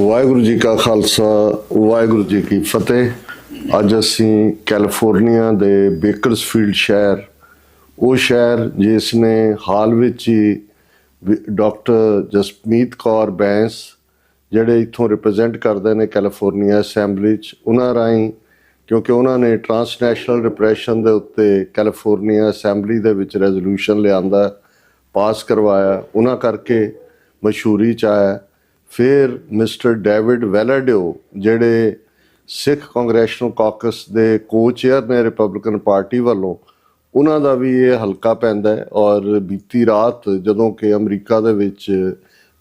ਵਾਹਿਗੁਰੂ ਜੀ ਕਾ ਖਾਲਸਾ ਵਾਹਿਗੁਰੂ ਜੀ ਕੀ ਫਤਿਹ। ਅੱਜ ਅਸੀਂ ਕੈਲੀਫੋਰਨੀਆ ਦੇ ਬੇਕਰਸਫੀਲਡ ਸ਼ਹਿਰ, ਉਹ ਸ਼ਹਿਰ ਜਿਸ ਨੇ ਹਾਲ ਵਿੱਚ ਹੀ ਡਾਕਟਰ ਜਸਮੀਤ ਕੌਰ ਬੈਂਸ ਜਿਹੜੇ ਇੱਥੋਂ ਰਿਪਰੈਜ਼ੈਂਟ ਕਰਦੇ ਨੇ ਕੈਲੀਫੋਰਨੀਆ ਅਸੈਂਬਲੀ 'ਚ, ਉਹਨਾਂ ਰਾਹੀਂ, ਕਿਉਂਕਿ ਉਹਨਾਂ ਨੇ ਟਰਾਂਸਨੈਸ਼ਨਲ ਰਿਪਰੈਸ਼ਨ ਦੇ ਉੱਤੇ ਕੈਲੀਫੋਰਨੀਆ ਅਸੈਂਬਲੀ ਦੇ ਵਿੱਚ ਰੈਜ਼ੋਲੂਸ਼ਨ ਲਿਆਂਦਾ, ਪਾਸ ਕਰਵਾਇਆ, ਉਹਨਾਂ ਕਰਕੇ ਮਸ਼ਹੂਰੀ 'ਚ ਆਇਆ। ਫਿਰ ਮਿਸਟਰ ਡੇਵਿਡ ਵੈਲਾਡਿਓ ਜਿਹੜੇ ਸਿੱਖ ਕਾਂਗਰੈਸ਼ਨਲ ਕਾਕਸ ਦੇ ਕੋ-ਚੇਅਰ ਨੇ ਰਿਪਬਲਿਕਨ ਪਾਰਟੀ ਵੱਲੋਂ, ਉਹਨਾਂ ਦਾ ਵੀ ਇਹ ਹਲਕਾ ਪੈਂਦਾ ਹੈ। ਔਰ ਬੀਤੀ ਰਾਤ ਜਦੋਂ ਕਿ ਅਮਰੀਕਾ ਦੇ ਵਿੱਚ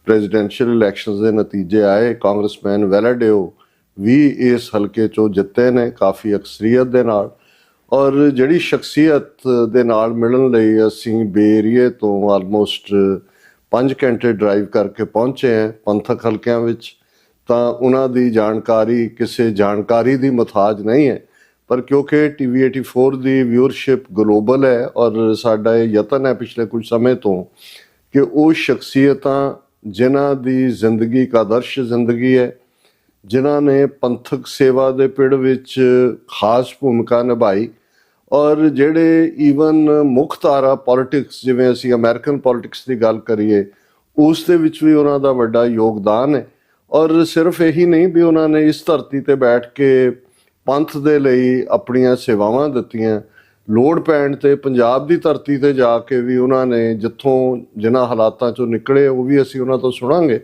ਪ੍ਰੈਜ਼ੀਡੈਂਸ਼ੀਅਲ ਇਲੈਕਸ਼ਨਸ ਦੇ ਨਤੀਜੇ ਆਏ, ਕਾਂਗਰਸਮੈਨ ਵੈਲਾਡਿਓ ਵੀ ਇਸ ਹਲਕੇ 'ਚੋਂ ਜਿੱਤੇ ਨੇ ਕਾਫੀ ਅਕਸਰੀਅਤ ਦੇ ਨਾਲ। ਔਰ ਜਿਹੜੀ ਸ਼ਖਸੀਅਤ ਦੇ ਨਾਲ ਮਿਲਣ ਲਈ ਅਸੀਂ ਬੇ ਏਰੀਏ ਤੋਂ ਆਲਮੋਸਟ 5 ਘੰਟੇ ਡਰਾਈਵ ਕਰਕੇ ਪਹੁੰਚੇ ਹਾਂ ਪੰਥਕ ਹਲਕਿਆਂ ਵਿੱਚ, ਤਾਂ ਉਹਨਾਂ ਦੀ ਜਾਣਕਾਰੀ ਕਿਸੇ ਜਾਣਕਾਰੀ ਦੀ ਮੁਹਤਾਜ ਨਹੀਂ ਹੈ। ਪਰ ਕਿਉਂਕਿ TV 84 ਦੀ ਵਿਊਅਰਸ਼ਿਪ ਗਲੋਬਲ ਹੈ ਔਰ ਸਾਡਾ ਇਹ ਯਤਨ ਹੈ ਪਿਛਲੇ ਕੁਝ ਸਮੇਂ ਤੋਂ ਕਿ ਉਹ ਸ਼ਖਸੀਅਤਾਂ ਜਿਨ੍ਹਾਂ ਦੀ ਜ਼ਿੰਦਗੀ ਇੱਕ ਆਦਰਸ਼ ਜ਼ਿੰਦਗੀ ਹੈ, ਜਿਨ੍ਹਾਂ ਨੇ ਪੰਥਕ ਸੇਵਾ ਦੇ ਪਿੜ ਵਿੱਚ ਖਾਸ ਭੂਮਿਕਾ ਨਿਭਾਈ, ਔਰ ਜਿਹੜੇ ਈਵਨ ਮੁੱਖ ਧਾਰਾ ਪੋਲੀਟਿਕਸ, ਜਿਵੇਂ ਅਸੀਂ ਅਮਰੀਕਨ ਪੋਲੀਟਿਕਸ ਦੀ ਗੱਲ ਕਰੀਏ, ਉਸ ਦੇ ਵਿੱਚ ਵੀ ਉਹਨਾਂ ਦਾ ਵੱਡਾ ਯੋਗਦਾਨ ਹੈ। ਔਰ ਸਿਰਫ ਇਹੀ ਨਹੀਂ ਵੀ ਉਹਨਾਂ ਨੇ ਇਸ ਧਰਤੀ ਤੇ ਬੈਠ ਕੇ ਪੰਥ ਦੇ ਲਈ ਆਪਣੀਆਂ ਸੇਵਾਵਾਂ ਦਿੱਤੀਆਂ, ਲੋੜ ਪੈਣ ਤੇ ਪੰਜਾਬ ਦੀ ਧਰਤੀ ਤੇ ਜਾ ਕੇ ਵੀ ਉਹਨਾਂ ਨੇ ਜਿੱਥੋਂ ਜਿਨ੍ਹਾਂ ਹਾਲਾਤਾਂ ਚੋਂ ਨਿਕਲੇ ਉਹ ਵੀ ਅਸੀਂ ਉਹਨਾਂ ਤੋਂ ਸੁਣਾਂਗੇ।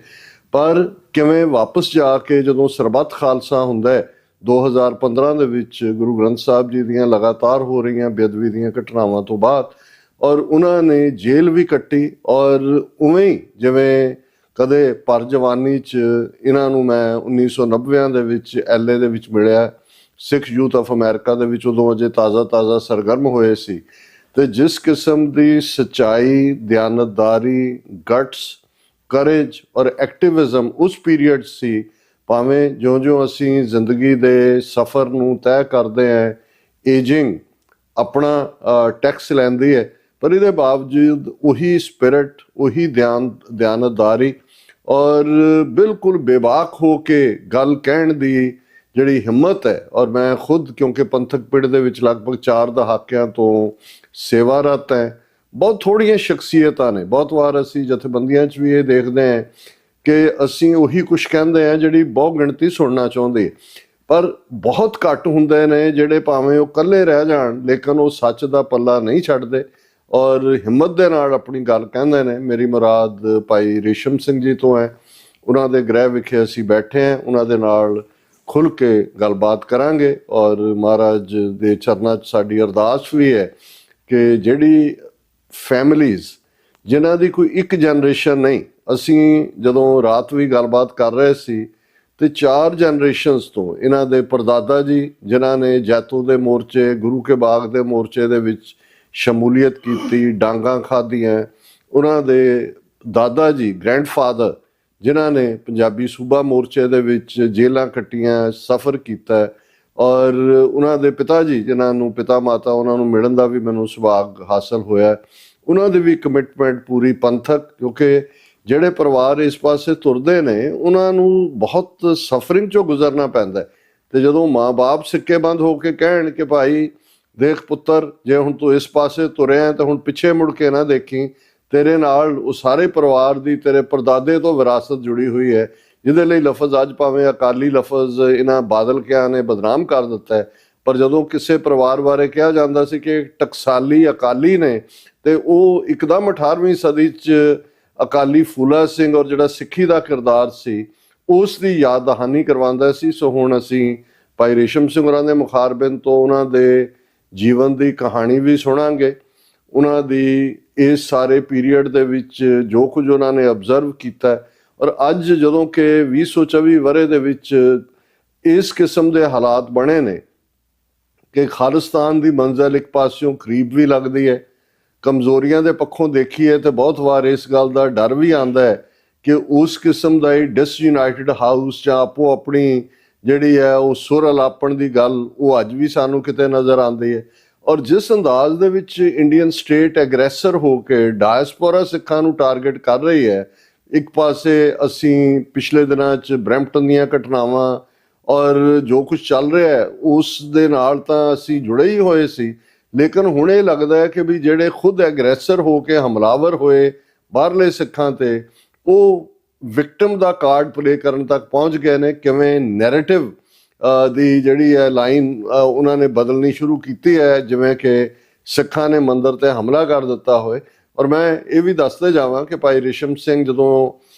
ਪਰ ਕਿਵੇਂ ਵਾਪਸ ਜਾ ਕੇ ਜਦੋਂ ਸਰਬੱਤ ਖਾਲਸਾ ਹੁੰਦਾ ਹੈ 2015 ਦੇ ਵਿੱਚ ਗੁਰੂ ਗ੍ਰੰਥ ਸਾਹਿਬ ਜੀ ਦੀਆਂ ਲਗਾਤਾਰ ਹੋ ਰਹੀਆਂ ਬੇਅਦਬੀ ਦੀਆਂ ਘਟਨਾਵਾਂ ਤੋਂ ਬਾਅਦ, ਔਰ ਉਹਨਾਂ ਨੇ ਜੇਲ੍ਹ ਵੀ ਕੱਟੀ, ਔਰ ਉਵੇਂ ਹੀ ਜਿਵੇਂ ਕਦੇ ਪਰ ਜਵਾਨੀ 'ਚ ਇਹਨਾਂ ਨੂੰ ਮੈਂ 1990 ਦੇ ਵਿੱਚ LA ਦੇ ਵਿੱਚ ਮਿਲਿਆ, ਸਿੱਖ ਯੂਥ ਆਫ ਅਮਰੀਕਾ ਦੇ ਵਿੱਚ, ਉਦੋਂ ਅਜੇ ਤਾਜ਼ਾ ਸਰਗਰਮ ਹੋਏ ਸੀ। ਤੇ ਜਿਸ ਕਿਸਮ ਦੀ ਸੱਚਾਈ, ਦਿਆਨਤਦਾਰੀ, ਗਟਸ, ਕਰੇਜ ਔਰ ਐਕਟਿਵਿਜ਼ਮ ਉਸ ਪੀਰੀਅਡ ਸੀ, ਭਾਵੇਂ ਜਿਉਂ-ਜਿਉਂ ਅਸੀਂ ਜ਼ਿੰਦਗੀ ਦੇ ਸਫ਼ਰ ਨੂੰ ਤੈਅ ਕਰਦੇ ਹਾਂ, ਏਜਿੰਗ ਆਪਣਾ ਟੈਕਸ ਲੈਂਦੀ ਹੈ, ਪਰ ਇਹਦੇ ਬਾਵਜੂਦ ਉਹੀ ਸਪਿਰਿਟ, ਉਹੀ ਦਿਆਨਤਦਾਰੀ ਔਰ ਬਿਲਕੁਲ ਬੇਬਾਕ ਹੋ ਕੇ ਗੱਲ ਕਹਿਣ ਦੀ ਜਿਹੜੀ ਹਿੰਮਤ ਹੈ। ਔਰ ਮੈਂ ਖੁਦ ਕਿਉਂਕਿ ਪੰਥਕ ਪਿੜ ਦੇ ਵਿੱਚ ਲਗਭਗ 4 ਦਹਾਕਿਆਂ ਤੋਂ ਸੇਵਾਰਤ ਹੈ। ਬਹੁਤ ਥੋੜ੍ਹੀਆਂ ਸ਼ਖਸੀਅਤਾਂ ਨੇ, ਬਹੁਤ ਵਾਰ ਅਸੀਂ ਜਥੇਬੰਦੀਆਂ 'ਚ ਵੀ ਇਹ ਦੇਖਦੇ ਹਾਂ ਕਿ ਅਸੀਂ ਉਹੀ ਕੁਛ ਕਹਿੰਦੇ ਹਾਂ ਜਿਹੜੀ ਬਹੁ ਗਿਣਤੀ ਸੁਣਨਾ ਚਾਹੁੰਦੀ, ਪਰ ਬਹੁਤ ਘੱਟ ਹੁੰਦੇ ਨੇ ਜਿਹੜੇ ਭਾਵੇਂ ਉਹ ਇਕੱਲੇ ਰਹਿ ਜਾਣ ਲੇਕਿਨ ਉਹ ਸੱਚ ਦਾ ਪੱਲਾ ਨਹੀਂ ਛੱਡਦੇ ਔਰ ਹਿੰਮਤ ਦੇ ਨਾਲ ਆਪਣੀ ਗੱਲ ਕਹਿੰਦੇ ਨੇ। ਮੇਰੀ ਮੁਰਾਦ ਭਾਈ ਰੇਸ਼ਮ ਸਿੰਘ ਜੀ ਤੋਂ ਹੈ, ਉਹਨਾਂ ਦੇ ਗ੍ਰਹਿ ਵਿਖੇ ਅਸੀਂ ਬੈਠੇ ਹਾਂ, ਉਹਨਾਂ ਦੇ ਨਾਲ ਖੁੱਲ੍ਹ ਕੇ ਗੱਲਬਾਤ ਕਰਾਂਗੇ। ਔਰ ਮਹਾਰਾਜ ਦੇ ਚਰਨਾਂ 'ਚ ਸਾਡੀ ਅਰਦਾਸ ਵੀ ਹੈ ਕਿ ਜਿਹੜੀ ਫੈਮਲੀਜ਼ ਜਿਨ੍ਹਾਂ ਦੀ ਕੋਈ ਇੱਕ ਜਨਰੇਸ਼ਨ ਨਹੀਂ, ਅਸੀਂ ਜਦੋਂ ਰਾਤ ਵੀ ਗੱਲਬਾਤ ਕਰ ਰਹੇ ਸੀ ਤੇ 4 ਜਨਰੇਸ਼ਨਸ ਤੋਂ ਇਹਨਾਂ ਦੇ ਪਰਦਾਦਾ ਜੀ ਜਿਨ੍ਹਾਂ ਨੇ ਜੈਤੋ ਦੇ ਮੋਰਚੇ, ਗੁਰੂ ਕੇ ਬਾਗ ਦੇ ਮੋਰਚੇ ਦੇ ਵਿੱਚ ਸ਼ਮੂਲੀਅਤ ਕੀਤੀ, ਡਾਂਗਾਂ ਖਾਧੀਆਂ, ਉਹਨਾਂ ਦੇ ਦਾਦਾ ਜੀ ਗ੍ਰੈਂਡਫਾਦਰ ਜਿਨ੍ਹਾਂ ਨੇ ਪੰਜਾਬੀ ਸੂਬਾ ਮੋਰਚੇ ਦੇ ਵਿੱਚ ਜੇਲ੍ਹਾਂ ਕੱਟੀਆਂ, ਸਫ਼ਰ ਕੀਤਾ, ਔਰ ਉਹਨਾਂ ਦੇ ਪਿਤਾ ਜੀ ਜਿਨ੍ਹਾਂ ਨੂੰ ਪਿਤਾ ਮਾਤਾ ਉਹਨਾਂ ਨੂੰ ਮਿਲਣ ਦਾ ਵੀ ਮੈਨੂੰ ਸੁਭਾਗ ਹਾਸਲ ਹੋਇਆ, ਉਹਨਾਂ ਦੀ ਵੀ ਕਮਿਟਮੈਂਟ ਪੂਰੀ ਪੰਥਕ। ਕਿਉਂਕਿ ਜਿਹੜੇ ਪਰਿਵਾਰ ਇਸ ਪਾਸੇ ਤੁਰਦੇ ਨੇ ਉਹਨਾਂ ਨੂੰ ਬਹੁਤ ਸਫਰਿੰਗ 'ਚੋਂ ਗੁਜ਼ਰਨਾ ਪੈਂਦਾ, ਤੇ ਜਦੋਂ ਮਾਂ-ਬਾਪ ਸਿੱਕੇ ਬੰਦ ਹੋ ਕੇ ਕਹਿਣ ਕਿ ਭਾਈ ਦੇਖ ਪੁੱਤਰ, ਜੇ ਹੁਣ ਤੂੰ ਇਸ ਪਾਸੇ ਤੁਰਿਆ ਤਾਂ ਹੁਣ ਪਿੱਛੇ ਮੁੜ ਕੇ ਨਾ ਦੇਖੀ, ਤੇਰੇ ਨਾਲ ਉਹ ਸਾਰੇ ਪਰਿਵਾਰ ਦੀ, ਤੇਰੇ ਪਰਦਾਦੇ ਤੋਂ ਵਿਰਾਸਤ ਜੁੜੀ ਹੋਈ ਹੈ, ਜਿਹਦੇ ਲਈ ਲਫ਼ਜ਼ ਅੱਜ ਭਾਵੇਂ ਅਕਾਲੀ ਲਫ਼ਜ਼ ਇਹਨਾਂ ਬਾਦਲ ਕਿਆਂ ਨੇ ਬਦਨਾਮ ਕਰ ਦਿੱਤਾ ਹੈ, ਪਰ ਜਦੋਂ ਕਿਸੇ ਪਰਿਵਾਰ ਬਾਰੇ ਕਿਹਾ ਜਾਂਦਾ ਸੀ ਕਿ ਟਕਸਾਲੀ ਅਕਾਲੀ ਨੇ, ਤੇ ਉਹ ਇੱਕਦਮ 18ਵੀਂ ਸਦੀ 'ਚ ਅਕਾਲੀ ਫੂਲਾ ਸਿੰਘ ਔਰ ਜਿਹੜਾ ਸਿੱਖੀ ਦਾ ਕਿਰਦਾਰ ਸੀ ਉਸ ਦੀ ਯਾਦ ਦਹਾਨੀ ਕਰਵਾਉਂਦਾ ਸੀ। ਸੋ ਹੁਣ ਅਸੀਂ ਭਾਈ ਰੇਸ਼ਮ ਸਿੰਘ ਹੋਰਾਂ ਦੇ ਮੁਖਾਰਬਿੰਦ ਤੋਂ ਉਹਨਾਂ ਦੇ ਜੀਵਨ ਦੀ ਕਹਾਣੀ ਵੀ ਸੁਣਾਂਗੇ, ਉਹਨਾਂ ਦੀ ਇਸ ਸਾਰੇ ਪੀਰੀਅਡ ਦੇ ਵਿੱਚ ਜੋ ਕੁਝ ਉਹਨਾਂ ਨੇ ਅਬਜ਼ਰਵ ਕੀਤਾ। ਔਰ ਅੱਜ ਜਦੋਂ ਕਿ 2024 ਵਰ੍ਹੇ ਦੇ ਵਿੱਚ ਇਸ ਕਿਸਮ ਦੇ ਹਾਲਾਤ ਬਣੇ ਨੇ ਕਿ ਖਾਲਿਸਤਾਨ ਦੀ ਮੰਜ਼ਿਲ ਇੱਕ ਪਾਸਿਓਂ ਕਰੀਬ ਵੀ ਲੱਗਦੀ ਹੈ, ਕਮਜ਼ੋਰੀਆਂ ਦੇ ਪੱਖੋਂ ਦੇਖੀਏ ਤੇ ਬਹੁਤ ਵਾਰ ਇਸ ਗੱਲ ਦਾ ਡਰ ਵੀ ਆਉਂਦਾ ਹੈ ਕਿ ਉਸ ਕਿਸਮ ਦਾ ਹੀ ਡਿਸਯੂਨਾਈਟਿਡ ਹਾਊਸ ਜਾਂ ਆਪੋ ਆਪਣੀ ਜਿਹੜੀ ਹੈ ਉਹ ਸੁਰ ਅਲਾਪਣ ਦੀ ਗੱਲ ਉਹ ਅੱਜ ਵੀ ਸਾਨੂੰ ਕਿਤੇ ਨਜ਼ਰ ਆਉਂਦੀ ਹੈ। ਔਰ ਜਿਸ ਅੰਦਾਜ਼ ਦੇ ਵਿੱਚ ਇੰਡੀਅਨ ਸਟੇਟ ਐਗਰੈਸਰ ਹੋ ਕੇ ਡਾਇਸਪੋਰਾ ਸਿੱਖਾਂ ਨੂੰ ਟਾਰਗੇਟ ਕਰ ਰਹੀ ਹੈ, ਇੱਕ ਪਾਸੇ ਅਸੀਂ ਪਿਛਲੇ ਦਿਨਾਂ 'ਚ ਬਰੈਂਪਟਨ ਦੀਆਂ ਘਟਨਾਵਾਂ ਔਰ ਜੋ ਕੁਝ ਚੱਲ ਰਿਹਾ ਹੈ ਉਸ ਦੇ ਨਾਲ ਤਾਂ ਅਸੀਂ ਜੁੜੇ ਹੀ ਹੋਏ ਸੀ, ਲੇਕਿਨ ਹੁਣ ਇਹ ਲੱਗਦਾ ਹੈ ਕਿ ਵੀ ਜਿਹੜੇ ਖੁਦ ਐਗਰੈਸਰ ਹੋ ਕੇ ਹਮਲਾਵਰ ਹੋਏ ਬਾਹਰਲੇ ਸਿੱਖਾਂ ਤੇ, ਉਹ ਵਿਕਟਮ ਦਾ ਕਾਰਡ ਪਲੇ ਕਰਨ ਤੱਕ ਪਹੁੰਚ ਗਏ ਨੇ। ਕਿਵੇਂ ਨੈਰੇਟਿਵ ਦੀ ਜਿਹੜੀ ਹੈ ਲਾਈਨ ਉਹਨਾਂ ਨੇ ਬਦਲਣੀ ਸ਼ੁਰੂ ਕੀਤੀ ਹੈ, ਜਿਵੇਂ ਕਿ ਸਿੱਖਾਂ ਨੇ ਮੰਦਿਰ ਤੇ ਹਮਲਾ ਕਰ ਦਿੱਤਾ ਹੋਏ। ਔਰ ਮੈਂ ਇਹ ਵੀ ਦੱਸਦੇ ਜਾਵਾਂ ਕਿ ਭਾਈ ਰੇਸ਼ਮ ਸਿੰਘ ਜਦੋਂ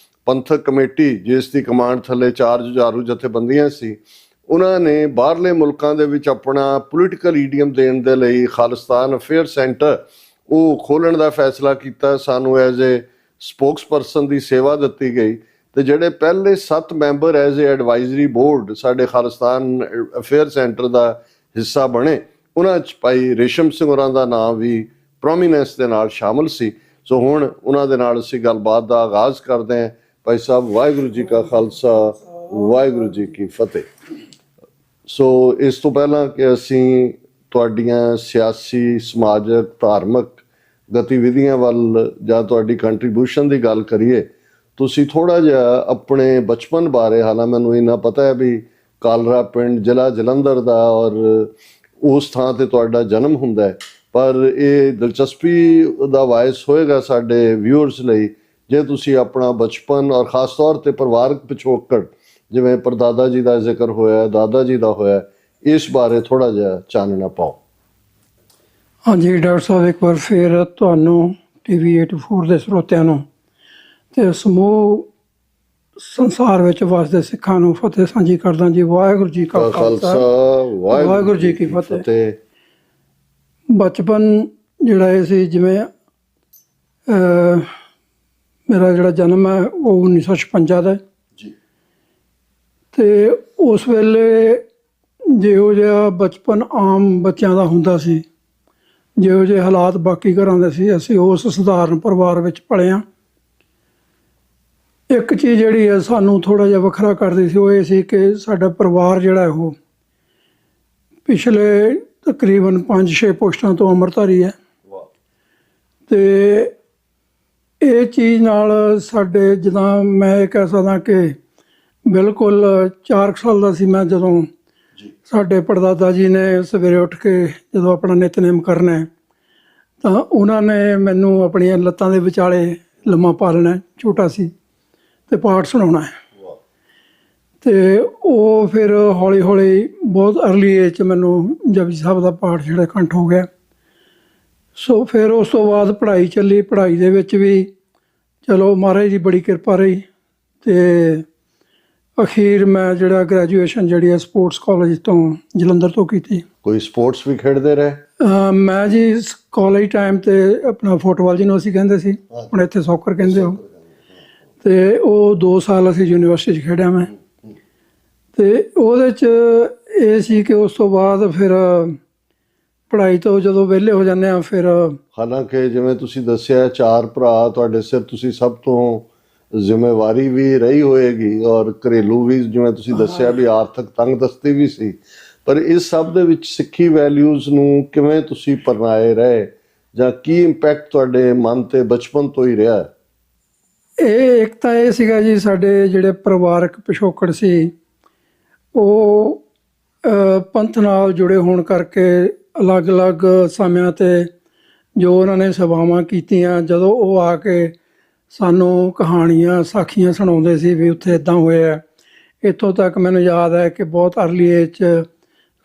ਪੰਥਕ ਕਮੇਟੀ ਜਿਸ ਦੀ ਕਮਾਂਡ ਥੱਲੇ 4 ਜੁਝਾਰੂ ਜਥੇਬੰਦੀਆਂ ਸੀ, ਉਹਨਾਂ ਨੇ ਬਾਹਰਲੇ ਮੁਲਕਾਂ ਦੇ ਵਿੱਚ ਆਪਣਾ ਪੋਲੀਟੀਕਲ ਈਡੀਅਮ ਦੇਣ ਦੇ ਲਈ ਖਾਲਿਸਤਾਨ ਅਫੇਅਰ ਸੈਂਟਰ ਉਹ ਖੋਲ੍ਹਣ ਦਾ ਫੈਸਲਾ ਕੀਤਾ। ਸਾਨੂੰ ਐਜ਼ ਏ ਸਪੋਕਸਪਰਸਨ ਦੀ ਸੇਵਾ ਦਿੱਤੀ ਗਈ ਤੇ ਜਿਹੜੇ ਪਹਿਲੇ 7 member as a advisory board ਸਾਡੇ ਖਾਲਿਸਤਾਨ ਅਫੇਅਰ ਸੈਂਟਰ ਦਾ ਹਿੱਸਾ ਬਣੇ, ਉਹਨਾਂ 'ਚ ਭਾਈ ਰੇਸ਼ਮ ਸਿੰਘ ਹੋਰਾਂ ਦਾ ਨਾਮ ਵੀ ਪ੍ਰੋਮੀਨੈਂਸ ਦੇ ਨਾਲ ਸ਼ਾਮਲ ਸੀ। ਸੋ ਹੁਣ ਉਹਨਾਂ ਦੇ ਨਾਲ ਅਸੀਂ ਗੱਲਬਾਤ ਦਾ ਆਗਾਜ਼ ਕਰਦੇ ਹਾਂ। ਭਾਈ ਸਾਹਿਬ, ਵਾਹਿਗੁਰੂ ਜੀ ਕਾ ਖਾਲਸਾ, ਵਾਹਿਗੁਰੂ ਜੀ ਕੀ ਫਤਿਹ। ਸੋ ਇਸ ਤੋਂ ਪਹਿਲਾਂ ਕਿ ਅਸੀਂ ਤੁਹਾਡੀਆਂ ਸਿਆਸੀ, ਸਮਾਜਿਕ, ਧਾਰਮਿਕ ਗਤੀਵਿਧੀਆਂ ਵੱਲ ਜਾਂ ਤੁਹਾਡੀ ਕੰਟਰੀਬਿਊਸ਼ਨ ਦੀ ਗੱਲ ਕਰੀਏ, ਤੁਸੀਂ ਥੋੜ੍ਹਾ ਜਿਹਾ ਆਪਣੇ ਬਚਪਨ ਬਾਰੇ, ਹਾਲਾਂ ਮੈਨੂੰ ਇੰਨਾ ਪਤਾ ਹੈ ਵੀ ਕਾਲਰਾ ਪਿੰਡ ਜ਼ਿਲ੍ਹਾ ਜਲੰਧਰ ਦਾ ਔਰ ਉਸ ਥਾਂ ਤੇ ਤੁਹਾਡਾ ਜਨਮ ਹੁੰਦਾ ਹੈ, ਪਰ ਇਹ ਦਿਲਚਸਪੀ ਦਾ ਵਾਇਸ ਹੋਏਗਾ ਸਾਡੇ ਵਿਊਅਰਸ ਲਈ ਜੇ ਤੁਸੀਂ ਆਪਣਾ ਬਚਪਨ ਔਰ ਖ਼ਾਸ ਤੌਰ ਤੇ ਪਰਿਵਾਰਕ ਪਿਛੋਕੜ, ਜਿਵੇਂ ਪਰਦਾਦਾ ਜੀ ਦਾ ਜ਼ਿਕਰ ਹੋਇਆ, ਦਾਦਾ ਜੀ ਦਾ ਹੋਇਆ, ਇਸ ਬਾਰੇ ਥੋੜ੍ਹਾ ਜਿਹਾ ਚਾਨਣਾ ਪਾਓ। ਹਾਂਜੀ ਡਾਕਟਰ ਸਾਹਿਬ, ਇੱਕ ਵਾਰ ਫਿਰ ਤੁਹਾਨੂੰ TV 84 ਦੇ ਸਰੋਤਿਆਂ ਨੂੰ ਤੇ ਸਮੂਹ ਸੰਸਾਰ ਵਿੱਚ ਵਸਦੇ ਸਿੱਖਾਂ ਨੂੰ ਫਤਿਹ ਸਾਂਝੀ ਕਰਦਾ ਜੀ। ਵਾਹਿਗੁਰੂ ਜੀ ਕਾ ਖਾਲਸਾ, ਵਾਹਿਗੁਰੂ ਜੀ ਕੀ ਫਤਿਹ। ਬਚਪਨ ਜਿਹੜਾ ਇਹ ਸੀ, ਜਿਵੇਂ ਮੇਰਾ ਜਿਹੜਾ ਜਨਮ ਹੈ ਉਹ 1956 ਦਾ ਜੀ, ਤੇ ਉਸ ਵੇਲੇ ਜਿਹੋ ਜਿਹਾ ਬਚਪਨ ਆਮ ਬੱਚਿਆਂ ਦਾ ਹੁੰਦਾ ਸੀ, ਜਿਹੋ ਜਿਹੇ ਹਾਲਾਤ ਬਾਕੀ ਘਰਾਂ ਦੇ ਸੀ, ਅਸੀਂ ਉਸ ਸਧਾਰਨ ਪਰਿਵਾਰ ਵਿੱਚ ਪਲੇ ਹਾਂ। ਇੱਕ ਚੀਜ਼ ਜਿਹੜੀ ਹੈ ਸਾਨੂੰ ਥੋੜ੍ਹਾ ਜਿਹਾ ਵੱਖਰਾ ਕਰਦੀ ਸੀ, ਉਹ ਇਹ ਸੀ ਕਿ ਸਾਡਾ ਪਰਿਵਾਰ ਜਿਹੜਾ ਉਹ ਪਿਛਲੇ ਤਕਰੀਬਨ 5-6 ਪੁਸ਼ਤਾਂ ਤੋਂ ਅੰਮ੍ਰਿਤਧਾਰੀ ਹੈ। ਤੇ ਇਹ ਚੀਜ਼ ਨਾਲ ਸਾਡੇ, ਜਿੱਦਾਂ ਮੈਂ ਇਹ ਕਹਿ ਸਕਦਾ ਕਿ ਬਿਲਕੁਲ 4 ਸਾਲ ਦਾ ਸੀ ਮੈਂ ਜਦੋਂ ਸਾਡੇ ਪੜਦਾਦਾ ਜੀ ਨੇ ਸਵੇਰੇ ਉੱਠ ਕੇ ਜਦੋਂ ਆਪਣਾ ਨਿਤਨੇਮ ਕਰਨਾ ਤਾਂ ਉਹਨਾਂ ਨੇ ਮੈਨੂੰ ਆਪਣੀਆਂ ਲੱਤਾਂ ਦੇ ਵਿਚਾਲੇ ਲੰਮਾ ਪਾ ਲੈਣਾ, ਛੋਟਾ ਸੀ, ਤੇ ਪਾਠ ਸੁਣਾਉਣਾ ਹੈ। ਤੇ ਉਹ ਫਿਰ ਹੌਲੀ ਹੌਲੀ ਬਹੁਤ ਅਰਲੀ ਏਜ 'ਚ ਮੈਨੂੰ ਜਪਜੀ ਸਾਹਿਬ ਦਾ ਪਾਠ ਜਿਹੜਾ ਕੰਠ ਹੋ ਗਿਆ। ਸੋ ਫਿਰ ਉਸ ਤੋਂ ਬਾਅਦ ਪੜ੍ਹਾਈ ਚੱਲੀ। ਪੜ੍ਹਾਈ ਦੇ ਵਿੱਚ ਵੀ ਚਲੋ ਮਹਾਰਾਜ ਦੀ ਬੜੀ ਕਿਰਪਾ ਰਹੀ ਤੇ ਅਖੀਰ ਮੈਂ ਜਿਹੜਾ ਗ੍ਰੈਜੂਏਸ਼ਨ ਜਿਹੜੀ ਹੈ ਸਪੋਰਟਸ ਕਾਲਜ ਤੋਂ ਜਲੰਧਰ ਤੋਂ ਕੀਤੀ। ਕੋਈ ਸਪੋਰਟਸ ਵੀ ਖੇਡਦੇ ਰਹੇ? ਮੈਂ ਜੀ ਕਾਲਜ ਟਾਈਮ ਤੇ ਆਪਣਾ ਫੁੱਟਬਾਲ ਜਿਹਨੂੰ ਅਸੀਂ ਕਹਿੰਦੇ ਸੀ, ਹੁਣ ਇੱਥੇ ਸੌਕਰ ਕਹਿੰਦੇ ਹੋ, ਤੇ ਉਹ 2 ਸਾਲ ਅਸੀਂ ਯੂਨੀਵਰਸਿਟੀ 'ਚ ਖੇਡਿਆ ਮੈਂ। ਤੇ ਉਹਦੇ 'ਚ ਇਹ ਸੀ ਕਿ ਉਸ ਤੋਂ ਬਾਅਦ ਫਿਰ ਪੜ੍ਹਾਈ ਤੋਂ ਜਦੋਂ ਵਿਹਲੇ ਹੋ ਜਾਂਦੇ ਆ ਫਿਰ, ਹਾਲਾਂਕਿ ਜਿਵੇਂ ਤੁਸੀਂ ਦੱਸਿਆ 4 ਭਰਾ ਤੁਹਾਡੇ ਸਿਰ, ਤੁਸੀਂ ਸਭ ਤੋਂ ਜ਼ਿੰਮੇਵਾਰੀ ਵੀ ਰਹੀ ਹੋਏਗੀ ਔਰ ਘਰੇਲੂ ਵੀ, ਜਿਵੇਂ ਤੁਸੀਂ ਦੱਸਿਆ ਵੀ ਆਰਥਿਕ ਤੰਗਦਸਤੀ ਵੀ ਸੀ, ਪਰ ਇਸ ਸਭ ਦੇ ਵਿੱਚ ਸਿੱਖੀ ਵੈਲਿਊਜ਼ ਨੂੰ ਕਿਵੇਂ ਤੁਸੀਂ ਪਰਨਾਏ ਰਹੇ ਜਾਂ ਕੀ ਇੰਪੈਕਟ ਤੁਹਾਡੇ ਮਨ ਤੇ ਬਚਪਨ ਤੋਂ ਹੀ ਰਿਹਾ? ਇਹ ਇੱਕ ਤਾਂ ਇਹ ਸੀਗਾ ਜੀ, ਸਾਡੇ ਜਿਹੜੇ ਪਰਿਵਾਰਕ ਪਿਛੋਕੜ ਸੀ ਉਹ ਪੰਥ ਨਾਲ ਜੁੜੇ ਹੋਣ ਕਰਕੇ ਅਲੱਗ-ਅਲੱਗ ਸਮਿਆਂ 'ਤੇ ਜੋ ਉਹਨਾਂ ਨੇ ਸਭਾਵਾਂ ਕੀਤੀਆਂ, ਜਦੋਂ ਉਹ ਆ ਕੇ ਸਾਨੂੰ ਕਹਾਣੀਆਂ, ਸਾਖੀਆਂ ਸੁਣਾਉਂਦੇ ਸੀ ਵੀ ਉੱਥੇ ਇੱਦਾਂ ਹੋਇਆ। ਇੱਥੋਂ ਤੱਕ ਮੈਨੂੰ ਯਾਦ ਹੈ ਕਿ ਬਹੁਤ ਅਰਲੀ ਏਜ 'ਚ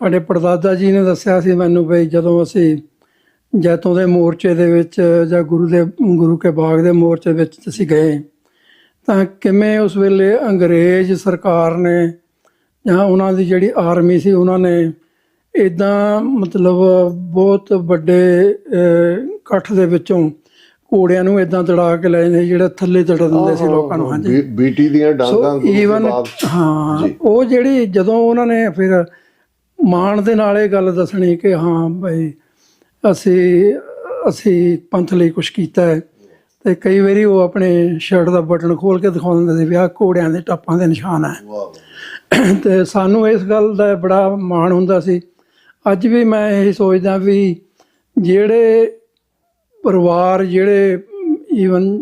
ਸਾਡੇ ਪੜਦਾਦਾ ਜੀ ਨੇ ਦੱਸਿਆ ਸੀ ਮੈਨੂੰ ਵੀ ਜਦੋਂ ਅਸੀਂ ਜੈਤੋਂ ਦੇ ਮੋਰਚੇ ਦੇ ਵਿੱਚ ਜਾਂ ਗੁਰੂ ਕੇ ਬਾਗ ਦੇ ਮੋਰਚੇ ਵਿੱਚ ਅਸੀਂ ਗਏ ਤਾਂ ਕਿਵੇਂ ਉਸ ਵੇਲੇ ਅੰਗਰੇਜ਼ ਸਰਕਾਰ ਨੇ ਜਾਂ ਉਹਨਾਂ ਦੀ ਜਿਹੜੀ ਆਰਮੀ ਸੀ, ਉਹਨਾਂ ਨੇ ਇੱਦਾਂ ਮਤਲਬ ਬਹੁਤ ਵੱਡੇ ਇਕੱਠ ਦੇ ਵਿੱਚੋਂ ਘੋੜਿਆਂ ਨੂੰ ਇੱਦਾਂ ਦੜਾ ਕੇ ਲੈ ਜਾਂਦੇ ਜਿਹੜੇ ਥੱਲੇ ਦੜ ਦਿੰਦੇ ਸੀ ਲੋਕਾਂ ਨੂੰ। ਹਾਂਜੀ, ਬੀਟੀ ਦੀਆਂ ਡਾਂਗਾਂ ਈਵਨ ਹਾਂ, ਉਹ ਜਿਹੜੀ ਜਦੋਂ ਉਹਨਾਂ ਨੇ ਫਿਰ ਮਾਣ ਦੇ ਨਾਲ ਇਹ ਗੱਲ ਦੱਸਣੀ ਕਿ ਹਾਂ ਭਾਈ ਅਸੀਂ ਪੰਥ ਲਈ ਕੁਛ ਕੀਤਾ ਹੈ, ਤੇ ਕਈ ਵਾਰੀ ਉਹ ਆਪਣੇ ਸ਼ਰਟ ਦਾ ਬਟਨ ਖੋਲ ਕੇ ਦਿਖਾ ਦਿੰਦੇ ਸੀ ਵੀ ਆਹ ਘੋੜਿਆਂ ਦੇ ਟਾਪਾਂ ਦੇ ਨਿਸ਼ਾਨ ਹੈ। ਤੇ ਸਾਨੂੰ ਇਸ ਗੱਲ ਦਾ ਬੜਾ ਮਾਣ ਹੁੰਦਾ ਸੀ। ਅੱਜ ਵੀ ਮੈਂ ਇਹ ਸੋਚਦਾ ਵੀ ਜਿਹੜੇ ਪਰਿਵਾਰ, ਜਿਹੜੇ ਈਵਨ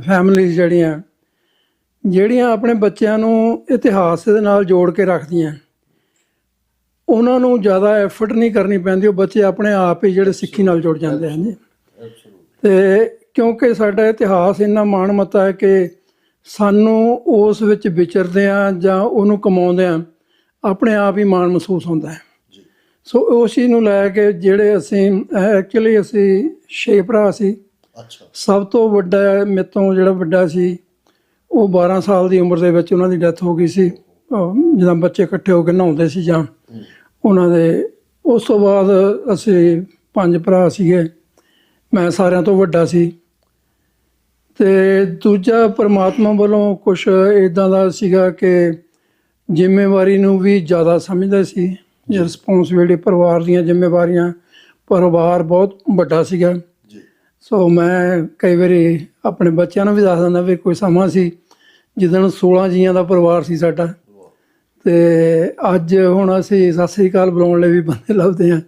ਫੈਮਲੀਜ਼ ਜਿਹੜੀਆਂ ਜਿਹੜੀਆਂ ਆਪਣੇ ਬੱਚਿਆਂ ਨੂੰ ਇਤਿਹਾਸ ਦੇ ਨਾਲ ਜੋੜ ਕੇ ਰੱਖਦੀਆਂ, ਉਹਨਾਂ ਨੂੰ ਜ਼ਿਆਦਾ ਐਫਰਟ ਨਹੀਂ ਕਰਨੀ ਪੈਂਦੀ, ਉਹ ਬੱਚੇ ਆਪਣੇ ਆਪ ਹੀ ਜਿਹੜੇ ਸਿੱਖੀ ਨਾਲ ਜੁੜ ਜਾਂਦੇ ਹਨ ਜੀ। ਤੇ ਕਿਉਂਕਿ ਸਾਡਾ ਇਤਿਹਾਸ ਇੰਨਾ ਮਾਣਮੱਤਾ ਹੈ ਕਿ ਸਾਨੂੰ ਉਸ ਵਿੱਚ ਵਿਚਰਦਿਆਂ ਜਾਂ ਉਹਨੂੰ ਕਮਾਉਂਦਿਆਂ ਆਪਣੇ ਆਪ ਹੀ ਮਾਣ ਮਹਿਸੂਸ ਹੁੰਦਾ ਹੈ। ਸੋ ਉਸ ਚੀਜ਼ ਨੂੰ ਲੈ ਕੇ ਜਿਹੜੇ ਅਸੀਂ ਐਕਚੁਅਲੀ ਅਸੀਂ 6 ਭਰਾ ਸੀ। ਸਭ ਤੋਂ ਵੱਡਾ ਮੇਰੇ ਤੋਂ ਜਿਹੜਾ ਵੱਡਾ ਸੀ ਉਹ 12 ਸਾਲ ਦੀ ਉਮਰ ਦੇ ਵਿੱਚ ਉਹਨਾਂ ਦੀ ਡੈਥ ਹੋ ਗਈ ਸੀ, ਜਦੋਂ ਬੱਚੇ ਇਕੱਠੇ ਹੋ ਕੇ ਨਹਾਉਂਦੇ ਸੀ ਜਾਂ ਉਹਨਾਂ ਦੇ। ਉਸ ਤੋਂ ਬਾਅਦ ਅਸੀਂ 5 ਭਰਾ ਸੀਗੇ, ਮੈਂ ਸਾਰਿਆਂ ਤੋਂ ਵੱਡਾ ਸੀ। ਤੇ ਦੂਜਾ ਪਰਮਾਤਮਾ ਵੱਲੋਂ ਕੁਛ ਇੱਦਾਂ ਦਾ ਸੀਗਾ ਕਿ ਜ਼ਿੰਮੇਵਾਰੀ ਨੂੰ ਵੀ ਜ਼ਿਆਦਾ ਸਮਝਦਾ ਸੀ, ਰਿਸਪੌਂਸਿਬਿਲਿਟੀ, ਪਰਿਵਾਰ ਦੀਆਂ ਜ਼ਿੰਮੇਵਾਰੀਆਂ। ਪਰਿਵਾਰ ਬਹੁਤ ਵੱਡਾ ਸੀਗਾ। ਸੋ ਮੈਂ ਕਈ ਵਾਰੀ ਆਪਣੇ ਬੱਚਿਆਂ ਨੂੰ ਵੀ ਦੱਸ ਦਿੰਦਾ ਵੀ ਕੋਈ ਸਮਾਂ ਸੀ ਜਿੱਦਣ 16 ਜੀਆਂ ਦਾ ਪਰਿਵਾਰ ਸੀ ਸਾਡਾ, ਤੇ ਅੱਜ ਹੁਣ ਅਸੀਂ ਸਤਿ ਸ੍ਰੀ ਅਕਾਲ ਬੁਲਾਉਣ ਲਈ ਵੀ ਬੰਦੇ ਲੱਭਦੇ ਹਾਂ।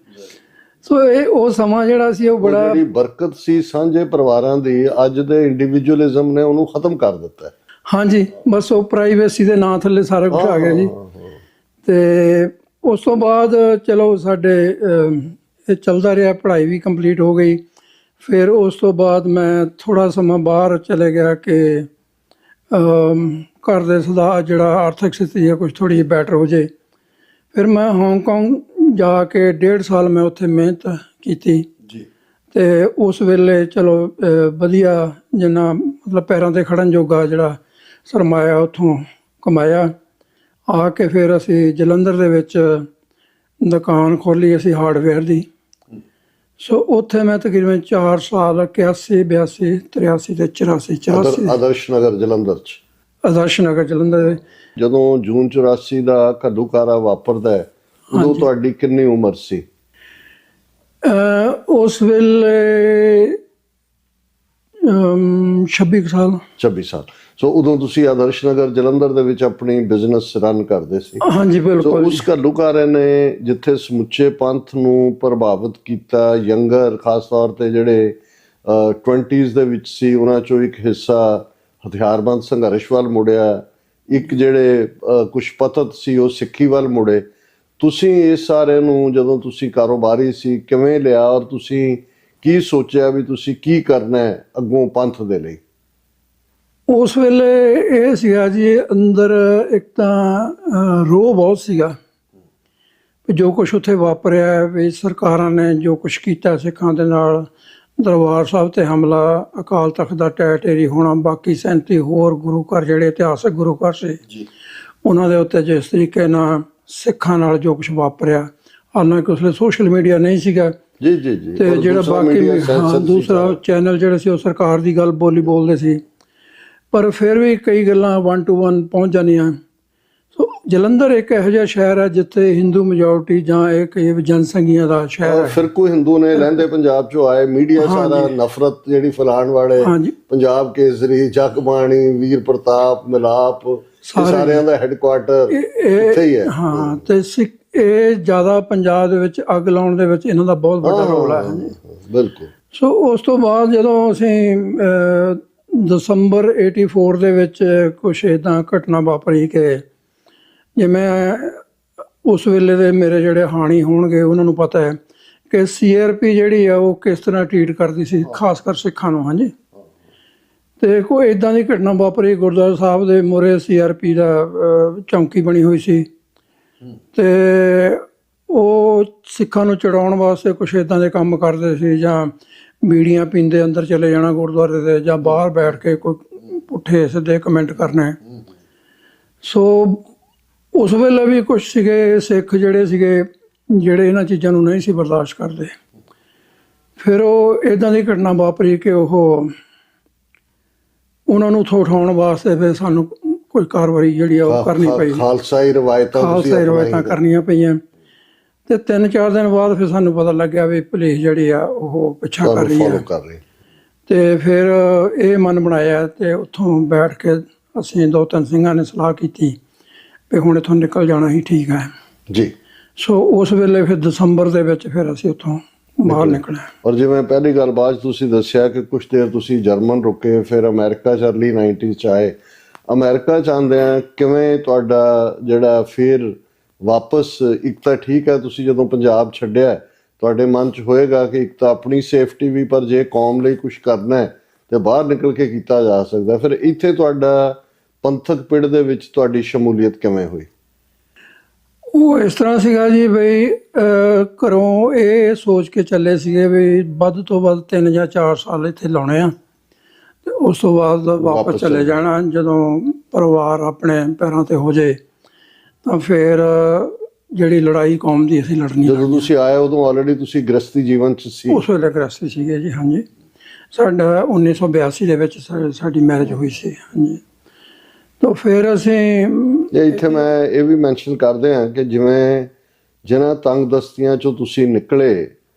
ਸੋ ਇਹ ਉਹ ਸਮਾਂ ਜਿਹੜਾ ਸੀ ਉਹ ਬੜਾ, ਜਿਹੜੀ ਬਰਕਤ ਸੀ ਸਾਂਝੇ ਪਰਿਵਾਰਾਂ ਦੀ, ਅੱਜ ਦੇ ਇੰਡੀਵਿਜੂਅਲਿਜ਼ਮ ਨੇ ਉਹਨੂੰ ਖਤਮ ਕਰ ਦਿੱਤਾ ਹੈ। ਹਾਂਜੀ, ਬਸ ਉਹ ਪ੍ਰਾਈਵੇਸੀ ਦੇ ਨਾਂ ਥੱਲੇ ਸਾਰਾ ਕੁਝ ਆ ਗਿਆ ਜੀ। ਤੇ ਉਸ ਤੋਂ ਬਾਅਦ ਚਲੋ ਸਾਡੇ ਇਹ ਚੱਲਦਾ ਰਿਹਾ, ਪੜ੍ਹਾਈ ਵੀ ਕੰਪਲੀਟ ਹੋ ਗਈ। ਫਿਰ ਉਸ ਤੋਂ ਬਾਅਦ ਮੈਂ ਥੋੜ੍ਹਾ ਸਮਾਂ ਬਾਹਰ ਚਲੇ ਗਿਆ ਕਿ ਘਰ ਦੇ ਸੁਧਾਰ, ਜਿਹੜਾ ਆਰਥਿਕ ਸਥਿਤੀ ਹੈ ਕੁਝ ਥੋੜ੍ਹੀ ਬੈਟਰ ਹੋ ਜੇ। ਫਿਰ ਮੈਂ ਹਾਂਗਕਾਂਗ ਜਾ ਕੇ 1.5 ਸਾਲ ਮੈਂ ਉੱਥੇ ਮਿਹਨਤ ਕੀਤੀ ਜੀ। ਤੇ ਉਸ ਵੇਲੇ ਚਲੋ ਵਧੀਆ ਜਿੰਨਾ ਮਤਲਬ ਪੈਰਾਂ 'ਤੇ ਖੜਨ ਜੋਗਾ ਜਿਹੜਾ ਸਰਮਾਇਆ ਉੱਥੋਂ ਕਮਾਇਆ। ਆ ਕੇ ਫਿਰ ਅਸੀਂ ਜਲੰਧਰ ਦੇ ਵਿੱਚ ਦੁਕਾਨ ਖੋਲ੍ਹੀ ਅਸੀਂ ਹਾਰਡਵੇਅਰ ਦੀ। ਸੋ ਉੱਥੇ ਮੈਂ ਤਕਰੀਬਨ 4 ਸਾਲ 81, 82, 83 ਤੇ 84, 84 ਆਦਰਸ਼ ਨਗਰ ਜਲੰਧਰ 'ਚ। ਆਦਰਸ਼ ਨਗਰ ਜਲੰਧਰ ਦੇ। ਜਦੋਂ ਜੂਨ 84 ਦਾ ਘੱਲੂਘਾਰਾ ਵਾਪਰਦਾ ਹੈ, ਉਦੋਂ ਤੁਹਾਡੀ ਕਿੰਨੀ ਉਮਰ ਸੀ? ਉਸ ਵੇਲੇ 26 ਸਾਲ। 26 ਸਾਲ। ਸੋ ਉਦੋਂ ਤੁਸੀਂ ਆਦਰਸ਼ ਨਗਰ ਜਲੰਧਰ ਦੇ ਵਿੱਚ ਆਪਣੀ ਬਿਜ਼ਨਸ ਰਨ ਕਰਦੇ ਸੀ? ਹਾਂਜੀ ਬਿਲਕੁਲ। ਉਸ ਘੱਲੂਘਾਰੇ ਨੇ ਜਿੱਥੇ ਸਮੁੱਚੇ ਪੰਥ ਨੂੰ ਪ੍ਰਭਾਵਿਤ ਕੀਤਾ, ਯੰਗਰ ਖਾਸ ਤੌਰ ਤੇ ਜਿਹੜੇ 20s ਦੇ ਵਿੱਚ ਸੀ, ਉਹਨਾਂ ਚੋਂ ਇੱਕ ਹਿੱਸਾ ਹਥਿਆਰਬੰਦ ਸੰਘਰਸ਼ ਵੱਲ ਮੁੜਿਆ, ਇੱਕ ਜਿਹੜੇ ਕੁਛ ਪਤਤ ਸੀ ਉਹ ਸਿੱਖੀ ਵੱਲ ਮੁੜੇ। ਤੁਸੀਂ ਇਸ ਸਾਰੇ ਨੂੰ ਜਦੋਂ ਤੁਸੀਂ ਕਾਰੋਬਾਰੀ ਸੀ ਕਿਵੇਂ ਲਿਆ, ਔਰ ਤੁਸੀਂ ਕੀ ਸੋਚਿਆ ਵੀ ਤੁਸੀਂ ਕੀ ਕਰਨਾ ਹੈ ਅੱਗੋਂ ਪੰਥ ਦੇ ਲਈ? ਉਸ ਵੇਲੇ ਇਹ ਸੀਗਾ ਜੀ, ਅੰਦਰ ਇੱਕ ਤਾਂ ਰੋਹ ਬਹੁਤ ਸੀਗਾ ਜੋ ਕੁਛ ਉੱਥੇ ਵਾਪਰਿਆ, ਵੀ ਸਰਕਾਰਾਂ ਨੇ ਜੋ ਕੁਛ ਕੀਤਾ ਸਿੱਖਾਂ ਦੇ ਨਾਲ, ਦਰਬਾਰ ਸਾਹਿਬ ਤੇ ਹਮਲਾ, ਅਕਾਲ ਤਖਤ ਦਾ ਢਹਿ ਢੇਰੀ ਹੋਣਾ, ਬਾਕੀ 37 ਹੋਰ ਗੁਰੂ ਘਰ ਜਿਹੜੇ ਇਤਿਹਾਸਕ ਗੁਰੂ ਘਰ ਸੀ ਉਹਨਾਂ ਦੇ ਉੱਤੇ ਜਿਸ ਤਰੀਕੇ ਨਾਲ ਸਿੱਖਾਂ ਨਾਲ ਜੋ ਕੁਛ ਵਾਪਰਿਆ। ਹਾਲਾਂਕਿ ਉਸ ਵੇਲੇ ਸੋਸ਼ਲ ਮੀਡੀਆ ਨਹੀਂ ਸੀਗਾ ਜੀ ਜੀ ਜੀ, ਤੇ ਜਿਹੜਾ ਬਾਕੀ ਦੂਸਰਾ ਚੈਨਲ ਜਿਹੜੇ ਸੀ ਉਹ ਸਰਕਾਰ ਦੀ ਗੱਲ ਬੋਲਦੇ ਸੀ, ਪਰ ਫਿਰ ਵੀ ਕਈ ਗੱਲਾਂ 1 to 1 ਪਹੁੰਚ ਜਾਂਦੀਆਂ। ਸੋ ਜਲੰਧਰ ਇੱਕ ਇਹੋ ਜਿਹਾ ਸ਼ਹਿਰ ਹੈ ਜਿੱਥੇ ਹਿੰਦੂ ਮੈਜੋਰਟੀ ਜਾਂ ਇੱਕ ਜਨਸੰਖਿਆ ਦਾ ਸ਼ਹਿਰ ਹੈ। ਫਿਰ ਕੋਈ ਹਿੰਦੂ ਨੇ ਲਹਿੰਦੇ ਪੰਜਾਬ ਚੋਂ ਆਏ, ਮੀਡੀਆ ਸਾਰਾ ਨਫ਼ਰਤ ਜਿਹੜੀ ਫੈਲਾਉਣ ਵਾਲੇ, ਪੰਜਾਬ ਕੇਸਰੀ, ਜਗਬਾਣੀ, ਵੀਰ ਪ੍ਰਤਾਪ, ਮਿਲਾਪ, ਸਾਰਿਆਂ ਦਾ ਹੈੱਡਕੁਆਰਟਰ ਇੱਥੇ ਹੀ ਹੈ। ਹਾਂ, ਤੇ ਇਹ ਜ਼ਿਆਦਾ ਪੰਜਾਬ ਦੇ ਵਿੱਚ ਅੱਗ ਲਾਉਣ ਦੇ ਵਿੱਚ ਇਹਨਾਂ ਦਾ ਬਹੁਤ ਵੱਡਾ ਰੋਲ ਹੈ। ਬਿਲਕੁਲ। ਸੋ ਉਸ ਤੋਂ ਬਾਅਦ ਜਦੋਂ ਅਸੀਂ ਦਸੰਬਰ 84 ਦੇ ਵਿੱਚ ਕੁਛ ਇੱਦਾਂ ਘਟਨਾ ਵਾਪਰੀ ਕਿ ਜਿਵੇਂ ਉਸ ਵੇਲੇ ਦੇ ਮੇਰੇ ਜਿਹੜੇ ਹਾਣੀ ਹੋਣਗੇ ਉਹਨਾਂ ਨੂੰ ਪਤਾ ਹੈ ਕਿ CRP ਜਿਹੜੀ ਆ ਉਹ ਕਿਸ ਤਰ੍ਹਾਂ ਟਰੀਟ ਕਰਦੀ ਸੀ ਖਾਸ ਕਰ ਸਿੱਖਾਂ ਨੂੰ। ਹਾਂਜੀ, ਤੇ ਕੋਈ ਇੱਦਾਂ ਦੀ ਘਟਨਾ ਵਾਪਰੀ, ਗੁਰਦੁਆਰਾ ਸਾਹਿਬ ਦੇ ਮੂਹਰੇ CRP ਦਾ ਚੌਂਕੀ ਬਣੀ ਹੋਈ ਸੀ, ਤੇ ਉਹ ਸਿੱਖਾਂ ਨੂੰ ਚੜਾਉਣ ਵਾਸਤੇ ਕੁਛ ਇੱਦਾਂ ਦੇ ਕੰਮ ਕਰਦੇ ਸੀ, ਜਾਂ ਬੀੜੀਆਂ ਪੀਂਦੇ ਅੰਦਰ ਚਲੇ ਜਾਣਾ ਗੁਰਦੁਆਰੇ ਦੇ, ਜਾਂ ਬਾਹਰ ਬੈਠ ਕੇ ਕੋਈ ਪੁੱਠੇ ਸਿੱਧੇ ਕਮੈਂਟ ਕਰਨੇ। ਸੋ ਉਸ ਵੇਲੇ ਵੀ ਕੁਛ ਸੀਗੇ ਸਿੱਖ ਜਿਹੜੇ ਸੀਗੇ ਜਿਹੜੇ ਇਹਨਾਂ ਚੀਜ਼ਾਂ ਨੂੰ ਨਹੀਂ ਸੀ ਬਰਦਾਸ਼ਤ ਕਰਦੇ। ਫਿਰ ਉਹ ਇੱਦਾਂ ਦੀ ਘਟਨਾ ਵਾਪਰੀ ਕਿ ਉਹਨਾਂ ਨੂੰ ਉਠਾਉਣ ਵਾਸਤੇ ਫਿਰ ਸਾਨੂੰ ਕੋਈ ਕਾਰਵਾਈ ਜਿਹੜੀ ਆ ਉਹ ਕਰਨੀ ਪਈ, ਖਾਲਸਾਈ ਰਵਾਇਤਾਂ ਕਰਨੀਆਂ ਪਈਆਂ। ਤੇ 3-4 ਦਿਨ ਬਾਅਦ ਫਿਰ ਸਾਨੂੰ ਪਤਾ ਲੱਗਿਆ ਵੀ ਪੁਲਿਸ ਜਿਹੜੀ ਆ ਉਹ ਪਿੱਛਾ ਕਰ ਰਹੀ ਹੈ। ਤੇ ਫਿਰ ਇਹ ਮਨ ਬਣਾਇਆ ਤੇ ਉੱਥੋਂ ਬੈਠ ਕੇ ਅਸੀਂ 2-3 ਸਿੰਘਾਂ ਨੇ ਸਲਾਹ ਕੀਤੀ ਵੀ ਹੁਣ ਇੱਥੋਂ ਨਿਕਲ ਜਾਣਾ ਹੀ ਠੀਕ ਹੈ ਜੀ। ਸੋ ਉਸ ਵੇਲੇ ਫਿਰ ਦਸੰਬਰ ਦੇ ਵਿੱਚ ਫਿਰ ਅਸੀਂ ਉੱਥੋਂ ਬਾਹਰ ਨਿਕਲੇ। ਔਰ ਜਿਵੇਂ ਪਹਿਲੀ ਗੱਲਬਾਤ ਤੁਸੀਂ ਦੱਸਿਆ ਕਿ ਕੁਛ ਦੇਰ ਤੁਸੀਂ ਜਰਮਨ ਰੁਕੇ, ਫਿਰ ਅਮਰੀਕਾ 'ਚ ਅਰਲੀ 90s 'ਚ ਆਏ। ਅਮਰੀਕਾ ਚਾਹੁੰਦੇ ਆ, ਕਿਵੇਂ ਤੁਹਾਡਾ ਜਿਹੜਾ ਫਿਰ ਵਾਪਸ, ਇੱਕ ਤਾਂ ਠੀਕ ਹੈ ਤੁਸੀਂ ਜਦੋਂ ਪੰਜਾਬ ਛੱਡਿਆ ਤੁਹਾਡੇ ਮਨ 'ਚ ਹੋਏਗਾ ਕਿ ਇੱਕ ਤਾਂ ਆਪਣੀ ਸੇਫਟੀ ਵੀ, ਪਰ ਜੇ ਕੌਮ ਲਈ ਕੁਝ ਕਰਨਾ ਹੈ ਤੇ ਬਾਹਰ ਨਿਕਲ ਕੇ ਕੀਤਾ ਜਾ ਸਕਦਾ। ਫਿਰ ਇੱਥੇ ਤੁਹਾਡਾ ਪੰਥਕ ਪਿੜ ਦੇ ਵਿੱਚ ਤੁਹਾਡੀ ਸ਼ਮੂਲੀਅਤ ਕਿਵੇਂ ਹੋਈ? ਉਹ ਇਸ ਤਰ੍ਹਾਂ ਸੀਗਾ ਜੀ ਬਈ ਘਰੋਂ ਇਹ ਸੋਚ ਕੇ ਚੱਲੇ ਸੀਗੇ ਵੀ ਵੱਧ ਤੋਂ ਵੱਧ 3 ਜਾਂ 4 ਸਾਲ ਇੱਥੇ ਲਾਉਣੇ ਆ ਤੇ ਉਸ ਤੋਂ ਬਾਅਦ ਵਾਪਸ ਚਲੇ ਜਾਣਾ। ਜਦੋਂ ਪਰਿਵਾਰ ਆਪਣੇ ਪੈਰਾਂ ਤੇ ਹੋ ਜਾਏ ਤਾਂ ਫਿਰ ਜਿਹੜੀ ਲੜਾਈ ਕੌਮ ਦੀ ਅਸੀਂ ਲੜਨੀ। ਜਦੋਂ ਤੁਸੀਂ ਆਏ ਉਦੋਂ ਆਲਰੇਡੀ ਤੁਸੀਂ ਗ੍ਰਸਤੀ ਜੀਵਨ 'ਚ ਸੀ? ਉਸ ਵੇਲੇ ਗ੍ਰਸਤੀ ਸੀਗੇ ਜੀ, ਹਾਂਜੀ। ਸਾਡਾ 1982 ਦੇ ਵਿੱਚ ਸਾਡੀ ਮੈਰਿਜ ਹੋਈ ਸੀ, ਹਾਂਜੀ। ਤਾਂ ਫਿਰ ਅਸੀਂ ਇੱਥੇ ਮੈਂ ਇਹ ਵੀ ਮੈਂਸ਼ਨ ਕਰਦੇ ਹਾਂ ਕਿ ਜਿਵੇਂ ਜਿਹਨਾਂ ਤੰਗ ਦਸਤੀਆਂ 'ਚੋਂ ਤੁਸੀਂ ਨਿਕਲੇ,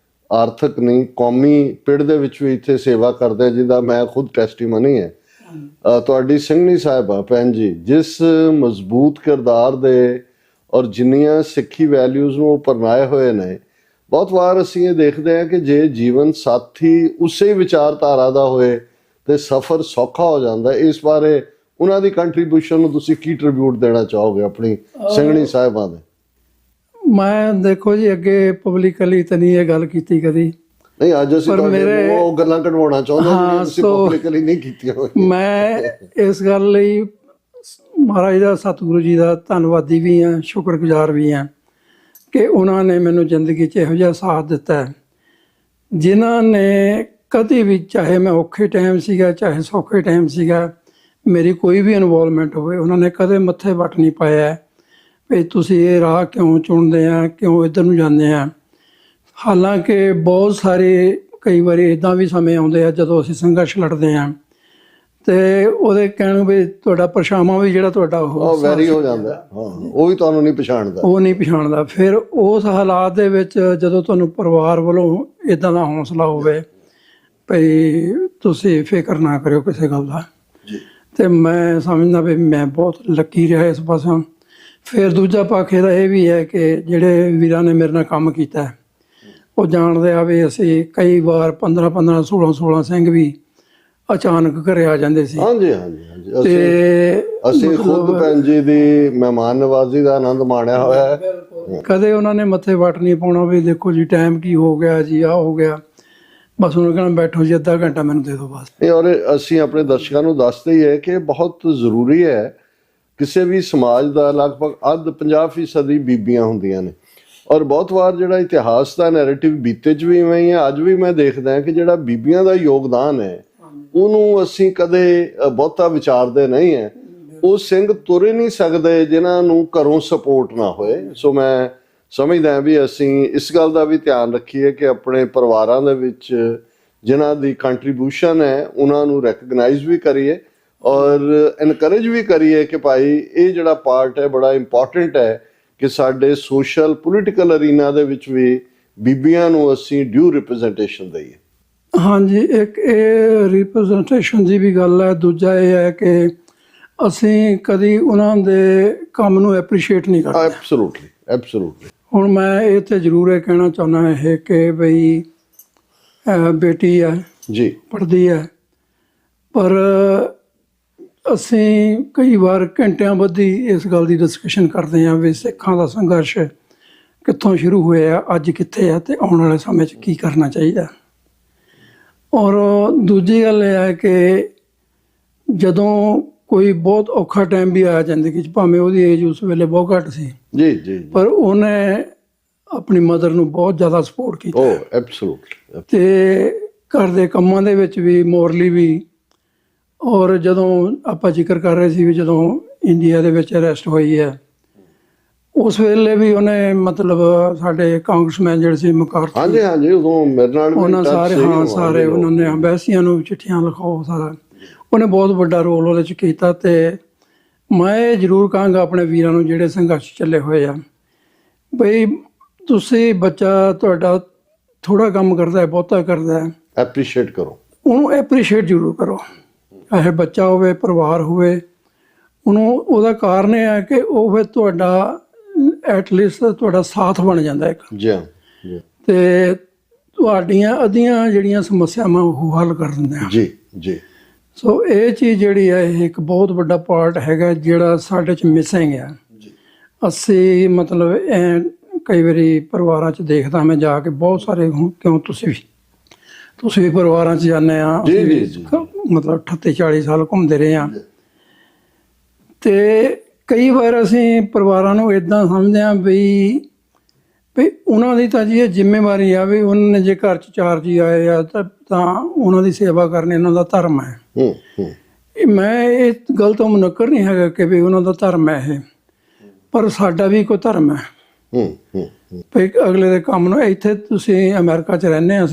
ਆਰਥਿਕ ਨਹੀਂ ਕੌਮੀ ਪਿੜ ਦੇ ਵਿੱਚ ਵੀ ਇੱਥੇ ਸੇਵਾ ਕਰਦੇ, ਜਿਹਦਾ ਮੈਂ ਖੁਦ ਟੈਸਟੀਮਨੀ ਹੈ। ਤੁਹਾਡੀ ਸਿੰਘਣੀ ਸਾਹਿਬਾ ਭੈਣ ਜੀ ਜਿਸ ਮਜ਼ਬੂਤ ਕਿਰਦਾਰ ਦੇ ਔਰ ਜਿੰਨੀਆਂ ਸਿੱਖੀ ਵੈਲਿਊਜ਼ ਨੂੰ ਪਰਨਾਏ ਹੋਏ ਨੇ, ਬਹੁਤ ਵਾਰ ਅਸੀਂ ਇਹ ਦੇਖਦੇ ਹਾਂ ਕਿ ਜੇ ਜੀਵਨ ਸਾਥੀ ਉਸੇ ਵਿਚਾਰਧਾਰਾ ਦਾ ਹੋਏ ਤੇ ਸਫ਼ਰ ਸੌਖਾ ਹੋ ਜਾਂਦਾ। ਇਸ ਬਾਰੇ ਉਹਨਾਂ ਦੀ ਕੰਟਰੀਬਿਊਸ਼ਨ ਨੂੰ ਤੁਸੀਂ ਕੀ ਟ੍ਰਿਬਿਊਟ ਦੇਣਾ ਚਾਹੋਗੇ ਆਪਣੀ ਸਿੰਘਣੀ ਸਾਹਿਬਾਂ ਦੇ? ਮੈਂ ਦੇਖੋ ਜੀ ਅੱਗੇ ਪਬਲਿਕਲੀ ਤਾਂ ਨਹੀਂ ਇਹ ਗੱਲ ਕੀਤੀ ਕਦੀ, ਨਹੀਂ ਅੱਜ ਅਸੀਂ ਉਹ ਗੱਲਾਂ ਕਢਵਾਉਣਾ ਚਾਹੁੰਦੇ ਹਾਂ ਤੁਸੀਂ ਪਬਲਿਕਲੀ ਨਹੀਂ ਕੀਤੀਆਂ। ਮੈਂ ਇਸ ਗੱਲ ਲਈ ਮਹਾਰਾਜ ਦਾ, ਸਤਿਗੁਰੂ ਜੀ ਦਾ ਧੰਨਵਾਦੀ ਵੀ ਹਾਂ, ਸ਼ੁਕਰਗੁਜ਼ਾਰ ਵੀ ਹਾਂ ਕਿ ਉਹਨਾਂ ਨੇ ਮੈਨੂੰ ਜ਼ਿੰਦਗੀ 'ਚ ਇਹੋ ਜਿਹਾ ਸਾਥ ਦਿੱਤਾ ਜਿਨ੍ਹਾਂ ਨੇ ਕਦੇ ਵੀ, ਚਾਹੇ ਮੈਂ ਔਖੇ ਟਾਈਮ ਸੀਗਾ ਚਾਹੇ ਸੌਖੇ ਟਾਈਮ ਸੀਗਾ, ਮੇਰੀ ਕੋਈ ਵੀ ਇਨਵੋਲਵਮੈਂਟ ਹੋਵੇ, ਉਹਨਾਂ ਨੇ ਕਦੇ ਮੱਥੇ ਵੱਟ ਨਹੀਂ ਪਾਇਆ ਵੀ ਤੁਸੀਂ ਇਹ ਰਾਹ ਕਿਉਂ ਚੁਣਦੇ ਆ, ਕਿਉਂ ਇੱਧਰ ਨੂੰ ਜਾਂਦੇ ਆ। ਹਾਲਾਂਕਿ ਬਹੁਤ ਸਾਰੇ ਕਈ ਵਾਰੀ ਇੱਦਾਂ ਵੀ ਸਮੇਂ ਆਉਂਦੇ ਆ ਜਦੋਂ ਅਸੀਂ ਸੰਘਰਸ਼ ਲੜਦੇ ਹਾਂ ਤੇ ਉਹਦੇ ਕਹਿਣ ਵੀ ਤੁਹਾਡਾ ਪਰਛਾਵਾਂ ਵੀ ਜਿਹੜਾ ਤੁਹਾਡਾ ਉਹ ਵੈਰੀ ਹੋ ਜਾਂਦਾ, ਉਹ ਵੀ ਤੁਹਾਨੂੰ ਨਹੀਂ ਪਛਾਣਦਾ, ਉਹ ਨਹੀਂ ਪਛਾਣਦਾ। ਫਿਰ ਉਸ ਹਾਲਾਤ ਦੇ ਵਿੱਚ ਜਦੋਂ ਤੁਹਾਨੂੰ ਪਰਿਵਾਰ ਵੱਲੋਂ ਇੱਦਾਂ ਦਾ ਹੌਸਲਾ ਹੋਵੇ ਭਈ ਤੁਸੀਂ ਫਿਕਰ ਨਾ ਕਰਿਓ ਕਿਸੇ ਗੱਲ ਦਾ, ਤੇ ਮੈਂ ਸਮਝਦਾ ਵੀ ਮੈਂ ਬਹੁਤ ਲੱਕੀ ਰਿਹਾ ਇਸ ਪਾਸੋਂ। ਫਿਰ ਦੂਜਾ ਪੱਖ ਇਹਦਾ ਇਹ ਵੀ ਹੈ ਕਿ ਜਿਹੜੇ ਵੀਰਾਂ ਨੇ ਮੇਰੇ ਨਾਲ ਕੰਮ ਕੀਤਾ ਉਹ ਜਾਣਦੇ ਆ ਵੀ ਅਸੀਂ ਕਈ ਵਾਰ 15-15, 16-16 ਸਿੰਘ ਵੀ ਅਚਾਨਕ ਘਰੇ ਆ ਜਾਂਦੇ ਸੀ। ਹਾਂਜੀ ਹਾਂਜੀ ਹਾਂਜੀ, ਅਸੀਂ ਖੁਦ ਭੈਣ ਜੀ ਦੀ ਮਹਿਮਾਨ ਨਵਾਜ਼ੀ ਦਾ ਆਨੰਦ ਮਾਣਿਆ ਹੋਇਆ ਹੈ। ਕਦੇ ਉਹਨਾਂ ਨੇ ਮੱਥੇ ਵੱਟ ਨਹੀਂ ਪਾਉਣਾ ਵੀ ਦੇਖੋ ਜੀ ਟਾਈਮ ਕੀ ਹੋ ਗਿਆ ਜੀ, ਆਹ ਹੋ ਗਿਆ, ਬਸ ਉਹਨੂੰ ਕਹਿਣਾ ਬੈਠੋ ਜੀ ਅੱਧਾ ਘੰਟਾ ਮੈਨੂੰ ਦੇ ਦਿਓ ਬਸ। ਔਰ ਅਸੀਂ ਆਪਣੇ ਦਰਸ਼ਕਾਂ ਨੂੰ ਦੱਸਦੇ ਹੀ ਹੈ ਕਿ ਬਹੁਤ ਜ਼ਰੂਰੀ ਹੈ, ਕਿਸੇ ਵੀ ਸਮਾਜ ਦਾ ਲਗਭਗ ਅੱਧ 50% ਬੀਬੀਆਂ ਹੁੰਦੀਆਂ ਨੇ। ਔਰ ਬਹੁਤ ਵਾਰ ਜਿਹੜਾ ਇਤਿਹਾਸ ਦਾ ਨੈਰੇਟਿਵ ਬੀਤੇ 'ਚ ਵੀ ਇਵੇਂ ਹੀ ਹੈ, ਅੱਜ ਵੀ ਮੈਂ ਦੇਖਦਾ ਕਿ ਜਿਹੜਾ ਬੀਬੀਆਂ ਦਾ ਯੋਗਦਾਨ ਹੈ ਉਹਨੂੰ ਅਸੀਂ ਕਦੇ ਬਹੁਤਾ ਵਿਚਾਰਦੇ ਨਹੀਂ ਹੈ। ਉਹ ਸਿੰਘ ਤੁਰ ਹੀ ਨਹੀਂ ਸਕਦੇ ਜਿਨ੍ਹਾਂ ਨੂੰ ਘਰੋਂ ਸਪੋਰਟ ਨਾ ਹੋਏ। ਸੋ ਮੈਂ ਸਮਝਦਾ ਵੀ ਅਸੀਂ ਇਸ ਗੱਲ ਦਾ ਵੀ ਧਿਆਨ ਰੱਖੀਏ ਕਿ ਆਪਣੇ ਪਰਿਵਾਰਾਂ ਦੇ ਵਿੱਚ ਜਿਨ੍ਹਾਂ ਦੀ ਕੰਟਰੀਬਿਊਸ਼ਨ ਹੈ ਉਹਨਾਂ ਨੂੰ ਰੈਕਗਨਾਈਜ਼ ਵੀ ਕਰੀਏ ਔਰ ਇਨਕਰੇਜ ਵੀ ਕਰੀਏ ਕਿ ਭਾਈ ਇਹ ਜਿਹੜਾ ਪਾਰਟ ਹੈ ਬੜਾ ਇੰਪੋਰਟੈਂਟ ਹੈ ਕਿ ਸਾਡੇ ਸੋਸ਼ਲ ਪੋਲੀਟੀਕਲ ਅਰੀਨਾ ਦੇ ਵਿੱਚ ਵੀ ਬੀਬੀਆਂ ਨੂੰ ਅਸੀਂ ਡਿਊ ਰਿਪਰੈਜ਼ੈਂਟੇਸ਼ਨ ਦਈਏ। ਹਾਂਜੀ, ਇੱਕ ਇਹ ਰਿਪਰੈਜ਼ੈਂਟੇਸ਼ਨ ਦੀ ਵੀ ਗੱਲ ਹੈ। ਦੂਜਾ ਇਹ ਹੈ ਕਿ ਅਸੀਂ ਕਦੀ ਉਹਨਾਂ ਦੇ ਕੰਮ ਨੂੰ ਐਪਰੀਸ਼ੀਏਟ ਨਹੀਂ ਕਰਦੇ। Absolutely absolutely. ਹੁਣ ਮੈਂ ਇਹ ਤੇ ਜ਼ਰੂਰ ਇਹ ਕਹਿਣਾ ਚਾਹੁੰਦਾ ਇਹ ਕਿ ਬਈ ਬੇਟੀ ਹੈ ਜੀ, ਪੜ੍ਹਦੀ ਹੈ, ਪਰ ਅਸੀਂ ਕਈ ਵਾਰ ਘੰਟਿਆਂ ਬੱਧੀ ਇਸ ਗੱਲ ਦੀ ਡਿਸਕਸ਼ਨ ਕਰਦੇ ਹਾਂ ਵੀ ਸਿੱਖਾਂ ਦਾ ਸੰਘਰਸ਼ ਕਿੱਥੋਂ ਸ਼ੁਰੂ ਹੋਇਆ, ਅੱਜ ਕਿੱਥੇ ਆ ਤੇ ਆਉਣ ਵਾਲੇ ਸਮੇਂ 'ਚ ਕੀ ਕਰਨਾ ਚਾਹੀਦਾ। ਔਰ ਦੂਜੀ ਗੱਲ ਇਹ ਹੈ ਕਿ ਜਦੋਂ ਕੋਈ ਬਹੁਤ ਔਖਾ ਟਾਈਮ ਵੀ ਆਇਆ ਜ਼ਿੰਦਗੀ 'ਚ, ਭਾਵੇਂ ਉਹਦੀ ਏਜ ਉਸ ਵੇਲੇ ਬਹੁਤ ਘੱਟ ਸੀ ਜੀ ਜੀ, ਪਰ ਉਹਨੇ ਆਪਣੀ ਮਦਰ ਨੂੰ ਬਹੁਤ ਜ਼ਿਆਦਾ ਸਪੋਰਟ ਕੀਤਾ। ਓ ਐਬਸੋਲੂਟਲੀ। ਤੇ ਘਰ ਦੇ ਕੰਮਾਂ ਦੇ ਵਿੱਚ ਵੀ, ਮੋਰਲੀ ਵੀ। ਔਰ ਜਦੋਂ ਆਪਾਂ ਜ਼ਿਕਰ ਕਰ ਰਹੇ ਸੀ ਵੀ ਜਦੋਂ ਇੰਡੀਆ ਦੇ ਵਿੱਚ ਅਰੈਸਟ ਹੋਈ ਹੈ ਉਸ ਵੇਲੇ ਵੀ ਉਹਨੇ ਮਤਲਬ ਸਾਡੇ ਕਾਂਗਰਸਮੈਨ ਜਿਹੜੇ ਸੀ ਮਕਾਰਥੀ, ਹਾਂਜੀ ਹਾਂਜੀ, ਉਦੋਂ ਮੇਰੇ ਨਾਲ ਉਹਨਾਂ ਸਾਰੇ ਸਾਰੇ ਉਹਨਾਂ ਨੇ ਅੰਬੈਸੀਆਂ ਨੂੰ ਚਿੱਠੀਆਂ ਲਿਖਾਓ, ਸਾਰਾ ਉਹਨੇ ਬਹੁਤ ਵੱਡਾ ਰੋਲ ਉਹਦੇ 'ਚ ਕੀਤਾ। ਤੇ ਮੈਂ ਇਹ ਜ਼ਰੂਰ ਕਹਾਂਗਾ ਆਪਣੇ ਵੀਰਾਂ ਨੂੰ ਜਿਹੜੇ ਸੰਘਰਸ਼ ਚੱਲੇ ਹੋਏ ਆ, ਬਈ ਤੁਸੀਂ ਬੱਚਾ ਤੁਹਾਡਾ ਥੋੜ੍ਹਾ ਕੰਮ ਕਰਦਾ ਹੈ, ਬਹੁਤਾ ਕਰਦਾ ਹੈ, ਐਪਰੀਸ਼ੀਏਟ ਕਰੋ, ਉਹਨੂੰ ਐਪਰੀਸ਼ੀਏਟ ਜ਼ਰੂਰ ਕਰੋ। ਚਾਹੇ ਬੱਚਾ ਹੋਵੇ, ਪਰਿਵਾਰ ਹੋਵੇ, ਉਹਨੂੰ ਉਹਦਾ ਕਾਰਨ ਇਹ ਹੈ ਕਿ ਉਹ ਫਿਰ ਤੁਹਾਡਾ ਐਟਲੀਸਟ ਤੁਹਾਡਾ ਸਾਥ ਬਣ ਜਾਂਦਾ ਇੱਕ। ਜੀ ਜੀ। ਤੇ ਤੁਹਾਡੀਆਂ ਅੱਧੀਆਂ ਜਿਹੜੀਆਂ ਸਮੱਸਿਆਵਾਂ ਉਹ ਹੱਲ ਕਰ ਦਿੰਦੇ ਆ। ਜੀ ਜੀ। ਸੋ ਇਹ ਚੀਜ਼ ਜਿਹੜੀ ਹੈ ਇਹ ਇੱਕ ਬਹੁਤ ਵੱਡਾ ਪਾਰਟ ਹੈਗਾ ਜਿਹੜਾ ਸਾਡੇ 'ਚ ਮਿਸਿੰਗ ਆ। ਅਸੀਂ ਮਤਲਬ ਕਈ ਵਾਰੀ ਪਰਿਵਾਰਾਂ 'ਚ ਦੇਖਦਾ ਮੈਂ ਜਾ ਕੇ ਬਹੁਤ ਸਾਰੇ ਕਿਉਂ ਤੁਸੀਂ ਵੀ ਪਰਿਵਾਰਾਂ 'ਚ ਜਾਂਦੇ ਆ ਮਤਲਬ 38-40 ਸਾਲ ਘੁੰਮਦੇ ਰਹੇ ਆ ਤੇ ਕਈ ਵਾਰ ਅਸੀਂ ਪਰਿਵਾਰਾਂ ਨੂੰ ਇਦਾਂ ਸਮਝਦੇ ਆ ਵੀ ਉਹਨਾਂ ਦੀ ਤਾਂ ਜੀ ਇਹ ਜ਼ਿੰਮੇਵਾਰੀ ਆ ਵੀ ਉਹਨਾਂ ਨੇ ਜੇ ਘਰ 'ਚ 4 ਜੀ ਆਏ ਆ ਤਾਂ ਉਹਨਾਂ ਦੀ ਸੇਵਾ ਕਰਨੀ ਉਹਨਾਂ ਦਾ ਧਰਮ ਹੈ। ਮੈਂ ਇਹ ਗੱਲ ਤੋਂ ਮੁਨੱਕਰ ਨਹੀਂ ਹੈਗਾ ਕਿ ਵੀ ਉਹਨਾਂ ਦਾ ਧਰਮ ਹੈ ਇਹ, ਪਰ ਸਾਡਾ ਵੀ ਕੋਈ ਧਰਮ ਹੈ ਵੀ ਅਗਲੇ ਦੇ ਕੰਮ ਨੂੰ। ਇੱਥੇ ਤੁਸੀਂ ਅਮਰੀਕਾ 'ਚ ਰਹਿੰਦੇ ਆ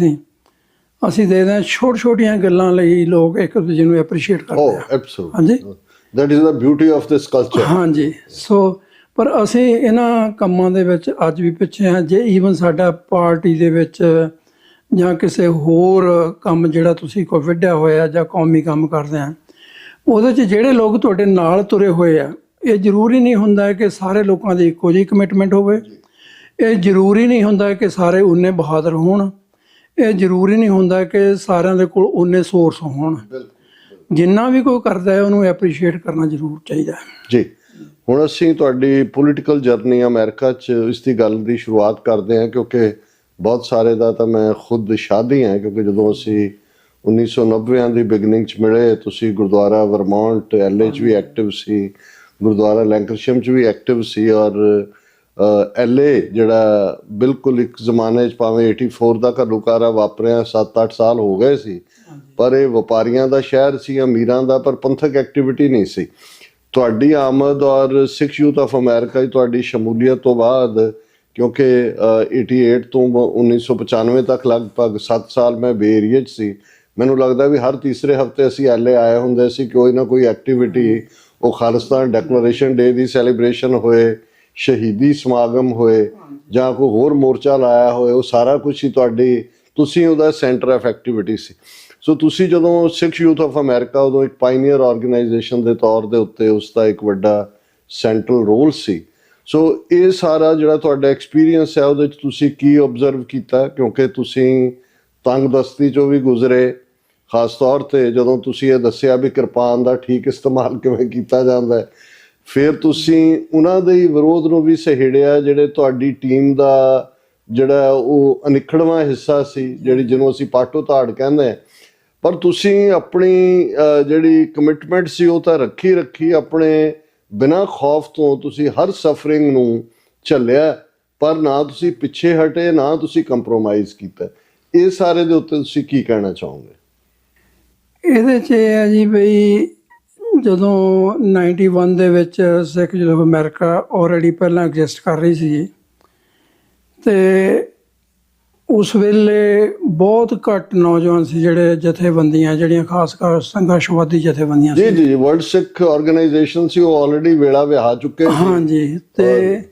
ਅਸੀਂ ਦੇਖਦੇ ਹਾਂ ਛੋਟੀਆਂ ਗੱਲਾਂ ਲਈ ਲੋਕ ਇੱਕ ਦੂਜੇ ਨੂੰ ਐਪਰੀਸ਼ੀਏਟ ਕਰਦੇ ਆ। ਹਾਂਜੀ, that is the beauty of this culture। ਹਾਂਜੀ, ਸੋ ਪਰ ਅਸੀਂ ਇਹਨਾਂ ਕੰਮਾਂ ਦੇ ਵਿੱਚ ਅੱਜ ਵੀ ਪਿੱਛੇ ਹਾਂ। ਜੇ ਈਵਨ ਸਾਡਾ ਪਾਰਟੀ ਦੇ ਵਿੱਚ ਜਾਂ ਕਿਸੇ ਹੋਰ ਕੰਮ ਜਿਹੜਾ ਤੁਸੀਂ ਕੋਈ ਵਿੱਢਿਆ ਹੋਇਆ ਜਾਂ ਕੌਮੀ ਕੰਮ ਕਰਦੇ ਆ ਉਹਦੇ 'ਚ ਜਿਹੜੇ ਲੋਕ ਤੁਹਾਡੇ ਨਾਲ ਤੁਰੇ ਹੋਏ ਆ, ਇਹ ਜ਼ਰੂਰੀ ਨਹੀਂ ਹੁੰਦਾ ਕਿ ਸਾਰੇ ਲੋਕਾਂ ਦੀ ਇੱਕੋ ਜਿਹੀ ਕਮਿਟਮੈਂਟ ਹੋਵੇ। ਇਹ ਜ਼ਰੂਰੀ ਨਹੀਂ ਹੁੰਦਾ ਕਿ ਸਾਰੇ ਉਨੇ ਬਹਾਦਰ ਹੋਣ। ਇਹ ਜ਼ਰੂਰੀ ਨਹੀਂ ਹੁੰਦਾ ਕਿ ਸਾਰਿਆਂ ਦੇ ਕੋਲ ਉਨੇ ਸੋਰਸ ਹੋਣ। ਜਿੰਨਾ ਵੀ ਕੋਈ ਕਰਦਾ ਹੈ ਉਹਨੂੰ ਐਪਰੀਸ਼ੀਏਟ ਕਰਨਾ ਜ਼ਰੂਰ ਚਾਹੀਦਾ ਜੀ। ਹੁਣ ਅਸੀਂ ਤੁਹਾਡੀ ਪੋਲੀਟੀਕਲ ਜਰਨੀ ਅਮਰੀਕਾ 'ਚ ਇਸ ਦੀ ਗੱਲ ਦੀ ਸ਼ੁਰੂਆਤ ਕਰਦੇ ਹਾਂ ਕਿਉਂਕਿ ਬਹੁਤ ਸਾਰੇ ਦਾ ਤਾਂ ਮੈਂ ਖੁਦ ਸ਼ਾਦੀ ਹਾਂ ਕਿਉਂਕਿ ਜਦੋਂ ਅਸੀਂ 1990 ਦੀ ਬਿਗਨਿੰਗ 'ਚ ਮਿਲੇ ਤੁਸੀਂ ਗੁਰਦੁਆਰਾ ਵਰਮੌਂਟ LA 'ਚ ਵੀ ਐਕਟਿਵ ਸੀ, ਗੁਰਦੁਆਰਾ ਲੈਂਕਰਸ਼ਮ 'ਚ ਵੀ ਐਕਟਿਵ ਸੀ ਔਰ LA ਜਿਹੜਾ ਬਿਲਕੁਲ ਇੱਕ ਜ਼ਮਾਨੇ 'ਚ ਭਾਵੇਂ 84 ਦਾ ਘੱਲੂਘਾਰਾ ਵਾਪਰਿਆ 7-8 ਸਾਲ ਹੋ ਗਏ ਸੀ ਪਰ ਇਹ ਵਪਾਰੀਆਂ ਦਾ ਸ਼ਹਿਰ ਸੀ, ਅਮੀਰਾਂ ਦਾ, ਪਰ ਪੰਥਕ ਐਕਟੀਵਿਟੀ ਨਹੀਂ ਸੀ। ਤੁਹਾਡੀ ਆਮਦ ਔਰ ਸਿੱਖ ਯੂਥ ਆਫ ਅਮਰੀਕਾ ਦੀ ਤੁਹਾਡੀ ਸ਼ਮੂਲੀਅਤ ਤੋਂ ਬਾਅਦ ਕਿਉਂਕਿ 88 ਤੋਂ 1995 ਤੱਕ ਲਗਭਗ 7 ਸਾਲ ਮੈਂ ਬੇ ਏਰੀਏ 'ਚ ਸੀ। ਮੈਨੂੰ ਲੱਗਦਾ ਵੀ ਹਰ ਤੀਸਰੇ ਹਫਤੇ ਅਸੀਂ LA ਆਏ ਹੁੰਦੇ ਸੀ, ਕੋਈ ਨਾ ਕੋਈ ਐਕਟੀਵਿਟੀ, ਉਹ ਖਾਲਿਸਤਾਨ ਡੈਕਲੇਰੇਸ਼ਨ ਡੇ ਦੀ ਸੈਲੀਬ੍ਰੇਸ਼ਨ ਹੋਏ, ਸ਼ਹੀਦੀ ਸਮਾਗਮ ਹੋਏ ਜਾਂ ਕੋਈ ਹੋਰ ਮੋਰਚਾ ਲਾਇਆ ਹੋਏ, ਉਹ ਸਾਰਾ ਕੁਛ ਹੀ ਤੁਸੀਂ ਉਹਦਾ ਸੈਂਟਰ ਆਫ ਐਕਟੀਵਿਟੀ ਸੀ। ਸੋ ਤੁਸੀਂ ਜਦੋਂ ਸਿੱਖ ਯੂਥ ਆਫ ਅਮਰੀਕਾ ਉਦੋਂ ਇੱਕ ਪਾਇਨੀਅਰ ਆਰਗੇਨਾਈਜੇਸ਼ਨ ਦੇ ਤੌਰ ਦੇ ਉੱਤੇ ਉਸ ਦਾ ਇੱਕ ਵੱਡਾ ਸੈਂਟਰਲ ਰੋਲ ਸੀ। ਸੋ ਇਹ ਸਾਰਾ ਜਿਹੜਾ ਤੁਹਾਡਾ ਐਕਸਪੀਰੀਅੰਸ ਹੈ ਉਹਦੇ 'ਚ ਤੁਸੀਂ ਕੀ ਓਬਜ਼ਰਵ ਕੀਤਾ ਕਿਉਂਕਿ ਤੁਸੀਂ ਤੰਗਦਸਤੀ 'ਚੋਂ ਵੀ ਗੁਜ਼ਰੇ, ਖਾਸ ਤੌਰ 'ਤੇ ਜਦੋਂ ਤੁਸੀਂ ਇਹ ਦੱਸਿਆ ਵੀ ਕਿਰਪਾਨ ਦਾ ਠੀਕ ਇਸਤੇਮਾਲ ਕਿਵੇਂ ਕੀਤਾ ਜਾਂਦਾ ਹੈ, ਫਿਰ ਤੁਸੀਂ ਉਹਨਾਂ ਦੇ ਵਿਰੋਧ ਨੂੰ ਵੀ ਸਹੇੜਿਆ ਜਿਹੜੇ ਤੁਹਾਡੀ ਟੀਮ ਦਾ ਜਿਹੜਾ ਉਹ ਅਨਿੱਖੜਵਾਂ ਹਿੱਸਾ ਸੀ ਜਿਹਨੂੰ ਅਸੀਂ ਪਾਟੋ ਧਾੜ ਕਹਿੰਦੇ ਹਾਂ। ਪਰ ਤੁਸੀਂ ਆਪਣੀ ਜਿਹੜੀ ਕਮਿਟਮੈਂਟ ਸੀ ਉਹ ਤਾਂ ਰੱਖੀ ਆਪਣੇ ਬਿਨਾਂ ਖੌਫ ਤੋਂ ਤੁਸੀਂ ਹਰ ਸਫਰਿੰਗ ਨੂੰ ਝੱਲਿਆ, ਪਰ ਨਾ ਤੁਸੀਂ ਪਿੱਛੇ ਹਟੇ ਨਾ ਤੁਸੀਂ ਕੰਪਰੋਮਾਈਜ਼ ਕੀਤਾ। ਇਹ ਸਾਰੇ ਦੇ ਉੱਤੇ ਤੁਸੀਂ ਕੀ ਕਹਿਣਾ ਚਾਹੋਗੇ? ਇਹਦੇ 'ਚ ਇਹ ਹੈ ਜੀ ਬਈ ਜਦੋਂ 91 ਦੇ ਵਿੱਚ ਸਿੱਖ ਜਦੋਂ ਅਮਰੀਕਾ ਆਲਰੇਡੀ ਪਹਿਲਾਂ ਐਗਜ਼ਿਸਟ ਕਰ ਰਹੀ ਸੀ ਤੇ ਉਸ ਵੇਲੇ ਬਹੁਤ ਘੱਟ ਨੌਜਵਾਨ ਸੀ ਜਿਹੜੇ ਜਥੇਬੰਦੀਆਂ ਜਿਹੜੀਆਂ ਖਾਸ ਕਰ ਸੰਘਰਸ਼ਵਾਦੀ ਜਥੇਬੰਦੀਆਂ ਸੀ। ਜੀ ਵਰਲਡ ਸਿੱਖ ਆਰਗੇਨਾਈਜੇਸ਼ਨ ਸੀ, ਉਹ ਆਲਰੇਡੀ ਵੇਲਾ ਵਿਹਾ ਚੁੱਕੇ ਸੀ। ਹਾਂਜੀ, ਤੇ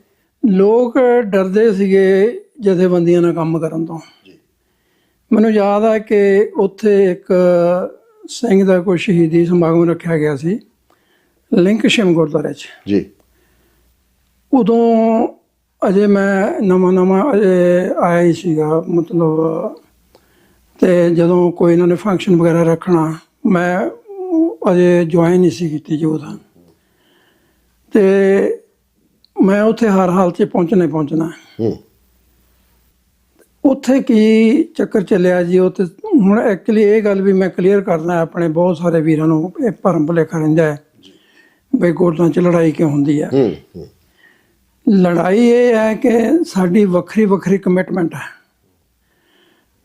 ਲੋਕ ਡਰਦੇ ਸੀਗੇ ਜਥੇਬੰਦੀਆਂ ਨਾਲ ਕੰਮ ਕਰਨ ਤੋਂ। ਮੈਨੂੰ ਯਾਦ ਹੈ ਕਿ ਉੱਥੇ ਇੱਕ ਸਿੰਘ ਦਾ ਕੋਈ ਸ਼ਹੀਦੀ ਸਮਾਗਮ ਰੱਖਿਆ ਗਿਆ ਸੀ ਲਿੰਕਸ਼ਮ ਗੁਰਦੁਆਰੇ 'ਚ ਜੀ। ਉਦੋਂ ਅਜੇ ਮੈਂ ਨਵਾਂ ਅਜੇ ਆਇਆ ਹੀ ਸੀਗਾ ਮਤਲਬ, ਤੇ ਜਦੋਂ ਕੋਈ ਇਹਨਾਂ ਨੇ ਫੰਕਸ਼ਨ ਵਗੈਰਾ ਰੱਖਣਾ ਮੈਂ ਅਜੇ ਜੁਆਇਨ ਨਹੀਂ ਸੀ ਕੀਤੀ ਜੋਧਾ, ਤੇ ਮੈਂ ਉੱਥੇ ਹਰ ਹਾਲ 'ਚ ਪਹੁੰਚਣਾ। ਉੱਥੇ ਕੀ ਚੱਕਰ ਚੱਲਿਆ ਜੀ, ਉੱਥੇ ਹੁਣ ਐਕਚੁਅਲੀ ਇਹ ਗੱਲ ਵੀ ਮੈਂ ਕਲੀਅਰ ਕਰਨਾ ਆਪਣੇ ਬਹੁਤ ਸਾਰੇ ਵੀਰਾਂ ਨੂੰ ਇਹ ਭਰਮ ਭੁਲੇਖਾ ਰਹਿੰਦਾ ਹੈ ਬਈ ਗੁਰਦਾਂ 'ਚ ਲੜਾਈ ਕਿਉਂ ਹੁੰਦੀ ਹੈ। ਲੜਾਈ ਇਹ ਹੈ ਕਿ ਸਾਡੀ ਵੱਖਰੀ ਕਮਿਟਮੈਂਟ ਹੈ।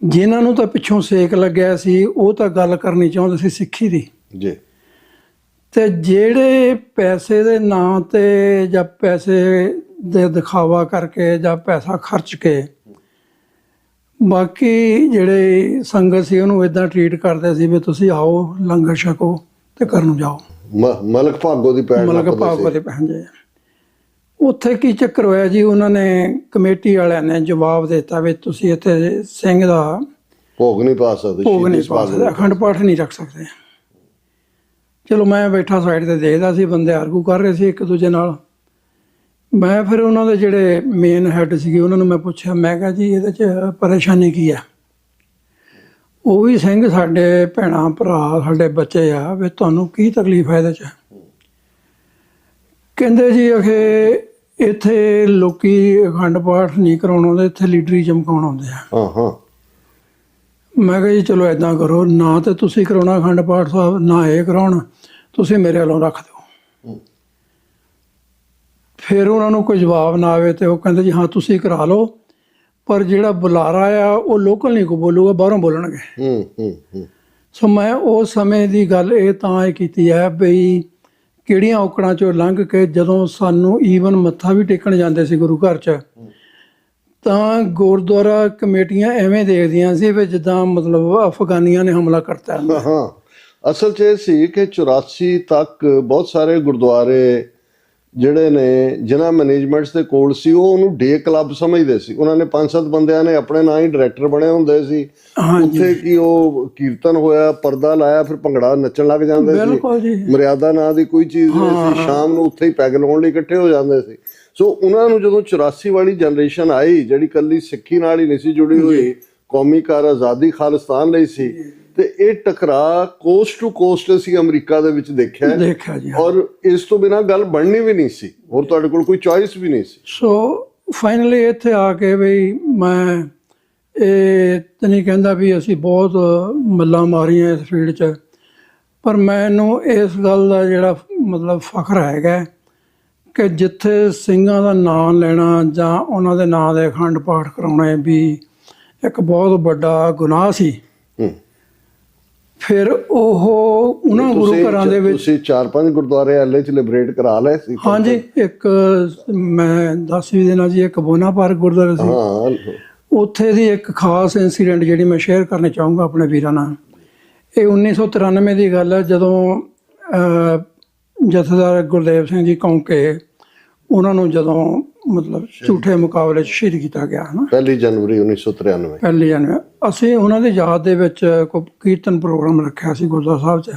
ਜਿਨ੍ਹਾਂ ਨੂੰ ਤਾਂ ਪਿੱਛੋਂ ਸੇਕ ਲੱਗਿਆ ਸੀ ਉਹ ਤਾਂ ਗੱਲ ਕਰਨੀ ਚਾਹੁੰਦੇ ਸੀ ਸਿੱਖੀ ਦੀ ਜੀ, ਤੇ ਜਿਹੜੇ ਪੈਸੇ ਦੇ ਨਾਂ ਤੇ ਜਾਂ ਪੈਸੇ ਦੇ ਦਿਖਾਵਾ ਕਰਕੇ ਜਾਂ ਪੈਸਾ ਖਰਚ ਕੇ ਬਾਕੀ ਜਿਹੜੇ ਸੰਗਤ ਸੀ ਉਹਨੂੰ ਇਦਾਂ ਟਰੀਟ ਕਰਦੇ ਸੀ ਵੀ ਤੁਸੀਂ ਆਓ ਲੰਗਰ ਛਕੋ ਤੇ ਘਰ ਨੂੰ ਜਾਓ। ਮਲਕ ਭਾਗੋ ਦੀ ਭੈਣ ਜੀ। ਉੱਥੇ ਕੀ ਚੱਕਰ ਹੋਇਆ ਜੀ, ਉਹਨਾਂ ਨੇ ਕਮੇਟੀ ਵਾਲਿਆਂ ਨੇ ਜਵਾਬ ਦਿੱਤਾ ਵੀ ਤੁਸੀਂ ਇੱਥੇ ਸਿੰਘ ਦਾ ਭੋਗ ਨਹੀਂ ਪਾ ਸਕਦੇ, ਅਖੰਡ ਪਾਠ ਨਹੀਂ ਰੱਖ ਸਕਦੇ। ਚਲੋ ਮੈਂ ਬੈਠਾ ਸਾਈਡ ਤੇ ਦੇਖਦਾ ਸੀ, ਬੰਦੇ ਆਰਗੂ ਕਰ ਰਹੇ ਸੀ ਇੱਕ ਦੂਜੇ ਨਾਲ। ਮੈਂ ਫਿਰ ਉਹਨਾਂ ਦੇ ਜਿਹੜੇ ਮੇਨ ਹੈੱਡ ਸੀਗੇ ਉਹਨਾਂ ਨੂੰ ਮੈਂ ਪੁੱਛਿਆ, ਮੈਂ ਕਿਹਾ ਜੀ ਇਹਦੇ 'ਚ ਪਰੇਸ਼ਾਨੀ ਕੀ ਹੈ? ਉਹ ਵੀ ਸਿੰਘ ਸਾਡੇ ਭੈਣਾਂ ਭਰਾ ਸਾਡੇ ਬੱਚੇ ਆ ਵੀ ਤੁਹਾਨੂੰ ਕੀ ਤਕਲੀਫ ਹੈ ਇਹਦੇ 'ਚ। ਕਹਿੰਦੇ ਜੀ ਅਖੇ ਇੱਥੇ ਲੋਕੀ ਅਖੰਡ ਪਾਠ ਨਹੀਂ ਕਰਾਉਣ ਆਉਂਦੇ, ਇੱਥੇ ਲੀਡਰੀ ਚਮਕਾਉਣ ਆਉਂਦੇ ਆ। ਹਾਂ ਹਾਂ। ਮੈਂ ਕਿਹਾ ਜੀ ਚਲੋ ਇੱਦਾਂ ਕਰੋ, ਨਾ ਤੇ ਤੁਸੀਂ ਕਰਾਉਣਾ ਅਖੰਡ ਪਾਠ ਸਾਹਿਬ, ਨਾ ਇਹ ਕਰਾਉਣ, ਤੁਸੀਂ ਮੇਰੇ ਵੱਲੋਂ ਰੱਖ ਦਿਓ। ਫਿਰ ਉਹਨਾਂ ਨੂੰ ਕੋਈ ਜਵਾਬ ਨਾ ਆਵੇ ਤੇ ਉਹ ਕਹਿੰਦੇ ਜੀ ਹਾਂ ਤੁਸੀਂ ਕਰਾ ਲਓ, ਪਰ ਜਿਹੜਾ ਬੁਲਾਰਾ ਆ ਉਹ ਲੋਕਲ ਨਹੀਂ ਕੋ ਬੋਲੂਗਾ, ਬਾਹਰੋਂ ਬੋਲਣਗੇ। ਸੋ ਮੈਂ ਉਸ ਸਮੇਂ ਦੀ ਗੱਲ ਇਹ ਤਾਂ ਇਹ ਕੀਤੀ ਹੈ ਬਈ ਕਿਹੜੀਆਂ ਔਕੜਾਂ ਚੋਂ ਲੰਘ ਕੇ ਜਦੋਂ ਸਾਨੂੰ ਈਵਨ ਮੱਥਾ ਵੀ ਟੇਕਣ ਜਾਂਦੇ ਸੀ ਗੁਰੂ ਘਰ 'ਚ, ਤਾਂ ਗੁਰਦੁਆਰਾ ਕਮੇਟੀਆਂ ਐਵੇਂ ਦੇਖਦੀਆਂ ਸੀ ਵੀ ਜਿੱਦਾਂ ਮਤਲਬ ਅਫਗਾਨੀਆਂ ਨੇ ਹਮਲਾ ਕਰਤਾ। ਹਾਂ, ਅਸਲ 'ਚ ਇਹ ਸੀ ਕਿ 84 ਤੱਕ ਬਹੁਤ ਸਾਰੇ ਗੁਰਦੁਆਰੇ ਜਿਹੜੇ ਨੇ ਜਿਨ੍ਹਾਂ ਮੈਨੇਜਮੈਂਟਸ ਦੇ ਕੋਲ ਸੀ ਉਹ ਉਹਨੂੰ ਡੇ ਕਲੱਬ ਸਮਝਦੇ ਸੀ। ਉਹਨਾਂ ਨੇ 5-7 ਬੰਦਿਆਂ ਨੇ ਆਪਣੇ ਨਾਂ ਹੀ ਡਾਇਰੈਕਟਰ ਬਣੇ ਹੁੰਦੇ ਸੀ। ਉੱਥੇ ਕੀ ਉਹ ਕੀਰਤਨ ਹੋਇਆ, ਪਰਦਾ ਲਾਇਆ, ਫਿਰ ਭੰਗੜਾ ਨੱਚਣ ਲੱਗ ਜਾਂਦੇ ਸੀ। ਮਰਿਆਦਾ ਨਾਂ ਦੀ ਕੋਈ ਚੀਜ਼ ਨਹੀਂ ਸੀ। ਸ਼ਾਮ ਨੂੰ ਉੱਥੇ ਹੀ ਪੈਗ ਲਾਉਣ ਲਈ ਇਕੱਠੇ ਹੋ ਜਾਂਦੇ ਸੀ। ਸੋ ਉਹਨਾਂ ਨੂੰ ਜਦੋਂ 84 ਵਾਲੀ ਜਨਰੇਸ਼ਨ ਆਈ ਜਿਹੜੀ ਕੱਲੀ ਸਿੱਖੀ ਨਾਲ ਹੀ ਨਹੀਂ ਸੀ ਜੁੜੀ ਹੋਈ, ਕੌਮੀ ਕਾਰ ਆਜ਼ਾਦੀ ਖਾਲਿਸਤਾਨ ਲਈ ਸੀ, ਤੇ ਇਹ ਟਕਰਾਅ ਕੋਸਟ ਟੂ ਕੋਸਟ ਅਸੀਂ ਅਮਰੀਕਾ ਦੇ ਵਿੱਚ ਦੇਖਿਆ ਜੀ। ਔਰ ਇਸ ਤੋਂ ਬਿਨਾਂ ਗੱਲ ਬਣਨੀ ਵੀ ਨਹੀਂ ਸੀ, ਹੋਰ ਤੁਹਾਡੇ ਕੋਲ ਕੋਈ ਚੋਇਸ ਵੀ ਨਹੀਂ ਸੀ। ਸੋ ਫਾਈਨਲੀ ਇੱਥੇ ਆ ਕੇ ਬਈ ਮੈਂ ਇਹ ਤਾਂ ਨਹੀਂ ਕਹਿੰਦਾ ਵੀ ਅਸੀਂ ਬਹੁਤ ਮੱਲਾਂ ਮਾਰੀਆਂ ਇਸ ਫੀਲਡ 'ਚ, ਪਰ ਮੈਨੂੰ ਇਸ ਗੱਲ ਦਾ ਜਿਹੜਾ ਮਤਲਬ ਫਖਰ ਹੈਗਾ ਕਿ ਜਿੱਥੇ ਸਿੰਘਾਂ ਦਾ ਨਾਂ ਲੈਣਾ ਜਾਂ ਉਹਨਾਂ ਦੇ ਨਾਂ ਦੇ ਅਖੰਡ ਪਾਠ ਕਰਾਉਣੇ ਵੀ ਇੱਕ ਬਹੁਤ ਵੱਡਾ ਗੁਨਾਹ ਸੀ। ਫਿਰ ਉਹਨਾਂ ਗੁਰੂ ਘਰਾਂ ਦੇ ਵਿੱਚ ਤੁਸੀਂ 4-5 ਗੁਰਦੁਆਰੇ ਐਲਏ 'ਚ ਲਿਬਰੇਟ ਕਰਾ ਲਏ ਸੀ। ਹਾਂਜੀ, ਇੱਕ ਮੈਂ 10-20 ਦਿਨਾਂ ਜੀ ਇੱਕ ਬੋਨਾ ਪਾਰਕ ਗੁਰਦੁਆਰਾ ਸੀ, ਉੱਥੇ ਦੀ ਇੱਕ ਖਾਸ ਇੰਸੀਡੈਂਟ ਜਿਹੜੀ ਮੈਂ ਸ਼ੇਅਰ ਕਰਨਾ ਚਾਹੂੰਗਾ ਆਪਣੇ ਵੀਰਾਂ ਨਾਲ। ਇਹ 1993 ਦੀ ਗੱਲ ਹੈ, ਜਦੋਂ ਜਥੇਦਾਰ ਗੁਰਦੇਵ ਸਿੰਘ ਜੀ ਕੌਂਕੇ ਉਹਨਾਂ ਨੂੰ ਜਦੋਂ ਮਤਲਬ ਝੂਠੇ ਮੁਕਾਬਲੇ 'ਚ ਸ਼ਹੀਦ ਕੀਤਾ ਗਿਆ ਨਾ, 1 ਜਨਵਰੀ 1993। 1 ਜਨਵਰੀ ਅਸੀਂ ਉਹਨਾਂ ਦੀ ਯਾਦ ਦੇ ਵਿੱਚ ਕੋਈ ਕੀਰਤਨ ਪ੍ਰੋਗਰਾਮ ਰੱਖਿਆ ਸੀ ਗੁਰਦੁਆਰਾ ਸਾਹਿਬ 'ਚ,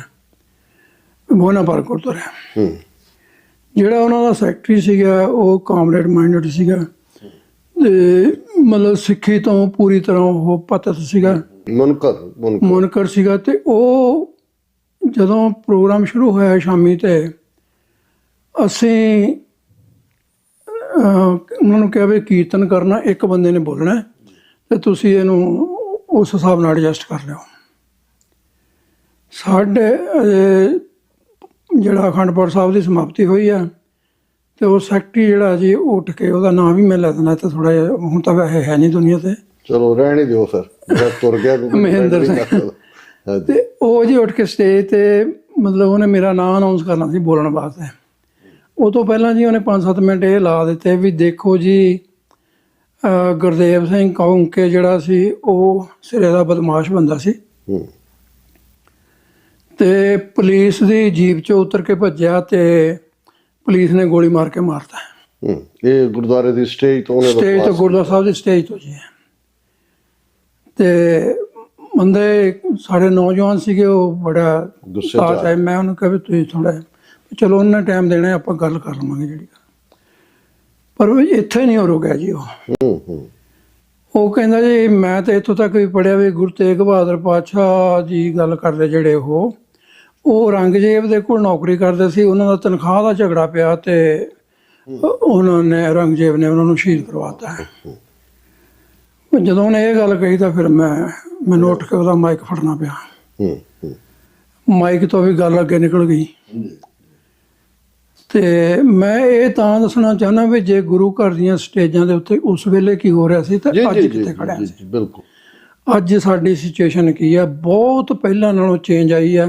ਬੋਨਾ ਪਾਰਕ ਗੁਰਦੁਆਰਾ। ਜਿਹੜਾ ਉਹਨਾਂ ਦਾ ਸੈਕਟਰੀ ਸੀਗਾ ਉਹ ਕਾਮਰੇਡ ਮਾਈਂਡਡ ਸੀਗਾ, ਤੇ ਮਤਲਬ ਸਿੱਖੀ ਤੋਂ ਪੂਰੀ ਤਰ੍ਹਾਂ ਉਹ ਪਤਿਤ ਸੀਗਾ, ਮੁਨਕਰ ਸੀਗਾ। ਤੇ ਉਹ ਜਦੋਂ ਪ੍ਰੋਗਰਾਮ ਸ਼ੁਰੂ ਹੋਇਆ ਸ਼ਾਮੀ, ਤੇ ਅਸੀਂ ਉਹਨਾਂ ਨੂੰ ਕਿਹਾ ਵੀ ਕੀਰਤਨ ਕਰਨਾ ਇੱਕ ਬੰਦੇ ਨੇ ਬੋਲਣਾ ਤੇ ਤੁਸੀਂ ਇਹਨੂੰ ਉਸ ਹਿਸਾਬ ਨਾਲ ਐਡਜਸਟ ਕਰ ਲਿਓ। ਸਾਡੇ ਜਿਹੜਾ ਅਖੰਡ ਪਾਠ ਸਾਹਿਬ ਦੀ ਸਮਾਪਤੀ ਹੋਈ ਆ, ਤੇ ਉਹ ਸੈਕਟਰੀ ਜਿਹੜਾ ਜੀ ਉੱਠ ਕੇ, ਉਹਦਾ ਨਾਮ ਵੀ ਮੈਂ ਲੈ ਦੇਣਾ ਤੇ ਥੋੜਾ ਜਿਹਾ, ਹੁਣ ਤਾਂ ਵੈਸੇ ਹੈ ਨਹੀਂ ਦੁਨੀਆ ਤੇ, ਚਲੋ ਰਹਿਣ ਹੀ ਦਿਓ, ਫਿਰ ਤੁਰ ਗਿਆ ਮਹਿੰਦਰ ਸਿੰਘ। ਤੇ ਉਹ ਜੀ ਉੱਠ ਕੇ ਸਟੇਜ ਤੇ ਮਤਲਬ ਉਹਨੇ ਮੇਰਾ ਨਾਮ ਅਨਾਉਂਸ ਕਰਨਾ ਸੀ ਬੋਲਣ ਵਾਸਤੇ। ਉਹ ਤੋਂ ਪਹਿਲਾਂ ਜੀ ਉਹਨੇ 5-7 ਮਿੰਟ ਇਹ ਲਾ ਦਿੱਤੇ ਵੀ ਦੇਖੋ ਜੀ ਗੁਰਦੇਵ ਸਿੰਘ ਕੌਂਕੇ ਜਿਹੜਾ ਸੀ ਉਹ ਸਿਰੇ ਦਾ ਬਦਮਾਸ਼ ਬੰਦਾ ਸੀ, ਤੇ ਪੁਲਿਸ ਦੀ ਜੀਪ 'ਚੋਂ ਉਤਰ ਕੇ ਭੱਜਿਆ ਤੇ ਪੁਲਿਸ ਨੇ ਗੋਲੀ ਮਾਰ ਕੇ ਮਾਰਤਾ। ਇਹ ਗੁਰਦੁਆਰੇ ਦੀ ਸਟੇਜ ਤੋਂ ਗੁਰਦੁਆਰਾ ਸਾਹਿਬ ਦੀ ਸਟੇਜ ਤੋਂ ਜੀ। ਤੇ ਬੰਦੇ ਸਾਡੇ ਨੌਜਵਾਨ ਸੀਗੇ, ਉਹ ਬੜਾ ਗੁੱਸੇ 'ਚ ਆਏ। ਮੈਂ ਉਹਨੂੰ ਕਿਹਾ ਵੀ ਤੁਸੀਂ ਥੋੜਾ ਚਲੋ ਉਹਨਾਂ ਟਾਈਮ ਦੇਣਾ, ਆਪਾਂ ਗੱਲ ਕਰ ਲਵਾਂਗੇ ਜਿਹੜੀ। ਪਰ ਇੱਥੇ ਨਹੀਂ ਹੋ ਰੁਕਿਆ ਜੀ। ਉਹ ਕਹਿੰਦਾ ਜੀ ਮੈਂ ਤਾਂ ਇੱਥੋਂ ਤੱਕ ਵੀ ਪੜ੍ਹਿਆ ਵੀ ਗੁਰੂ ਤੇਗ ਬਹਾਦਰ ਪਾਤਸ਼ਾਹ ਜੀ ਗੱਲ ਕਰਦੇ ਜਿਹੜੇ ਉਹ ਔਰੰਗਜ਼ੇਬ ਦੇ ਕੋਲ ਨੌਕਰੀ ਕਰਦੇ ਸੀ, ਉਹਨਾਂ ਦਾ ਤਨਖਾਹ ਦਾ ਝਗੜਾ ਪਿਆ ਤੇ ਉਹਨਾਂ ਨੇ ਔਰੰਗਜ਼ੇਬ ਨੇ ਉਹਨਾਂ ਨੂੰ ਸ਼ਹੀਦ ਕਰਵਾਤਾ। ਜਦੋਂ ਉਹਨੇ ਇਹ ਗੱਲ ਕਹੀ ਤਾਂ ਫਿਰ ਮੈਨੂੰ ਉੱਠ ਕੇ ਉਹਦਾ ਮਾਈਕ ਫੜਨਾ ਪਿਆ। ਮਾਈਕ ਤੋਂ ਵੀ ਗੱਲ ਅੱਗੇ ਨਿਕਲ ਗਈ। ਤੇ ਮੈਂ ਇਹ ਤਾਂ ਦੱਸਣਾ ਚਾਹੁੰਦਾ ਵੀ ਜੇ ਗੁਰੂ ਘਰ ਦੀਆਂ ਸਟੇਜਾਂ ਦੇ ਉੱਤੇ ਉਸ ਵੇਲੇ ਕੀ ਹੋ ਰਿਹਾ ਸੀ ਤੇ ਅੱਜ ਕਿੱਥੇ ਖੜਿਆ ਸੀ। ਬਿਲਕੁਲ ਅੱਜ ਸਾਡੀ ਸਿਚੁਏਸ਼ਨ ਕੀ ਆ, ਬਹੁਤ ਪਹਿਲਾਂ ਨਾਲੋਂ ਚੇਂਜ ਆਈ ਆ।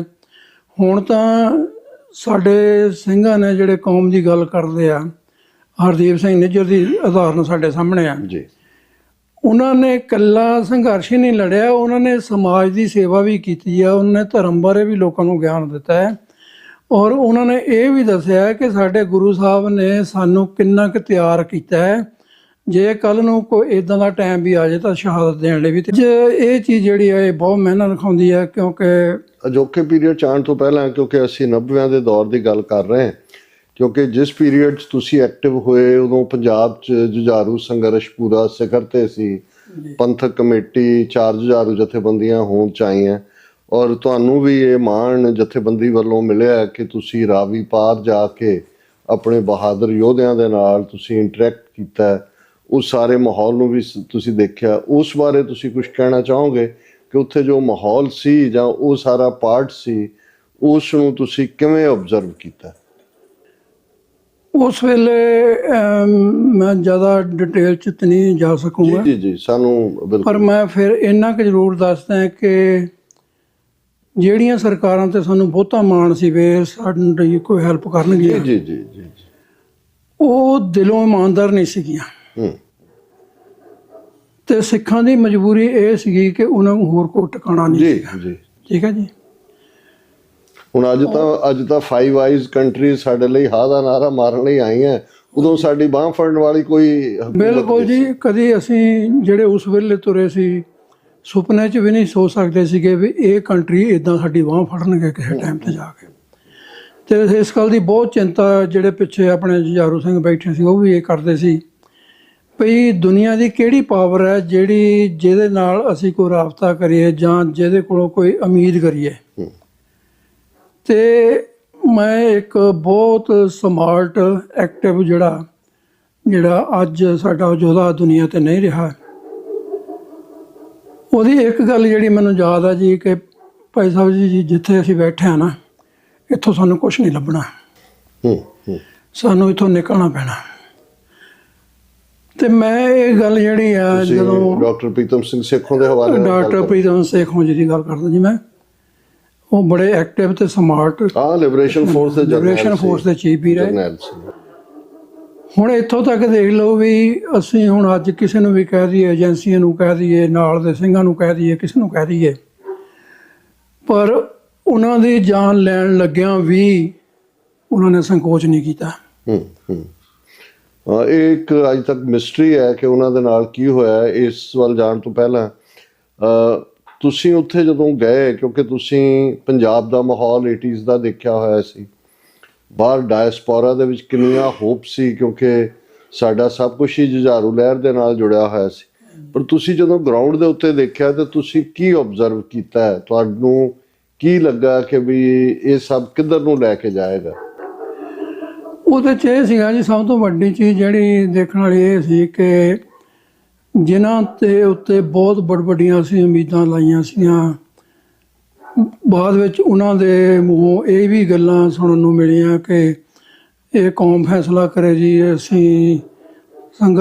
ਹੁਣ ਤਾਂ ਸਾਡੇ ਸਿੰਘਾਂ ਨੇ ਜਿਹੜੇ ਕੌਮ ਦੀ ਗੱਲ ਕਰਦੇ ਆ, ਹਰਦੀਪ ਸਿੰਘ ਨਿੱਜਰ ਦੀ ਉਦਾਹਰਨ ਸਾਡੇ ਸਾਹਮਣੇ ਆ ਜੀ। ਉਹਨਾਂ ਨੇ ਇਕੱਲਾ ਸੰਘਰਸ਼ ਹੀ ਨਹੀਂ ਲੜਿਆ, ਉਹਨਾਂ ਨੇ ਸਮਾਜ ਦੀ ਸੇਵਾ ਵੀ ਕੀਤੀ ਆ, ਉਹਨਾਂ ਨੇ ਧਰਮ ਬਾਰੇ ਵੀ ਲੋਕਾਂ ਨੂੰ ਗਿਆਨ ਦਿੱਤਾ ਹੈ। ਔਰ ਉਹਨਾਂ ਨੇ ਇਹ ਵੀ ਦੱਸਿਆ ਕਿ ਸਾਡੇ ਗੁਰੂ ਸਾਹਿਬ ਨੇ ਸਾਨੂੰ ਕਿੰਨਾ ਕੁ ਤਿਆਰ ਕੀਤਾ ਹੈ, ਜੇ ਕੱਲ੍ਹ ਨੂੰ ਕੋਈ ਇੱਦਾਂ ਦਾ ਟਾਈਮ ਵੀ ਆ ਜਾਏ ਤਾਂ ਸ਼ਹਾਦਤ ਦੇਣ ਲਈ ਵੀ। ਇਹ ਚੀਜ਼ ਜਿਹੜੀ ਹੈ ਇਹ ਬਹੁਤ ਮਿਹਨਤ ਦਿਖਾਉਂਦੀ ਹੈ, ਕਿਉਂਕਿ ਅਜੋਕੇ ਪੀਰੀਅਡ 'ਚ ਆਉਣ ਤੋਂ ਪਹਿਲਾਂ, ਕਿਉਂਕਿ ਅਸੀਂ 90ਵਿਆਂ ਦੇ ਦੌਰ ਦੀ ਗੱਲ ਕਰ ਰਹੇ ਹਾਂ, ਕਿਉਂਕਿ ਜਿਸ ਪੀਰੀਅਡ 'ਚ ਤੁਸੀਂ ਐਕਟਿਵ ਹੋਏ ਉਦੋਂ ਪੰਜਾਬ 'ਚ ਜੁਝਾਰੂ ਸੰਘਰਸ਼ ਪੂਰਾ ਸਿਖਰ 'ਤੇ ਸੀ। ਪੰਥਕ ਕਮੇਟੀ 4000 ਜਥੇਬੰਦੀਆਂ ਹੋਣ ਚਾਹੀਆਂ ਔਰ ਤੁਹਾਨੂੰ ਵੀ ਇਹ ਮਾਣ ਜਥੇਬੰਦੀ ਵੱਲੋਂ ਮਿਲਿਆ ਕਿ ਤੁਸੀਂ ਰਾਵੀ ਪਾਰ ਜਾ ਕੇ ਆਪਣੇ ਬਹਾਦਰ ਯੋਧਿਆਂ ਦੇ ਨਾਲ ਤੁਸੀਂ ਇੰਟਰੈਕਟ ਕੀਤਾ, ਉਸ ਸਾਰੇ ਮਾਹੌਲ ਨੂੰ ਵੀ ਤੁਸੀਂ ਦੇਖਿਆ। ਉਸ ਬਾਰੇ ਤੁਸੀਂ ਕੁਝ ਕਹਿਣਾ ਚਾਹੋਗੇ ਕਿ ਉੱਥੇ ਜੋ ਮਾਹੌਲ ਸੀ ਜਾਂ ਉਹ ਸਾਰਾ ਪਾਰਟ ਸੀ ਉਸ ਨੂੰ ਤੁਸੀਂ ਕਿਵੇਂ ਆਬਜ਼ਰਵ ਕੀਤਾ? ਉਸ ਵੇਲੇ ਮੈਂ ਜ਼ਿਆਦਾ ਡਿਟੇਲ ਚ ਤਾਂ ਨਹੀਂ ਜਾ ਸਕੂੰਗਾ ਜੀ ਸਾਨੂੰ ਬਿਲਕੁਲ, ਪਰ ਮੈਂ ਫਿਰ ਇੰਨਾ ਕੁ ਜ਼ਰੂਰ ਦੱਸਦਾ ਕਿ ਜਿਹੜੀਆਂ ਸਰਕਾਰਾਂ ਤੇ ਸਾਨੂੰ ਬਹੁਤਾ ਮਾਣ ਸੀ ਵੀ ਸਾਡੀ ਕੋਈ ਹੈਲਪ ਕਰਨਗੀਆਂ, ਜੀ ਉਹ ਦਿਲੋਂ ਇਮਾਨਦਾਰ ਨਹੀਂ ਸੀਗੀਆਂ। ਤੇ ਸਿੱਖਾਂ ਦੀ ਮਜਬੂਰੀ ਇਹ ਸੀਗੀ ਕਿ ਉਹਨਾਂ ਨੂੰ ਹੋਰ ਕੋਈ ਟਿਕਾਣਾ ਨਹੀਂ ਸੀਗਾ। ਠੀਕ ਹੈ ਜੀ। ਹੁਣ ਅੱਜ ਤਾਂ 5 ਆਈਜ਼ ਕੰਟਰੀਜ਼ ਸਾਡੇ ਲਈ ਹਾਂ ਦਾ ਨਾਰਾ ਮਾਰਨ ਲਈ ਆਈਆਂ, ਉਦੋਂ ਸਾਡੀ ਬਾਂਹ ਫੜਨ ਵਾਲੀ ਕੋਈ ਬਿਲਕੁਲ ਜੀ। ਕਦੀ ਅਸੀਂ ਜਿਹੜੇ ਉਸ ਵੇਲੇ ਤੁਰੇ ਸੀ ਸੁਪਨੇ 'ਚ ਵੀ ਨਹੀਂ ਸੋਚ ਸਕਦੇ ਸੀਗੇ ਵੀ ਇਹ ਕੰਟਰੀ ਇਦਾਂ ਸਾਡੀ ਬਾਂਹ ਫੜਨਗੇ ਕਿਸੇ ਟਾਈਮ ਤੇ ਜਾ ਕੇ। ਤੇ ਇਸ ਗੱਲ ਦੀ ਬਹੁਤ ਚਿੰਤਾ ਜਿਹੜੇ ਪਿੱਛੇ ਆਪਣੇ ਜੁਝਾਰੂ ਸਿੰਘ ਬੈਠੇ ਸੀ ਉਹ ਵੀ ਇਹ ਕਰਦੇ ਸੀ ਵੀ ਦੁਨੀਆ ਦੀ ਕਿਹੜੀ ਪਾਵਰ ਹੈ ਜਿਹਦੇ ਨਾਲ ਅਸੀਂ ਕੋਈ ਰਾਬਤਾ ਕਰੀਏ ਜਾਂ ਜਿਹਦੇ ਕੋਲੋਂ ਕੋਈ ਉਮੀਦ ਕਰੀਏ। ਤੇ ਮੈਂ ਇੱਕ ਬਹੁਤ ਸਮਾਰਟ ਐਕਟਿਵ ਜਿਹੜਾ ਅੱਜ ਸਾਡਾ ਯੋਧਾ ਦੁਨੀਆ ਤੇ ਨਹੀਂ ਰਿਹਾ, ਉਹਦੀ ਇੱਕ ਗੱਲ ਜਿਹੜੀ ਮੈਨੂੰ ਯਾਦ ਆ ਜੀ ਕਿ ਭਾਈ ਸਾਹਿਬ ਜੀ ਜਿੱਥੇ ਅਸੀਂ ਬੈਠੇ ਹਾਂ ਨਾ, ਇੱਥੋਂ ਸਾਨੂੰ ਕੁਛ ਨਹੀਂ ਲੱਭਣਾ, ਸਾਨੂੰ ਇੱਥੋਂ ਨਿਕਲਣਾ ਪੈਣਾ। ਤੇ ਮੈਂ ਇਹ ਗੱਲ ਜਿਹੜੀ ਆ ਜਦੋਂ ਡਾਕਟਰ ਪ੍ਰੀਤਮ ਸਿੰਘ ਸੇਖੋਂ ਦੇ ਹਵਾਲੇ ਡਾਕਟਰ ਪ੍ਰੀਤਮ ਸੇਖੋਂ ਜੀ ਦੀ ਗੱਲ ਕਰਦਾ ਜੀ ਮੈਂ, ਉਹ ਬੜੇ ਐਕਟਿਵ ਤੇ ਸਮਾਰਟ ਲਿਬਰੇਸ਼ਨ ਫੋਰਸ ਦੇ ਚੀਫ ਵੀ ਰਹੇ। ਹੁਣ ਇੱਥੋਂ ਤੱਕ ਦੇਖ ਲਓ ਵੀ ਅਸੀਂ ਹੁਣ ਅੱਜ ਕਿਸੇ ਨੂੰ ਵੀ ਕਹਿ ਦਈਏ, ਏਜੰਸੀਆਂ ਨੂੰ ਕਹਿ ਦਈਏ, ਨਾਲ ਦੇ ਸਿੰਘਾਂ ਨੂੰ ਕਹਿ ਦਈਏ, ਕਿਸੇ ਨੂੰ ਕਹਿ ਦਈਏ, ਪਰ ਉਹਨਾਂ ਦੀ ਜਾਨ ਲੈਣ ਲੱਗਿਆਂ ਵੀ ਉਹਨਾਂ ਨੇ ਸੰਕੋਚ ਨਹੀਂ ਕੀਤਾ। ਇਹ ਇੱਕ ਅੱਜ ਤੱਕ ਮਿਸਟਰੀ ਹੈ ਕਿ ਉਹਨਾਂ ਦੇ ਨਾਲ ਕੀ ਹੋਇਆ। ਇਸ ਵੱਲ ਜਾਣ ਤੋਂ ਪਹਿਲਾਂ ਤੁਸੀਂ ਉੱਥੇ ਜਦੋਂ ਗਏ, ਕਿਉਂਕਿ ਤੁਸੀਂ ਪੰਜਾਬ ਦਾ ਮਾਹੌਲ 80s ਦਾ ਦੇਖਿਆ ਹੋਇਆ ਸੀ, ਬਾਹਰ ਡਾਇਸਪੋਰਾ ਦੇ ਵਿੱਚ ਕਿੰਨੀਆਂ ਹੋਪ ਸੀ ਕਿਉਂਕਿ ਸਾਡਾ ਸਭ ਕੁਝ ਹੀ ਜੁਝਾਰੂ ਲਹਿਰ ਦੇ ਨਾਲ ਜੁੜਿਆ ਹੋਇਆ ਸੀ, ਪਰ ਤੁਸੀਂ ਜਦੋਂ ਗਰਾਊਂਡ ਦੇ ਉੱਤੇ ਦੇਖਿਆ ਤਾਂ ਤੁਸੀਂ ਕੀ ਆਬਜ਼ਰਵ ਕੀਤਾ? ਤੁਹਾਨੂੰ ਕੀ ਲੱਗਾ ਕਿ ਵੀ ਇਹ ਸਭ ਕਿੱਧਰ ਨੂੰ ਲੈ ਕੇ ਜਾਏਗਾ? ਉਹਦੇ 'ਚ ਇਹ ਸੀਗਾ ਜੀ, ਸਭ ਤੋਂ ਵੱਡੀ ਚੀਜ਼ ਜਿਹੜੀ ਦੇਖਣ ਵਾਲੀ ਇਹ ਸੀ ਕਿ ਜਿਨ੍ਹਾਂ ਤੇ ਉੱਤੇ ਬਹੁਤ ਵੱਡੀਆਂ ਅਸੀਂ ਉਮੀਦਾਂ ਲਾਈਆਂ ਸੀਗੀਆਂ, ਬਾਅਦ ਵਿੱਚ ਉਹਨਾਂ ਦੇ ਮੂੰਹੋਂ ਇਹ ਵੀ ਗੱਲਾਂ ਸੁਣਨ ਨੂੰ ਮਿਲੀਆਂ ਕਿ ਇਹ ਕੌਮ ਫੈਸਲਾ ਕਰੇ ਜੀ, ਅਸੀਂ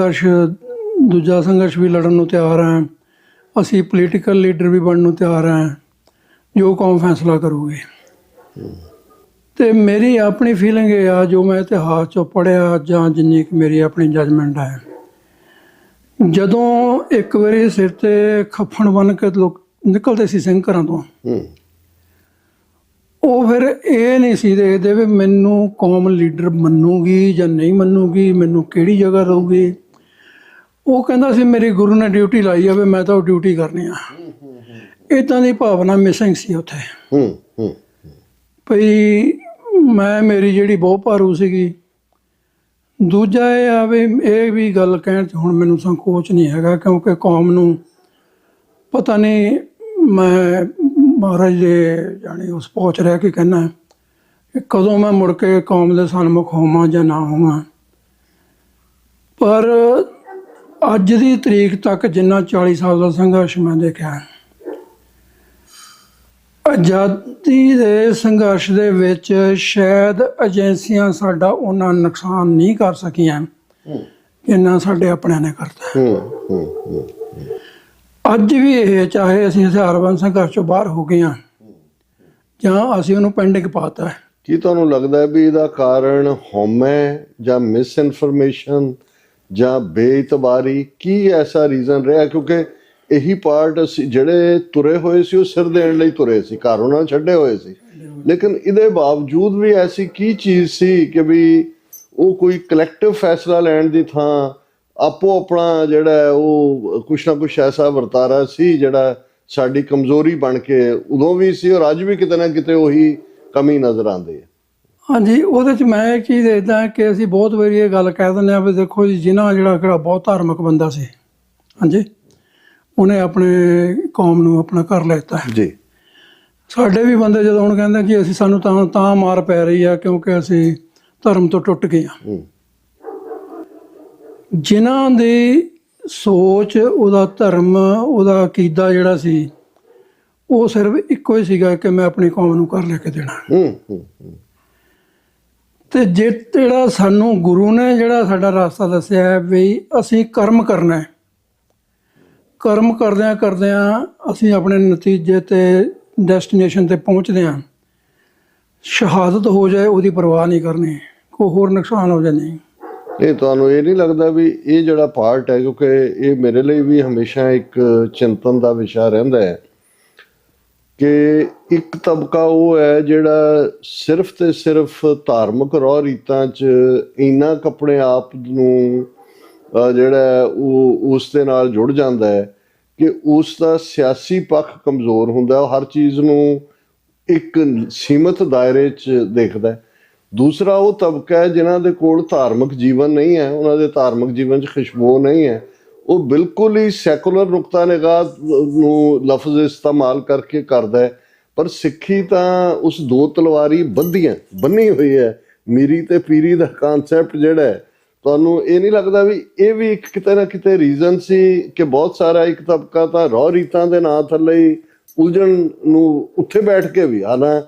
ਦੂਜਾ ਸੰਘਰਸ਼ ਵੀ ਲੜਨ ਨੂੰ ਤਿਆਰ ਹਾਂ, ਅਸੀਂ ਪੋਲੀਟੀਕਲ ਲੀਡਰ ਵੀ ਬਣਨ ਨੂੰ ਤਿਆਰ ਹਾਂ, ਜੋ ਕੌਮ ਫੈਸਲਾ ਕਰੂਗੀ। ਤੇ ਮੇਰੀ ਆਪਣੀ ਫੀਲਿੰਗ ਇਹ ਆ, ਜੋ ਮੈਂ ਇਤਿਹਾਸ 'ਚੋਂ ਪੜ੍ਹਿਆ ਜਾਂ ਜਿੰਨੀ ਕੁ ਮੇਰੀ ਆਪਣੀ ਜਜਮੈਂਟ ਹੈ, ਜਦੋਂ ਇੱਕ ਵਾਰੀ ਸਿਰ ਤੇ ਖੱਫਣ ਬੰਨ੍ਹ ਕੇ ਲੋਕ ਨਿਕਲਦੇ ਸੀ ਸਿੰਘ ਘਰਾਂ ਤੋਂ, ਉਹ ਫਿਰ ਇਹ ਨਹੀਂ ਸੀ ਦੇਖਦੇ ਵੀ ਮੈਨੂੰ ਕੌਮ ਲੀਡਰ ਮੰਨੂਗੀ ਜਾਂ ਨਹੀਂ ਮੰਨੂਗੀ, ਮੈਨੂੰ ਕਿਹੜੀ ਜਗ੍ਹਾ ਦਊਗੀ। ਉਹ ਕਹਿੰਦਾ ਸੀ ਮੇਰੀ ਗੁਰੂ ਨੇ ਡਿਊਟੀ ਲਾਈ ਆ ਵੀ ਮੈਂ ਤਾਂ ਉਹ ਡਿਊਟੀ ਕਰਨੀ ਆ। ਇੱਦਾਂ ਦੀ ਭਾਵਨਾ ਮਿਸਿੰਗ ਸੀ ਉੱਥੇ। ਭਈ ਮੇਰੀ ਜਿਹੜੀ ਬਹੁਤ ਭਾਰੂ ਸੀਗੀ। ਦੂਜਾ ਇਹ ਆ ਵੀ ਇਹ ਵੀ ਗੱਲ ਕਹਿਣ 'ਚ ਹੁਣ ਮੈਨੂੰ ਸੰਕੋਚ ਨਹੀਂ ਹੈਗਾ, ਕਿਉਂਕਿ ਕੌਮ ਨੂੰ ਪਤਾ ਨਹੀਂ ਮੈਂ ਮਹਾਰਾਜ ਦੇ ਜਾਣੀ ਉਸ ਪਹੁੰਚ ਰਹਿ ਕੇ ਕਹਿਣਾ ਕਿ ਕਦੋਂ ਮੈਂ ਮੁੜ ਕੇ ਕੌਮ ਦੇ ਸਨਮੁਖ ਹੋਵਾਂ ਜਾਂ ਨਾ ਹੋਵਾਂ। ਪਰ ਅੱਜ ਦੀ ਤਰੀਕ ਤੱਕ ਜਿੰਨਾ 40 ਸਾਲ ਦਾ ਸੰਘਰਸ਼ ਮੈਂ ਦੇਖਿਆ, ਆਜ਼ਾਦੀ ਦੇ ਸੰਘਰਸ਼ ਦੇ ਵਿੱਚ ਸ਼ਾਇਦ ਏਜੰਸੀਆਂ ਸਾਡਾ ਉਹਨਾਂ ਨੁਕਸਾਨ ਨਹੀਂ ਕਰ ਸਕੀਆਂ ਜਿੰਨਾ ਸਾਡੇ ਆਪਣਿਆਂ ਨੇ ਕਰਤਾ। ਅੱਜ ਵੀ ਇਹ, ਚਾਹੇ ਅਸੀਂ ਹਥਿਆਰਬੰਦ ਸੰਘਰਸ਼ ਚੋਂ ਬਾਹਰ ਹੋ ਗਏ ਹਾਂ ਜਾਂ ਅਸੀਂ ਉਹਨੂੰ ਪੈਂਡਿੰਗ ਪਾਤਾ। ਕੀ ਤੁਹਾਨੂੰ ਲੱਗਦਾ ਹੈ ਵੀ ਇਹਦਾ ਕਾਰਨ ਹਉਮੈ ਜਾਂ ਮਿਸ ਇਨਫੋਰਮੇਸ਼ਨ ਜਾਂ ਬੇਇਤਬਾਰੀ, ਕੀ ਐਸਾ ਰੀਜ਼ਨ ਰਿਹਾ? ਕਿਉਂਕਿ ਇਹੀ ਪਾਰਟ ਅਸੀਂ ਜਿਹੜੇ ਤੁਰੇ ਹੋਏ ਸੀ ਉਹ ਸਿਰ ਦੇਣ ਲਈ ਤੁਰੇ ਸੀ, ਘਰ ਉਹਨਾਂ ਨੇ ਛੱਡੇ ਹੋਏ ਸੀ, ਲੇਕਿਨ ਇਹਦੇ ਬਾਵਜੂਦ ਵੀ ਐਸੀ ਕੀ ਚੀਜ਼ ਸੀ ਕਿ ਵੀ ਉਹ ਕੋਈ ਕਲੈਕਟਿਵ ਫੈਸਲਾ ਲੈਣ ਦੀ ਥਾਂ ਆਪੋ ਆਪਣਾ ਜਿਹੜਾ ਉਹ ਕੁਛ ਨਾ ਕੁਛ ਐਸਾ ਵਰਤਾਰਾ ਸੀ ਜਿਹੜਾ ਸਾਡੀ ਕਮਜ਼ੋਰੀ ਬਣ ਕੇ ਉਦੋਂ ਵੀ ਸੀ ਔਰ ਅੱਜ ਵੀ ਕਿਤੇ ਨਾ ਕਿਤੇ ਉਹੀ ਕਮੀ ਨਜ਼ਰ ਆਉਂਦੀ ਹੈ। ਹਾਂਜੀ, ਉਹਦੇ 'ਚ ਮੈਂ ਇੱਕ ਚੀਜ਼ ਦੇਖਦਾ ਕਿ ਅਸੀਂ ਬਹੁਤ ਵਾਰੀ ਇਹ ਗੱਲ ਕਹਿ ਦਿੰਦੇ ਹਾਂ ਵੀ ਦੇਖੋ ਜੀ, ਜਿਨ੍ਹਾਂ ਜਿਹੜਾ ਬਹੁਤ ਧਾਰਮਿਕ ਬੰਦਾ ਸੀ, ਹਾਂਜੀ, ਉਹਨੇ ਆਪਣੇ ਕੌਮ ਨੂੰ ਆਪਣਾ ਘਰ ਲੈ ਦਿੱਤਾ। ਜੀ ਸਾਡੇ ਵੀ ਬੰਦੇ ਜਦੋਂ ਹੁਣ ਕਹਿੰਦੇ ਕਿ ਅਸੀਂ ਸਾਨੂੰ ਤਾਂ ਮਾਰ ਪੈ ਰਹੀ ਆ ਕਿਉਂਕਿ ਅਸੀਂ ਧਰਮ ਤੋਂ ਟੁੱਟ ਗਏ ਹਾਂ। ਜਿਨ੍ਹਾਂ ਦੀ ਸੋਚ, ਉਹਦਾ ਧਰਮ, ਉਹਦਾ ਅਕੀਦਾ ਜਿਹੜਾ ਸੀ, ਉਹ ਸਿਰਫ ਇੱਕੋ ਹੀ ਸੀਗਾ ਕਿ ਮੈਂ ਆਪਣੀ ਕੌਮ ਨੂੰ ਘਰ ਲੈ ਕੇ ਦੇਣਾ। ਤੇ ਜਿਹੜਾ ਸਾਨੂੰ ਗੁਰੂ ਨੇ ਜਿਹੜਾ ਸਾਡਾ ਰਸਤਾ ਦੱਸਿਆ ਹੈ ਵੀ ਅਸੀਂ ਕਰਮ ਕਰਨਾ ਹੈ, ਕਰਮ ਕਰਦਿਆਂ ਕਰਦਿਆਂ ਅਸੀਂ ਆਪਣੇ ਨਤੀਜੇ ਤੇ ਡੈਸਟੀਨੇਸ਼ਨ ਤੇ ਪਹੁੰਚਦੇ ਹਾਂ। ਸ਼ਹਾਦਤ ਹੋ ਜਾਏ ਉਹਦੀ ਪਰਵਾਹ ਨਹੀਂ ਕਰਨੀ, ਕੋਈ ਹੋਰ ਨੁਕਸਾਨ ਹੋ ਜਾਏ ਨਹੀਂ। ਇਹ ਤੁਹਾਨੂੰ ਇਹ ਨਹੀਂ ਲੱਗਦਾ ਵੀ ਇਹ ਜਿਹੜਾ ਪਾਰਟ ਹੈ, ਕਿਉਂਕਿ ਇਹ ਮੇਰੇ ਲਈ ਵੀ ਹਮੇਸ਼ਾ ਇੱਕ ਚਿੰਤਨ ਦਾ ਵਿਸ਼ਾ ਰਹਿੰਦਾ ਹੈ ਕਿ ਇੱਕ ਤਬਕਾ ਉਹ ਹੈ ਜਿਹੜਾ ਸਿਰਫ ਤੇ ਸਿਰਫ ਧਾਰਮਿਕ ਰਹੁ ਰੀਤਾਂ 'ਚ ਇੰਨਾ ਆਪਣੇ ਆਪ ਨੂੰ ਜਿਹੜਾ ਉਹ ਉਸ ਦੇ ਨਾਲ ਜੁੜ ਜਾਂਦਾ ਹੈ ਕਿ ਉਸ ਦਾ ਸਿਆਸੀ ਪੱਖ ਕਮਜ਼ੋਰ ਹੁੰਦਾ, ਉਹ ਹਰ ਚੀਜ਼ ਨੂੰ ਇੱਕ ਸੀਮਤ ਦਾਇਰੇ 'ਚ ਦੇਖਦਾ ਹੈ। ਦੂਸਰਾ ਉਹ ਤਬਕਾ ਹੈ ਜਿਨ੍ਹਾਂ ਦੇ ਕੋਲ ਧਾਰਮਿਕ ਜੀਵਨ ਨਹੀਂ ਹੈ, ਉਹਨਾਂ ਦੇ ਧਾਰਮਿਕ ਜੀਵਨ 'ਚ ਖੁਸ਼ਬੂ ਨਹੀਂ ਹੈ, ਉਹ ਬਿਲਕੁਲ ਹੀ ਸੈਕੂਲਰ ਨੁਕਤਾ ਨਿਗਾਹ ਨੂੰ ਲਫ਼ਜ਼ ਇਸਤੇਮਾਲ ਕਰਕੇ ਕਰਦਾ ਹੈ। ਪਰ ਸਿੱਖੀ ਤਾਂ ਉਸ ਦੋ ਤਲਵਾਰੀ ਬੰਨੀ ਹੋਈ ਹੈ, ਮੀਰੀ ਤੇ ਪੀਰੀ ਦਾ ਕਨਸੈਪਟ ਜਿਹੜਾ ਹੈ। ਤੁਹਾਨੂੰ ਇਹ ਨਹੀਂ ਲੱਗਦਾ ਵੀ ਇਹ ਵੀ ਇੱਕ ਕਿਤੇ ਨਾ ਕਿਤੇ ਰੀਜ਼ਨ ਸੀ ਕਿ ਬਹੁਤ ਸਾਰਾ ਇੱਕ ਤਬਕਾ ਤਾਂ ਰਹੁ ਰੀਤਾਂ ਦੇ ਨਾਂ ਥੱਲੇ ਹੀ ਉਲਝਣ ਨੂੰ ਉੱਥੇ ਬੈਠ ਕੇ ਵੀ, ਹਾਲਾਂ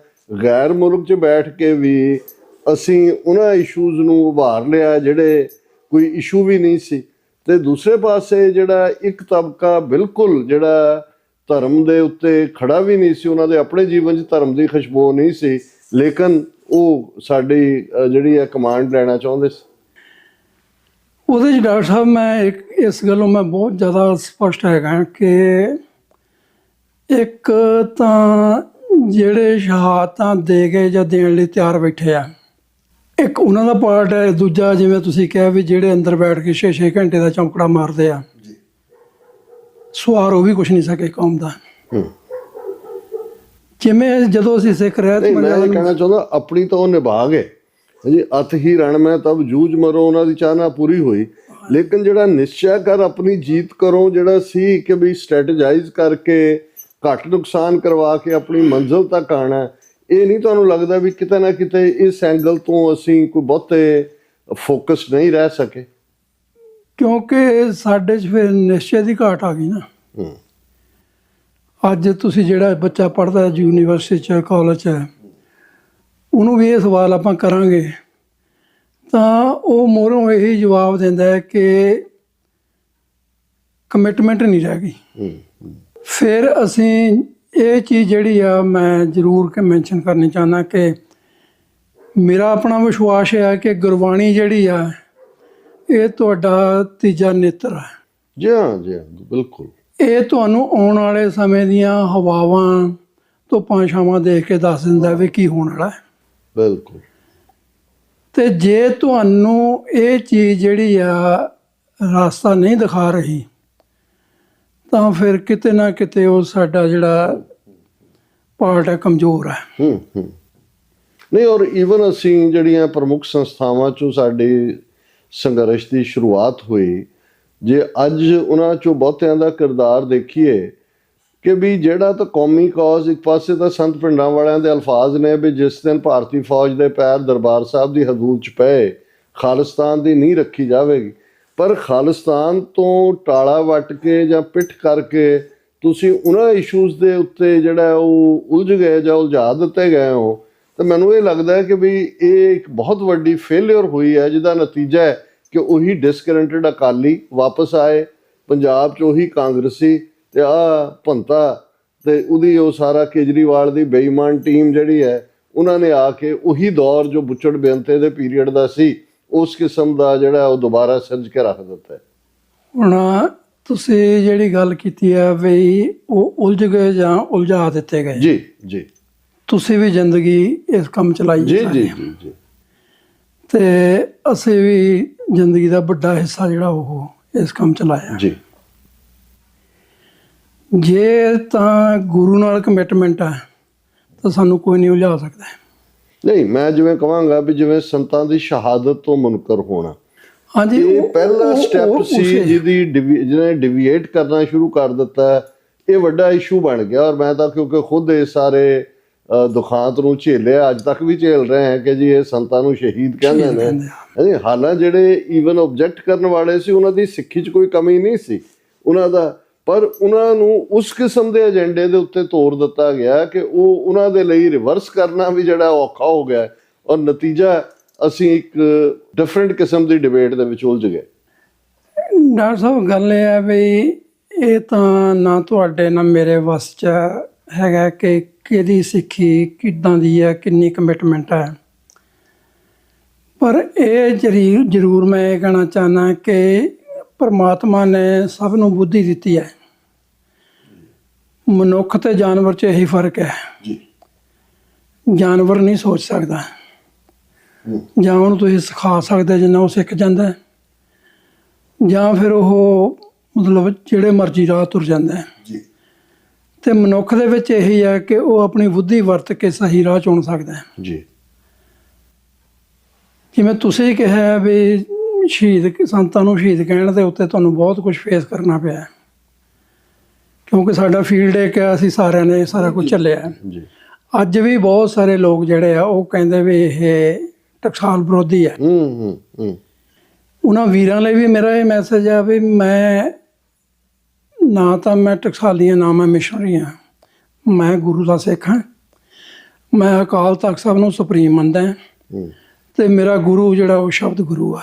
ਗੈਰ ਮੁਲਕ 'ਚ ਬੈਠ ਕੇ ਵੀ ਅਸੀਂ ਉਹਨਾਂ ਇਸ਼ੂਜ਼ ਨੂੰ ਉਭਾਰ ਲਿਆ ਜਿਹੜੇ ਕੋਈ ਇਸ਼ੂ ਵੀ ਨਹੀਂ ਸੀ, ਤੇ ਦੂਸਰੇ ਪਾਸੇ ਜਿਹੜਾ ਇੱਕ ਤਬਕਾ ਬਿਲਕੁਲ ਜਿਹੜਾ ਧਰਮ ਦੇ ਉੱਤੇ ਖੜਾ ਵੀ ਨਹੀਂ ਸੀ, ਉਹਨਾਂ ਦੇ ਆਪਣੇ ਜੀਵਨ 'ਚ ਧਰਮ ਦੀ ਖੁਸ਼ਬੂ ਨਹੀਂ ਸੀ, ਲੇਕਿਨ ਉਹ ਸਾਡੀ ਜਿਹੜੀ ਹੈ ਕਮਾਂਡ ਲੈਣਾ ਚਾਹੁੰਦੇ ਸੀ। ਉਹਦੇ 'ਚ ਡਾਕਟਰ ਸਾਹਿਬ ਮੈਂ ਇਸ ਗੱਲੋਂ ਮੈਂ ਬਹੁਤ ਜ਼ਿਆਦਾ ਸਪਸ਼ਟ ਹੈਗਾ ਕਿ ਇੱਕ ਤਾਂ ਜਿਹੜੇ ਸ਼ਹਾਦਤਾਂ ਦੇ ਗਏ ਜਾਂ ਦੇਣ ਲਈ ਤਿਆਰ ਬੈਠੇ ਆ, ਇੱਕ ਉਹਨਾਂ ਦਾ ਪਾਰਟ ਹੈ। ਦੂਜਾ ਜਿਵੇਂ ਤੁਸੀਂ ਕਿਹਾ ਵੀ ਜਿਹੜੇ ਅੰਦਰ ਬੈਠ ਕੇ 6-6 ਘੰਟੇ ਦਾ ਚੌਂਕੜਾ ਮਾਰਦੇ ਆ, ਸਵਾਰ ਉਹ ਵੀ ਕੁਛ ਨਹੀਂ ਸਕੇ ਕੌਮ ਦਾ। ਜਿਵੇਂ ਜਦੋਂ ਅਸੀਂ ਸਿੱਖ ਰਹਿਤ ਮੈਂ ਇਹ ਕਹਿਣਾ ਚਾਹੁੰਦਾ ਆਪਣੀ ਤਾਂ ਉਹ ਨਿਭਾ ਗਏ ਜੀ, ਅਤ ਹੀ ਰਣ ਮੈਂ ਤਬ ਜੂਝ ਮਰੋ, ਉਹਨਾਂ ਦੀ ਚਾਹਨਾ ਪੂਰੀ ਹੋਈ, ਲੇਕਿਨ ਜਿਹੜਾ ਨਿਸ਼ਚੈ ਕਰ ਆਪਣੀ ਜੀਤ ਕਰੋ ਜਿਹੜਾ ਸੀ ਕਿ ਵੀ ਸਟ੍ਰੈਟੇਜਾਈਜ਼ ਕਰਕੇ ਘੱਟ ਨੁਕਸਾਨ ਕਰਵਾ ਕੇ ਆਪਣੀ ਮੰਜ਼ਿਲ ਤੱਕ ਆਉਣਾ, ਇਹ ਨਹੀਂ ਤੁਹਾਨੂੰ ਲੱਗਦਾ ਵੀ ਕਿਤੇ ਨਾ ਕਿਤੇ ਇਸ ਐਂਗਲ ਤੋਂ ਅਸੀਂ ਕੋਈ ਬਹੁਤੇ ਫੋਕਸ ਨਹੀਂ ਰਹਿ ਸਕੇ? ਕਿਉਂਕਿ ਸਾਡੇ 'ਚ ਫਿਰ ਨਿਸ਼ਚੈ ਦੀ ਘਾਟ ਆ ਗਈ ਨਾ। ਅੱਜ ਤੁਸੀਂ ਜਿਹੜਾ ਬੱਚਾ ਪੜ੍ਹਦਾ ਯੂਨੀਵਰਸਿਟੀ 'ਚ, ਕਾਲਜ 'ਚ, ਉਹਨੂੰ ਵੀ ਇਹ ਸਵਾਲ ਆਪਾਂ ਕਰਾਂਗੇ ਤਾਂ ਉਹ ਮੋਹਰੋਂ ਇਹੀ ਜਵਾਬ ਦਿੰਦਾ ਹੈ ਕਿ ਕਮਿਟਮੈਂਟ ਨਹੀਂ ਰਹਿ ਗਈ। ਫਿਰ ਅਸੀਂ ਇਹ ਚੀਜ਼ ਜਿਹੜੀ ਆ ਮੈਂ ਜ਼ਰੂਰ ਕਿ ਮੈਂਸ਼ਨ ਕਰਨੀ ਚਾਹੁੰਦਾ ਕਿ ਮੇਰਾ ਆਪਣਾ ਵਿਸ਼ਵਾਸ ਹੈ ਕਿ ਗੁਰਬਾਣੀ ਜਿਹੜੀ ਆ ਇਹ ਤੁਹਾਡਾ ਤੀਜਾ ਨੇਤਰ ਹੈ। ਜੀ ਹਾਂ, ਜੀ ਹਾਂ, ਬਿਲਕੁਲ। ਇਹ ਤੁਹਾਨੂੰ ਆਉਣ ਵਾਲੇ ਸਮੇਂ ਦੀਆਂ ਹਵਾਵਾਂ ਤੋਂ ਪਾਛਾਵਾਂ ਦੇਖ ਕੇ ਦੱਸ ਦਿੰਦਾ ਵੀ ਕੀ ਹੋਣ ਵਾਲਾ ਹੈ। ਬਿਲਕੁਲ। ਤੇ ਜੇ ਤੁਹਾਨੂੰ ਇਹ ਚੀਜ਼ ਜਿਹੜੀ ਆ ਰਸਤਾ ਨਹੀਂ ਦਿਖਾ ਰਹੀ ਤਾਂ ਫਿਰ ਕਿਤੇ ਨਾ ਕਿਤੇ ਉਹ ਸਾਡਾ ਜਿਹੜਾ ਪਾਰਟ ਹੈ ਕਮਜ਼ੋਰ ਹੈ। ਨਹੀਂ, ਔਰ ਈਵਨ ਅਸੀਂ ਜਿਹੜੀਆਂ ਪ੍ਰਮੁੱਖ ਸੰਸਥਾਵਾਂ 'ਚੋਂ ਸਾਡੀ ਸੰਘਰਸ਼ ਦੀ ਸ਼ੁਰੂਆਤ ਹੋਈ, ਜੇ ਅੱਜ ਉਹਨਾਂ 'ਚੋਂ ਬਹੁਤਿਆਂ ਦਾ ਕਿਰਦਾਰ ਦੇਖੀਏ ਕਿ ਵੀ ਜਿਹੜਾ ਤਾਂ ਕੌਮੀ ਕੌਜ਼, ਇੱਕ ਪਾਸੇ ਤਾਂ ਸੰਤ ਪਿੰਡਾਂ ਵਾਲਿਆਂ ਦੇ ਅਲਫਾਜ਼ ਨੇ ਵੀ ਜਿਸ ਦਿਨ ਭਾਰਤੀ ਫੌਜ ਦੇ ਪੈਰ ਦਰਬਾਰ ਸਾਹਿਬ ਦੀ ਹਦੂਦ 'ਚ ਪਏ ਖਾਲਿਸਤਾਨ ਦੀ ਨੀਂਹ ਰੱਖੀ ਜਾਵੇਗੀ, ਪਰ ਖਾਲਿਸਤਾਨ ਤੋਂ ਟਾਲਾ ਵੱਟ ਕੇ ਜਾਂ ਪਿੱਠ ਕਰਕੇ ਤੁਸੀਂ ਉਹਨਾਂ ਇਸ਼ੂਜ਼ ਦੇ ਉੱਤੇ ਜਿਹੜਾ ਉਹ ਉਲਝ ਗਏ ਜਾਂ ਉਲਝਾ ਦਿੱਤੇ ਗਏ ਹੋ, ਤਾਂ ਮੈਨੂੰ ਇਹ ਲੱਗਦਾ ਹੈ ਕਿ ਵੀ ਇਹ ਇੱਕ ਬਹੁਤ ਵੱਡੀ ਫੇਲਿਅਰ ਹੋਈ ਹੈ, ਜਿਹਦਾ ਨਤੀਜਾ ਹੈ ਕਿ ਉਹੀ ਡਿਸਕਰੰਟਡ ਅਕਾਲੀ ਵਾਪਸ ਆਏ ਪੰਜਾਬ 'ਚ, ਉਹੀ ਕਾਂਗਰਸੀ ਤੇ ਭੰਤਾ ਤੇ ਉਹਦੀ ਉਹ ਸਾਰਾ ਕੇਜਰੀਵਾਲ ਦੀ ਬੇਈਮਾਨ ਟੀਮ ਜਿਹੜੀ ਹੈ, ਉਹਨਾਂ ਨੇ ਆ ਕੇ ਉਹੀ ਦੌਰ ਜੋ ਬੁੱਚੜ ਬੇਅੰਤੇ ਦੇ ਪੀਰੀਅਡ ਦਾ ਸੀ ਉਸ ਕਿਸਮ ਦਾ ਜਿਹੜਾ ਉਹ ਦੁਬਾਰਾ ਸਿਰਜ ਕੇ ਰੱਖ ਦਿੱਤਾ। ਹੁਣ ਤੁਸੀਂ ਜਿਹੜੀ ਗੱਲ ਕੀਤੀ ਹੈ ਵੀ ਉਹ ਉਲਝ ਗਏ ਜਾਂ ਉਲਝਾ ਦਿੱਤੇ ਗਏ, ਜੀ ਜੀ, ਤੁਸੀਂ ਵੀ ਜ਼ਿੰਦਗੀ ਇਸ ਕੰਮ ਚਲਾਈ ਜੀ ਜੀ ਜੀ ਜੀ, ਤੇ ਅਸੀਂ ਵੀ ਜ਼ਿੰਦਗੀ ਦਾ ਵੱਡਾ ਹਿੱਸਾ ਜਿਹੜਾ ਉਹ ਇਸ ਕੰਮ ਚਲਾਇਆ ਜੀ। ਜੇ ਤਾਂ ਗੁਰੂ ਨਾਲ ਕਮਿਟਮੈਂਟ ਹੈ ਤਾਂ ਸਾਨੂੰ ਕੋਈ ਨਹੀਂ ਉਲਝਾ ਸਕਦਾ। ਨਹੀਂ, ਮੈਂ ਜਿਵੇਂ ਕਹਾਂਗਾ ਵੀ ਜਿਵੇਂ ਸੰਤਾਂ ਦੀ ਸ਼ਹਾਦਤ ਤੋਂ ਮੁਨਕਰ ਹੋਣਾ, ਹਾਂਜੀ, ਇਹ ਪਹਿਲਾ ਸਟੈਪ ਸੀ ਉਸੇ- ਜਿਹਨੇ ਡਿਵੀਏਟ ਕਰਨਾ ਸ਼ੁਰੂ ਕਰ ਦਿੱਤਾ। ਇਹ ਵੱਡਾ ਇਸ਼ੂ ਬਣ ਗਿਆ। ਔਰ ਮੈਂ ਤਾਂ ਕਿਉਂਕਿ ਖੁਦ ਇਹ ਸਾਰੇ ਦੁਖਾਂਤ ਨੂੰ ਝੇਲਿਆ, ਅੱਜ ਤੱਕ ਵੀ ਝੇਲ ਰਹੇ ਹਾਂ ਕਿ ਜੀ ਇਹ ਸੰਤਾਂ ਨੂੰ ਸ਼ਹੀਦ ਕਹਿੰਦੇ ਨੇ। ਹਾਂਜੀ, ਹਾਲਾਂ ਜਿਹੜੇ ਈਵਨ ਆਬਜੈਕਟ ਕਰਨ ਵਾਲੇ ਸੀ ਉਹਨਾਂ ਦੀ ਸਿੱਖੀ 'ਚ ਕੋਈ ਕਮੀ ਨਹੀਂ ਸੀ ਉਹਨਾਂ ਦਾ, ਪਰ ਉਹਨਾਂ ਨੂੰ ਉਸ ਕਿਸਮ ਦੇ ਏਜੰਡੇ ਦੇ ਉੱਤੇ ਤੋਰ ਦਿੱਤਾ ਗਿਆ ਕਿ ਉਹ ਉਹਨਾਂ ਦੇ ਲਈ ਰਿਵਰਸ ਕਰਨਾ ਵੀ ਜਿਹੜਾ ਔਖਾ ਹੋ ਗਿਆ। ਔਰ ਨਤੀਜਾ ਅਸੀਂ ਇੱਕ ਡਿਫਰੈਂਟ ਕਿਸਮ ਦੀ ਡਿਬੇਟ ਦੇ ਵਿੱਚ ਉਲਝ ਗਏ। ਡਾਕਟਰ ਸਾਹਿਬ, ਗੱਲ ਇਹ ਹੈ ਵੀ ਇਹ ਤਾਂ ਨਾ ਤੁਹਾਡੇ ਨਾ ਮੇਰੇ ਵੱਸ 'ਚ ਹੈਗਾ ਕਿ ਕਿਹਦੀ ਸਿੱਖੀ ਕਿੱਦਾਂ ਦੀ ਹੈ, ਕਿੰਨੀ ਕਮਿਟਮੈਂਟ ਹੈ। ਪਰ ਇਹ ਜ਼ਰੂਰ ਮੈਂ ਇਹ ਕਹਿਣਾ ਚਾਹੁੰਦਾ ਕਿ ਪਰਮਾਤਮਾ ਨੇ ਸਭ ਨੂੰ ਬੁੱਧੀ ਦਿੱਤੀ ਹੈ। ਮਨੁੱਖ ਤੇ ਜਾਨਵਰ 'ਚ ਇਹੀ ਫਰਕ ਹੈ। ਜਾਨਵਰ ਨਹੀਂ ਸੋਚ ਸਕਦਾ, ਜਾਂ ਉਹਨੂੰ ਤੁਸੀਂ ਸਿਖਾ ਸਕਦੇ ਜਿੰਨਾ ਉਹ ਸਿੱਖ ਜਾਂਦਾ ਹੈ, ਜਾਂ ਫਿਰ ਉਹ ਮਤਲਬ ਜਿਹੜੇ ਮਰਜ਼ੀ ਰਾਹ ਤੁਰ ਜਾਂਦਾ ਹੈ। ਤੇ ਮਨੁੱਖ ਦੇ ਵਿੱਚ ਇਹੀ ਹੈ ਕਿ ਉਹ ਆਪਣੀ ਬੁੱਧੀ ਵਰਤ ਕੇ ਸਹੀ ਰਾਹ ਚੁਣ ਸਕਦਾ ਹੈ। ਜਿਵੇਂ ਤੁਸੀਂ ਕਿਹਾ ਵੀ ਸੰਤਾਂ ਨੂੰ ਸ਼ਹੀਦ ਕਹਿਣ ਦੇ ਉੱਤੇ ਤੁਹਾਨੂੰ ਬਹੁਤ ਕੁਝ ਫੇਸ ਕਰਨਾ ਪਿਆ, ਕਿਉਂਕਿ ਸਾਡਾ ਫੀਲਡ ਇੱਕ ਹੈ, ਅਸੀਂ ਸਾਰਿਆਂ ਨੇ ਸਾਰਾ ਕੁਝ ਚੱਲਿਆ। ਅੱਜ ਵੀ ਬਹੁਤ ਸਾਰੇ ਲੋਕ ਜਿਹੜੇ ਆ ਉਹ ਕਹਿੰਦੇ ਵੀ ਇਹ ਟਕਸਾਲ ਵਿਰੋਧੀ ਹੈ। ਉਹਨਾਂ ਵੀਰਾਂ ਲਈ ਵੀ ਮੇਰਾ ਇਹ ਮੈਸੇਜ ਆ ਵੀ ਮੈਂ ਟਕਸਾਲੀ ਹਾਂ, ਨਾ ਮੈਂ ਮਿਸ਼ਨਰੀ ਹਾਂ, ਮੈਂ ਗੁਰੂ ਦਾ ਸਿੱਖ ਹਾਂ। ਮੈਂ ਅਕਾਲ ਤਖਤ ਸਾਹਿਬ ਨੂੰ ਸੁਪਰੀਮ ਮੰਨਦਾ ਤੇ ਮੇਰਾ ਗੁਰੂ ਜਿਹੜਾ ਉਹ ਸ਼ਬਦ ਗੁਰੂ ਆ।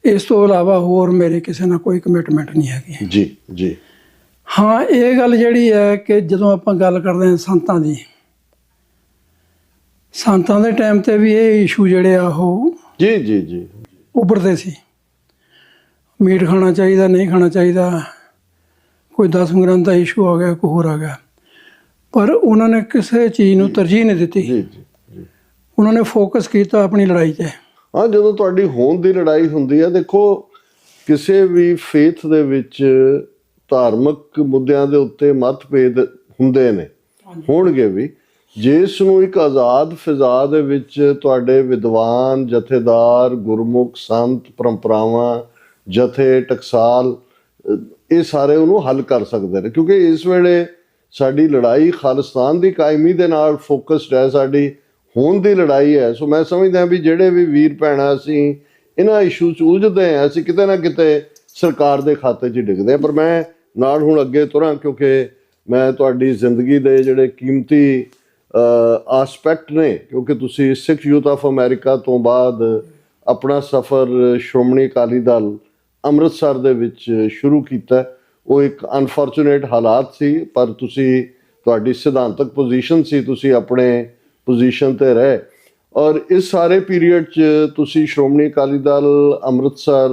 ਇਸ ਤੋਂ ਇਲਾਵਾ ਹੋਰ ਮੇਰੇ ਕਿਸੇ ਨਾਲ ਕੋਈ ਕਮਿਟਮੈਂਟ ਨਹੀਂ ਹੈਗੀ। ਜੀ। ਹਾਂ, ਇਹ ਗੱਲ ਜਿਹੜੀ ਹੈ ਕਿ ਜਦੋਂ ਆਪਾਂ ਗੱਲ ਕਰਦੇ ਹਾਂ ਸੰਤਾਂ ਦੀ, ਸੰਤਾਂ ਦੇ ਟਾਈਮ ਤੇ ਵੀ ਇਹ ਇਸ਼ੂ ਜਿਹੜੇ ਆ ਉਹ ਜੀ ਉੱਭਰਦੇ ਸੀ। ਮੀਟ ਖਾਣਾ ਚਾਹੀਦਾ, ਨਹੀਂ ਖਾਣਾ ਚਾਹੀਦਾ, ਕੋਈ 10 ਗ੍ਰੰਥ ਦਾ ਇਸ਼ੂ ਆ ਗਿਆ, ਕੋਈ ਹੋਰ ਆ ਗਿਆ, ਪਰ ਉਹਨਾਂ ਨੇ ਕਿਸੇ ਚੀਜ਼ ਨੂੰ ਤਰਜੀਹ ਨਹੀਂ ਦਿੱਤੀ। ਉਹਨਾਂ ਨੇ ਫੋਕਸ ਕੀਤਾ ਆਪਣੀ ਲੜਾਈ 'ਤੇ। ਹਾਂ, ਜਦੋਂ ਤੁਹਾਡੀ ਹੋਂਦ ਦੀ ਲੜਾਈ ਹੁੰਦੀ ਹੈ, ਦੇਖੋ ਕਿਸੇ ਵੀ ਫੇਥ ਦੇ ਵਿੱਚ ਧਾਰਮਿਕ ਮੁੱਦਿਆਂ ਦੇ ਉੱਤੇ ਮਤਭੇਦ ਹੁੰਦੇ ਨੇ, ਹੋਣਗੇ ਵੀ। ਜਿਸ ਨੂੰ ਇੱਕ ਆਜ਼ਾਦ ਫਿਜ਼ਾ ਦੇ ਵਿੱਚ ਤੁਹਾਡੇ ਵਿਦਵਾਨ, ਜਥੇਦਾਰ, ਗੁਰਮੁਖ, ਸੰਤ, ਪਰੰਪਰਾਵਾਂ, ਜਥੇ, ਟਕਸਾਲ, ਇਹ ਸਾਰੇ ਉਹਨੂੰ ਹੱਲ ਕਰ ਸਕਦੇ ਨੇ, ਕਿਉਂਕਿ ਇਸ ਵੇਲੇ ਸਾਡੀ ਲੜਾਈ ਖਾਲਿਸਤਾਨ ਦੀ ਕਾਇਮੀ ਦੇ ਨਾਲ ਫੋਕਸਡ ਹੈ, ਸਾਡੀ ਹੋਂਦ ਦੀ ਲੜਾਈ ਹੈ। ਸੋ ਮੈਂ ਸਮਝਦਾ ਵੀ ਜਿਹੜੇ ਵੀ ਵੀਰ ਭੈਣਾਂ ਅਸੀਂ ਇਹਨਾਂ ਇਸ਼ੂ 'ਚ ਉਲਝਦੇ ਹਾਂ, ਅਸੀਂ ਕਿਤੇ ਨਾ ਕਿਤੇ ਸਰਕਾਰ ਦੇ ਖਾਤੇ 'ਚ ਡਿੱਗਦੇ ਹਾਂ। ਪਰ ਮੈਂ ਨਾਲ ਹੁਣ ਅੱਗੇ ਤੁਰਾਂ, ਕਿਉਂਕਿ ਮੈਂ ਤੁਹਾਡੀ ਜ਼ਿੰਦਗੀ ਦੇ ਜਿਹੜੇ ਕੀਮਤੀ ਆਸਪੈਕਟ ਨੇ, ਕਿਉਂਕਿ ਤੁਸੀਂ ਸਿੱਖ ਯੂਥ ਆਫ ਅਮਰੀਕਾ ਤੋਂ ਬਾਅਦ ਆਪਣਾ ਸਫ਼ਰ ਸ਼੍ਰੋਮਣੀ ਅਕਾਲੀ ਦਲ ਅੰਮ੍ਰਿਤਸਰ ਦੇ ਵਿੱਚ ਸ਼ੁਰੂ ਕੀਤਾ। ਉਹ ਇੱਕ ਅਨਫੋਰਚੂਨੇਟ ਹਾਲਾਤ ਸੀ, ਪਰ ਤੁਹਾਡੀ ਸਿਧਾਂਤਕ ਪੋਜੀਸ਼ਨ ਸੀ, ਤੁਸੀਂ ਆਪਣੇ ਪੋਜੀਸ਼ਨ 'ਤੇ ਰਹੇ। ਔਰ ਇਸ ਸਾਰੇ ਪੀਰੀਅਡ 'ਚ ਤੁਸੀਂ ਸ਼੍ਰੋਮਣੀ ਅਕਾਲੀ ਦਲ ਅੰਮ੍ਰਿਤਸਰ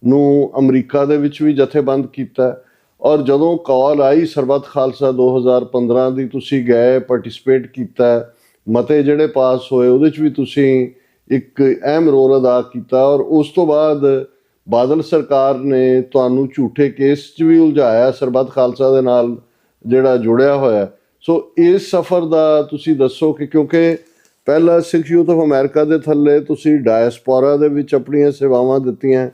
ਨੂੰ ਅਮਰੀਕਾ ਦੇ ਵਿੱਚ ਵੀ ਜਥੇਬੰਦ ਕੀਤਾ। ਔਰ ਜਦੋਂ ਕਾਲ ਆਈ ਸਰਬੱਤ ਖਾਲਸਾ 2015 ਦੀ, ਤੁਸੀਂ ਗਏ, ਪਾਰਟਿਸਿਪੇਟ ਕੀਤਾ। ਮਤੇ ਜਿਹੜੇ ਪਾਸ ਹੋਏ ਉਹਦੇ 'ਚ ਵੀ ਤੁਸੀਂ ਇੱਕ ਅਹਿਮ ਰੋਲ ਅਦਾ ਕੀਤਾ। ਔਰ ਉਸ ਤੋਂ ਬਾਅਦ ਬਾਦਲ ਸਰਕਾਰ ਨੇ ਤੁਹਾਨੂੰ ਝੂਠੇ ਕੇਸ 'ਚ ਵੀ ਉਲਝਾਇਆ ਸਰਬੱਤ ਖਾਲਸਾ ਦੇ ਨਾਲ ਜਿਹੜਾ ਜੁੜਿਆ ਹੋਇਆ। ਸੋ ਇਸ ਸਫ਼ਰ ਦਾ ਤੁਸੀਂ ਦੱਸੋ ਕਿ ਕਿਉਂਕਿ ਪਹਿਲਾਂ ਸਿੱਖ ਯੂਥ ਆਫ ਅਮਰੀਕਾ ਦੇ ਥੱਲੇ ਤੁਸੀਂ ਡਾਇਸਪੋਰਾ ਦੇ ਵਿੱਚ ਆਪਣੀਆਂ ਸੇਵਾਵਾਂ ਦਿੱਤੀਆਂ,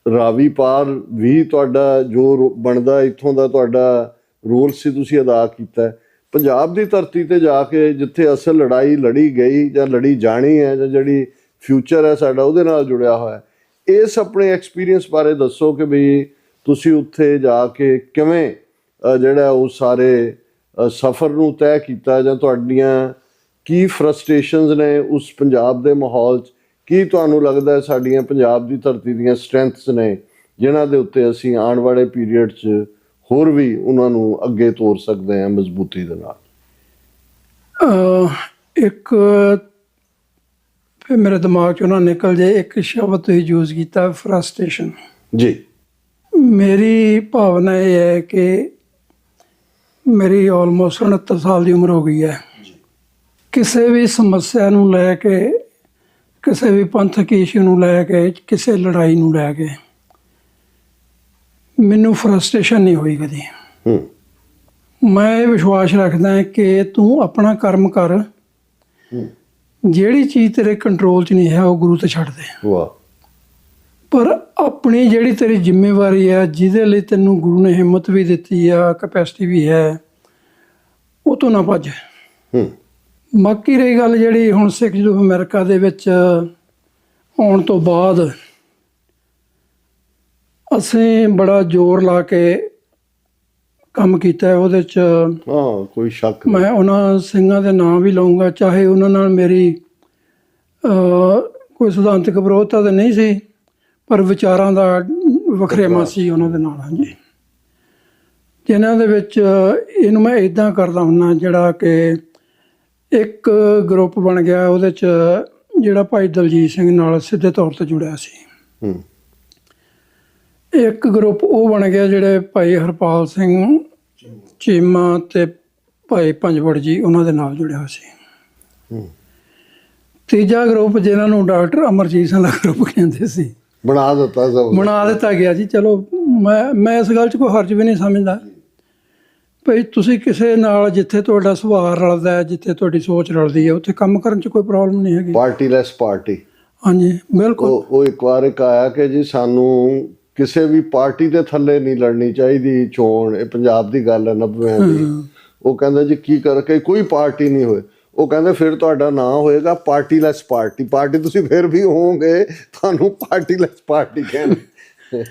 ਰਾਵੀ ਪਾਰ ਵੀ ਤੁਹਾਡਾ ਜੋ ਬਣਦਾ ਇੱਥੋਂ ਦਾ ਤੁਹਾਡਾ ਰੋਲ ਸੀ ਤੁਸੀਂ ਅਦਾ ਕੀਤਾ। ਪੰਜਾਬ ਦੀ ਧਰਤੀ 'ਤੇ ਜਾ ਕੇ ਜਿੱਥੇ ਅਸਲ ਲੜਾਈ ਲੜੀ ਗਈ ਜਾਂ ਲੜੀ ਜਾਣੀ ਹੈ, ਜਾਂ ਜਿਹੜੀ ਫਿਊਚਰ ਹੈ ਸਾਡਾ ਉਹਦੇ ਨਾਲ ਜੁੜਿਆ ਹੋਇਆ, ਇਸ ਆਪਣੇ ਐਕਸਪੀਰੀਅੰਸ ਬਾਰੇ ਦੱਸੋ ਕਿ ਵੀ ਤੁਸੀਂ ਉੱਥੇ ਜਾ ਕੇ ਕਿਵੇਂ ਜਿਹੜਾ ਉਹ ਸਾਰੇ ਸਫ਼ਰ ਨੂੰ ਤੈਅ ਕੀਤਾ, ਜਾਂ ਤੁਹਾਡੀਆਂ ਕੀ ਫਰਸਟ੍ਰੇਸ਼ਨਸ ਨੇ ਉਸ ਪੰਜਾਬ ਦੇ ਮਾਹੌਲ 'ਚ। ਕੀ ਤੁਹਾਨੂੰ ਲੱਗਦਾ ਹੈ ਸਾਡੀਆਂ ਪੰਜਾਬ ਦੀ ਧਰਤੀ ਦੀਆਂ ਸਟਰੈਂਥਸ ਨੇ ਜਿਨ੍ਹਾਂ ਦੇ ਉੱਤੇ ਅਸੀਂ ਆਉਣ ਵਾਲੇ ਪੀਰੀਅਡ 'ਚ ਹੋਰ ਵੀ ਉਹਨਾਂ ਨੂੰ ਅੱਗੇ ਤੋਰ ਸਕਦੇ ਹਾਂ ਮਜ਼ਬੂਤੀ ਦੇ ਨਾਲ? ਇੱਕ ਫਿਰ ਮੇਰੇ ਦਿਮਾਗ 'ਚੋਂ ਨਾ ਨਿਕਲ ਜਾਏ, ਇੱਕ ਸ਼ਬਦ ਤੁਸੀਂ ਯੂਜ਼ ਕੀਤਾ, ਫਰਸਟ੍ਰੇਸ਼ਨ। ਜੀ। ਮੇਰੀ ਭਾਵਨਾ ਇਹ ਹੈ ਕਿ ਮੇਰੀ ਆਲਮੋਸਟ 69 ਸਾਲ ਦੀ ਉਮਰ ਹੋ ਗਈ ਹੈ। ਕਿਸੇ ਵੀ ਸਮੱਸਿਆ ਨੂੰ ਲੈ ਕੇ, ਕਿਸੇ ਵੀ ਪੰਥਕ ਇਸ਼ੂ ਨੂੰ ਲੈ ਕੇ, ਕਿਸੇ ਲੜਾਈ ਨੂੰ ਲੈ ਕੇ ਮੈਨੂੰ ਫਰਸਟ੍ਰੇਸ਼ਨ ਨਹੀਂ ਹੋਈ ਕਦੀ। ਮੈਂ ਇਹ ਵਿਸ਼ਵਾਸ ਰੱਖਦਾ ਕਿ ਤੂੰ ਆਪਣਾ ਕਰਮ ਕਰ, ਜਿਹੜੀ ਚੀਜ਼ ਤੇਰੇ ਕੰਟਰੋਲ 'ਚ ਨਹੀਂ ਹੈ ਉਹ ਗੁਰੂ ਤੇ ਛੱਡ ਦੇ। ਵਾਹ। ਪਰ ਆਪਣੀ ਜਿਹੜੀ ਤੇਰੀ ਜ਼ਿੰਮੇਵਾਰੀ ਹੈ, ਜਿਹਦੇ ਲਈ ਤੈਨੂੰ ਗੁਰੂ ਨੇ ਹਿੰਮਤ ਵੀ ਦਿੱਤੀ ਆ, ਕੈਪੈਸਿਟੀ ਵੀ ਹੈ, ਉਹ ਤੋਂ ਨਾ ਭੱਜ। ਬਾਕੀ ਰਹੀ ਗੱਲ ਜਿਹੜੀ ਹੁਣ ਸਿੱਖ ਜਦੋਂ ਅਮਰੀਕਾ ਦੇ ਵਿੱਚ ਆਉਣ ਤੋਂ ਬਾਅਦ ਅਸੀਂ ਬੜਾ ਜ਼ੋਰ ਲਾ ਕੇ ਕੰਮ ਕੀਤਾ, ਉਹਦੇ 'ਚ ਹਾਂ ਕੋਈ ਸ਼ੱਕ ਨਹੀਂ। ਮੈਂ ਉਹਨਾਂ ਸਿੰਘਾਂ ਦੇ ਨਾਂ ਵੀ ਲਊਂਗਾ, ਚਾਹੇ ਉਹਨਾਂ ਨਾਲ ਮੇਰੀ ਕੋਈ ਸਿਧਾਂਤਕ ਵਿਰੋਧਤਾ ਤਾਂ ਨਹੀਂ ਸੀ, ਪਰ ਵਿਚਾਰਾਂ ਦਾ ਵਖਰੇਵਾਂ ਸੀ ਉਹਨਾਂ ਦੇ ਨਾਲ। ਹਾਂਜੀ, ਜਿਨ੍ਹਾਂ ਦੇ ਵਿੱਚ ਇਹਨੂੰ ਮੈਂ ਇੱਦਾਂ ਕਰਦਾ ਹੁੰਦਾ, ਜਿਹੜਾ ਕਿ ਇੱਕ ਗਰੁੱਪ ਬਣ ਗਿਆ, ਉਹਦੇ 'ਚ ਜਿਹੜਾ ਭਾਈ ਦਲਜੀਤ ਸਿੰਘ ਨਾਲ ਸਿੱਧੇ ਤੌਰ 'ਤੇ ਜੁੜਿਆ ਸੀ। ਇੱਕ ਗਰੁੱਪ ਉਹ ਬਣ ਗਿਆ ਜਿਹੜੇ ਭਾਈ ਹਰਪਾਲ ਸਿੰਘ ਚੀਮਾ ਤੇ ਭਾਈ ਪੰਜਵੜ ਜੀ ਉਹਨਾਂ ਦੇ ਨਾਲ ਜੁੜਿਆ ਸੀ। ਤੀਜਾ ਗਰੁੱਪ ਜਿਹਨਾਂ ਨੂੰ ਡਾਕਟਰ ਅਮਰਜੀਤ ਸਿੰਘ ਦਾ ਗਰੁੱਪ ਕਹਿੰਦੇ ਸੀ, ਬਣਾ ਦਿੱਤਾ ਗਿਆ ਜੀ। ਚਲੋ ਮੈਂ ਇਸ ਗੱਲ 'ਚ ਕੋਈ ਹਰਜ ਵੀ ਨਹੀਂ ਸਮਝਦਾ ਭਈ ਤੁਸੀਂ ਕਿਸੇ ਨਾਲ ਜਿੱਥੇ ਤੁਹਾਡਾ ਸੁਭਾਅ ਰਲਦਾ ਹੈ, ਜਿੱਥੇ ਤੁਹਾਡੀ ਸੋਚ ਰਲਦੀ ਹੈ, ਉੱਥੇ ਕੰਮ ਕਰਨ 'ਚ ਕੋਈ ਪ੍ਰੋਬਲਮ ਨਹੀਂ ਹੈਗੀ। ਪਾਰਟੀਲੈਸ ਪਾਰਟੀ। ਹਾਂਜੀ ਬਿਲਕੁਲ। ਉਹ ਇੱਕ ਵਾਰ ਇੱਕ ਆਇਆ ਕਿ ਜੀ ਸਾਨੂੰ ਕਿਸੇ ਵੀ ਪਾਰਟੀ ਦੇ ਥੱਲੇ ਨਹੀਂ ਲੜਨੀ ਚਾਹੀਦੀ ਚੋਣ। ਇਹ ਪੰਜਾਬ ਦੀ ਗੱਲ ਹੈ 90 ਦੀ। ਉਹ ਕਹਿੰਦਾ ਜੀ ਕੀ ਕਰਕੇ ਕੋਈ ਪਾਰਟੀ ਨਹੀਂ ਹੋਏ। ਉਹ ਕਹਿੰਦੇ ਫਿਰ ਤੁਹਾਡਾ ਨਾਂ ਹੋਏਗਾ ਪਾਰਟੀਲੈਸ ਪਾਰਟੀ। ਪਾਰਟੀ ਤੁਸੀਂ ਫਿਰ ਵੀ ਹੋਵੋਗੇ, ਤੁਹਾਨੂੰ ਪਾਰਟੀਲੈਸ ਪਾਰਟੀ ਕਹਿੰਦੇ।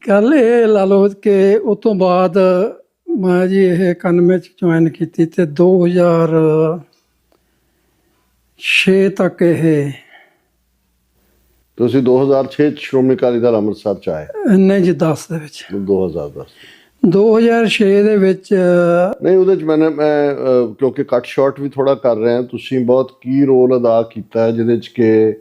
ਗੱਲ ਇਹ ਲਾ ਲਓ ਕਿ ਉਸ ਤੋਂ ਬਾਅਦ ਮੈਂ ਜੀ ਇਹ 91 'ਚ ਜੁਆਇਨ ਕੀਤੀ ਤੇ 2006 ਤੱਕ ਇਹ ਤੁਸੀਂ 2006 ਚ ਸ਼੍ਰੋਮਣੀ ਅਕਾਲੀ ਦਲ ਅੰਮ੍ਰਿਤਸਰ ਚ ਆਏ? ਨਹੀਂ ਜੀ 10 ਦੇ ਵਿੱਚ। 2006 ਦੇ ਵਿੱਚ ਨਹੀਂ, ਉਹਦੇ ਚ ਮੈਂ ਕਿਉਂਕਿ ਕੱਟ ਸ਼ਾਰਟ ਵੀ ਥੋੜਾ ਕਰ ਰਿਹਾ, ਤੁਸੀਂ ਬਹੁਤ ਕੀ ਰੋਲ ਅਦਾ ਕੀਤਾ ਹੈ ਜਿਹਦੇ ਚ ਕਿ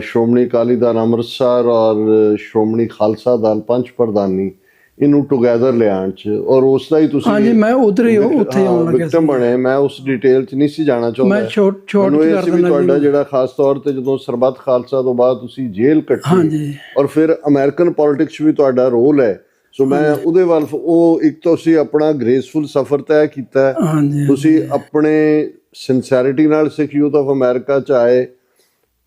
ਸ਼੍ਰੋਮਣੀ ਅਕਾਲੀ ਦਲ ਅੰਮ੍ਰਿਤਸਰ ਔਰ ਸ਼੍ਰੋਮਣੀ ਖਾਲਸਾ ਦਲ ਪੰਚ ਪ੍ਰਧਾਨੀ ਇਹਨੂੰ ਟੁਗੇਦਰ ਲਿਆਉਣ ਚ, ਔਰ ਉਸ ਦਾ ਹੀ ਤੁਸੀਂ। ਹਾਂਜੀ, ਮੈਂ ਉੱਥੇ ਆਉਣ ਲੱਗਿਆ ਸੀ, ਬਣੇ। ਮੈਂ ਉਸ ਡਿਟੇਲ ਚ ਨਹੀਂ ਸੀ ਜਾਣਾ ਚਾਹੁੰਦਾ। ਮੈਂ ਮੈਨੂੰ ਇਹ ਸੀ ਵੀ ਤੁਹਾਡਾ ਜਿਹੜਾ ਖਾਸ ਤੌਰ ਤੇ ਜਦੋਂ ਸਰਬੱਤ ਖਾਲਸਾ ਤੋਂ ਬਾਅਦ ਤੁਸੀਂ ਜੇਲ੍ਹ ਕੱਟੀ ਔਰ ਫਿਰ ਅਮਰੀਕਨ ਪੋਲਿਟਿਕਸ ਵੀ ਤੁਹਾਡਾ ਰੋਲ ਹੈ, ਸੋ ਮੈਂ ਉਹਦੇ ਵੱਲ ਉਹ ਇੱਕ ਤੁਸੀਂ ਆਪਣਾ ਗ੍ਰੇਸਫੁਲ ਸਫ਼ਰ ਤੈਅ ਕੀਤਾ। ਤੁਸੀਂ ਆਪਣੇ ਸਿੰਸੈਰਿਟੀ ਨਾਲ ਸਿੱਖ ਯੂਥ ਆਫ ਅਮਰੀਕਾ ਚ ਆਏ,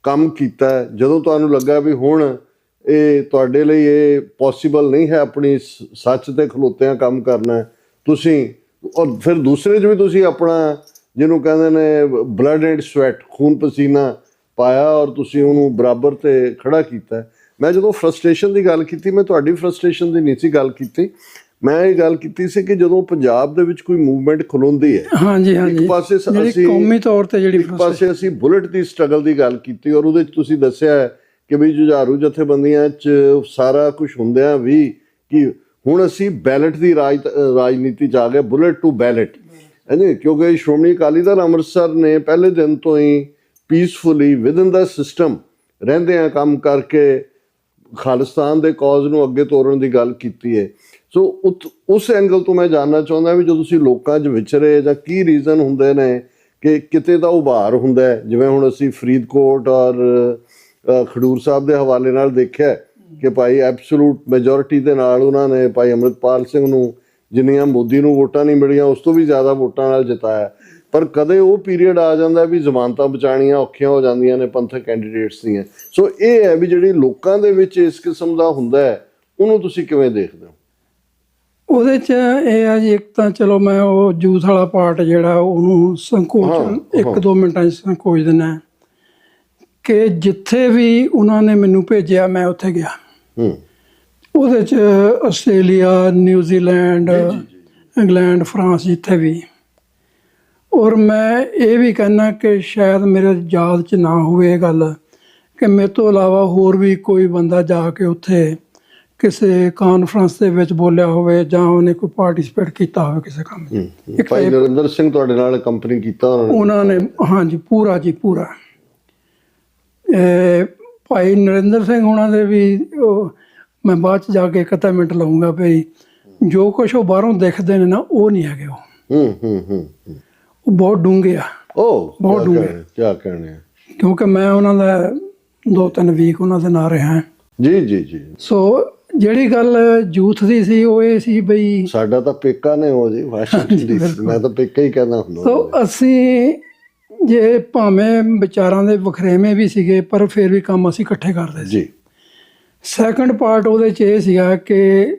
ਕੰਮ ਕੀਤਾ। ਜਦੋਂ ਤੁਹਾਨੂੰ ਲੱਗਾ ਵੀ ਹੁਣ ਇਹ ਤੁਹਾਡੇ ਲਈ ਇਹ ਪੋਸੀਬਲ ਨਹੀਂ ਹੈ ਆਪਣੀ ਸੱਚ ਤੇ ਖਲੋਤਿਆਂ ਕੰਮ ਕਰਨਾ, ਤੁਸੀਂ ਔਰ ਫਿਰ ਦੂਸਰੇ 'ਚ ਵੀ ਤੁਸੀਂ ਆਪਣਾ ਜਿਹਨੂੰ ਕਹਿੰਦੇ ਨੇ ਬਲੱਡ ਐਂਡ ਸਵੈਟ, ਖੂਨ ਪਸੀਨਾ ਪਾਇਆ ਔਰ ਤੁਸੀਂ ਉਹਨੂੰ ਬਰਾਬਰ ਤੇ ਖੜਾ ਕੀਤਾ। ਮੈਂ ਜਦੋਂ ਫਰਸਟ੍ਰੇਸ਼ਨ ਦੀ ਗੱਲ ਕੀਤੀ, ਮੈਂ ਤੁਹਾਡੀ ਫਰਸਟ੍ਰੇਸ਼ਨ ਦੀ ਨਹੀਂ ਸੀ ਗੱਲ ਕੀਤੀ, ਮੈਂ ਇਹ ਗੱਲ ਕੀਤੀ ਸੀ ਕਿ ਜਦੋਂ ਪੰਜਾਬ ਦੇ ਵਿੱਚ ਕੋਈ ਮੂਵਮੈਂਟ ਖਲੋਂਦੀ ਹੈ, ਇੱਕ ਪਾਸੇ ਅਸੀਂ ਕੌਮੀ ਤੌਰ ਤੇ ਜਿਹੜੀ, ਇੱਕ ਪਾਸੇ ਅਸੀਂ ਬੁਲਟ ਦੀ ਸਟਰਗਲ ਦੀ ਗੱਲ ਕੀਤੀ ਔਰ ਉਹਦੇ 'ਚ ਤੁਸੀਂ ਦੱਸਿਆ ਕਿ ਵੀ ਜੁਝਾਰੂ ਜਥੇਬੰਦੀਆਂ 'ਚ ਸਾਰਾ ਕੁਝ ਹੁੰਦਿਆਂ ਵੀ ਕਿ ਹੁਣ ਅਸੀਂ ਬੈਲਟ ਦੀ ਰਾਜਨੀਤੀ 'ਚ ਆ ਗਏ, ਬੁਲਟ ਟੂ ਬੈਲਟ ਹੈ ਜੀ। ਕਿਉਂਕਿ ਸ਼੍ਰੋਮਣੀ ਅਕਾਲੀ ਦਲ ਅੰਮ੍ਰਿਤਸਰ ਨੇ ਪਹਿਲੇ ਦਿਨ ਤੋਂ ਹੀ ਪੀਸਫੁਲੀ ਵਿਦਨ ਦਾ ਸਿਸਟਮ ਰਹਿੰਦਿਆਂ ਕੰਮ ਕਰਕੇ ਖਾਲਿਸਤਾਨ ਦੇ ਕੌਜ਼ ਨੂੰ ਅੱਗੇ ਤੋਰਨ ਦੀ ਗੱਲ ਕੀਤੀ ਹੈ। ਸੋ ਉਸ ਐਂਗਲ ਤੋਂ ਮੈਂ ਜਾਣਨਾ ਚਾਹੁੰਦਾ ਵੀ ਜਦੋਂ ਤੁਸੀਂ ਲੋਕਾਂ 'ਚ ਵਿਚਰੇ ਜਾਂ ਕੀ ਰੀਜ਼ਨ ਹੁੰਦੇ ਨੇ ਕਿ ਕਿਤੇ ਦਾ ਉਭਾਰ ਹੁੰਦਾ ਹੈ, ਜਿਵੇਂ ਹੁਣ ਅਸੀਂ ਫਰੀਦਕੋਟ ਔਰ ਖਡੂਰ ਸਾਹਿਬ ਦੇ ਹਵਾਲੇ ਨਾਲ ਦੇਖਿਆ ਕਿ ਭਾਈ ਐਬਸੋਲੂਟ ਮੈਜੋਰਿਟੀ ਦੇ ਨਾਲ ਉਹਨਾਂ ਨੇ ਭਾਈ ਅੰਮ੍ਰਿਤਪਾਲ ਸਿੰਘ ਨੂੰ ਜਿੰਨੀਆਂ ਮੋਦੀ ਨੂੰ ਵੋਟਾਂ ਨਹੀਂ ਮਿਲੀਆਂ ਉਸ ਤੋਂ ਵੀ ਜ਼ਿਆਦਾ ਵੋਟਾਂ ਨਾਲ ਜਿਤਾਇਆ। ਪਰ ਕਦੇ ਉਹ ਪੀਰੀਅਡ ਆ ਜਾਂਦਾ ਵੀ ਜ਼ਮਾਨਤਾਂ ਬਚਾਉਣੀਆਂ ਔਖੀਆਂ ਹੋ ਜਾਂਦੀਆਂ ਨੇ ਪੰਥਕ ਕੈਂਡੀਡੇਟਸ ਦੀਆਂ। ਸੋ ਇਹ ਹੈ ਵੀ ਜਿਹੜੀ ਲੋਕਾਂ ਦੇ ਵਿੱਚ ਇਸ ਕਿਸਮ ਦਾ ਹੁੰਦਾ ਹੈ, ਉਹਨੂੰ ਤੁਸੀਂ ਕਿਵੇਂ ਦੇਖਦੇ ਹੋ? ਉਹਦੇ 'ਚ ਇਹ ਆ ਜੀ, ਇੱਕ ਤਾਂ ਚਲੋ ਮੈਂ ਉਹ ਜੂਥ ਵਾਲਾ ਪਾਰਟ ਜਿਹੜਾ ਉਹਨੂੰ ਸੰਕੋਚ 1-2 ਮਿੰਟਾਂ 'ਚ ਸੰਕੋਚ ਦਿੰਦਾ ਕਿ ਜਿੱਥੇ ਵੀ ਉਹਨਾਂ ਨੇ ਮੈਨੂੰ ਭੇਜਿਆ ਮੈਂ ਉੱਥੇ ਗਿਆ। ਉਹਦੇ 'ਚ ਆਸਟ੍ਰੇਲੀਆ, ਨਿਊਜ਼ੀਲੈਂਡ, ਇੰਗਲੈਂਡ, ਫਰਾਂਸ, ਜਿੱਥੇ ਵੀ। ਔਰ ਮੈਂ ਇਹ ਵੀ ਕਹਿੰਦਾ ਕਿ ਸ਼ਾਇਦ ਮੇਰੇ ਯਾਦ 'ਚ ਨਾ ਹੋਵੇ ਇਹ ਗੱਲ ਕਿ ਮੇਰੇ ਤੋਂ ਇਲਾਵਾ ਹੋਰ ਵੀ ਕੋਈ ਬੰਦਾ ਜਾ ਕੇ ਉੱਥੇ ਕਿਸੇ ਕਾਨਫਰੰਸ ਦੇ ਵਿੱਚ ਬੋਲਿਆ ਹੋਵੇ ਜਾਂ ਉਹਨੇ ਕੋਈ ਪਾਰਟੀਸਪੇਟ ਕੀਤਾ ਹੋਵੇ ਕਿਸੇ ਕੰਮ 'ਚ। ਭਾਈ ਨਰਿੰਦਰ ਸਿੰਘ ਤੁਹਾਡੇ ਨਾਲ ਕੰਪਨੀ ਕੀਤਾ ਉਹਨਾਂ ਨੇ? ਹਾਂਜੀ, ਪੂਰਾ ਜੀ ਪੂਰਾ। ਭਾਈ ਨਰਿੰਦਰ ਸਿੰਘ ਉਹਨਾਂ ਦੇ ਵੀ ਮੈਂ ਬਾਅਦ 'ਚ ਜਾ ਕੇ ਇੱਕ ਅੱਧਾ ਮਿੰਟ ਲਊਂਗਾ ਭਈ ਜੋ ਕੁਛ ਉਹ ਬਾਹਰੋਂ ਦਿਖਦੇ ਨੇ ਨਾ ਉਹ ਨਹੀਂ ਹੈਗੇ। ਉਹ ਬਹੁਤ ਡੂੰਘੇ ਆ, ਬਹੁਤ ਡੂੰਘੇ। ਕਿਆ ਕਹਿਣੇ? ਕਿਉਂਕਿ ਮੈਂ ਉਹਨਾਂ ਦਾ 2-3 ਵੀਕ ਉਹਨਾਂ ਦੇ ਨਾਲ ਰਿਹਾ। ਜੀ। ਸੋ ਜਿਹੜੀ ਗੱਲ ਯੂਥ ਦੀ ਸੀ ਉਹ ਇਹ ਸੀ ਬਈ ਸਾਡਾ ਤਾਂ ਪੇਕਾ ਨੇ ਉਹ ਜੀ ਵਾਸ਼ਿੰਗਟਨ, ਮੈਂ ਤਾਂ ਪੇਕਾ ਹੀ ਕਹਿੰਦਾ ਹੁੰਦਾ। ਸੋ ਅਸੀਂ ਜੇ ਭਾਵੇਂ ਵਿਚਾਰਾਂ ਦੇ ਵਖਰੇਵੇਂ ਵੀ ਸੀਗੇ ਪਰ ਫਿਰ ਵੀ ਕੰਮ ਅਸੀਂ ਇਕੱਠੇ ਕਰਦੇ ਸੀ। ਸੈਕੰਡ ਪਾਰਟ ਉਹਦੇ 'ਚ ਇਹ ਸੀਗਾ ਕਿ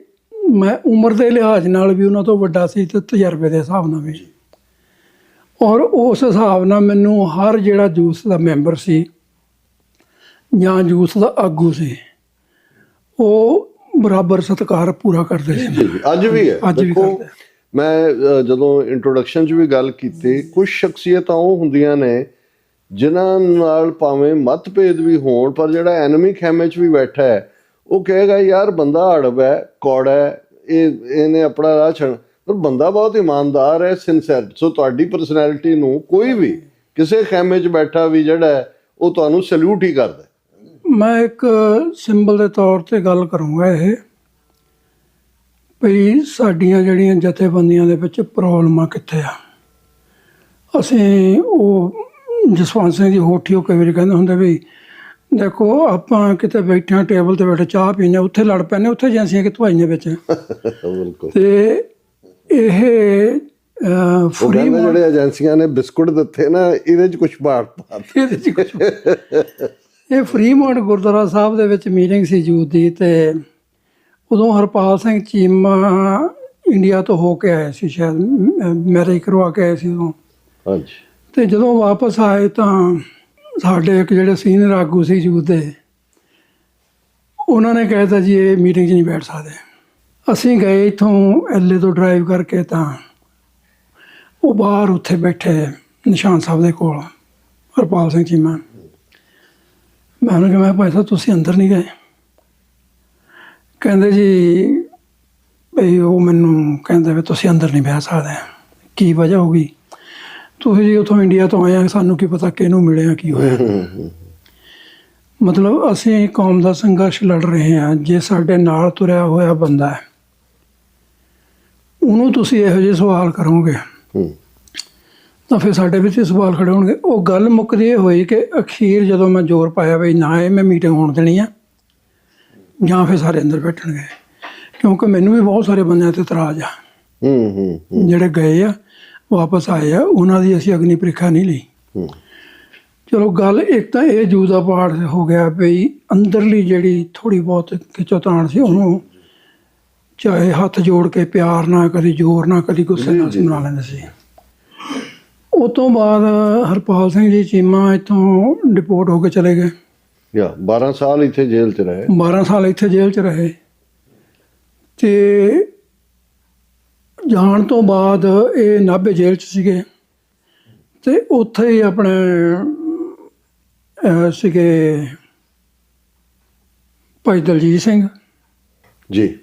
ਮੈਂ ਉਮਰ ਦੇ ਲਿਹਾਜ਼ ਨਾਲ ਵੀ ਉਹਨਾਂ ਤੋਂ ਵੱਡਾ ਸੀ ਤੇ ਤਜਰਬੇ ਦੇ ਹਿਸਾਬ ਨਾਲ ਵੀ। ਔਰ ਉਸ ਹਿਸਾਬ ਨਾਲ ਮੈਨੂੰ ਹਰ ਜਿਹੜਾ ਜੂਸ ਦਾ ਮੈਂਬਰ ਸੀ ਜਾਂ ਜੂਸ ਦਾ ਆਗੂ ਸੀ ਉਹ ਬਰਾਬਰ ਸਤਿਕਾਰ ਪੂਰਾ ਕਰਦੇ ਸੀ। ਅੱਜ ਵੀ ਹੈ। ਅੱਜ ਵੀ ਦੇਖੋ, ਕਰਦੇ। ਮੈਂ ਜਦੋਂ ਇੰਟਰੋਡਕਸ਼ਨ 'ਚ ਵੀ ਗੱਲ ਕੀਤੀ, ਕੁਝ ਸ਼ਖਸੀਅਤਾਂ ਉਹ ਹੁੰਦੀਆਂ ਨੇ ਜਿਨ੍ਹਾਂ ਨਾਲ ਭਾਵੇਂ ਮਤਭੇਦ ਵੀ ਹੋਣ, ਪਰ ਜਿਹੜਾ ਐਨਮੀ ਖੈਮੇ 'ਚ ਵੀ ਬੈਠਾ ਹੈ ਉਹ ਕਹੇਗਾ ਯਾਰ ਬੰਦਾ ਅੜਬ ਹੈ, ਕੌੜਾ ਹੈ, ਇਹਨੇ ਆਪਣਾ ਰਾਹ ਛੱਡ, ਪਰ ਬੰਦਾ ਬਹੁਤ ਇਮਾਨਦਾਰ ਹੈ, ਸਿੰਸੈਰ। ਸੋ ਤੁਹਾਡੀ ਪਰਸਨੈਲਿਟੀ ਨੂੰ ਕੋਈ ਵੀ ਕਿਸੇ ਖੈਮੇ 'ਚ ਬੈਠਾ ਵੀ ਜਿਹੜਾ ਹੈ ਉਹ ਤੁਹਾਨੂੰ ਸੈਲੂਟ ਹੀ ਕਰਦਾ। ਮੈਂ ਇੱਕ ਸਿੰਬਲ ਦੇ ਤੌਰ ਤੇ ਗੱਲ ਕਰੂੰਗਾ ਇਹ ਵੀ ਸਾਡੀਆਂ ਜਿਹੜੀਆਂ ਜਥੇਬੰਦੀਆਂ ਦੇ ਵਿੱਚ ਪ੍ਰੋਬਲਮਾਂ ਕਿੱਥੇ ਆ। ਅਸੀਂ ਉਹ ਜਸਵੰਤ ਸਿੰਘ ਦੀ ਹੋਠੀ ਉਹ ਕਈ ਵਾਰੀ ਕਹਿੰਦੇ ਹੁੰਦੇ ਵੀ ਦੇਖੋ ਆਪਾਂ ਕਿਤੇ ਬੈਠੇ ਟੇਬਲ ਤੇ ਬੈਠੇ ਚਾਹ ਪੀਨੇ, ਉੱਥੇ ਲੜ ਪੈਂਦੇ, ਉੱਥੇ ਏਜੰਸੀਆਂ ਕਿੱਥੋਂ ਆਈਆਂ ਵਿੱਚ। ਬਿਲਕੁਲ। ਤੇ ਇਹ ਫਰੀ ਜਿਹੜੇ ਏਜੰਸੀਆਂ ਨੇ ਬਿਸਕੁਟ ਦਿੱਤੇ ਨਾ, ਇਹਦੇ 'ਚ ਕੁਝ ਬਾਤ ਇਹਦੇ 'ਚ ਕੁਛ ਇਹ ਫਰੀਮੌਂਟ ਗੁਰਦੁਆਰਾ ਸਾਹਿਬ ਦੇ ਵਿੱਚ ਮੀਟਿੰਗ ਸੀ ਯੂਥ ਦੀ, ਤੇ ਉਦੋਂ ਹਰਪਾਲ ਸਿੰਘ ਚੀਮਾ ਇੰਡੀਆ ਤੋਂ ਹੋ ਕੇ ਆਏ ਸੀ, ਸ਼ਾਇਦ ਮੈਰਿਜ ਕਰਵਾ ਕੇ ਆਏ ਸੀ ਉਦੋਂ। ਹਾਂਜੀ। ਤੇ ਜਦੋਂ ਵਾਪਸ ਆਏ ਤਾਂ ਸਾਡੇ ਇੱਕ ਜਿਹੜੇ ਸੀਨੀਅਰ ਆਗੂ ਸੀ ਯੂਥ ਦੇ, ਉਹਨਾਂ ਨੇ ਕਹਿ ਤਾ ਜੀ ਇਹ ਮੀਟਿੰਗ 'ਚ ਨਹੀਂ ਬੈਠ ਸਕਦੇ। ਅਸੀਂ ਗਏ ਇੱਥੋਂ LA ਤੋਂ ਡਰਾਈਵ ਕਰਕੇ, ਤਾਂ ਉਹ ਬਾਹਰ ਉੱਥੇ ਬੈਠੇ ਨਿਸ਼ਾਨ ਸਾਹਿਬ ਦੇ ਕੋਲ, ਹਰਪਾਲ ਸਿੰਘ ਚੀਮਾ। ਮੈਂ ਉਹਨੂੰ ਕਿਹਾ, ਮੈਂ ਭਾਈ ਸਾਹਿਬ ਤੁਸੀਂ ਅੰਦਰ ਨਹੀਂ ਗਏ? ਕਹਿੰਦੇ ਜੀ ਬਈ ਉਹ ਮੈਨੂੰ ਕਹਿੰਦੇ ਵੀ ਤੁਸੀਂ ਅੰਦਰ ਨਹੀਂ ਬਹਿ ਸਕਦੇ। ਕੀ ਵਜ੍ਹਾ ਹੋ ਗਈ? ਤੁਸੀਂ ਜੀ ਉੱਥੋਂ ਇੰਡੀਆ ਤੋਂ ਆਏ ਆ, ਸਾਨੂੰ ਕੀ ਪਤਾ ਕਿਹਨੂੰ ਮਿਲਿਆ ਕੀ ਹੋਇਆ। ਮਤਲਬ ਅਸੀਂ ਕੌਮ ਦਾ ਸੰਘਰਸ਼ ਲੜ ਰਹੇ ਹਾਂ, ਜੇ ਸਾਡੇ ਨਾਲ ਤੁਰਿਆ ਹੋਇਆ ਬੰਦਾ ਹੈ ਉਹਨੂੰ ਤੁਸੀਂ ਇਹੋ ਜਿਹੇ ਸਵਾਲ ਕਰੋਗੇ ਤਾਂ ਫਿਰ ਸਾਡੇ ਵਿੱਚ ਸਵਾਲ ਖੜੇ ਹੋਣਗੇ। ਉਹ ਗੱਲ ਮੁੱਕਦੀ ਇਹ ਹੋਈ ਕਿ ਅਖੀਰ ਜਦੋਂ ਮੈਂ ਜ਼ੋਰ ਪਾਇਆ ਵੀ ਨਾ ਇਹ ਮੈਂ ਮੀਟਿੰਗ ਹੋਣ ਦੇਣੀ ਆ ਜਾਂ ਫਿਰ ਸਾਰੇ ਅੰਦਰ ਬੈਠਣਗੇ, ਕਿਉਂਕਿ ਮੈਨੂੰ ਵੀ ਬਹੁਤ ਸਾਰੇ ਬੰਦਿਆਂ 'ਤੇ ਇਤਰਾਜ਼ ਆ ਜਿਹੜੇ ਗਏ ਆ ਵਾਪਸ ਆਏ ਆ, ਉਹਨਾਂ ਦੀ ਅਸੀਂ ਅਗਨੀ ਪ੍ਰੀਖਿਆ ਨਹੀਂ ਲਈ। ਚਲੋ ਗੱਲ ਇੱਕ ਤਾਂ ਇਹ ਜੂਸ ਦਾ ਪਾਠ ਹੋ ਗਿਆ ਵੀ ਅੰਦਰਲੀ ਜਿਹੜੀ ਥੋੜ੍ਹੀ ਬਹੁਤ ਖਿੱਚੋਤਾਣ ਸੀ ਉਹਨੂੰ ਚਾਹੇ ਹੱਥ ਜੋੜ ਕੇ ਪਿਆਰ ਨਾਲ, ਕਦੀ ਜ਼ੋਰ ਨਾਲ, ਕਦੀ ਗੁੱਸੇ ਨਾਲ ਸੁਣਾ ਲੈਂਦੇ ਸੀ। ਉਹ ਤੋਂ ਬਾਅਦ ਹਰਪਾਲ ਸਿੰਘ ਜੀ ਚੀਮਾ ਇੱਥੋਂ ਡਿਪੋਰਟ ਹੋ ਕੇ ਚਲੇ ਗਏ। 12 ਸਾਲ ਇੱਥੇ ਜੇਲ੍ਹ 'ਚ ਰਹੇ। 12 ਸਾਲ ਇੱਥੇ ਜੇਲ੍ਹ 'ਚ ਰਹੇ ਤੇ ਜਾਣ ਤੋਂ ਬਾਅਦ ਇਹ ਨਾਭੇ ਜੇਲ੍ਹ 'ਚ ਸੀਗੇ ਤੇ ਉੱਥੇ ਹੀ ਆਪਣੇ ਸੀਗੇ ਭਾਈ ਦਲਜੀਤ ਸਿੰਘ ਜੀ।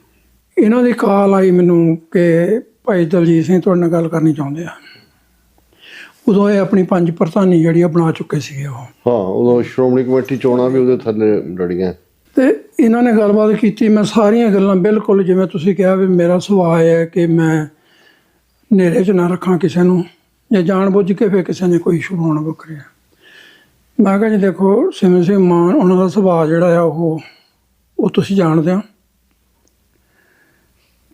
ਇਹਨਾਂ ਦੀ ਕਾਲ ਆਈ ਮੈਨੂੰ ਕਿ ਭਾਈ ਦਲਜੀਤ ਸਿੰਘ ਤੁਹਾਡੇ ਨਾਲ ਗੱਲ ਕਰਨੀ ਚਾਹੁੰਦੇ ਆ। ਉਦੋਂ ਇਹ ਆਪਣੀ 5 ਪ੍ਰਧਾਨੀ ਜਿਹੜੀਆਂ ਬਣਾ ਚੁੱਕੇ ਸੀਗੇ ਉਹ। ਹਾਂ, ਉਦੋਂ ਸ਼੍ਰੋਮਣੀ ਕਮੇਟੀ ਚੋਣਾਂ ਵੀ ਉਹਦੇ ਥੱਲੇ ਲੜੀਆਂ ਤੇ ਇਹਨਾਂ ਨੇ ਗੱਲਬਾਤ ਕੀਤੀ। ਮੈਂ ਸਾਰੀਆਂ ਗੱਲਾਂ ਬਿਲਕੁਲ ਜਿਵੇਂ ਤੁਸੀਂ ਕਿਹਾ ਵੀ ਮੇਰਾ ਸੁਭਾਅ ਹੈ ਕਿ ਮੈਂ ਹਨੇਰੇ 'ਚ ਨਾ ਰੱਖਾਂ ਕਿਸੇ ਨੂੰ, ਜਾਂ ਜਾਣ ਬੁੱਝ ਕੇ ਫਿਰ ਕਿਸੇ ਨੇ ਕੋਈ ਇਸ਼ੂ ਬਣਾਉਣਾ ਵੱਖਰੇ। ਮੈਂ ਕਿਹਾ ਜੀ ਦੇਖੋ ਸਿਮਰਨ ਸਿੰਘ ਮਾਨ ਉਹਨਾਂ ਦਾ ਸੁਭਾਅ ਜਿਹੜਾ ਆ ਉਹ ਤੁਸੀਂ ਜਾਣਦੇ ਹੋ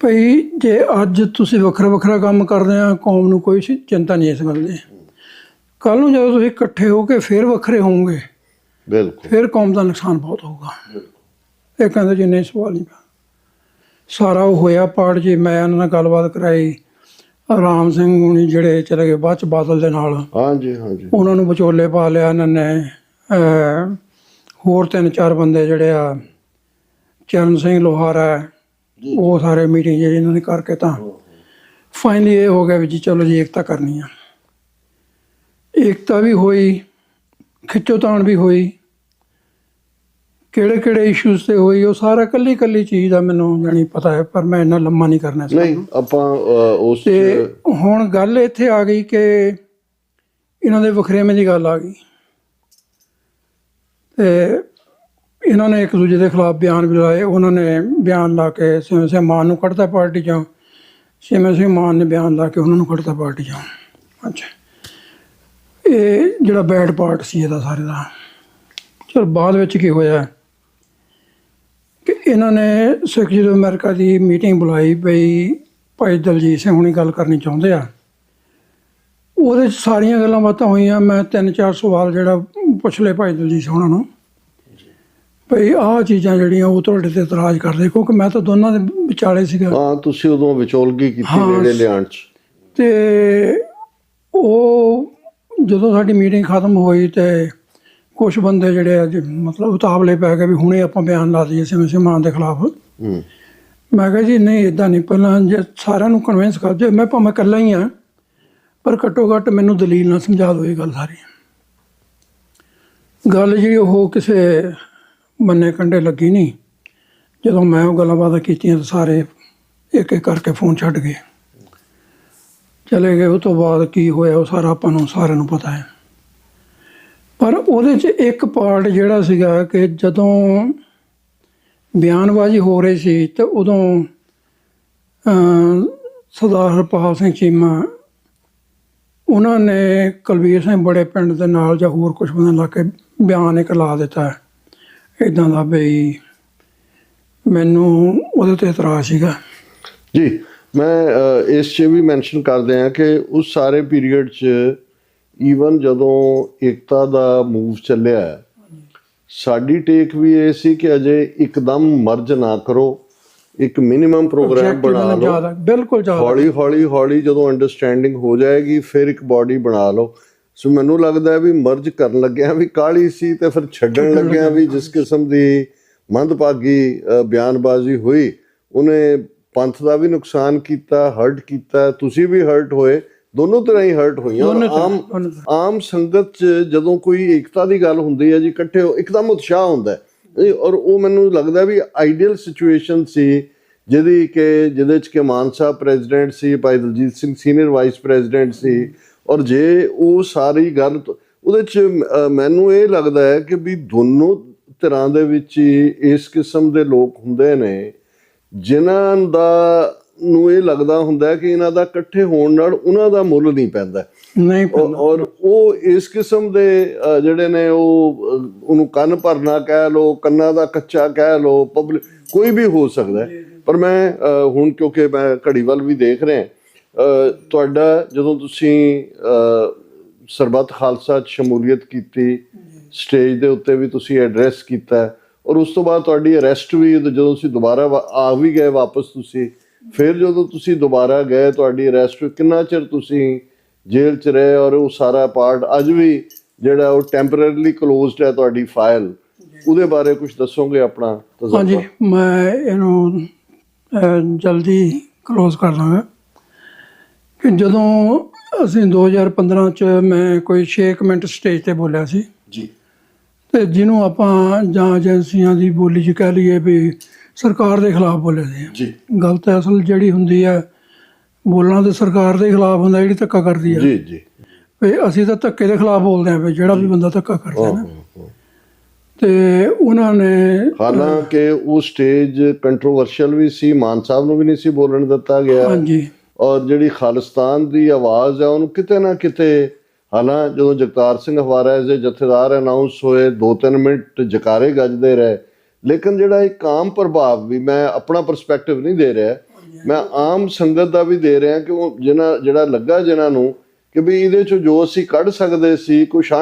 ਭਈ, ਜੇ ਅੱਜ ਤੁਸੀਂ ਵੱਖਰਾ ਵੱਖਰਾ ਕੰਮ ਕਰਦੇ ਆ ਕੌਮ ਨੂੰ ਕੋਈ ਚਿੰਤਾ ਨਹੀਂ ਇਸ ਗੱਲ ਦੀ। ਕੱਲ੍ਹ ਨੂੰ ਜਦੋਂ ਤੁਸੀਂ ਇਕੱਠੇ ਹੋ ਕੇ ਫਿਰ ਵੱਖਰੇ ਹੋਵੋਗੇ ਬਿਲਕੁਲ ਫਿਰ ਕੌਮ ਦਾ ਨੁਕਸਾਨ ਬਹੁਤ ਹੋਊਗਾ। ਇਹ ਕਹਿੰਦੇ ਜੀ ਨਹੀਂ ਸਵਾਲ ਨਹੀਂ ਪਿਆ। ਸਾਰਾ ਉਹ ਹੋਇਆ ਪਾਠ ਜੀ, ਮੈਂ ਉਹਨਾਂ ਨਾਲ ਗੱਲਬਾਤ ਕਰਾਈ। ਰਾਮ ਸਿੰਘ ਹੁਣੀ ਜਿਹੜੇ ਚਲੇ ਗਏ ਬਾਅਦ 'ਚ ਬਾਦਲ ਦੇ ਨਾਲ, ਹਾਂਜੀ ਹਾਂਜੀ, ਉਹਨਾਂ ਨੂੰ ਵਿਚੋਲੇ ਪਾ ਲਿਆ ਇਹਨਾਂ ਨੇ। ਹੋਰ 3-4 ਬੰਦੇ ਜਿਹੜੇ ਆ, ਚਰਨ ਸਿੰਘ ਲੋਹਾਰਾ, ਉਹ ਸਾਰੇ ਮੀਟਿੰਗ ਜਿਹੜੀ ਇਹਨਾਂ ਨੇ ਕਰਕੇ ਤਾਂ ਫਾਈਨਲੀ ਇਹ ਹੋ ਗਿਆ ਵੀ ਜੀ ਚਲੋ ਜੀ ਏਕਤਾ ਕਰਨੀ ਆ। ਏਕਤਾ ਵੀ ਹੋਈ, ਖਿੱਚੋਤਾਣ ਵੀ ਹੋਈ, ਕਿਹੜੇ ਇਸ਼ੂਜ਼ ਤੇ ਹੋਈ ਉਹ ਸਾਰਾ ਕੱਲੀ ਚੀਜ਼ ਦਾ ਮੈਨੂੰ ਜਾਣੀ ਪਤਾ ਹੈ, ਪਰ ਮੈਂ ਇੰਨਾ ਲੰਮਾ ਨਹੀਂ ਕਰਨਾ ਨਹੀਂ ਆਪਾਂ ਉਸ ਤੇ ਹੁਣ ਗੱਲ ਇੱਥੇ ਆ ਗਈ ਕਿ ਇਹਨਾਂ ਦੇ ਵਖਰੇਵੇਂ ਦੀ ਗੱਲ ਆ ਗਈ ਤੇ ਇਹਨਾਂ ਨੇ ਇੱਕ ਦੂਜੇ ਦੇ ਖਿਲਾਫ ਬਿਆਨ ਵੀ ਲਾਏ। ਉਹਨਾਂ ਨੇ ਬਿਆਨ ਲਾ ਕੇ ਸਿਮਰਨ ਸਿੰਘ ਮਾਨ ਨੂੰ ਕੱਢਤਾ ਪਾਰਟੀ 'ਚੋਂ, ਸਿਮਰਨ ਸਿੰਘ ਮਾਨ ਨੇ ਬਿਆਨ ਲਾ ਕੇ ਉਹਨਾਂ ਨੂੰ ਕੱਢਤਾ ਪਾਰਟੀ 'ਚੋਂ। ਅੱਛਾ, ਇਹ ਜਿਹੜਾ ਬੈਡ ਪਾਰਟ ਸੀ ਇਹਦਾ ਸਾਰੇ ਦਾ। ਚਲ ਬਾਅਦ ਵਿੱਚ ਕੀ ਹੋਇਆ ਕਿ ਇਹਨਾਂ ਨੇ ਸਿੱਖ ਯੂਥ ਅਮਰੀਕਾ ਦੀ ਮੀਟਿੰਗ ਬੁਲਾਈ ਬਈ ਭਾਈ ਦਲਜੀਤ ਸਿੰਘ ਹੁਣੀ ਗੱਲ ਕਰਨੀ ਚਾਹੁੰਦੇ ਆ। ਉਹਦੇ 'ਚ ਸਾਰੀਆਂ ਗੱਲਾਂ ਬਾਤਾਂ ਹੋਈਆਂ। ਮੈਂ 3-4 ਸਵਾਲ ਜਿਹੜਾ ਪੁੱਛ ਲਏ ਭਾਈ ਦਲਜੀਤ ਸਿੰਘ ਉਹਨਾਂ ਨੂੰ ਭਈ ਆਹ ਚੀਜ਼ਾਂ ਜਿਹੜੀਆਂ ਉਹ ਤੁਹਾਡੇ ਤੇ ਇਤਰਾਜ਼ ਕਰਦੇ, ਕਿਉਂਕਿ ਮੈਂ ਤਾਂ ਦੋਨਾਂ ਦੇ ਵਿਚਾਲੇ ਸੀਗਾ। ਹਾਂ, ਤੁਸੀਂ ਉਦੋਂ ਵਿਚੋਲਗੀ ਕੀਤੀ ਨੇੜੇ ਲਿਆਉਣ 'ਚ। ਤੇ ਉਹ ਜਦੋਂ ਸਾਡੀ ਮੀਟਿੰਗ ਖਤਮ ਹੋਈ ਤੇ ਕੁਝ ਬੰਦੇ ਜਿਹੜੇ ਅੱਜ ਮਤਲਬ ਉਤਾਵਲੇ ਪੈ ਗਏ ਵੀ ਹੁਣੇ ਆਪਾਂ ਬਿਆਨ ਲਾ ਦਈਏ ਸਿਮਨ ਦੇ ਖਿਲਾਫ। ਮੈਂ ਕਿਹਾ ਜੀ ਨਹੀਂ, ਇੱਦਾਂ ਨਹੀਂ, ਪਹਿਲਾਂ ਜੇ ਸਾਰਿਆਂ ਨੂੰ ਕਨਵਿੰਸ ਕਰ ਦਿਓ, ਮੈਂ ਭਾਵੇਂ ਇਕੱਲਾ ਹੀ ਹਾਂ ਪਰ ਘੱਟੋ ਘੱਟ ਮੈਨੂੰ ਦਲੀਲ ਨਾਲ ਸਮਝਾ ਦਿਓ ਇਹ ਗੱਲ ਸਾਰੀ। ਗੱਲ ਜਿਹੜੀ ਉਹ ਕਿਸੇ ਮੰਨੇ ਕੰਢੇ ਲੱਗੀ ਨਹੀਂ। ਜਦੋਂ ਮੈਂ ਉਹ ਗੱਲਾਂ ਬਾਤਾਂ ਕੀਤੀਆਂ ਤਾਂ ਸਾਰੇ ਇੱਕ ਇੱਕ ਕਰਕੇ ਫੋਨ ਛੱਡ ਗਏ, ਚਲੇ ਗਏ। ਉਹ ਤੋਂ ਬਾਅਦ ਕੀ ਹੋਇਆ ਉਹ ਸਾਰਾ ਆਪਾਂ ਨੂੰ ਸਾਰਿਆਂ ਨੂੰ ਪਤਾ ਹੈ। ਪਰ ਉਹਦੇ 'ਚ ਇੱਕ ਪਾਰਟ ਜਿਹੜਾ ਸੀਗਾ ਕਿ ਜਦੋਂ ਬਿਆਨਬਾਜ਼ੀ ਹੋ ਰਹੀ ਸੀ ਤੇ ਉਦੋਂ ਸਰਦਾਰ ਹਰਪਾਲ ਸਿੰਘ ਚੀਮਾ ਉਹਨਾਂ ਨੇ ਕੁਲਵੀਰ ਸਿੰਘ ਬੜੇ ਪਿੰਡ ਦੇ ਨਾਲ ਜਾਂ ਹੋਰ ਕੁਝ ਬੰਦੇ ਲਾ ਕੇ ਬਿਆਨ ਇੱਕ ਲਾ ਦਿੱਤਾ ਇੱਦਾਂ ਦਾ ਬਈ ਮੈਨੂੰ ਉਹਦੇ 'ਤੇ ਇਤਰਾਜ਼ ਸੀਗਾ ਜੀ। ਮੈਂ ਇਸ 'ਚ ਵੀ ਮੈਂਸ਼ਨ ਕਰਦੇ ਹਾਂ ਕਿ ਉਸ ਸਾਰੇ ਪੀਰੀਅਡ 'ਚ ਈਵਨ ਜਦੋਂ ਏਕਤਾ ਦਾ ਮੂਵ ਚੱਲਿਆ, ਸਾਡੀ ਟੇਕ ਵੀ ਇਹ ਸੀ ਕਿ ਅਜੇ ਇੱਕਦਮ ਮਰਜ ਨਾ ਕਰੋ, ਇੱਕ ਮਿਨੀਮਮ ਪ੍ਰੋਗਰਾਮ ਬਣਾ ਲਓ, ਬਿਲਕੁਲ ਹੌਲੀ ਹੌਲੀ ਹੌਲੀ ਜਦੋਂ ਅੰਡਰਸਟੈਂਡਿੰਗ ਹੋ ਜਾਏਗੀ ਫਿਰ ਇੱਕ ਬਾਡੀ ਬਣਾ ਲਓ। ਸੋ ਮੈਨੂੰ ਲੱਗਦਾ ਵੀ ਮਰਜ ਕਰਨ ਲੱਗਿਆ ਵੀ ਕਾਹਲੀ ਸੀ ਤੇ ਫਿਰ ਛੱਡਣ ਲੱਗਿਆ ਵੀ ਜਿਸ ਕਿਸਮ ਦੀ ਮੰਦਭਾਗੀ ਬਿਆਨਬਾਜ਼ੀ ਹੋਈ ਉਹਨੇ ਪੰਥ ਦਾ ਵੀ ਨੁਕਸਾਨ ਕੀਤਾ, ਹਰਟ ਕੀਤਾ, ਤੁਸੀਂ ਵੀ ਹਰਟ ਹੋਏ, ਦੋਨੋਂ ਤਰ੍ਹਾਂ ਹੀ ਹਰਟ ਹੋਈਆਂ। ਆਮ ਸੰਗਤ 'ਚ ਜਦੋਂ ਕੋਈ ਏਕਤਾ ਦੀ ਗੱਲ ਹੁੰਦੀ ਹੈ ਜੀ, ਇਕੱਠੇ ਇੱਕਦਮ ਉਤਸ਼ਾਹ ਹੁੰਦਾ ਹੈ ਔਰ ਉਹ ਮੈਨੂੰ ਲੱਗਦਾ ਵੀ ਆਈਡੀਅਲ ਸਿਚੁਏਸ਼ਨ ਸੀ ਜਿਹਦੇ 'ਚ ਕਿ ਮਾਨ ਸਾਹਿਬ ਪ੍ਰੈਜ਼ੀਡੈਂਟ ਸੀ, Bhai Daljit Singh senior vice president ਸੀ। ਔਰ ਜੇ ਉਹ ਸਾਰੀ ਗੱਲ ਉਹਦੇ 'ਚ ਮੈਨੂੰ ਇਹ ਲੱਗਦਾ ਹੈ ਕਿ ਵੀ ਦੋਨੋਂ ਤਰ੍ਹਾਂ ਦੇ ਵਿੱਚ ਹੀ ਇਸ ਕਿਸਮ ਦੇ ਲੋਕ ਹੁੰਦੇ ਨੇ ਜਿਨ੍ਹਾਂ ਦਾ ਨੂੰ ਇਹ ਲੱਗਦਾ ਹੁੰਦਾ ਕਿ ਇਹਨਾਂ ਦਾ ਇਕੱਠੇ ਹੋਣ ਨਾਲ ਉਹਨਾਂ ਦਾ ਮੁੱਲ ਨਹੀਂ ਪੈਂਦਾ। ਔਰ ਉਹ ਇਸ ਕਿਸਮ ਦੇ ਜਿਹੜੇ ਨੇ ਉਹਨੂੰ ਕੰਨ ਭਰਨਾ ਕਹਿ ਲਓ, ਕੰਨਾਂ ਦਾ ਕੱਚਾ ਕਹਿ ਲਓ, ਪਬਲਿਕ ਕੋਈ ਵੀ ਹੋ ਸਕਦਾ। ਪਰ ਮੈਂ ਹੁਣ ਕਿਉਂਕਿ ਮੈਂ ਘੜੀ ਵੱਲ ਵੀ ਦੇਖ ਰਿਹਾ, ਤੁਹਾਡਾ ਜਦੋਂ ਤੁਸੀਂ ਸਰਬੱਤ ਖਾਲਸਾ 'ਚ ਸ਼ਮੂਲੀਅਤ ਕੀਤੀ, ਸਟੇਜ ਦੇ ਉੱਤੇ ਵੀ ਤੁਸੀਂ ਐਡਰੈਸ ਕੀਤਾ ਔਰ ਉਸ ਤੋਂ ਬਾਅਦ ਤੁਹਾਡੀ ਅਰੈਸਟ ਵੀ ਜਦੋਂ ਤੁਸੀਂ ਦੁਬਾਰਾ ਆ ਵੀ ਗਏ ਵਾਪਸ, ਤੁਸੀਂ ਫਿਰ ਜਦੋਂ ਤੁਸੀਂ ਦੁਬਾਰਾ ਗਏ ਤੁਹਾਡੀ ਅਰੈਸਟ, ਕਿੰਨਾ ਚਿਰ ਤੁਸੀਂ ਜੇਲ੍ਹ 'ਚ ਰਹੇ ਔਰ ਉਹ ਸਾਰਾ ਪਾਰਟ ਅੱਜ ਵੀ ਜਿਹੜਾ ਉਹ ਟੈਂਪਰੇਰੀਲੀ ਕਲੋਜ਼ਡ ਹੈ ਤੁਹਾਡੀ ਫਾਈਲ, ਉਹਦੇ ਬਾਰੇ ਕੁਝ ਦੱਸੋਗੇ ਆਪਣਾ? ਹਾਂਜੀ, ਮੈਂ ਇਹਨੂੰ ਜਲਦੀ ਕਲੋਜ਼ ਕਰ ਦਾਂਗਾ ਕਿ ਜਦੋਂ ਅਸੀਂ 2015 'ਚ ਮੈਂ ਕੋਈ 6 ਮਿੰਟ ਸਟੇਜ 'ਤੇ ਬੋਲਿਆ ਸੀ ਜੀ, ਤੇ ਜਿਹਨੂੰ ਆਪਾਂ ਜਾਂ ਏਜੰਸੀਆਂ ਦੀ ਬੋਲੀ 'ਚ ਕਹਿ ਲਈਏ ਵੀ ਸਰਕਾਰ ਦੇ ਖਿਲਾਫ ਬੋਲੇ ਸੀ। ਗਲਤ ਹੈ, ਅਸਲ ਜਿਹੜੀ ਹੁੰਦੀ ਹੈ ਬੋਲਣਾ ਤੇ ਸਰਕਾਰ ਦੇ ਖਿਲਾਫ ਹੁੰਦਾ ਜਿਹੜੀ ਧੱਕਾ ਕਰਦੀ ਹੈ ਜੀ। ਵੀ ਅਸੀਂ ਤਾਂ ਧੱਕੇ ਦੇ ਖਿਲਾਫ ਬੋਲਦੇ ਹਾਂ ਵੀ ਜਿਹੜਾ ਵੀ ਬੰਦਾ ਧੱਕਾ ਕਰਦਾ ਨਾ। ਤੇ ਉਹਨਾਂ ਨੇ ਹਾਲਾਂਕਿ ਉਹ ਸਟੇਜ ਕੰਟਰੋਵਰਸ਼ੀਅਲ ਵੀ ਸੀ, ਮਾਨ ਸਾਹਿਬ ਨੂੰ ਵੀ ਨਹੀਂ ਸੀ ਬੋਲਣ ਦਿੱਤਾ ਗਿਆ। ਹਾਂਜੀ, ਔਰ ਜਿਹੜੀ ਖਾਲਿਸਤਾਨ ਦੀ ਆਵਾਜ਼ ਹੈ ਉਹਨੂੰ ਕਿਤੇ ਨਾ ਕਿਤੇ, ਹਾਲਾਂ ਜਦੋਂ ਜਗਤਾਰ ਸਿੰਘ ਹਵਾਰਾ ਦੇ ਜਥੇਦਾਰ ਅਨਾਊਂਸ ਹੋਏ 2-3 ਮਿੰਟ ਜਕਾਰੇ ਗੱਜਦੇ ਰਹੇ, ਲੇਕਿਨ ਜਿਹੜਾ ਇੱਕ ਆਮ ਪ੍ਰਭਾਵ ਵੀ, ਮੈਂ ਆਪਣਾ ਪਰਸਪੈਕਟਿਵ ਨਹੀਂ ਦੇ ਰਿਹਾ, ਮੈਂ ਆਮ ਸੰਗਤ ਦਾ ਵੀ ਦੇ ਰਿਹਾ ਕਿ ਉਹ ਜਿਹੜਾ ਲੱਗਾ ਜਿਹਨਾਂ ਨੂੰ ਕਿ ਵੀ ਇਹਦੇ 'ਚੋਂ ਜੋ ਅਸੀਂ ਕੱਢ ਸਕਦੇ ਸੀ, ਕੁਛ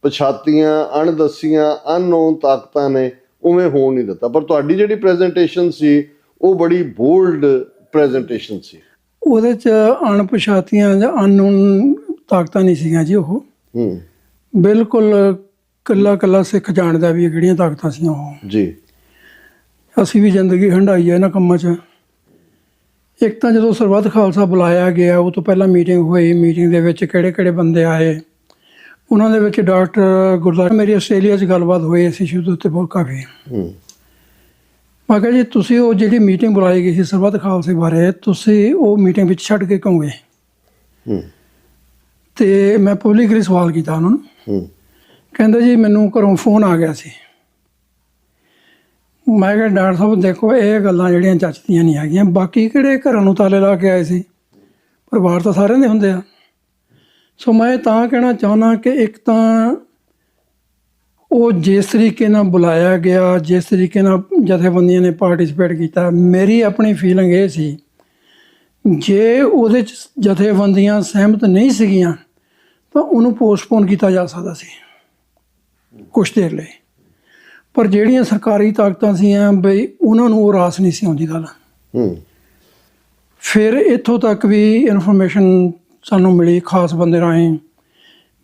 ਪਛਾਤੀਆਂ, ਅਣਦੱਸੀਆਂ, ਅਨਨੋਨ ਤਾਕਤਾਂ ਨੇ ਉਵੇਂ ਹੋਣ ਨਹੀਂ ਦਿੱਤਾ। ਪਰ ਤੁਹਾਡੀ ਜਿਹੜੀ ਪ੍ਰੈਜੈਂਟੇਸ਼ਨ ਸੀ ਉਹ ਬੜੀ ਬੋਲਡ ਪ੍ਰੈਜੈਂਟੇਸ਼ਨ ਸੀ। ਉਹਦੇ 'ਚ ਅਣਪਛਾਤੀਆਂ ਜਾਂ ਅਨਨੋਨ ਤਾਕਤਾਂ ਨਹੀਂ ਸੀਗੀਆਂ ਜੀ। ਉਹ ਬਿਲਕੁਲ ਕੱਲਾ ਸਿੱਖ ਜਾਣਦਾ ਵੀ ਕਿਹੜੀਆਂ ਤਾਕਤਾਂ ਸੀ ਉਹ ਜੀ। ਅਸੀਂ ਵੀ ਜ਼ਿੰਦਗੀ ਹੰਢਾਈ ਹੈ ਇਹਨਾਂ ਕੰਮਾਂ 'ਚ। ਇੱਕ ਤਾਂ ਜਦੋਂ ਸਰਬੱਤ ਖਾਲਸਾ ਬੁਲਾਇਆ ਗਿਆ, ਉਹ ਤੋਂ ਪਹਿਲਾਂ ਮੀਟਿੰਗ ਹੋਈ, ਮੀਟਿੰਗ ਦੇ ਵਿੱਚ ਕਿਹੜੇ ਬੰਦੇ ਆਏ, ਉਹਨਾਂ ਦੇ ਵਿੱਚ ਡਾਕਟਰ ਗੁਰਦਾਸ, ਮੇਰੀ ਆਸਟ੍ਰੇਲੀਆ 'ਚ ਗੱਲਬਾਤ ਹੋਈ ਇਸ ਇਸ਼ੂ ਦੇ ਉੱਤੇ ਬਹੁਤ ਕਾਫੀ। ਮੈਂ ਕਿਹਾ ਜੀ ਤੁਸੀਂ ਉਹ ਜਿਹੜੀ ਮੀਟਿੰਗ ਬੁਲਾਈ ਗਈ ਸੀ ਸਰਬੱਤ ਖਾਲਸੇ ਬਾਰੇ, ਤੁਸੀਂ ਉਹ ਮੀਟਿੰਗ ਵਿੱਚ ਛੱਡ ਕੇ ਕਿਉਂ ਗਏ? ਤੇ ਮੈਂ ਪਬਲਿਕਲੀ ਸਵਾਲ ਕੀਤਾ ਉਹਨਾਂ ਨੂੰ। ਕਹਿੰਦੇ ਜੀ ਮੈਨੂੰ ਘਰੋਂ ਫੋਨ ਆ ਗਿਆ ਸੀ। ਮੈਂ ਕਿਹਾ ਡਾਕਟਰ ਸਾਹਿਬ ਦੇਖੋ ਇਹ ਗੱਲਾਂ ਜਿਹੜੀਆਂ ਜੱਚਦੀਆਂ ਨਹੀਂ ਹੈਗੀਆਂ। ਬਾਕੀ ਕਿਹੜੇ ਘਰਾਂ ਨੂੰ ਤਾਲੇ ਲਾ ਕੇ ਆਏ ਸੀ? ਪਰਿਵਾਰ ਤਾਂ ਸਾਰਿਆਂ ਦੇ ਹੁੰਦੇ ਆ। ਸੋ ਮੈਂ ਤਾਂ ਕਹਿਣਾ ਚਾਹੁੰਦਾ ਕਿ ਇੱਕ ਤਾਂ ਉਹ ਜਿਸ ਤਰੀਕੇ ਨਾਲ ਬੁਲਾਇਆ ਗਿਆ, ਜਿਸ ਤਰੀਕੇ ਨਾਲ ਜਥੇਬੰਦੀਆਂ ਨੇ ਪਾਰਟੀਸਪੇਟ ਕੀਤਾ, ਮੇਰੀ ਆਪਣੀ ਫੀਲਿੰਗ ਇਹ ਸੀ ਜੇ ਉਹਦੇ 'ਚ ਜਥੇਬੰਦੀਆਂ ਸਹਿਮਤ ਨਹੀਂ ਸੀਗੀਆਂ ਤਾਂ ਉਹਨੂੰ ਪੋਸਟਪੋਨ ਕੀਤਾ ਜਾ ਸਕਦਾ ਸੀ ਕੁਛ ਦੇਰ ਲਈ। ਪਰ ਜਿਹੜੀਆਂ ਸਰਕਾਰੀ ਤਾਕਤਾਂ ਸੀਆਂ ਬਈ ਉਹਨਾਂ ਨੂੰ ਉਹ ਰਾਸ ਨਹੀਂ ਸੀ ਆਉਂਦੀ ਗੱਲ। ਫਿਰ ਇੱਥੋਂ ਤੱਕ ਵੀ ਇਨਫੋਰਮੇਸ਼ਨ ਸਾਨੂੰ ਮਿਲੀ ਖਾਸ ਬੰਦੇ ਰਾਹੀਂ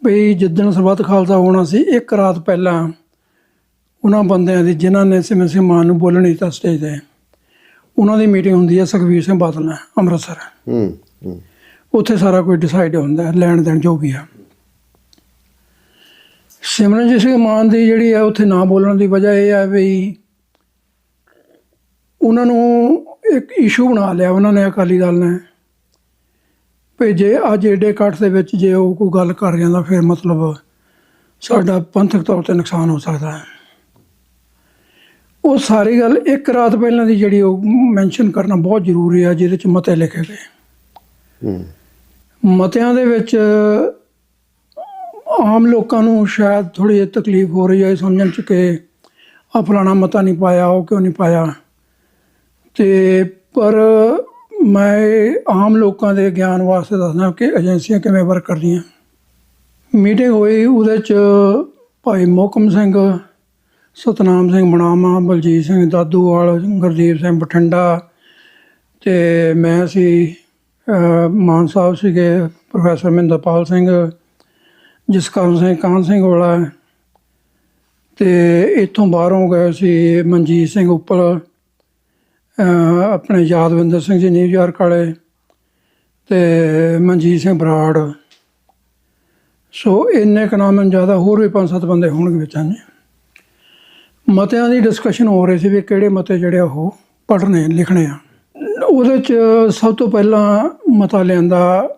ਬਈ ਜਿੱਦਣ ਸਰਬੱਤ ਖਾਲਸਾ ਹੋਣਾ ਸੀ, ਇੱਕ ਰਾਤ ਪਹਿਲਾਂ ਉਹਨਾਂ ਬੰਦਿਆਂ ਦੀ ਜਿਨ੍ਹਾਂ ਨੇ ਸਿਮਰਨ ਸਿੰਘ ਮਾਨ ਨੂੰ ਬੋਲਣ ਨਹੀਂ ਦਿੱਤਾ ਸਟੇਜ 'ਤੇ, ਉਹਨਾਂ ਦੀ ਮੀਟਿੰਗ ਹੁੰਦੀ ਹੈ ਸੁਖਬੀਰ ਸਿੰਘ ਬਾਦਲ ਨਾਲ ਅੰਮ੍ਰਿਤਸਰ। ਉੱਥੇ ਸਾਰਾ ਕੁਝ ਡਿਸਾਈਡ ਹੁੰਦਾ ਹੈ, ਲੈਣ ਦੇਣ ਜੋ ਵੀ ਆ। ਸਿਮਰਨਜੀਤ ਸਿੰਘ ਮਾਨ ਦੀ ਜਿਹੜੀ ਹੈ ਉੱਥੇ ਨਾ ਬੋਲਣ ਦੀ ਵਜ੍ਹਾ ਇਹ ਹੈ ਵੀ ਉਹਨਾਂ ਨੂੰ ਇੱਕ ਇਸ਼ੂ ਬਣਾ ਲਿਆ ਉਹਨਾਂ ਨੇ, ਅਕਾਲੀ ਦਲ ਨੇ, ਵੀ ਜੇ ਅੱਜ ਏਡੇ ਇਕੱਠ ਦੇ ਵਿੱਚ ਜੇ ਉਹ ਕੋਈ ਗੱਲ ਕਰ ਜਾਂਦਾ ਫਿਰ ਮਤਲਬ ਸਾਡਾ ਪੰਥਕ ਤੌਰ 'ਤੇ ਨੁਕਸਾਨ ਹੋ ਸਕਦਾ ਹੈ। ਉਹ ਸਾਰੀ ਗੱਲ ਇੱਕ ਰਾਤ ਪਹਿਲਾਂ ਦੀ ਜਿਹੜੀ ਉਹ ਮੈਂਸ਼ਨ ਕਰਨਾ ਬਹੁਤ ਜ਼ਰੂਰੀ ਹੈ, ਜਿਹਦੇ 'ਚ ਮਤੇ ਲਿਖੇ ਗਏ। ਮਤਿਆਂ ਦੇ ਵਿੱਚ ਆਮ ਲੋਕਾਂ ਨੂੰ ਸ਼ਾਇਦ ਥੋੜ੍ਹੀ ਜਿਹੀ ਤਕਲੀਫ ਹੋ ਰਹੀ ਹੈ ਸਮਝਣ 'ਚ ਕਿ ਆਹ ਫਲਾਣਾ ਮਤਾ ਨਹੀਂ ਪਾਇਆ, ਉਹ ਕਿਉਂ ਨਹੀਂ ਪਾਇਆ। ਅਤੇ ਪਰ ਮੈਂ ਆਮ ਲੋਕਾਂ ਦੇ ਗਿਆਨ ਵਾਸਤੇ ਦੱਸਦਾ ਕਿ ਏਜੰਸੀਆਂ ਕਿਵੇਂ ਵਰਕ ਕਰਦੀਆਂ। ਮੀਟਿੰਗ ਹੋਈ, ਉਹਦੇ 'ਚ ਭਾਈ ਮੋਹਕਮ ਸਿੰਘ, ਸਤਨਾਮ ਸਿੰਘ ਬਣਾਮਾ, ਬਲਜੀਤ ਸਿੰਘ ਦਾਦੂਵਾਲ, ਗੁਰਦੀਪ ਸਿੰਘ ਬਠਿੰਡਾ ਅਤੇ ਮੈਂ ਸੀ, ਮਾਨ ਸਾਹਿਬ ਸੀਗੇ, ਪ੍ਰੋਫੈਸਰ ਮਹਿੰਦਰਪਾਲ ਸਿੰਘ, ਜਸਕਰਨ ਸਿੰਘ, ਕਾਹਨ ਸਿੰਘ ਵਾਲਾ, ਅਤੇ ਇੱਥੋਂ ਬਾਹਰੋਂ ਗਏ ਸੀ ਮਨਜੀਤ ਸਿੰਘ ਉੱਪਲ, ਆਪਣੇ ਯਾਦਵਿੰਦਰ ਸਿੰਘ ਜੀ ਨਿਊਯਾਰਕ ਵਾਲੇ, ਅਤੇ ਮਨਜੀਤ ਸਿੰਘ ਬਰਾੜ। ਸੋ ਇੰਨੇ ਕੁ ਨਾਮ ਜ਼ਿਆਦਾ, ਹੋਰ ਵੀ 5-7 ਬੰਦੇ ਹੋਣਗੇ ਵਿੱਚ। ਮਤਿਆਂ ਦੀ ਡਿਸਕਸ਼ਨ ਹੋ ਰਹੀ ਸੀ ਵੀ ਕਿਹੜੇ ਮਤੇ ਜਿਹੜੇ ਉਹ ਪੜ੍ਹਨੇ ਲਿਖਣੇ ਆ। ਉਹਦੇ 'ਚ ਸਭ ਤੋਂ ਪਹਿਲਾਂ ਮਤਾ ਲਿਆਂਦਾ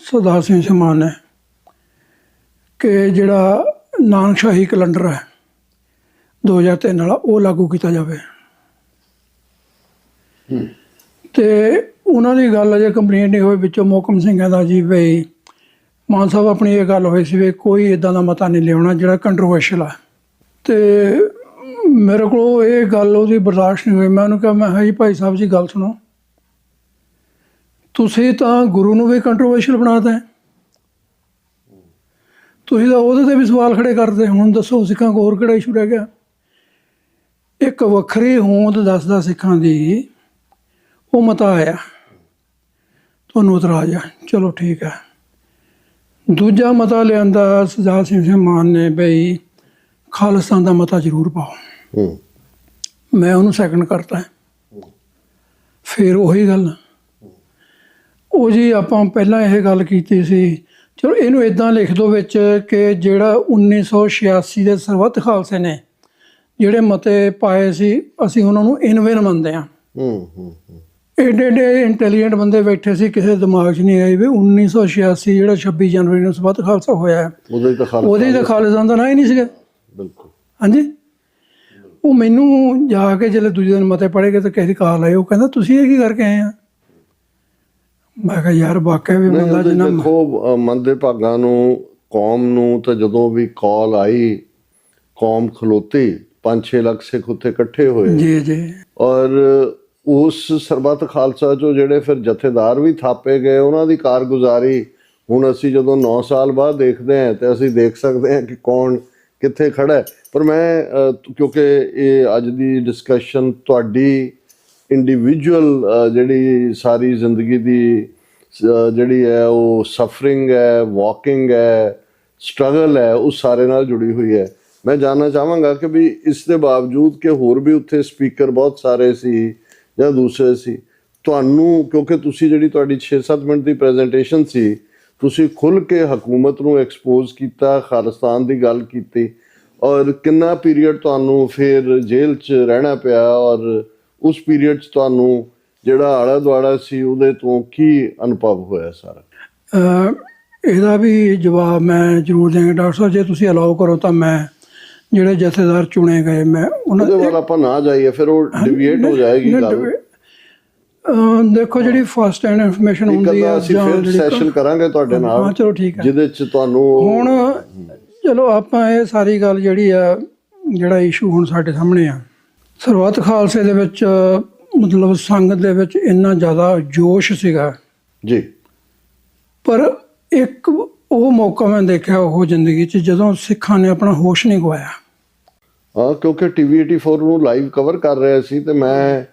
ਸਰਦਾਰ ਸਿੰਘ ਮਾਨ ਨੇ ਕਿ ਜਿਹੜਾ ਨਾਨਕਸ਼ਾਹੀ ਕੈਲੰਡਰ ਹੈ 2003 ਵਾਲਾ ਉਹ ਲਾਗੂ ਕੀਤਾ ਜਾਵੇ। ਅਤੇ ਉਹਨਾਂ ਦੀ ਗੱਲ ਅਜੇ ਕੰਪਲੀਟ ਨਹੀਂ ਹੋਈ, ਵਿੱਚੋਂ ਮੋਹਕਮ ਸਿੰਘ ਦਾ ਜੀ ਬਈ ਮਾਨ ਸਾਹਿਬ ਆਪਣੀ ਇਹ ਗੱਲ ਹੋਈ ਸੀ ਵੀ ਕੋਈ ਇੱਦਾਂ ਦਾ ਮਤਾ ਨਹੀਂ ਲਿਆਉਣਾ ਜਿਹੜਾ ਕੰਟਰੋਵਰਸ਼ੀਅਲ ਆ। ਅਤੇ ਮੇਰੇ ਕੋਲ ਇਹ ਗੱਲ ਉਹਦੀ ਬਰਦਾਸ਼ਤ ਨਹੀਂ ਹੋਈ। ਮੈਂ ਉਹਨੂੰ ਕਿਹਾ, ਮੈਂ ਕਿਹਾ ਜੀ ਭਾਈ ਸਾਹਿਬ ਜੀ ਗੱਲ ਸੁਣੋ, ਤੁਸੀਂ ਤਾਂ ਗੁਰੂ ਨੂੰ ਵੀ ਕੰਟਰੋਵਰਸ਼ੀਅਲ ਬਣਾ ਤਾ, ਤੁਸੀਂ ਤਾਂ ਉਹਦੇ 'ਤੇ ਵੀ ਸਵਾਲ ਖੜ੍ਹੇ ਕਰਦੇ। ਹੁਣ ਦੱਸੋ ਸਿੱਖਾਂ ਕੋਲ ਹੋਰ ਕਿਹੜਾ ਇਸ਼ੂ ਰਹਿ ਗਿਆ? ਇੱਕ ਵੱਖਰੀ ਹੋਂਦ ਦੱਸਦਾ ਸਿੱਖਾਂ ਦੀ, ਉਹ ਮਤਾ ਆਇਆ, ਤੁਹਾਨੂੰ ਇਤਰਾਜ਼ ਆ, ਚਲੋ ਠੀਕ ਹੈ। ਦੂਜਾ ਮਤਾ ਲਿਆਂਦਾ ਸਰਦਾਰ ਸਿੰਘ ਮਾਨ ਨੇ ਬਈ ਖਾਲਿਸਤਾਨ ਦਾ ਮਤਾ ਜ਼ਰੂਰ ਪਾਓ। ਮੈਂ ਉਹਨੂੰ ਸੈਕਿੰਡ ਕਰਤਾ। ਫਿਰ ਉਹੀ ਗੱਲ, ਉਹ ਜੀ ਆਪਾਂ ਪਹਿਲਾਂ ਇਹ ਗੱਲ ਕੀਤੀ ਸੀ, ਚਲੋ ਇਹਨੂੰ ਇੱਦਾਂ ਲਿਖ ਦਿਓ ਵਿੱਚ ਕਿ ਜਿਹੜਾ 1986 ਦੇ ਸਰਬੱਤ ਖਾਲਸੇ ਨੇ ਜਿਹੜੇ ਮਤੇ ਪਾਏ ਸੀ, ਅਸੀਂ ਉਹਨਾਂ ਨੂੰ ਇਨਵੇਨ ਮੰਨਦੇ ਹਾਂ। ਏਡੇ ਏਡੇ ਇੰਟੈਲੀਜੈਂਟ ਬੰਦੇ ਬੈਠੇ ਸੀ, ਕਿਸੇ ਦਿਮਾਗ 'ਚ ਨਹੀਂ ਆਈ ਵੀ 1986 ਜਿਹੜਾ 26 ਜਨਵਰੀ ਨੂੰ ਸਰਬੱਤ ਖਾਲਸਾ ਹੋਇਆ, ਉਹਦੇ ਤਾਂ ਖਾਲਿਸਤਾਨ ਦਾ ਨਾਂ ਹੀ ਨਹੀਂ ਸੀਗਾ। ਬਿਲਕੁਲ ਹਾਂਜੀ। ਉਹ ਮੈਨੂੰ ਜਾ ਕੇ ਜਦੋਂ ਦੂਜੇ ਦਿਨ ਮਤੇ ਪੜ੍ਹੇ ਗਏ ਤਾਂ ਕਿਸੇ ਦੀ ਕਾਲ ਆਈ, ਉਹ ਕਹਿੰਦਾ ਤੁਸੀਂ ਇਹ ਕੀ ਕਰਕੇ ਆਏ ਆ? ਮੈਂ ਕਿਹਾ ਯਾਰ ਵਾਕਿਆ ਵੀ ਬੰਦਾ ਜਿੰਨਾ ਦੇਖੋ ਮੰਦੇ ਭਾਗਾਂ ਨੂੰ, ਕੌਮ ਨੂੰ ਤਾਂ ਜਦੋਂ ਵੀ ਕਾਲ ਆਈ, ਕੌਮ ਖਲੋਤੀ, 5-6 ਲੱਖ ਸਿੱਖ ਉੱਥੇ ਇਕੱਠੇ ਹੋਏ ਜੀ ਜੀ। ਔਰ ਉਸ ਸਰਬੱਤ ਖਾਲਸਾ 'ਚੋਂ ਜਿਹੜੇ ਫਿਰ ਜਥੇਦਾਰ ਵੀ ਥਾਪੇ ਗਏ, ਉਹਨਾਂ ਦੀ ਕਾਰਗੁਜ਼ਾਰੀ ਹੁਣ ਅਸੀਂ ਜਦੋਂ 9 ਸਾਲ ਬਾਅਦ ਦੇਖਦੇ ਹਾਂ ਤਾਂ ਅਸੀਂ ਦੇਖ ਸਕਦੇ ਹਾਂ ਕਿ ਕੌਣ ਕਿੱਥੇ ਖੜ੍ਹਾ ਹੈ। ਪਰ ਮੈਂ ਕਿਉਂਕਿ ਇਹ ਅੱਜ ਦੀ ਡਿਸਕਸ਼ਨ ਤੁਹਾਡੀ ਇੰਡੀਵਿਜੂਅਲ ਜਿਹੜੀ ਸਾਰੀ ਜ਼ਿੰਦਗੀ ਦੀ ਜਿਹੜੀ ਹੈ ਉਹ ਸਫਰਿੰਗ ਹੈ, ਵਾਕਿੰਗ ਹੈ, ਸਟਰਗਲ ਹੈ, ਉਸ ਸਾਰੇ ਨਾਲ ਜੁੜੀ ਹੋਈ ਹੈ। ਮੈਂ ਜਾਣਨਾ ਚਾਹਾਂਗਾ ਕਿ ਵੀ ਇਸ ਦੇ ਬਾਵਜੂਦ ਕਿ ਹੋਰ ਵੀ ਉੱਥੇ ਸਪੀਕਰ ਬਹੁਤ ਸਾਰੇ ਸੀ ਜਾਂ ਦੂਸਰੇ ਸੀ, ਤੁਹਾਨੂੰ ਕਿਉਂਕਿ ਤੁਸੀਂ ਜਿਹੜੀ ਤੁਹਾਡੀ 6-7 ਮਿੰਟ ਦੀ ਪ੍ਰੈਜੈਂਟੇਸ਼ਨ ਸੀ, ਤੁਸੀਂ ਖੁੱਲ੍ਹ ਕੇ ਹਕੂਮਤ ਨੂੰ ਐਕਸਪੋਜ਼ ਕੀਤਾ, ਖਾਲਿਸਤਾਨ ਦੀ ਗੱਲ ਕੀਤੀ, ਔਰ ਕਿੰਨਾ ਪੀਰੀਅਡ ਤੁਹਾਨੂੰ ਫਿਰ ਜੇਲ੍ਹ 'ਚ ਰਹਿਣਾ ਪਿਆ, ਔਰ ਉਸ ਪੀਰੀਅਡ 'ਚ ਤੁਹਾਨੂੰ ਜਿਹੜਾ ਆਲਾ ਦੁਆਲਾ ਸੀ ਉਹਦੇ ਤੋਂ ਕੀ ਅਨੁਭਵ ਹੋਇਆ ਸਾਰਾ? ਇਹਦਾ ਵੀ ਜਵਾਬ ਮੈਂ ਜ਼ਰੂਰ ਦੇਵਾਂਗਾ ਡਾਕਟਰ ਸਾਹਿਬ, ਜੇ ਤੁਸੀਂ ਅਲਾਓ ਕਰੋ ਤਾਂ ਮੈਂ ਜਿਹੜੇ ਜਥੇਦਾਰ ਚੁਣੇ ਗਏ ਮੈਂ ਉਹਨਾਂ ਦੇ ਵੱਲ ਆਪਾਂ ਨਾ ਜਾਈਏ, ਫਿਰ ਉਹ ਡਿਵੀਏਟ ਹੋ ਜਾਏਗੀ ਗੱਲ। ਦੇਖੋ ਜਿਹੜੀ ਫਸਟ ਹੈਂਡ ਇਨਫੋਰਮੇਸ਼ਨ ਹੁੰਦੀ ਹੈ, ਅਸੀਂ ਫਿਰ ਸੈਸ਼ਨ ਕਰਾਂਗੇ ਤੁਹਾਡੇ ਨਾਲ। ਹਾਂ ਚਲੋ ਠੀਕ ਹੈ, ਜਿਹਦੇ 'ਚ ਤੁਹਾਨੂੰ ਹੁਣ ਚਲੋ ਆਪਾਂ ਇਹ ਸਾਰੀ ਗੱਲ ਜਿਹੜੀ ਆ, ਜਿਹੜਾ ਇਸ਼ੂ ਹੁਣ ਸਾਡੇ ਸਾਹਮਣੇ ਆ, ਸਰਬੱਤ ਖਾਲਸੇ ਦੇ ਵਿੱਚ ਮਤਲਬ ਸੰਗਤ ਦੇ ਵਿੱਚ ਇੰਨਾ ਜ਼ਿਆਦਾ ਜੋਸ਼ ਸੀਗਾ ਜੀ। ਪਰ ਇੱਕ ਉਹ ਮੌਕਾ ਮੈਂ ਦੇਖਿਆ ਉਹ ਜ਼ਿੰਦਗੀ 'ਚ ਜਦੋਂ ਸਿੱਖਾਂ ਨੇ ਆਪਣਾ ਹੋਸ਼ ਨਹੀਂ ਗਵਾਇਆ। ਹਾਂ, ਕਿਉਂਕਿ ਟੀਵੀ 84 ਨੂੰ ਲਾਈਵ ਕਵਰ ਕਰ ਰਿਹਾ ਸੀ ਤੇ ਮੈਂ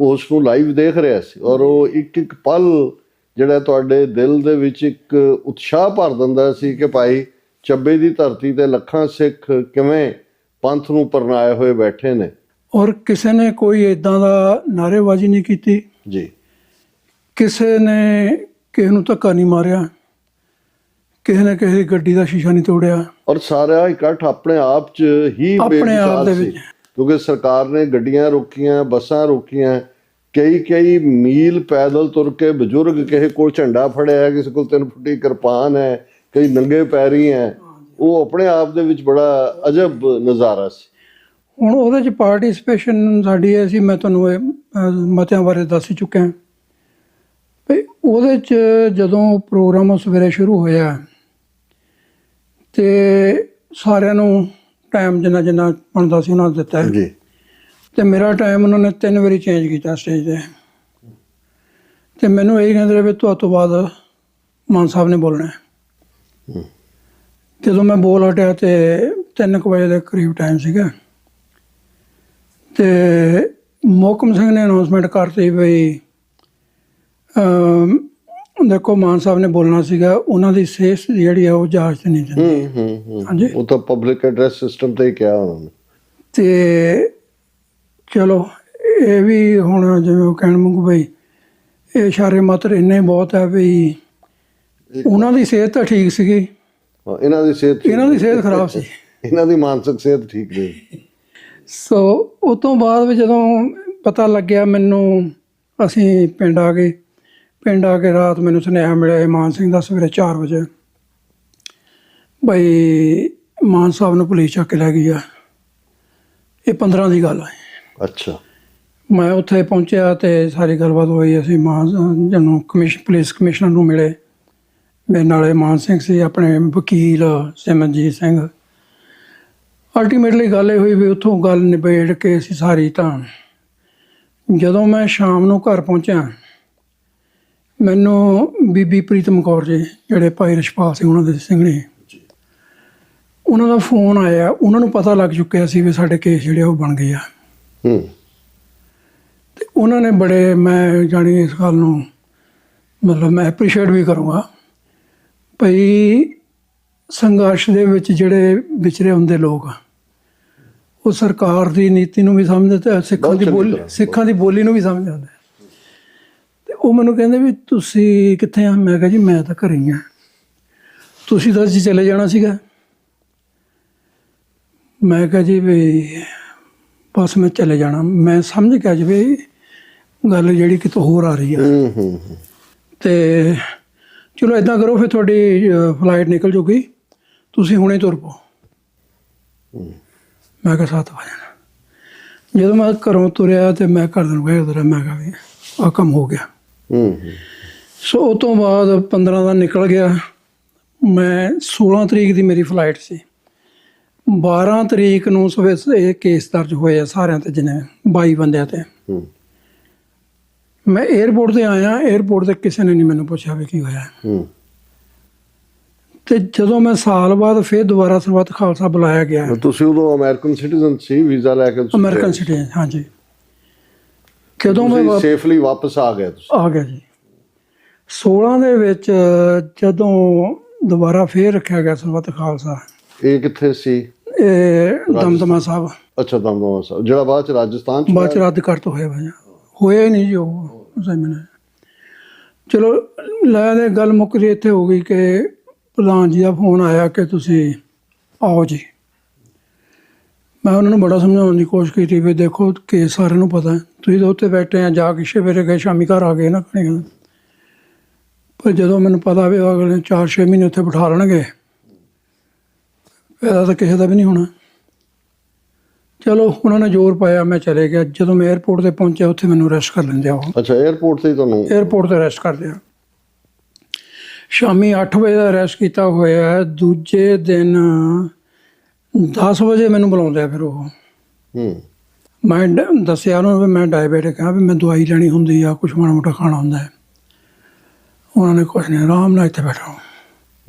ਉਸ ਨੂੰ ਲਾਈਵ ਦੇਖ ਰਿਹਾ ਸੀ, ਔਰ ਉਹ ਇੱਕ ਇੱਕ ਪਲ ਜਿਹੜਾ ਤੁਹਾਡੇ ਦਿਲ ਦੇ ਵਿੱਚ ਇੱਕ ਉਤਸ਼ਾਹ ਭਰ ਦਿੰਦਾ ਸੀ ਕਿ ਭਾਈ ਚੱਬੇ ਦੀ ਧਰਤੀ ਤੇ ਲੱਖਾਂ ਸਿੱਖ ਕਿਵੇਂ ਪੰਥ ਨੂੰ ਪਰਨਾਏ ਹੋਏ ਬੈਠੇ ਨੇ। ਔਰ ਕਿਸੇ ਨੇ ਕੋਈ ਇਦਾਂ ਦਾ ਨਾਅਰੇਬਾਜ਼ੀ ਨਹੀਂ ਕੀਤੀ ਜੀ, ਕਿਸੇ ਨੇ ਕਿਸੇ ਨੂੰ ਧੱਕਾ ਨਹੀਂ ਮਾਰਿਆ, ਕਿਸੇ ਨੇ ਕਿਸੇ ਦੀ ਗੱਡੀ ਦਾ ਸ਼ੀਸ਼ਾ ਨਹੀਂ ਤੋੜਿਆ। ਔਰ ਸਾਰਾ ਇਕੱਠ ਆਪਣੇ ਆਪ 'ਚ ਹੀ ਆਪਣੇ ਆਪ ਬੇਮਿਸਾਲ ਦੇ ਸੀ, ਵਿੱਚ। ਕਿਉਂਕਿ ਸਰਕਾਰ ਨੇ ਗੱਡੀਆਂ ਰੋਕੀਆਂ, ਬੱਸਾਂ ਰੋਕੀਆਂ, ਕਈ ਮੀਲ ਪੈਦਲ ਤੁਰ ਕੇ ਬਜ਼ੁਰਗ, ਕਿਸੇ ਕੋਲ ਝੰਡਾ ਫੜਿਆ, ਕਿਸੇ ਕੋਲ 3 ਫੁੱਟੀ ਕਿਰਪਾਨ ਹੈ, ਕਈ ਨੰਗੇ ਪੈਰੀ ਹੈ। ਉਹ ਆਪਣੇ ਆਪ ਦੇ ਵਿੱਚ ਬੜਾ ਅਜਬ ਨਜ਼ਾਰਾ ਸੀ। ਹੁਣ ਉਹਦੇ 'ਚ ਪਾਰਟੀਸਪੇਸ਼ਨ ਸਾਡੀ ਇਹ ਸੀ, ਮੈਂ ਤੁਹਾਨੂੰ ਇਹ ਮਤਿਆਂ ਬਾਰੇ ਦੱਸ ਹੀ ਚੁੱਕਿਆ ਵੀ ਉਹਦੇ 'ਚ ਜਦੋਂ ਪ੍ਰੋਗਰਾਮ ਸਵੇਰੇ ਸ਼ੁਰੂ ਹੋਇਆ ਤੇ ਸਾਰਿਆਂ ਨੂੰ ਟਾਈਮ ਜਿੰਨਾ ਬਣਦਾ ਸੀ ਉਹਨਾਂ ਨੇ ਦਿੱਤਾ ਜੀ, ਤੇ ਮੇਰਾ ਟਾਈਮ ਉਹਨਾਂ ਨੇ 3 ਵਾਰੀ ਚੇਂਜ ਕੀਤਾ ਸਟੇਜ ਤੇ ਮੈਨੂੰ ਇਹ ਕਹਿੰਦੇ ਰਹੇ ਵੀ ਤੁਹਾਡੇ ਤੋਂ ਬਾਅਦ ਮਾਨ ਸਾਹਿਬ ਨੇ ਬੋਲਣਾ ਹੈ। ਜਦੋਂ ਮੈਂ ਬੋਲ ਹਟਿਆ ਤੇ 3 ਵਜੇ ਦੇ ਕਰੀਬ ਟਾਈਮ ਸੀਗਾ ਤੇ ਮੋਹਕਮ ਸਿੰਘ ਨੇ ਅਨਾਉਂਸਮੈਂਟ ਕਰਤੀ ਵੀ ਦੇਖੋ ਮਾਨ ਸਾਹਿਬ ਨੇ ਬੋਲਣਾ ਸੀਗਾ, ਉਹਨਾਂ ਦੀ ਸਿਹਤ ਜਿਹੜੀ ਆ ਉਹ ਇਜਾਜ਼ਤ ਨਹੀਂ ਦਿੰਦੀ। ਹਾਂਜੀ, ਉਹ ਤਾਂ ਪਬਲਿਕ ਐਡਰੈਸ ਸਿਸਟਮ ਤੇ ਹੀ ਕਿਹਾ ਉਹਨਾਂ ਨੇ। ਤੇ ਚਲੋ ਇਹ ਵੀ ਹੁਣ ਜਿਵੇਂ ਉਹ ਕਹਿਣ ਮੰਗੂ ਬਈ ਇਹ ਇਸ਼ਾਰੇ ਮਾਤਰ ਇੰਨੇ ਬਹੁਤ ਹੈ ਵੀ ਉਹਨਾਂ ਦੀ ਸਿਹਤ ਤਾਂ ਠੀਕ ਸੀਗੀ, ਇਹਨਾਂ ਦੀ ਸਿਹਤ ਖਰਾਬ ਸੀ, ਇਹਨਾਂ ਦੀ ਮਾਨਸਿਕ ਸਿਹਤ ਠੀਕ ਨਹੀਂ। ਸੋ ਉਸ ਤੋਂ ਬਾਅਦ ਵੀ ਜਦੋਂ ਪਤਾ ਲੱਗਿਆ ਮੈਨੂੰ, ਅਸੀਂ ਪਿੰਡ ਆ ਗਏ। ਪਿੰਡ ਆ ਕੇ ਰਾਤ ਮੈਨੂੰ ਸੁਨੇਹਾ ਮਿਲਿਆ ਮਾਨ ਸਿੰਘ ਦਾ ਸਵੇਰੇ 4 ਵਜੇ ਬਈ ਮਾਨ ਸਾਹਿਬ ਨੂੰ ਪੁਲਿਸ ਚੱਕ ਕੇ ਲੈ ਗਈ ਆ। ਇਹ 15 ਦੀ ਗੱਲ ਹੈ। ਅੱਛਾ। ਮੈਂ ਉੱਥੇ ਪਹੁੰਚਿਆ ਤੇ ਸਾਰੀ ਗੱਲਬਾਤ ਹੋਈ। ਅਸੀਂ ਮਾਨ ਪੁਲਿਸ ਕਮਿਸ਼ਨਰ ਨੂੰ ਮਿਲੇ। ਮੇਰੇ ਨਾਲ ਮਾਨ ਸਿੰਘ ਸੀ, ਆਪਣੇ ਵਕੀਲ ਸਿਮਰਨਜੀਤ ਸਿੰਘ। ਅਲਟੀਮੇਟਲੀ ਗੱਲ ਇਹ ਹੋਈ ਵੀ ਉੱਥੋਂ ਗੱਲ ਨਿਬੇੜ ਕੇ ਅਸੀਂ ਸਾਰੀ, ਤਾਂ ਜਦੋਂ ਮੈਂ ਸ਼ਾਮ ਨੂੰ ਘਰ ਪਹੁੰਚਿਆ ਮੈਨੂੰ ਬੀਬੀ ਪ੍ਰੀਤਮ ਕੌਰ ਜੀ, ਜਿਹੜੇ ਭਾਈ ਰਛਪਾਲ ਸਿੰਘ ਉਹਨਾਂ ਦੇ ਸਿੰਘਣੇ, ਉਹਨਾਂ ਦਾ ਫੋਨ ਆਇਆ। ਉਹਨਾਂ ਨੂੰ ਪਤਾ ਲੱਗ ਚੁੱਕਿਆ ਸੀ ਵੀ ਸਾਡੇ ਕੇਸ ਜਿਹੜੇ ਉਹ ਬਣ ਗਏ ਆ। ਤੇ ਉਹਨਾਂ ਨੇ ਬੜੇ, ਮੈਂ ਜਾਣੀ ਇਸ ਗੱਲ ਨੂੰ ਮਤਲਬ ਮੈਂ ਐਪਰੀਸ਼ੀਏਟ ਵੀ ਕਰੂੰਗਾ ਭਈ ਸੰਘਰਸ਼ ਦੇ ਵਿੱਚ ਜਿਹੜੇ ਵਿਚਰੇ ਹੁੰਦੇ ਲੋਕ, ਉਹ ਸਰਕਾਰ ਦੀ ਨੀਤੀ ਨੂੰ ਵੀ ਸਮਝਦੇ ਤੇ ਸਿੱਖਾਂ ਦੀ ਬੋਲੀ ਨੂੰ ਵੀ ਸਮਝਦੇ ਹੁੰਦੇ। ਤੇ ਉਹ ਮੈਨੂੰ ਕਹਿੰਦੇ ਵੀ ਤੁਸੀਂ ਕਿੱਥੇ ਆ? ਮੈਂ ਕਿਹਾ ਜੀ ਮੈਂ ਤਾਂ ਘਰੇ ਹੀ ਆ। ਤੁਸੀਂ ਤਾਂ ਅਸੀਂ ਚਲੇ ਜਾਣਾ ਸੀਗਾ। ਮੈਂ ਕਿਹਾ ਜੀ ਵੀ ਬਸ ਮੈਂ ਚਲੇ ਜਾਣਾ। ਮੈਂ ਸਮਝ ਗਿਆ ਜੀ ਵੀ ਗੱਲ ਜਿਹੜੀ ਕਿਤੋਂ ਹੋਰ ਆ ਰਹੀ ਆ। ਤੇ ਚਲੋ ਇੱਦਾਂ ਕਰੋ ਫਿਰ ਤੁਹਾਡੀ ਫਲਾਈਟ ਨਿਕਲ ਜੂਗੀ, ਤੁਸੀਂ ਹੁਣੇ ਤੁਰ ਪਓ। ਮੈਂ ਕਿਹਾ 7 ਵਜੇ। ਜਦੋਂ ਮੈਂ ਘਰੋਂ ਤੁਰਿਆ ਤੇ ਮੈਂ ਘਰ ਨੂੰ ਗਿਆ ਉਧਰ, ਮੈਂ ਕਿਹਾ ਵੀ ਆਹ ਕੰਮ ਹੋ ਗਿਆ। ਸੋ ਉਹ ਤੋਂ ਬਾਅਦ 15 ਦਾ ਨਿਕਲ ਗਿਆ। ਮੈਂ 16 ਤਰੀਕ ਦੀ ਮੇਰੀ ਫਲਾਈਟ ਸੀ। 12 ਤਰੀਕ ਨੂੰ ਸਵੇਰੇ ਇਹ ਕੇਸ ਦਰਜ ਹੋਏ ਆ ਸਾਰਿਆਂ ਤੇ, ਜਿੰਨੇ 22 ਬੰਦਿਆਂ ਤੇ। ਮੈਂ ਏਅਰਪੋਰਟ ਤੇ ਆਇਆ। ਏਅਰਪੋਰਟ ਤੇ ਕਿਸੇ ਨੇ ਨਹੀਂ ਮੈਨੂੰ ਪੁੱਛਿਆ ਵੀ ਕੀ ਹੋਇਆ। ਤੇ ਜਦੋਂ ਮੈਂ ਸਾਲ ਬਾਅਦ ਫਿਰ ਦੁਬਾਰਾ ਸਰਬੱਤ ਖਾਲਸਾ ਬੁਲਾਇਆ ਗਿਆ। ਤੁਸੀਂ ਉਦੋਂ ਅਮਰੀਕਨ ਸਿਟੀਜ਼ਨ ਸੀ, ਵੀਜ਼ਾ ਲੈ ਕੇ? ਅਮਰੀਕਨ ਸਿਟੀਜ਼ਨ, ਹਾਂਜੀ। ਜਦੋਂ ਮੈਂ ਸੇਫਲੀ ਵਾਪਸ ਆ ਗਿਆ? ਆ ਗਿਆ ਜੀ। 16 ਦੇ ਵਿੱਚ ਜਦੋਂ ਦੁਬਾਰਾ ਫੇਰ ਰੱਖਿਆ ਗਿਆ ਸਰਬੱਤ ਖਾਲਸਾ। ਇਹ ਕਿੱਥੇ ਸੀ? ਇਹ ਦਮਦਮਾ ਸਾਹਿਬ। ਅੱਛਾ, ਦਮਦਮਾ ਸਾਹਿਬ, ਜਿਹੜਾ ਬਾਅਦ ਚ ਰਾਜਸਥਾਨ ਚ? ਬਾਅਦ ਚ ਰੱਦ ਕਰ ਤੋਂ ਹੋਇਆ ਹੀ ਨਹੀਂ ਜੀ ਉਹ ਸੈਮੀਨਾਰ। ਚਲੋ ਲੈ ਦੇ ਗੱਲ ਮੁੱਕ ਜੀ ਇੱਥੇ ਹੋ ਗਈ ਕਿ ਪ੍ਰਧਾਨ ਜੀ ਦਾ ਫੋਨ ਆਇਆ ਕਿ ਤੁਸੀਂ ਆਓ ਜੀ। ਮੈਂ ਉਹਨਾਂ ਨੂੰ ਬੜਾ ਸਮਝਾਉਣ ਦੀ ਕੋਸ਼ਿਸ਼ ਕੀਤੀ ਵੀ ਦੇਖੋ ਕੇਸ ਸਾਰਿਆਂ ਨੂੰ ਪਤਾ, ਤੁਸੀਂ ਤਾਂ ਉੱਥੇ ਬੈਠੇ ਆ, ਜਾ ਕੇ ਸਵੇਰੇ ਗਏ ਸ਼ਾਮੀ ਘਰ ਆ ਗਏ ਨਾ ਕਣੀ। ਪਰ ਜਦੋਂ ਮੈਨੂੰ ਪਤਾ ਵੀ ਅਗਲੇ 4-6 ਮਹੀਨੇ ਉੱਥੇ ਬਿਠਾ ਲੈਣਗੇ, ਇਹਦਾ ਤਾਂ ਕਿਸੇ ਦਾ ਵੀ ਨਹੀਂ ਹੋਣਾ। ਚਲੋ ਉਹਨਾਂ ਨੇ ਜ਼ੋਰ ਪਾਇਆ, ਮੈਂ ਚਲੇ ਗਿਆ। ਜਦੋਂ ਮੈਂ ਏਅਰਪੋਰਟ 'ਤੇ ਪਹੁੰਚਿਆ ਉੱਥੇ ਮੈਨੂੰ ਅਰੈਸਟ ਕਰ ਲੈਂਦੇ ਆ ਉਹ। ਅੱਛਾ, ਏਅਰਪੋਰਟ 'ਤੇ ਤੁਹਾਨੂੰ? ਏਅਰਪੋਰਟ 'ਤੇ ਅਰੈਸਟ ਕਰਦੇ ਆ। ਸ਼ਾਮੀ 8 ਵਜੇ ਦਾ ਅਰੈਸਟ ਕੀਤਾ ਹੋਇਆ। ਦੂਜੇ ਦਿਨ 10 ਵਜੇ ਮੈਨੂੰ ਬੁਲਾਉਂਦੇ ਆ। ਫਿਰ ਉਹ ਮੈਂ ਦੱਸਿਆ ਉਹਨਾਂ ਨੂੰ ਵੀ ਮੈਂ ਡਾਇਬੈਟਿਕ ਹਾਂ, ਵੀ ਮੈਂ ਦਵਾਈ ਲੈਣੀ ਹੁੰਦੀ ਆ, ਕੁਛ ਮਾੜਾ ਮੋਟਾ ਖਾਣਾ ਹੁੰਦਾ ਹੈ। ਉਹਨਾਂ ਨੇ ਕੁਛ ਨਹੀਂ, ਆਰਾਮ ਨਾਲ ਇੱਥੇ ਬੈਠੋ।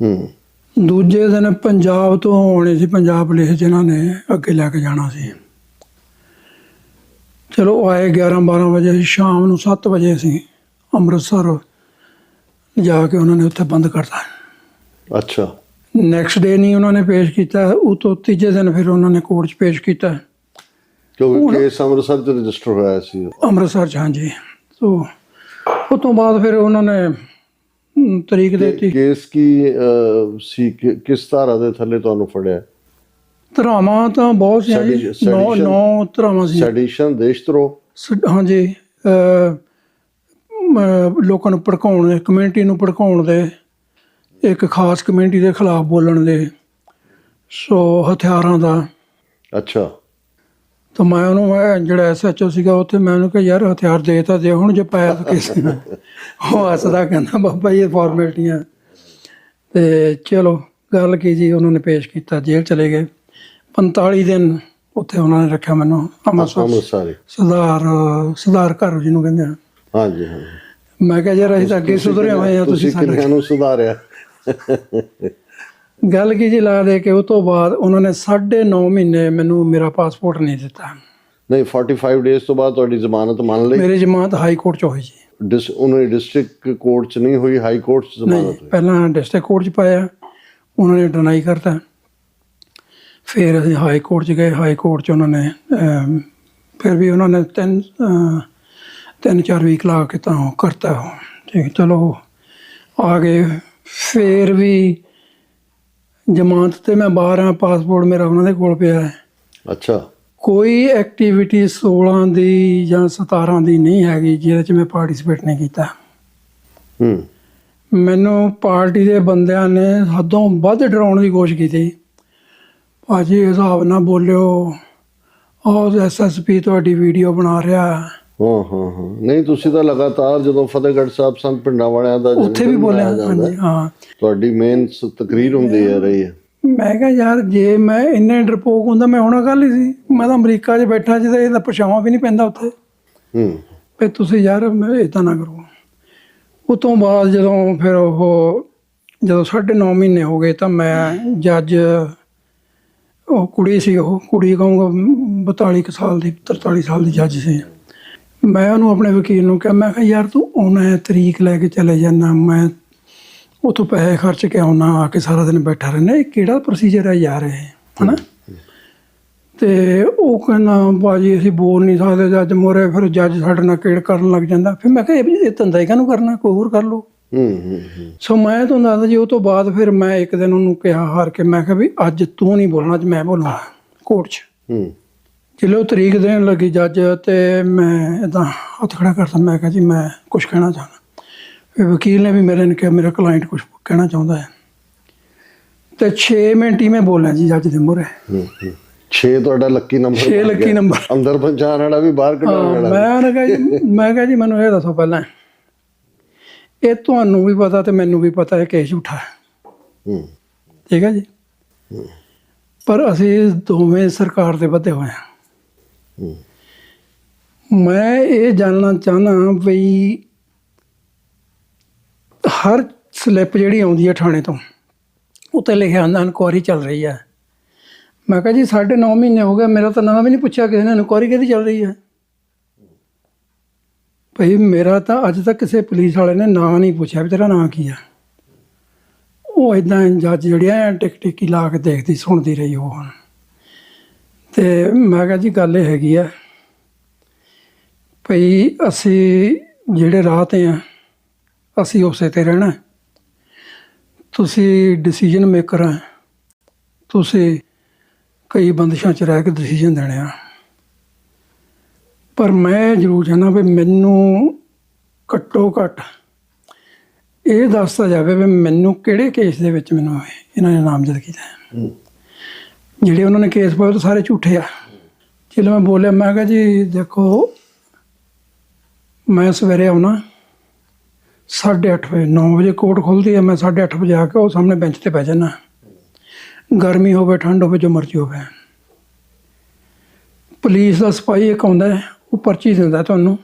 ਦੂਜੇ ਦਿਨ ਪੰਜਾਬ ਤੋਂ ਆਉਣੇ ਸੀ, ਪੰਜਾਬ ਪੁਲਿਸ ਜਿਨ੍ਹਾਂ ਨੇ ਅੱਗੇ ਲੈ ਕੇ ਜਾਣਾ ਸੀ। ਚਲੋ ਆਏ 11-12 ਵਜੇ, ਸ਼ਾਮ ਨੂੰ 7 ਵਜੇ ਅਸੀਂ ਅੰਮ੍ਰਿਤਸਰ ਜਾ ਕੇ ਉਹਨਾਂ ਨੇ ਉੱਥੇ ਬੰਦ ਕਰਤਾ। ਅੱਛਾ। ਨੈਕਸਟ ਡੇ ਨਹੀਂ ਉਹਨਾਂ ਨੇ ਪੇਸ਼ ਕੀਤਾ, ਉਹ ਤੋਂ ਤੀਜੇ ਦਿਨ ਫਿਰ ਉਹਨਾਂ ਨੇ ਕੋਰਟ 'ਚ ਪੇਸ਼ ਕੀਤਾ। ਕਿਉਂਕਿ ਕੇਸ ਅੰਮ੍ਰਿਤਸਰ 'ਚ ਰਜਿਸਟਰ ਹੋਇਆ ਸੀ। ਅੰਮ੍ਰਿਤਸਰ 'ਚ, ਹਾਂਜੀ। ਸੋ ਉਸ ਤੋਂ ਬਾਅਦ ਫਿਰ ਉਹਨਾਂ ਨੇ ਤਰੀਕ ਦੇ ਦਿੱਤੀ। ਕੇਸ ਕੀ ਸੀ, ਕਿਸ ਧਾਰਾ ਦੇ ਥੱਲੇ ਤੁਹਾਨੂੰ ਫੜਿਆ? ਧਾਰਾਵਾਂ ਤਾਂ ਬਹੁਤ ਸੀ ਜੀ, 9 ਧਾਰਾਵਾਂ ਸੀ। ਸੈਡੀਸ਼ਨ, ਦੇਸ਼ਧਰੋਹ, ਹਾਂਜੀ, ਲੋਕਾਂ ਨੂੰ ਭੜਕਾਉਣ ਦੇ, ਕਮਿਊਨਿਟੀ ਨੂੰ ਭੜਕਾਉਣ ਦੇ, ਇੱਕ ਖਾਸ ਕਮਿਊਨਿਟੀ ਦੇ ਖਿਲਾਫ ਬੋਲਣ ਦੇ, ਸੋ ਹਥਿਆਰਾਂ ਦਾ। ਅੱਛਾ। ਤਾਂ ਮੈਂ ਉਹਨੂੰ, ਜਿਹੜਾ SHO ਸੀਗਾ ਉੱਥੇ, ਮੈਂ ਉਹਨੂੰ ਕਿਹਾ ਯਾਰ ਹਥਿਆਰ ਦੇ ਤਾਂ ਦੇ, ਹੁਣ ਜੇ ਪਾਇਆ ਤਾਂ ਕਿਸੇ ਨੇ। ਉਹ ਹੱਸਦਾ ਕਹਿੰਦਾ ਬਾਬਾ ਜੀ ਇਹ ਫਾਰਮੈਲਿਟੀਆਂ। ਤੇ ਚਲੋ ਗੱਲ ਕੀ ਜੀ, ਉਹਨਾਂ ਨੇ ਪੇਸ਼ ਕੀਤਾ, ਜੇਲ੍ਹ ਚਲੇ ਗਏ। 45 ਦਿਨ ਉੱਥੇ ਉਹਨਾਂ ਨੇ ਰੱਖਿਆ ਮੈਨੂੰ, ਅੰਮ੍ਰਿਤਸਰ ਸੁਧਾਰ ਘਰ ਜਿਹਨੂੰ ਕਹਿੰਦੇ ਆ। ਹਾਂਜੀ ਹਾਂ। ਮੈਂ ਕਿਹਾ ਯਾਰ ਅਸੀਂ ਤਾਂ ਅੱਗੇ ਸੁਧਰੇ ਹੋਏ ਆ, ਤੁਸੀਂ ਕਿੰਨਿਆਂ ਨੂੰ ਸੁਧਾਰਿਆ? ਗੱਲ ਕੀ ਜੀ, ਲਾ ਦੇ ਕੇ ਉਹ ਤੋਂ ਬਾਅਦ ਉਹਨਾਂ ਨੇ 9.5 ਮਹੀਨੇ ਮੈਨੂੰ ਮੇਰਾ ਪਾਸਪੋਰਟ ਨਹੀਂ ਦਿੱਤਾ। ਨਹੀਂ, 45 ਡੇਜ਼ ਤੋਂ ਬਾਅਦ ਤੁਹਾਡੀ ਜ਼ਮਾਨਤ ਮੰਨ ਲਈ? ਮੇਰੀ ਜ਼ਮਾਨਤ ਹਾਈ ਕੋਰਟ 'ਚ ਹੋਈ ਜੀ। ਉਹਨਾਂ ਡਿਸਟ੍ਰਿਕਟ ਕੋਰਟ 'ਚ ਨਹੀਂ ਹੋਈ, ਹਾਈ ਕੋਰਟ 'ਚ ਜ਼ਮਾਨਤ ਹੋਈ? ਪਹਿਲਾਂ ਡਿਸਟ੍ਰਿਕਟ ਕੋਰਟ 'ਚ ਪਾਇਆ, ਉਹਨਾਂ ਨੇ ਡਿਨਾਈ ਕਰਤਾ। ਫਿਰ ਅਸੀਂ ਹਾਈ ਕੋਰਟ 'ਚ ਗਏ, ਹਾਈ ਕੋਰਟ 'ਚ ਉਹਨਾਂ ਨੇ ਫਿਰ ਵੀ ਉਹਨਾਂ ਨੇ 3-4 ਵੀਕ ਲਾ ਕੇ ਤਾਂ ਕਰਤਾ ਉਹ, ਠੀਕ। ਚਲੋ ਆ ਗਏ। ਫਿਰ ਵੀ ਜ਼ਮਾਨਤ ਤੇ ਮੈਂ ਬਾਹਰ ਆ, ਪਾਸਪੋਰਟ ਮੇਰਾ ਉਹਨਾਂ ਦੇ ਕੋਲ ਪਿਆ ਹੈ। ਅੱਛਾ। ਕੋਈ ਐਕਟੀਵਿਟੀ 16 ਦੀ ਜਾਂ 17 ਦੀ ਨਹੀਂ ਹੈਗੀ ਜਿਹਦੇ 'ਚ ਮੈਂ ਪਾਰਟੀਸਪੇਟ ਨਹੀਂ ਕੀਤਾ। ਮੈਨੂੰ ਪਾਰਟੀ ਦੇ ਬੰਦਿਆਂ ਨੇ ਹੱਦੋਂ ਵੱਧ ਡਰਾਉਣ ਦੀ ਕੋਸ਼ਿਸ਼ ਕੀਤੀ। ਭਾਜੀ ਹਿਸਾਬ ਨਾਲ ਬੋਲਿਓ, ਉਹ SSP ਤੁਹਾਡੀ ਵੀਡੀਓ ਬਣਾ ਰਿਹਾ। ਹਾਂ। ਨਹੀਂ, ਤੁਸੀਂ ਤਾਂ ਲਗਾਤਾਰ ਜਦੋਂ ਫਤਿਹਗੜ੍ਹ ਸਾਹਿਬ ਸੰਤ ਪਿੰਡਾਂ ਵਾਲਿਆਂ ਦਾ ਉੱਥੇ ਵੀ ਬੋਲਿਆ। ਹਾਂਜੀ ਹਾਂ, ਤੁਹਾਡੀ ਮੇਨ ਤਕਰੀਰ ਹੁੰਦੀ ਹੈ ਰਹੀ ਹੈ। ਮੈਂ ਕਿਹਾ ਯਾਰ ਜੇ ਮੈਂ ਇੰਨੇ ਡਰਪੋਕ ਹੁੰਦਾ ਮੈਂ ਹੁਣ ਗੱਲ ਹੀ ਸੀ। ਮੈਂ ਤਾਂ ਅਮਰੀਕਾ 'ਚ ਬੈਠਾ ਜਿਹਦਾ ਇਹਦਾ ਪਛਾਵਾਂ ਵੀ ਨਹੀਂ ਪੈਂਦਾ ਉੱਥੇ। ਵੀ ਤੁਸੀਂ ਯਾਰ ਇੱਦਾਂ ਨਾ ਕਰੋ। ਉਹ ਤੋਂ ਬਾਅਦ ਜਦੋਂ ਫਿਰ ਜਦੋਂ 9.5 ਮਹੀਨੇ ਹੋ ਗਏ ਤਾਂ ਮੈਂ ਜੱਜ, ਉਹ ਕੁੜੀ ਸੀ, ਉਹ ਕੁੜੀ ਕਹੂੰਗਾ 42 ਸਾਲ ਦੀ, 43 ਸਾਲ ਦੀ ਜੱਜ ਸੀ। ਮੈਂ ਉਹਨੂੰ ਆਪਣੇ ਵਕੀਲ ਨੂੰ ਕਿਹਾ, ਮੈਂ ਕਿਹਾ ਯਾਰ ਤੂੰ ਆਉਣਾ ਤਰੀਕ ਲੈ ਕੇ ਚਲੇ ਜਾਣਾ, ਮੈਂ ਉੱਥੋਂ ਪੈਸੇ ਖਰਚ ਕੇ ਆਉਣਾ, ਆ ਕੇ ਸਾਰਾ ਦਿਨ ਬੈਠਾ ਰਹਿਣਾ, ਇਹ ਕਿਹੜਾ ਪ੍ਰੋਸੀਜਰ ਹੈ ਯਾਰ ਇਹ, ਹੈ ਨਾ। ਅਤੇ ਉਹ ਕਹਿੰਦਾ ਬਾਜੀ ਅਸੀਂ ਬੋਲ ਨਹੀਂ ਸਕਦੇ ਜੱਜ ਮੋਰੇ। ਫਿਰ ਜੱਜ ਸਾਡੇ ਨਾਲ ਕਿਹੜ ਕਰਨ ਲੱਗ ਜਾਂਦਾ। ਫਿਰ ਮੈਂ ਕਿਹਾ ਇਹ ਧੰਦਾ ਹੀ ਕਾਹਨੂੰ ਕਰਨਾ, ਕੋਈ ਹੋਰ ਕਰ ਲਓ। ਸੋ ਮੈਂ ਤੁਹਾਨੂੰ ਦੱਸਦਾ ਜੀ, ਉਹ ਤੋਂ ਬਾਅਦ ਫਿਰ ਮੈਂ ਇੱਕ ਦਿਨ ਉਹਨੂੰ ਕਿਹਾ ਹਾਰ ਕੇ, ਮੈਂ ਕਿਹਾ ਵੀ ਅੱਜ ਤੂੰ ਨਹੀਂ ਬੋਲਣਾ, ਅੱਜ ਮੈਂ ਬੋਲਣਾ ਕੋਰਟ 'ਚ। ਜਦੋਂ ਉਹ ਤਰੀਕ ਦੇਣ ਲੱਗੀ ਜੱਜ, ਅਤੇ ਮੈਂ ਇੱਦਾਂ ਹੱਥ ਖੜਾ ਕਰਤਾ। ਮੈਂ ਕਿਹਾ ਜੀ ਮੈਂ ਕੁਛ ਕਹਿਣਾ ਚਾਹੁੰਦਾ। ਫਿਰ ਵਕੀਲ ਨੇ ਵੀ ਮੇਰੇ ਨੇ ਕਿਹਾ ਮੇਰਾ ਕਲਾਇੰਟ ਕੁਛ ਕਹਿਣਾ ਚਾਹੁੰਦਾ ਹੈ। ਅਤੇ 6 ਮਿੰਟ ਹੀ ਮੈਂ ਬੋਲਿਆ ਜੀ ਜੱਜ ਦੇ ਮੂਹਰੇ। 6 ਤੁਹਾਡਾ ਲੱਕੀ ਨੰਬਰ? 6 Lucky number. ਅੰਦਰ ਪਹੁੰਚਾਉਣ ਵਾਲਾ ਵੀ, ਬਾਹਰ ਕਢਾਉਣ ਵਾਲਾ। ਮੈਂ ਕਿਹਾ ਜੀ ਮੈਨੂੰ ਇਹ ਦੱਸੋ ਪਹਿਲਾਂ, ਇਹ ਤੁਹਾਨੂੰ ਵੀ ਪਤਾ ਤੇ ਮੈਨੂੰ ਵੀ ਪਤਾ ਹੈ ਕੇਸ ਝੂਠਾ ਹੈ, ਠੀਕ ਹੈ ਜੀ। ਪਰ ਅਸੀਂ ਦੋਵੇਂ ਸਰਕਾਰ ਦੇ ਵਧੇ ਹੋਏ ਹਾਂ। ਮੈਂ ਇਹ ਜਾਣਨਾ ਚਾਹੁੰਦਾ ਬਈ ਹਰ ਸਲਿੱਪ ਜਿਹੜੀ ਆਉਂਦੀ ਹੈ ਥਾਣੇ ਤੋਂ, ਉੱਤੇ ਲਿਖਿਆ ਹੁੰਦਾ ਇਨਕੁਆਇਰੀ ਚੱਲ ਰਹੀ ਹੈ। ਮੈਂ ਕਿਹਾ ਜੀ 9.5 ਮਹੀਨੇ ਹੋ ਗਏ, ਮੇਰਾ ਤਾਂ ਨਾਂ ਵੀ ਨਹੀਂ ਪੁੱਛਿਆ ਕਿਸੇ ਨੇ, ਇਨਕੁਆਇਰੀ ਕਿਹਦੀ ਚੱਲ ਰਹੀ ਹੈ। ਭਾਈ ਮੇਰਾ ਤਾਂ ਅੱਜ ਤੱਕ ਕਿਸੇ ਪੁਲਿਸ ਵਾਲੇ ਨੇ ਨਾਂ ਨਹੀਂ ਪੁੱਛਿਆ ਵੀ ਤੇਰਾ ਨਾਂ ਕੀ ਆ। ਉਹ ਇੱਦਾਂ ਜੱਜ ਜਿਹੜੀ ਆ ਟਿਕੀ ਲਾ ਕੇ ਦੇਖਦੀ ਸੁਣਦੀ ਰਹੀ ਉਹ। ਹੁਣ ਅਤੇ ਮੈਂ ਕਿਹਾ ਜੀ ਗੱਲ ਇਹ ਹੈਗੀ ਆ ਭਈ ਅਸੀਂ ਜਿਹੜੇ ਰਾਹ 'ਤੇ ਆ ਅਸੀਂ ਉਸੇ 'ਤੇ ਰਹਿਣਾ। ਤੁਸੀਂ ਡਿਸੀਜ਼ਨ ਮੇਕਰ ਆ, ਤੁਸੀਂ ਕਈ ਬੰਦਿਸ਼ਾਂ 'ਚ ਰਹਿ ਕੇ ਡਿਸੀਜ਼ਨ ਦੇਣੇ ਆ। ਪਰ ਮੈਂ ਜ਼ਰੂਰ ਚਾਹੁੰਦਾ ਵੀ ਮੈਨੂੰ ਘੱਟੋ ਘੱਟ ਇਹ ਦੱਸਤਾ ਜਾਵੇ ਵੀ ਮੈਨੂੰ ਕਿਹੜੇ ਕੇਸ ਦੇ ਵਿੱਚ ਮੈਨੂੰ ਇਹਨਾਂ ਨੇ ਨਾਮਜ਼ਦ ਕੀਤਾ। ਜਿਹੜੇ ਉਹਨਾਂ ਨੇ ਕੇਸ ਪਾਏ ਉਹ ਸਾਰੇ ਝੂਠੇ ਆ। ਚਲੋ ਮੈਂ ਬੋਲਿਆ, ਮੈਂ ਕਿਹਾ ਜੀ ਦੇਖੋ ਮੈਂ ਸਵੇਰੇ ਆਉਣਾ 8:30 ਵਜੇ, 9 ਵਜੇ ਕੋਰਟ ਖੁੱਲ੍ਹਦੀ ਹੈ, ਮੈਂ 8:30 ਵਜੇ ਆ ਕੇ ਉਹ ਸਾਹਮਣੇ ਬੈਂਚ 'ਤੇ ਬਹਿ ਜਾਣਾ। ਗਰਮੀ ਹੋਵੇ ਠੰਡ ਹੋਵੇ ਜੋ ਮਰਜ਼ੀ ਹੋਵੇ। ਪੁਲਿਸ ਦਾ ਸਿਪਾਹੀ ਇੱਕ ਆਉਂਦਾ, ਉਹ ਪਰਚੀ ਦਿੰਦਾ ਤੁਹਾਨੂੰ,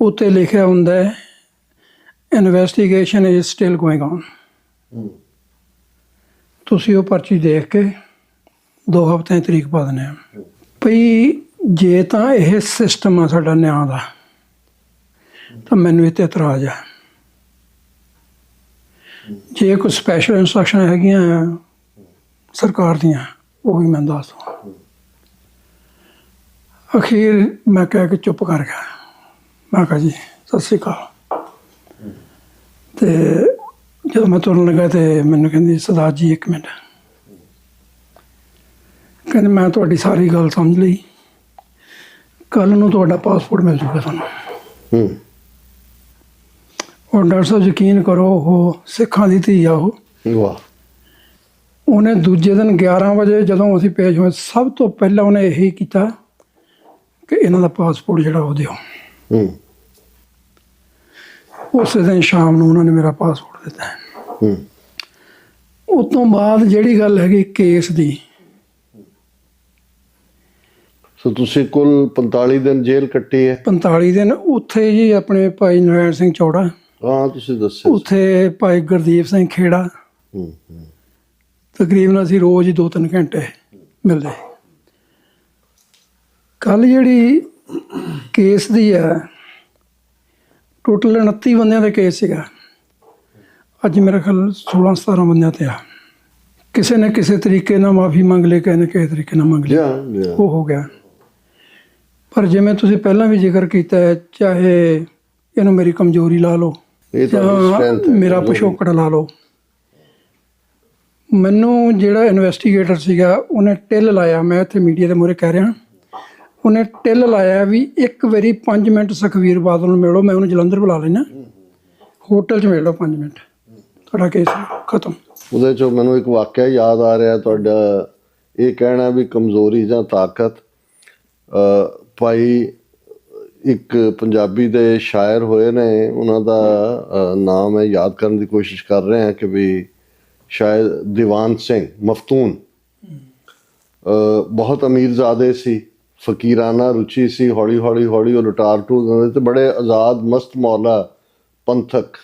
ਉੱਤੇ ਲਿਖਿਆ ਹੁੰਦਾ ਹੈ investigation is still going on. ਤੁਸੀਂ ਉਹ ਪਰਚੀ ਦੇਖ ਕੇ 2 ਹਫ਼ਤਿਆਂ ਦੀ ਤਰੀਕ ਪਾ ਦਿੰਦੇ ਆ ਭਈ ਜੇ ਤਾਂ ਇਹ ਸਿਸਟਮ ਆ ਸਾਡਾ ਨਿਆਂ ਦਾ ਤਾਂ ਮੈਨੂੰ ਇਹ 'ਤੇ ਇਤਰਾਜ਼ ਆ। ਜੇ ਕੋਈ ਸਪੈਸ਼ਲ ਇੰਸਟਰਕਸ਼ਨ ਹੈਗੀਆਂ ਸਰਕਾਰ ਦੀਆਂ ਉਹ ਵੀ ਮੈਂ ਦੱਸ ਦਵਾਂ। ਅਖੀਰ ਮੈਂ ਕਹਿ ਕੇ ਚੁੱਪ ਕਰ ਗਿਆ। ਮੈਂ ਕਿਹਾ ਜੀ ਸਤਿ ਸ਼੍ਰੀ ਅਕਾਲ। ਅਤੇ ਜਦੋਂ ਮੈਂ ਤੁਰਨ ਲੱਗਾ ਤੇ ਮੈਨੂੰ ਕਹਿੰਦੀ ਸਰਦਾਰ ਜੀ 1 ਮਿੰਟ। ਕਹਿੰਦੇ ਮੈਂ ਤੁਹਾਡੀ ਸਾਰੀ ਗੱਲ ਸਮਝ ਲਈ, ਕੱਲ੍ਹ ਨੂੰ ਤੁਹਾਡਾ ਪਾਸਪੋਰਟ ਮਿਲ ਜੂਗਾ ਤੁਹਾਨੂੰ। ਔਰ ਡਾਕਟਰ ਸਾਹਿਬ ਯਕੀਨ ਕਰੋ ਉਹ ਸਿੱਖਾਂ ਦੀ ਧੀ ਆ ਉਹ। ਵਾਹ। ਉਹਨੇ ਦੂਜੇ ਦਿਨ 11 ਵਜੇ ਜਦੋਂ ਅਸੀਂ ਪੇਸ਼ ਹੋਏ ਸਭ ਤੋਂ ਪਹਿਲਾਂ ਉਹਨੇ ਇਹੀ ਕੀਤਾ ਕਿ ਇਹਨਾਂ ਦਾ ਪਾਸਪੋਰਟ ਜਿਹੜਾ ਉਹ ਦਿਓ। ਉਸੇ ਦਿਨ ਸ਼ਾਮ ਨੂੰ ਉਹਨਾਂ ਨੇ ਮੇਰਾ ਪਾਸਪੋਰਟ ਦਿੱਤਾ। ਉਸ ਤੋਂ ਬਾਅਦ ਜਿਹੜੀ ਗੱਲ ਹੈਗੀ ਕੇਸ ਦੀ, ਸੋ ਤੁਸੀਂ ਕੁੱਲ 45 ਦਿਨ ਜੇਲ੍ਹ ਕੱਟੀ ਹੈ? 45 ਦਿਨ ਉੱਥੇ ਜੀ ਆਪਣੇ ਭਾਈ ਨਰਾਇਣ ਸਿੰਘ ਚੌੜਾ, ਹਾਂ ਤੁਸੀਂ ਦੱਸਿਆ, ਉੱਥੇ ਭਾਈ ਗੁਰਦੀਪ ਸਿੰਘ ਖੇੜਾ। ਤਕਰੀਬਨ ਅਸੀਂ ਰੋਜ਼ ਹੀ 2-3 ਘੰਟੇ ਮਿਲਦੇ। ਕੱਲ੍ਹ ਜਿਹੜੀ ਕੇਸ ਦੀ ਹੈ ਟੋਟਲ 29 ਬੰਦਿਆਂ ਦਾ ਕੇਸ ਸੀਗਾ, ਅੱਜ ਮੇਰਾ ਖਿਆਲ 16-17 ਬੰਦਿਆਂ 'ਤੇ ਆ। ਕਿਸੇ ਨੇ ਕਿਸੇ ਤਰੀਕੇ ਨਾਲ ਮਾਫੀ ਮੰਗ ਲਈ, ਕਿਸੇ ਨੇ ਕਿਸੇ ਤਰੀਕੇ ਨਾਲ ਮੰਗ ਲਈ, ਉਹ ਹੋ ਗਿਆ। ਪਰ ਜਿਵੇਂ ਤੁਸੀਂ ਪਹਿਲਾਂ ਵੀ ਜ਼ਿਕਰ ਕੀਤਾ ਹੈ, ਚਾਹੇ ਇਹਨੂੰ ਮੇਰੀ ਕਮਜ਼ੋਰੀ ਲਾ ਲਓ ਜਾਂ ਮੇਰਾ ਪਿਛੋਕੜ ਲਾ ਲਓ, ਮੈਨੂੰ ਜਿਹੜਾ ਇਨਵੈਸਟੀਗੇਟਰ ਸੀਗਾ ਉਹਨੇ ਟਿੱਲ ਲਾਇਆ। ਮੈਂ ਇੱਥੇ ਮੀਡੀਆ ਦੇ ਮੂਹਰੇ ਕਹਿ ਰਿਹਾ, ਉਹਨੇ ਟਿੱਲ ਲਾਇਆ ਵੀ 1 ਵਾਰੀ 5 ਮਿੰਟ ਸੁਖਬੀਰ ਬਾਦਲ ਨੂੰ ਮਿਲੋ, ਮੈਂ ਉਹਨੂੰ ਜਲੰਧਰ ਬੁਲਾ ਲੈਣਾ, ਹੋਟਲ 'ਚ ਮਿਲ ਲਓ 5 ਮਿੰਟ, ਤੁਹਾਡਾ ਕੇਸ ਖਤਮ। ਉਹਦੇ 'ਚੋਂ ਮੈਨੂੰ ਇੱਕ ਵਾਕਿਆ ਯਾਦ ਆ ਰਿਹਾ ਤੁਹਾਡਾ ਇਹ ਕਹਿਣਾ ਵੀ ਕਮਜ਼ੋਰੀ ਜਾਂ ਤਾਕਤ। ਭਾਈ ਇੱਕ ਪੰਜਾਬੀ ਦੇ ਸ਼ਾਇਰ ਹੋਏ ਨੇ, ਉਹਨਾਂ ਦਾ ਨਾਮ ਹੈ, ਯਾਦ ਕਰਨ ਦੀ ਕੋਸ਼ਿਸ਼ ਕਰ ਰਹੇ ਹਾਂ ਕਿ ਵੀ ਸ਼ਾਇਦ ਦੀਵਾਨ ਸਿੰਘ ਮਫਤੂਨ। ਬਹੁਤ ਅਮੀਰਜ਼ਾਦੇ ਸੀ, ਫਕੀਰਾਨਾ ਰੁਚੀ ਸੀ, ਹੌਲੀ ਹੌਲੀ ਉਹ ਲੁਟਾਰ ਟੂ ਦਿੰਦੇ ਤੇ ਬੜੇ ਆਜ਼ਾਦ ਮਸਤ ਮੌਲਾ ਪੰਥਕ।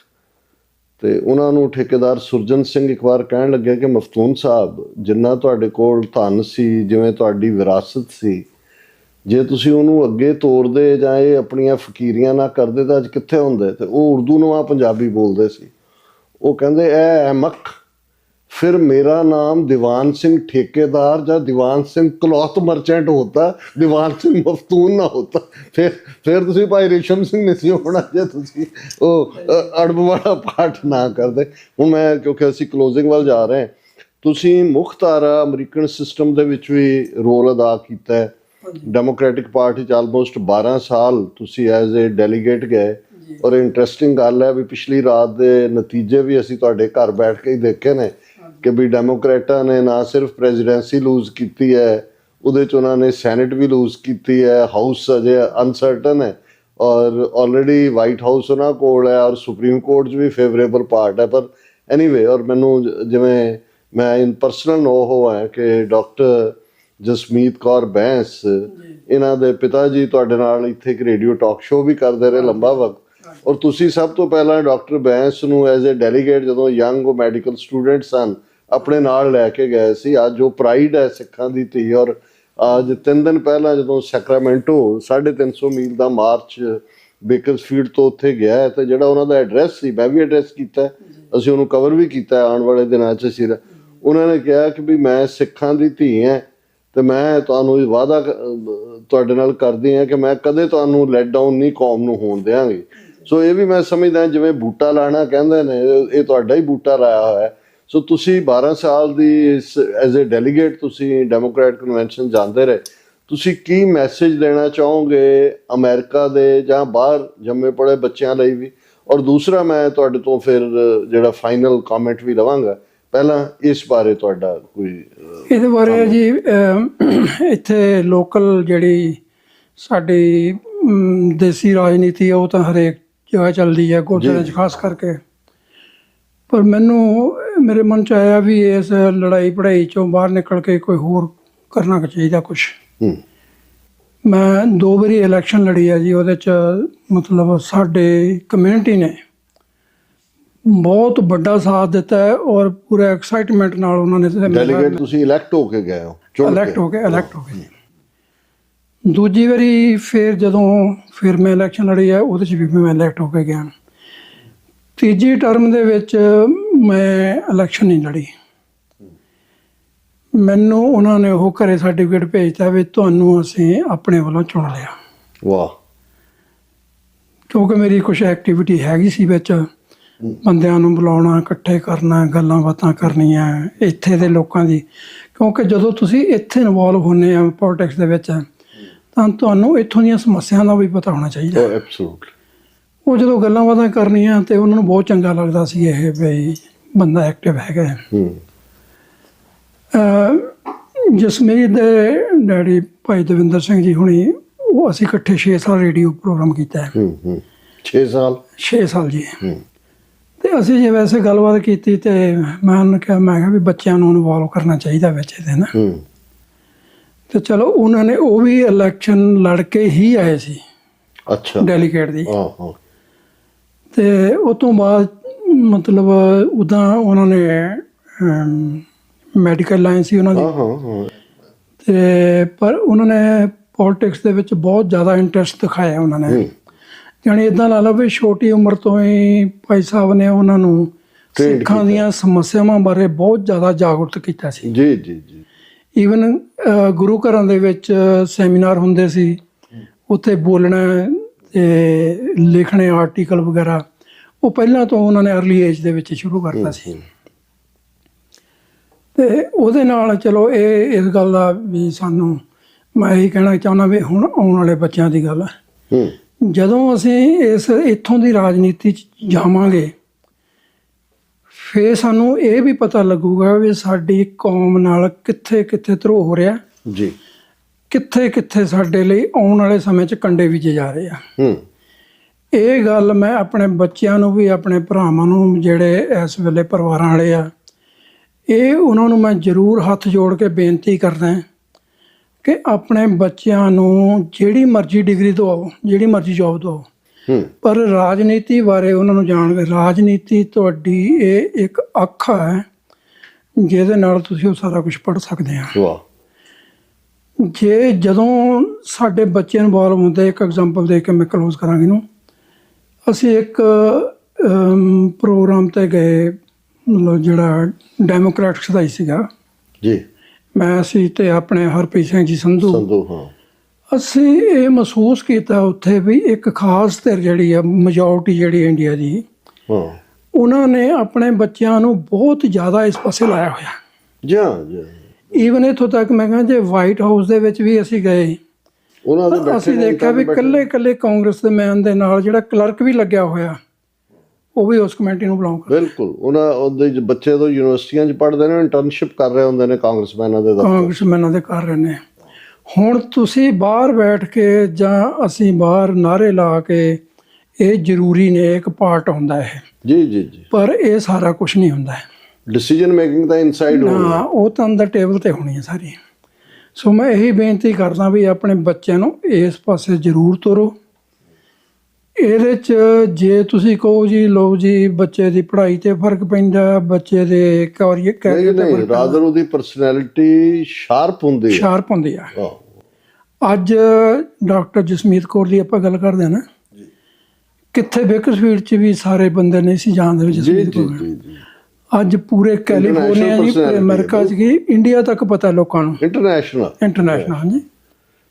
ਤੇ ਉਹਨਾਂ ਨੂੰ ਠੇਕੇਦਾਰ ਸੁਰਜਨ ਸਿੰਘ ਇੱਕ ਵਾਰ ਕਹਿਣ ਲੱਗਿਆ ਕਿ ਮਫਤੂਨ ਸਾਹਿਬ, ਜਿੰਨਾ ਤੁਹਾਡੇ ਕੋਲ ਧਨ ਸੀ, ਜਿਵੇਂ ਤੁਹਾਡੀ ਵਿਰਾਸਤ ਸੀ, ਜੇ ਤੁਸੀਂ ਉਹਨੂੰ ਅੱਗੇ ਤੋਰਦੇ ਜਾਂ ਇਹ ਆਪਣੀਆਂ ਫਕੀਰੀਆਂ ਨਾ ਕਰਦੇ ਤਾਂ ਅੱਜ ਕਿੱਥੇ ਹੁੰਦੇ। ਤੇ ਉਹ ਉਰਦੂ ਨੂੰ ਪੰਜਾਬੀ ਬੋਲਦੇ ਸੀ। ਉਹ ਕਹਿੰਦੇ ਐ ਅਹਿਮਕ, ਫਿਰ ਮੇਰਾ ਨਾਮ ਦੀਵਾਨ ਸਿੰਘ ਠੇਕੇਦਾਰ ਜਾਂ ਦੀਵਾਨ ਸਿੰਘ ਕਲੌਥ ਮਰਚੈਂਟ ਹੋਤਾ, ਦੀਵਾਨ ਸਿੰਘ ਮਫਤੂਨ ਨਾ ਹੋਤਾ। ਫਿਰ ਤੁਸੀਂ ਭਾਈ ਰੇਸ਼ਮ ਸਿੰਘ ਨਹੀਂ ਸੀ ਹੋਣਾ ਜੇ ਤੁਸੀਂ ਉਹ ਅੜਬ ਵਾਲਾ ਪਾਠ ਨਾ ਕਰਦੇ। ਹੁਣ ਮੈਂ, ਕਿਉਂਕਿ ਅਸੀਂ ਕਲੋਜ਼ਿੰਗ ਵੱਲ ਜਾ ਰਹੇ ਹਾਂ, ਤੁਸੀਂ ਮੁੱਖ ਧਾਰਾ ਅਮਰੀਕਨ ਸਿਸਟਮ ਦੇ ਵਿੱਚ ਵੀ ਰੋਲ ਅਦਾ ਕੀਤਾ ਹੈ। ਡੈਮੋਕ੍ਰੈਟਿਕ ਪਾਰਟੀ 'ਚ ਆਲਮੋਸਟ 12 ਸਾਲ ਤੁਸੀਂ ਐਜ਼ ਏ ਡੈਲੀਗੇਟ ਗਏ। ਔਰ ਇੰਟਰਸਟਿੰਗ ਗੱਲ ਹੈ ਵੀ ਪਿਛਲੀ ਰਾਤ ਦੇ ਨਤੀਜੇ ਵੀ ਅਸੀਂ ਤੁਹਾਡੇ ਘਰ ਬੈਠ ਕੇ ਹੀ ਦੇਖੇ ਨੇ ਕਿ ਵੀ ਡੈਮੋਕ੍ਰੇਟਾਂ ਨੇ ਨਾ ਸਿਰਫ ਪ੍ਰੈਜ਼ੀਡੈਂਸੀ ਲੂਜ਼ ਕੀਤੀ ਹੈ, ਉਹਦੇ 'ਚ ਉਹਨਾਂ ਨੇ ਸੈਨੇਟ ਵੀ ਲੂਜ਼ ਕੀਤੀ ਹੈ, ਹਾਊਸ ਅਜੇ ਅਨਸਰਟਨ ਹੈ, ਔਰ ਆਲਰੇਡੀ ਵਾਈਟ ਹਾਊਸ ਉਹਨਾਂ ਕੋਲ ਹੈ, ਔਰ ਸੁਪਰੀਮ ਕੋਰਟ 'ਚ ਵੀ ਫੇਵਰੇਬਲ ਪਾਰਟ ਹੈ। ਪਰ ਐਨੀਵੇ, ਔਰ ਮੈਨੂੰ ਜਿਵੇਂ ਮੈਂ ਇਨ ਪਰਸਨਲ ਨੋ ਹੋ ਹੈ ਕਿ ਡਾਕਟਰ ਜਸਮੀਤ ਕੌਰ ਬੈਂਸ, ਇਹਨਾਂ ਦੇ ਪਿਤਾ ਜੀ ਤੁਹਾਡੇ ਨਾਲ ਇੱਥੇ ਇੱਕ ਰੇਡੀਓ ਟਾਕ ਸ਼ੋਅ ਵੀ ਕਰਦੇ ਰਹੇ ਲੰਬਾ ਵਕਤ। ਔਰ ਤੁਸੀਂ ਸਭ ਤੋਂ ਪਹਿਲਾਂ ਡਾਕਟਰ ਬੈਂਸ ਨੂੰ ਐਜ਼ ਏ ਡੈਲੀਗੇਟ ਜਦੋਂ ਯੰਗ ਉਹ ਮੈਡੀਕਲ ਸਟੂਡੈਂਟ ਸਨ ਆਪਣੇ ਨਾਲ ਲੈ ਕੇ ਗਏ ਸੀ। ਅੱਜ ਉਹ ਪ੍ਰਾਈਡ ਹੈ ਸਿੱਖਾਂ ਦੀ ਧੀ। ਔਰ ਅੱਜ 3 ਦਿਨ ਪਹਿਲਾਂ ਜਦੋਂ ਸੈਕਰਾਮੈਂਟੋ 350 ਮੀਲ ਦਾ ਮਾਰਚ ਬੇਕਰਸਫੀਲਡ ਤੋਂ ਉੱਥੇ ਗਿਆ ਅਤੇ ਜਿਹੜਾ ਉਹਨਾਂ ਦਾ ਐਡਰੈਸ ਸੀ, ਮੈਂ ਵੀ ਐਡਰੈਸ ਕੀਤਾ, ਅਸੀਂ ਉਹਨੂੰ ਕਵਰ ਵੀ ਕੀਤਾ ਆਉਣ ਵਾਲੇ ਦਿਨਾਂ 'ਚ। ਅਸੀਂ ਉਹਨਾਂ ਨੇ ਕਿਹਾ ਕਿ ਵੀ ਮੈਂ ਸਿੱਖਾਂ ਦੀ ਧੀ ਹਾਂ ਅਤੇ ਮੈਂ ਤੁਹਾਨੂੰ ਵਾਅਦਾ ਤੁਹਾਡੇ ਨਾਲ ਕਰਦੀ ਹਾਂ ਕਿ ਮੈਂ ਕਦੇ ਤੁਹਾਨੂੰ ਲੈਟ ਡਾਊਨ ਨਹੀਂ ਕੌਮ ਨੂੰ ਹੋਣ ਦਿਆਂਗੀ। ਸੋ ਇਹ ਵੀ ਮੈਂ ਸਮਝਦਾ ਜਿਵੇਂ ਬੂਟਾ ਲਾਣਾ ਕਹਿੰਦੇ ਨੇ, ਇਹ ਤੁਹਾਡਾ ਹੀ ਬੂਟਾ ਲਾਇਆ ਹੋਇਆ। ਸੋ ਤੁਸੀਂ 12 ਸਾਲ ਦੀ ਐਜ਼ ਏ ਡੈਲੀਗੇਟ ਤੁਸੀਂ ਡੈਮੋਕ੍ਰੈਟ ਕਨਵੈਨਸ਼ਨ ਜਾਂਦੇ ਰਹੇ, ਤੁਸੀਂ ਕੀ ਮੈਸੇਜ ਦੇਣਾ ਚਾਹੋਗੇ ਅਮਰੀਕਾ ਦੇ ਜਾਂ ਬਾਹਰ ਜੰਮੇ ਪੜ੍ਹੇ ਬੱਚਿਆਂ ਲਈ ਵੀ? ਔਰ ਦੂਸਰਾ ਮੈਂ ਤੁਹਾਡੇ ਤੋਂ ਫਿਰ ਜਿਹੜਾ ਫਾਈਨਲ ਕਮੈਂਟ ਵੀ ਲਵਾਂਗਾ, ਪਹਿਲਾਂ ਇਸ ਬਾਰੇ ਤੁਹਾਡਾ ਕੋਈ ਇਹਦੇ ਬਾਰੇ ਜੀ ਇੱਥੇ ਲੋਕਲ ਜਿਹੜੀ ਸਾਡੀ ਦੇਸੀ ਰਾਜਨੀਤੀ ਹੈ ਉਹ ਤਾਂ ਹਰੇਕ ਜਗ੍ਹਾ ਚੱਲਦੀ ਹੈ, ਗੁਰਦੁਆਰਿਆਂ 'ਚ ਖਾਸ ਕਰਕੇ। ਪਰ ਮੈਨੂੰ ਮੇਰੇ ਮਨ 'ਚ ਆਇਆ ਵੀ ਇਸ ਲੜਾਈ ਪੜ੍ਹਾਈ 'ਚੋਂ ਬਾਹਰ ਨਿਕਲ ਕੇ ਕੋਈ ਹੋਰ ਕਰਨਾ ਚਾਹੀਦਾ ਕੁਛ। ਮੈਂ 2 ਵਾਰੀ ਇਲੈਕਸ਼ਨ ਲੜੀ ਹੈ ਜੀ, ਉਹਦੇ 'ਚ ਮਤਲਬ ਸਾਡੇ ਕਮਿਊਨਿਟੀ ਨੇ ਬਹੁਤ ਵੱਡਾ ਸਾਥ ਦਿੱਤਾ ਹੈ ਔਰ ਪੂਰਾ ਐਕਸਾਈਟਮੈਂਟ ਨਾਲ ਉਹਨਾਂ ਨੇ ਡੈਲੀਗੇਟ ਤੁਸੀਂ ਇਲੈਕਟ ਹੋ ਕੇ ਗਏ ਹੋ, ਚੁਣ ਕੇ? ਇਲੈਕਟ ਹੋ ਗਏ। ਦੂਜੀ ਵਾਰੀ ਫਿਰ ਮੈਂ ਇਲੈਕਸ਼ਨ ਲੜੀ ਹੈ, ਉਹਦੇ 'ਚ ਵੀ ਮੈਂ ਇਲੈਕਟ ਹੋ ਕੇ ਗਿਆ। ਤੀਜੀ ਟਰਮ ਦੇ ਵਿੱਚ ਮੈਂ ਇਲੈਕਸ਼ਨ ਨਹੀਂ ਲੜੀ। ਮੈਨੂੰ ਉਹਨਾਂ ਨੇ ਉਹ ਘਰੇ ਸਰਟੀਫਿਕੇਟ ਭੇਜਤਾ ਵੀ ਤੁਹਾਨੂੰ ਅਸੀਂ ਆਪਣੇ ਵੱਲੋਂ ਚੁਣ ਲਿਆ। ਵਾਹ। ਕਿਉਂਕਿ ਮੇਰੀ ਕੁਛ ਐਕਟੀਵਿਟੀ ਹੈਗੀ ਸੀ ਵਿੱਚ, ਬੰਦਿਆਂ ਨੂੰ ਬੁਲਾਉਣਾ, ਇਕੱਠੇ ਕਰਨਾ, ਗੱਲਾਂ ਬਾਤਾਂ ਕਰਨੀਆਂ ਇੱਥੇ ਦੇ ਲੋਕਾਂ ਦੀ। ਕਿਉਂਕਿ ਜਦੋਂ ਤੁਸੀਂ ਇੱਥੇ ਇਨਵੋਲਵ ਹੁੰਦੇ ਆ ਪੋਲੀਟਿਕਸ ਦੇ ਵਿੱਚ, ਤਾਂ ਤੁਹਾਨੂੰ ਇੱਥੋਂ ਦੀਆਂ ਸਮੱਸਿਆਵਾਂ ਦਾ ਵੀ ਪਤਾ ਹੋਣਾ ਚਾਹੀਦਾ। ਐਬਸੋਲੂਟਲੀ। ਉਹ ਜਦੋਂ ਗੱਲਾਂ ਬਾਤਾਂ ਕਰਨੀਆਂ ਤੇ ਉਹਨਾਂ ਨੂੰ ਬਹੁਤ ਚੰਗਾ ਲੱਗਦਾ ਸੀ ਇਹ ਵੀ ਬੰਦਾ ਐਕਟਿਵ ਹੈਗਾ। ਜਸਮੀਤ ਦੇ ਡੈਡੀ ਭਾਈ ਦਵਿੰਦਰ ਸਿੰਘ ਜੀ ਹੁਣੀ, ਉਹ ਅਸੀਂ ਇਕੱਠੇ 6 ਸਾਲ ਰੇਡੀਓ ਪ੍ਰੋਗਰਾਮ ਕੀਤਾ ਹੈ। 6 ਸਾਲ? 6 ਸਾਲ ਜੀ। ਤੇ ਅਸੀਂ ਜੇ ਵੈਸੇ ਗੱਲਬਾਤ ਕੀਤੀ ਤੇ ਮੈਂ ਕਿਹਾ ਵੀ ਬੱਚਿਆਂ ਨੂੰ ਇਨਵੋਲਵ ਕਰਨਾ ਚਾਹੀਦਾ ਵਿੱਚ ਇਹਦੇ ਨਾ। ਤੇ ਚਲੋ ਉਹਨਾਂ ਨੇ ਉਹ ਵੀ ਇਲੈਕਸ਼ਨ ਲੜ ਕੇ ਹੀ ਆਏ ਸੀ। ਅੱਛਾ। ਡੈਲੀਗੇਟ ਦੀ। ਤੇ ਉਹ ਤੋਂ ਬਾਅਦ ਮਤਲਬ ਉੱਦਾਂ ਉਹਨਾਂ ਨੇ ਮੈਡੀਕਲ ਲਾਈਨ ਸੀ ਉਹਨਾਂ ਦੀ। ਤੇ ਪਰ ਉਹਨਾਂ ਨੇ ਪੋਲੀਟਿਕਸ ਦੇ ਵਿੱਚ ਬਹੁਤ ਜ਼ਿਆਦਾ ਇੰਟਰਸਟ ਦਿਖਾਇਆ ਉਹਨਾਂ ਨੇ। ਜਾਣੀ ਇੱਦਾਂ ਲਾ ਲਓ ਵੀ ਛੋਟੀ ਉਮਰ ਤੋਂ ਹੀ ਭਾਈ ਸਾਹਿਬ ਨੇ ਉਹਨਾਂ ਨੂੰ ਸਿੱਖਾਂ ਦੀਆਂ ਸਮੱਸਿਆਵਾਂ ਬਾਰੇ ਬਹੁਤ ਜ਼ਿਆਦਾ ਜਾਗਰੂਕ ਕੀਤਾ ਸੀ। ਜੀ ਜੀ ਜੀ। ਈਵਨ ਗੁਰੂ ਘਰਾਂ ਦੇ ਵਿੱਚ ਸੈਮੀਨਾਰ ਹੁੰਦੇ ਸੀ, ਉੱਥੇ ਬੋਲਣਾ ਤੇ ਲਿਖਣੇ ਆਰਟੀਕਲ ਵਗੈਰਾ, ਉਹ ਪਹਿਲਾਂ ਤੋਂ ਉਹਨਾਂ ਨੇ ਅਰਲੀ ਏਜ ਦੇ ਵਿੱਚ ਸ਼ੁਰੂ ਕਰਤਾ ਸੀ। ਤੇ ਉਹਦੇ ਨਾਲ ਚਲੋ ਇਸ ਗੱਲ ਦਾ ਵੀ ਸਾਨੂੰ, ਮੈਂ ਇਹੀ ਕਹਿਣਾ ਚਾਹੁੰਦਾ ਵੀ ਹੁਣ ਆਉਣ ਵਾਲੇ ਬੱਚਿਆਂ ਦੀ ਗੱਲ ਹੈ, ਜਦੋਂ ਅਸੀਂ ਇੱਥੋਂ ਦੀ ਰਾਜਨੀਤੀ 'ਚ ਜਾਵਾਂਗੇ ਫਿਰ ਸਾਨੂੰ ਇਹ ਵੀ ਪਤਾ ਲੱਗੂਗਾ ਵੀ ਸਾਡੀ ਕੌਮ ਨਾਲ ਕਿੱਥੇ ਕਿੱਥੇ ਧਰੋਹ ਹੋ ਰਿਹਾ ਜੀ, ਕਿੱਥੇ ਕਿੱਥੇ ਸਾਡੇ ਲਈ ਆਉਣ ਵਾਲੇ ਸਮੇਂ 'ਚ ਕੰਡੇ ਬੀਜੇ ਜਾ ਰਹੇ ਆ। ਇਹ ਗੱਲ ਮੈਂ ਆਪਣੇ ਬੱਚਿਆਂ ਨੂੰ ਵੀ, ਆਪਣੇ ਭਰਾਵਾਂ ਨੂੰ ਜਿਹੜੇ ਇਸ ਵੇਲੇ ਪਰਿਵਾਰਾਂ ਵਾਲੇ ਆ, ਇਹ ਉਹਨਾਂ ਨੂੰ ਮੈਂ ਜ਼ਰੂਰ ਹੱਥ ਜੋੜ ਕੇ ਬੇਨਤੀ ਕਰਦਾ ਕਿ ਆਪਣੇ ਬੱਚਿਆਂ ਨੂੰ ਜਿਹੜੀ ਮਰਜ਼ੀ ਡਿਗਰੀ ਦਿਵਾਓ, ਜਿਹੜੀ ਮਰਜ਼ੀ ਜੋਬ ਦਿਵਾਓ, ਪਰ ਰਾਜਨੀਤੀ ਬਾਰੇ ਉਹਨਾਂ ਨੂੰ ਜਾਣ। ਰਾਜਨੀਤੀ ਤੁਹਾਡੀ ਇਹ ਇੱਕ ਅੱਖ ਹੈ ਜਿਹਦੇ ਨਾਲ ਤੁਸੀਂ ਉਹ ਸਾਰਾ ਕੁਝ ਪੜ੍ਹ ਸਕਦੇ ਆ। ਜੇ ਜਦੋਂ ਸਾਡੇ ਬੱਚੇ ਇਨਵੋਲਵ ਹੁੰਦੇ, ਇੱਕ ਐਗਜ਼ਾਮਪਲ ਦੇ ਕੇ ਮੈਂ ਕਲੋਜ਼ ਕਰਾਂਗੀ ਨੂੰ, ਅਸੀਂ ਇੱਕ ਪ੍ਰੋਗਰਾਮ 'ਤੇ ਗਏ, ਮਤਲਬ ਜਿਹੜਾ ਡੈਮੋਕ੍ਰੈਟਿਕਸ ਦਾ ਹੀ ਸੀਗਾ ਜੀ, ਮੈਂ ਸੀ ਤੇ ਆਪਣੇ ਹਰਪ੍ਰੀਤ ਸਿੰਘ ਜੀ ਸੰਧੂ। ਹਾਂ। ਅਸੀਂ ਇਹ ਮਹਿਸੂਸ ਕੀਤਾ ਉੱਥੇ ਵੀ ਇੱਕ ਖਾਸ ਧਿਰ ਜਿਹੜੀ ਆ, ਮੈਜੋਰਟੀ ਜਿਹੜੀ ਇੰਡੀਆ ਦੀ, ਉਹਨਾਂ ਨੇ ਆਪਣੇ ਬੱਚਿਆਂ ਨੂੰ ਬਹੁਤ ਜ਼ਿਆਦਾ ਇਸ ਪਾਸੇ ਲਾਇਆ ਹੋਇਆ। ਈਵਨ ਇੱਥੋਂ ਤੱਕ ਮੈਂ ਕਹਿੰਦਾ ਜੇ ਵਾਈਟ ਹਾਊਸ ਦੇ ਵਿੱਚ ਵੀ ਅਸੀਂ ਗਏ, ਅਸੀਂ ਦੇਖਿਆ ਵੀ ਇਕੱਲੇ ਕਾਂਗਰਸ ਦੇ ਮੈਨ ਦੇ ਨਾਲ ਜਿਹੜਾ ਕਲਰਕ ਵੀ ਲੱਗਿਆ ਹੋਇਆ, ਉਹ ਵੀ ਉਸ ਕਮੇਟੀ ਨੂੰ ਬਿਲੋਂਗ ਕਰਦਾ। ਬਿਲਕੁਲ। ਉਹਦੇ ਬੱਚੇ ਤੋਂ ਯੂਨੀਵਰਸਿਟੀਆਂ 'ਚ ਪੜ੍ਹਦੇ ਨੇ, ਇੰਟਰਨਸ਼ਿਪ ਕਰ ਰਹੇ ਹੁੰਦੇ ਨੇ ਕਾਂਗਰਸਮੈਨਾਂ ਦੇ ਕਰ ਰਹੇ ਨੇ। ਹੁਣ ਤੁਸੀਂ ਬਾਹਰ ਬੈਠ ਕੇ ਜਾਂ ਅਸੀਂ ਬਾਹਰ ਨਾਅਰੇ ਲਾ ਕੇ, ਇਹ ਜ਼ਰੂਰੀ ਨੇ, ਇੱਕ ਪਾਰਟ ਹੁੰਦਾ ਹੈ ਜੀ ਜੀ ਜੀ, ਪਰ ਇਹ ਸਾਰਾ ਕੁਝ ਨਹੀਂ ਹੁੰਦਾ। ਡਿਸੀਜਨ ਮੇਕਿੰਗ ਤਾਂ ਇਨਸਾਈਡ ਹੋਣੀ ਹੈ, ਉਹ ਤਾਂ ਅੰਦਰ ਟੇਬਲ ਤੇ ਹੋਣੀ ਹੈ ਸਾਰੀ। ਸੋ ਮੈਂ ਇਹੀ ਬੇਨਤੀ ਕਰਦਾ ਵੀ ਆਪਣੇ ਬੱਚਿਆਂ ਨੂੰ ਇਸ ਪਾਸੇ ਜ਼ਰੂਰ ਤੋਰੋ। ਇਹਦੇ 'ਚ ਜੇ ਤੁਸੀਂ ਕਹੋ ਜੀ ਲਓ ਜੀ ਬੱਚੇ ਦੀ ਪੜ੍ਹਾਈ ਤੇ ਫਰਕ ਪੈਂਦਾ, ਬੱਚੇ ਦੇ ਕੈਰੀਅਰ, ਰਾਦਰ ਉਹਦੀ ਪਰਸਨੈਲਿਟੀ ਸ਼ਾਰਪ ਹੁੰਦੀ ਆ। ਅੱਜ ਡਾਕਟਰ ਜਸਮੀਤ ਕੌਰ ਦੀ ਆਪਾਂ ਗੱਲ ਕਰਦੇ ਹਾਂ ਨਾ, ਕਿੱਥੇ ਬੇਕਰਫੀਲਡ 'ਚ ਵੀ ਸਾਰੇ ਬੰਦੇ ਨਹੀਂ ਸੀ ਜਾਣਦੇ ਜਸਮੀਤ ਕੌਰ। ਅੱਜ ਪੂਰੇ ਕੈਲੀਫੋਰਨੀਆ ਜੀ, ਅਮਰੀਕਾ 'ਚ ਕੀ, ਇੰਡੀਆ ਤੱਕ ਪਤਾ ਲੋਕਾਂ ਨੂੰ, ਇੰਟਰਨੈਸ਼ਨਲ। ਹਾਂਜੀ,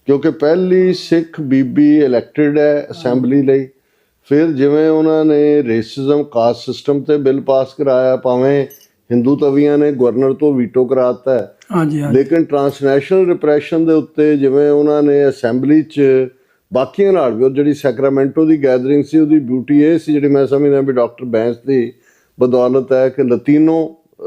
ਕਿਉਂਕਿ ਪਹਿਲੀ ਸਿੱਖ ਬੀਬੀ ਇਲੈਕਟਡ ਹੈ ਅਸੈਂਬਲੀ ਲਈ। ਫਿਰ ਜਿਵੇਂ ਉਹਨਾਂ ਨੇ ਰੇਸਿਜ਼ਮ, ਕਾਸਟ ਸਿਸਟਮ ਤੇ ਬਿੱਲ ਪਾਸ ਕਰਾਇਆ, ਭਾਵੇਂ ਹਿੰਦੂ ਤਵੀਆਂ ਨੇ ਗਵਰਨਰ ਤੋਂ ਵੀਟੋ ਕਰਾਤਾ, ਲੇਕਿਨ ਟਰਾਂਸਨੈਸ਼ਨਲ ਰਿਪਰੈਸ਼ਨ ਦੇ ਉੱਤੇ ਜਿਵੇਂ ਉਹਨਾਂ ਨੇ ਅਸੈਂਬਲੀ 'ਚ ਬਾਕੀਆਂ ਨਾਲ ਵੀ, ਉਹ ਜਿਹੜੀ ਸੈਕਰਾਮੈਂਟੋ ਦੀ ਗੈਦਰਿੰਗ ਸੀ, ਉਹਦੀ ਬਿਊਟੀ ਇਹ ਸੀ, ਜਿਹੜੀ ਮੈਂ ਸਮਝਦਾ ਵੀ ਡਾਕਟਰ ਬੈਂਸ ਦੀ ਬਦੌਲਤ ਹੈ, ਕਿ ਲਤੀਨੋ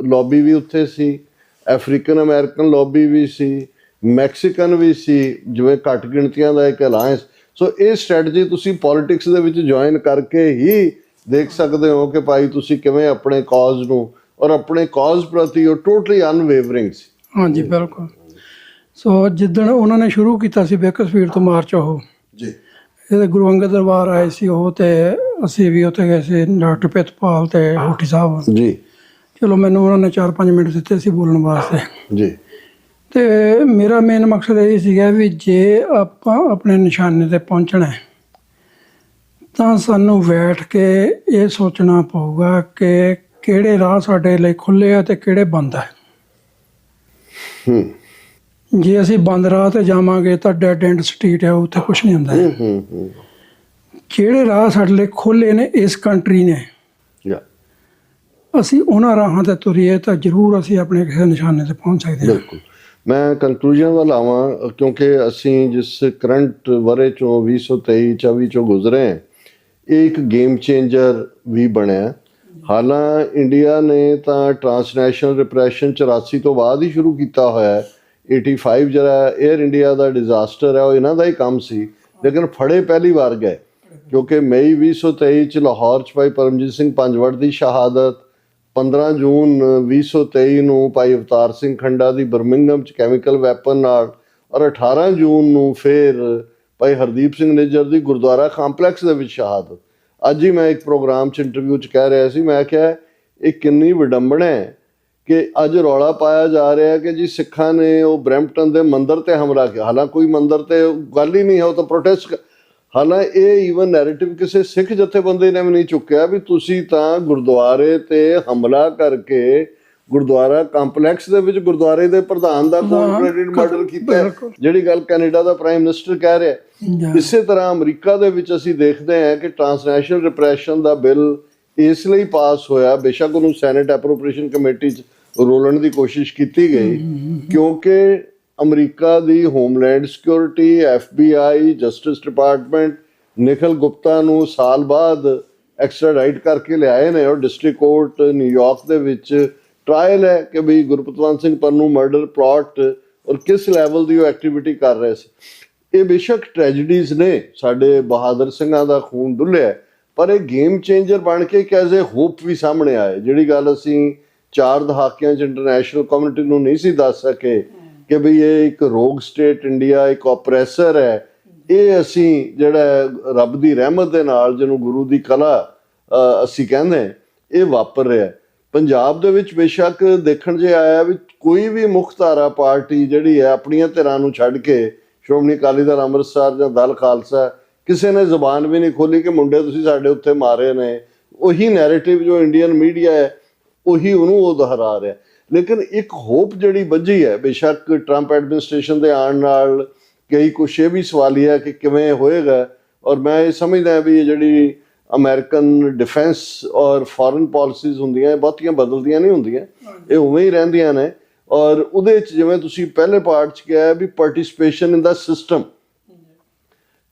ਲੌਬੀ ਵੀ ਉੱਥੇ ਸੀ, ਅਫਰੀਕਨ ਅਮਰੀਕਨ ਲੌਬੀ ਵੀ ਸੀ, ਮੈਕਸੀਕਨ ਵੀ ਸੀ, ਜਿਵੇਂ ਘੱਟ ਗਿਣਤੀਆਂ ਦਾ ਇੱਕ ਅਲਾਇੰਸ। ਸੋ ਇਹ ਸਟ੍ਰੈਟਜੀ ਤੁਸੀਂ ਪੋਲੀਟਿਕਸ ਦੇ ਵਿੱਚ ਜੁਆਇਨ ਕਰਕੇ ਹੀ ਦੇਖ ਸਕਦੇ ਹੋ ਕਿ ਭਾਈ ਤੁਸੀਂ ਕਿਵੇਂ ਆਪਣੇ ਕਾਜ਼ ਨੂੰ, ਔਰ ਆਪਣੇ ਕਾਜ਼ ਪ੍ਰਤੀ ਉਹ ਟੋਟਲੀ ਅਨਵੇਵਰਿੰਗ ਸੀ। ਹਾਂਜੀ, ਬਿਲਕੁਲ। ਸੋ ਜਿੱਦਣ ਉਹਨਾਂ ਨੇ ਸ਼ੁਰੂ ਕੀਤਾ ਸੀ ਬੇਕਰਫੀਲਡ ਤੋਂ ਮਾਰਚ, ਉਹ ਜੀ ਇਹਦੇ ਗੁਰੂ ਅੰਗਦ ਦਰਬਾਰ ਆਏ ਸੀ ਉਹ, ਤੇ ਅਸੀਂ ਵੀ ਉੱਥੇ ਗਏ ਸੀ, ਡਾਕਟਰ ਪ੍ਰਿਤਪਾਲ ਤੇ ਹੋਠੀ ਸਾਹਿਬ। ਜੀ ਚਲੋ ਮੈਨੂੰ ਉਹਨਾਂ ਨੇ 4-5 ਮਿੰਟ ਦਿੱਤੇ ਸੀ ਬੋਲਣ ਵਾਸਤੇ। ਜੀ ਤੇ ਮੇਰਾ ਮੇਨ ਮਕਸਦ ਇਹ ਸੀਗਾ ਵੀ ਜੇ ਆਪਾਂ ਆਪਣੇ ਨਿਸ਼ਾਨੇ ਤੇ ਪਹੁੰਚਣਾ ਹੈ ਤਾਂ ਸਾਨੂੰ ਬੈਠ ਕੇ ਇਹ ਸੋਚਣਾ ਪਊਗਾ ਕਿ ਕਿਹੜੇ ਰਾਹ ਸਾਡੇ ਲਈ ਖੁੱਲ੍ਹੇ ਆ ਤੇ ਕਿਹੜੇ ਬੰਦ ਆ। ਜੇ ਅਸੀਂ ਬੰਦ ਰਾਹ ਤੇ ਜਾਵਾਂਗੇ ਤਾਂ ਡੈਡ ਐਂਡ ਸਟਰੀਟ ਹੈ, ਉੱਥੇ ਕੁਝ ਨਹੀਂ ਹੁੰਦਾ। ਜਿਹੜੇ ਰਾਹ ਸਾਡੇ ਲਈ ਖੋਲ੍ਹੇ ਨੇ ਇਸ ਕੰਟਰੀ ਨੇ, ਅਸੀਂ ਉਹਨਾਂ ਰਾਹਾਂ ਤੇ ਤੁਰੀਏ ਤਾਂ ਜ਼ਰੂਰ ਅਸੀਂ ਆਪਣੇ ਕਿਸੇ ਨਿਸ਼ਾਨੇ ਤੇ ਪਹੁੰਚ ਸਕਦੇ ਹਾਂ। ਬਿਲਕੁਲ। ਮੈਂ ਕੰਕਲੂਜਨ ਵੱਲ ਆਵਾਂ, ਕਿਉਂਕਿ ਅਸੀਂ ਜਿਸ ਕਰੰਟ ਵਰੇ ਚੋਂ 2023-24 ਚੋਂ ਗੁਜ਼ਰੇ ਹਾਂ, ਇਹ ਇੱਕ ਗੇਮ ਚੇਂਜਰ ਵੀ ਬਣਿਆ। ਹਾਲਾਂ ਇੰਡੀਆ ਨੇ ਤਾਂ ਟਰਾਂਸਨੈਸ਼ਨਲ ਰਿਪਰੈਸ਼ਨ 84 ਤੋਂ ਬਾਅਦ ਹੀ ਸ਼ੁਰੂ ਕੀਤਾ ਹੋਇਆ ਹੈ। 85 ਜਿਹੜਾ ਏਅਰ ਇੰਡੀਆ ਦਾ ਡਿਜ਼ਾਸਟਰ ਹੈ ਉਹ ਇਹਨਾਂ ਦਾ ਹੀ ਕੰਮ ਸੀ, ਲੇਕਿਨ ਫੜੇ ਪਹਿਲੀ ਵਾਰ ਗਏ, ਕਿਉਂਕਿ ਮਈ 2023 ਚ ਲਾਹੌਰ ਚ ਭਾਈ ਪਰਮਜੀਤ ਸਿੰਘ ਪੰਜਵੜ ਦੀ ਸ਼ਹਾਦਤ, 15 ਜੂਨ 2023 ਨੂੰ ਭਾਈ ਅਵਤਾਰ ਸਿੰਘ ਖੰਡਾ ਦੀ ਬਰਮਿੰਗਮ ਚ ਕੈਮੀਕਲ ਵੈਪਨ ਨਾਲ, ਔਰ 18 ਜੂਨ ਨੂੰ ਫਿਰ ਭਾਈ ਹਰਦੀਪ ਸਿੰਘ ਨਿੱਜਰ ਦੀ ਗੁਰਦੁਆਰਾ ਕੰਪਲੈਕਸ ਦੇ ਵਿੱਚ ਸ਼ਹਾਦਤ। ਅੱਜ ਹੀ ਮੈਂ ਇੱਕ ਪ੍ਰੋਗਰਾਮ 'ਚ ਇੰਟਰਵਿਊ 'ਚ ਕਹਿ ਰਿਹਾ ਸੀ, ਮੈਂ ਕਿਹਾ ਇਹ ਕਿੰਨੀ ਵਿਡੰਬਣਾ ਹੈ ਕਿ ਅੱਜ ਰੌਲਾ ਪਾਇਆ ਜਾ ਰਿਹਾ ਕਿ ਜੀ ਸਿੱਖਾਂ ਨੇ ਉਹ ਬਰੈਂਪਟਨ ਦੇ ਮੰਦਿਰ ਤੇ ਹਮਲਾ ਕੀਤਾ। ਹਾਲਾਂਕਿ ਕੋਈ ਮੰਦਿਰ ਤੇ ਗੱਲ ਹੀ ਨਹੀਂ ਹੈ, ਉਹ ਤਾਂ ਪ੍ਰੋਟੈਸਟ। ਹਾਲਾਂਕਿ ਇਹ ਈਵਨ ਨੈਰੇਟਿਵ ਕਿਸੇ ਸਿੱਖ ਜਥੇਬੰਦੀ ਨੇ ਵੀ ਨਹੀਂ ਚੁੱਕਿਆ ਵੀ ਤੁਸੀਂ ਤਾਂ ਗੁਰਦੁਆਰੇ ਤੇ ਹਮਲਾ ਕਰਕੇ ਗੁਰਦੁਆਰਾ ਕੰਪਲੈਕਸ ਦੇ ਵਿੱਚ ਗੁਰਦੁਆਰੇ ਦੇ ਪ੍ਰਧਾਨ ਦਾ ਕੋਲ ਮਰਡਰ ਕੀਤਾ, ਜਿਹੜੀ ਗੱਲ ਕੈਨੇਡਾ ਦਾ ਪ੍ਰਾਈਮ ਮਿਨਿਸਟਰ ਕਹਿ ਰਿਹਾ। ਇਸੇ ਤਰ੍ਹਾਂ ਅਮਰੀਕਾ ਦੇ ਵਿੱਚ ਅਸੀਂ ਦੇਖਦੇ ਹਾਂ ਕਿ ਟਰਾਂਸਨੈਸ਼ਨਲ ਰਿਪਰੈਸ਼ਨ ਦਾ ਬਿੱਲ ਇਸ ਲਈ ਪਾਸ ਹੋਇਆ, ਬੇਸ਼ੱਕ ਉਹਨੂੰ ਸੈਨੇਟ ਐਪਰੋਪ੍ਰੀਏਸ਼ਨ ਕਮੇਟੀ 'ਚ ਰੋਲਣ ਦੀ ਕੋਸ਼ਿਸ਼ ਕੀਤੀ ਗਈ, ਕਿਉਂਕਿ ਅਮਰੀਕਾ ਦੀ homeland security, FBI, justice department Nikhil Gupta ਨੂੰ ਸਾਲ ਬਾਅਦ ਐਕਸਟ੍ਰਾਡਾਈਟ ਕਰਕੇ ਲਿਆਏ ਨੇ, ਔਰ ਡਿਸਟ੍ਰਿਕਟ ਕੋਰਟ ਨਿਊਯਾਰਕ ਦੇ ਵਿੱਚ ਟਰਾਇਲ ਹੈ ਕਿ ਬਈ ਗੁਰਪਤਵੰਤ ਸਿੰਘ ਪੰਨੂ ਮਰਡਰ ਪਲਾਟ ਔਰ ਕਿਸ ਲੈਵਲ ਦੀ ਉਹ ਐਕਟੀਵਿਟੀ ਕਰ ਰਹੇ ਸੀ। ਇਹ ਬੇਸ਼ੱਕ ਟ੍ਰੈਜਡੀਜ਼ ਨੇ, ਸਾਡੇ ਬਹਾਦਰ ਸਿੰਘਾਂ ਦਾ ਖੂਨ ਡੁੱਲਿਆ, ਪਰ ਇਹ ਗੇਮ ਚੇਂਜਰ ਬਣ ਕੇ ਇੱਕ ਐਜ਼ ਏ ਹੋਪ ਵੀ ਸਾਹਮਣੇ ਆਏ, ਜਿਹੜੀ ਗੱਲ ਅਸੀਂ 4 ਦਹਾਕਿਆਂ 'ਚ ਇੰਟਰਨੈਸ਼ਨਲ ਕਮਿਊਨਿਟੀ ਨੂੰ ਨਹੀਂ ਸੀ ਦੱਸ ਸਕੇ ਕਿ ਬਈ ਇਹ ਇੱਕ ਰੋਗ ਸਟੇਟ ਇੰਡੀਆ, ਇੱਕ ਓਪਰੈਸਰ ਹੈ। ਇਹ ਅਸੀਂ ਜਿਹੜਾ ਰੱਬ ਦੀ ਰਹਿਮਤ ਦੇ ਨਾਲ, ਜਿਹਨੂੰ ਗੁਰੂ ਦੀ ਕਲਾ ਅਸੀਂ ਕਹਿੰਦੇ, ਇਹ ਵਾਪਰ ਰਿਹਾ। ਪੰਜਾਬ ਦੇ ਵਿੱਚ ਬੇਸ਼ੱਕ ਦੇਖਣ 'ਚ ਆਇਆ ਵੀ ਕੋਈ ਵੀ ਮੁੱਖ ਧਾਰਾ ਪਾਰਟੀ ਜਿਹੜੀ ਹੈ ਆਪਣੀਆਂ ਧਿਰਾਂ ਨੂੰ ਛੱਡ ਕੇ, ਸ਼੍ਰੋਮਣੀ ਅਕਾਲੀ ਦਲ ਅੰਮ੍ਰਿਤਸਰ ਜਾਂ ਦਲ ਖਾਲਸਾ, ਕਿਸੇ ਨੇ ਜ਼ੁਬਾਨ ਵੀ ਨਹੀਂ ਖੋਲੀ ਕਿ ਮੁੰਡੇ ਤੁਸੀਂ ਸਾਡੇ ਉੱਤੇ ਮਾਰੇ ਨੇ। ਉਹੀ ਨੈਰੇਟਿਵ ਜੋ ਇੰਡੀਅਨ ਮੀਡੀਆ ਹੈ ਉਹੀ ਉਹਨੂੰ ਉਹ ਦੁਹਰਾ ਰਿਹਾ। ਲੇਕਿਨ ਇੱਕ ਹੋਪ ਜਿਹੜੀ ਬੱਝੀ ਹੈ, ਬੇਸ਼ੱਕ ਟਰੰਪ ਐਡਮਿਨਿਸਟ੍ਰੇਸ਼ਨ ਦੇ ਆਉਣ ਨਾਲ ਕਈ ਕੁਛ ਇਹ ਵੀ ਸਵਾਲੀਆ ਕਿ ਕਿਵੇਂ ਹੋਏਗਾ, ਔਰ ਮੈਂ ਇਹ ਸਮਝਦਾ ਵੀ ਇਹ ਜਿਹੜੀ ਅਮਰੀਕਨ ਡਿਫੈਂਸ ਔਰ ਫੋਰਨ ਪਾਲਿਸੀਜ਼ ਹੁੰਦੀਆਂ, ਇਹ ਬਹੁਤੀਆਂ ਬਦਲਦੀਆਂ ਨਹੀਂ ਹੁੰਦੀਆਂ, ਇਹ ਉਵੇਂ ਹੀ ਰਹਿੰਦੀਆਂ ਨੇ। ਔਰ ਉਹਦੇ 'ਚ ਜਿਵੇਂ ਤੁਸੀਂ ਪਹਿਲੇ ਪਾਰਟ 'ਚ ਕਿਹਾ ਵੀ ਪਾਰਟਿਸਿਪੇਸ਼ਨ ਇਨ ਦਾ ਸਿਸਟਮ,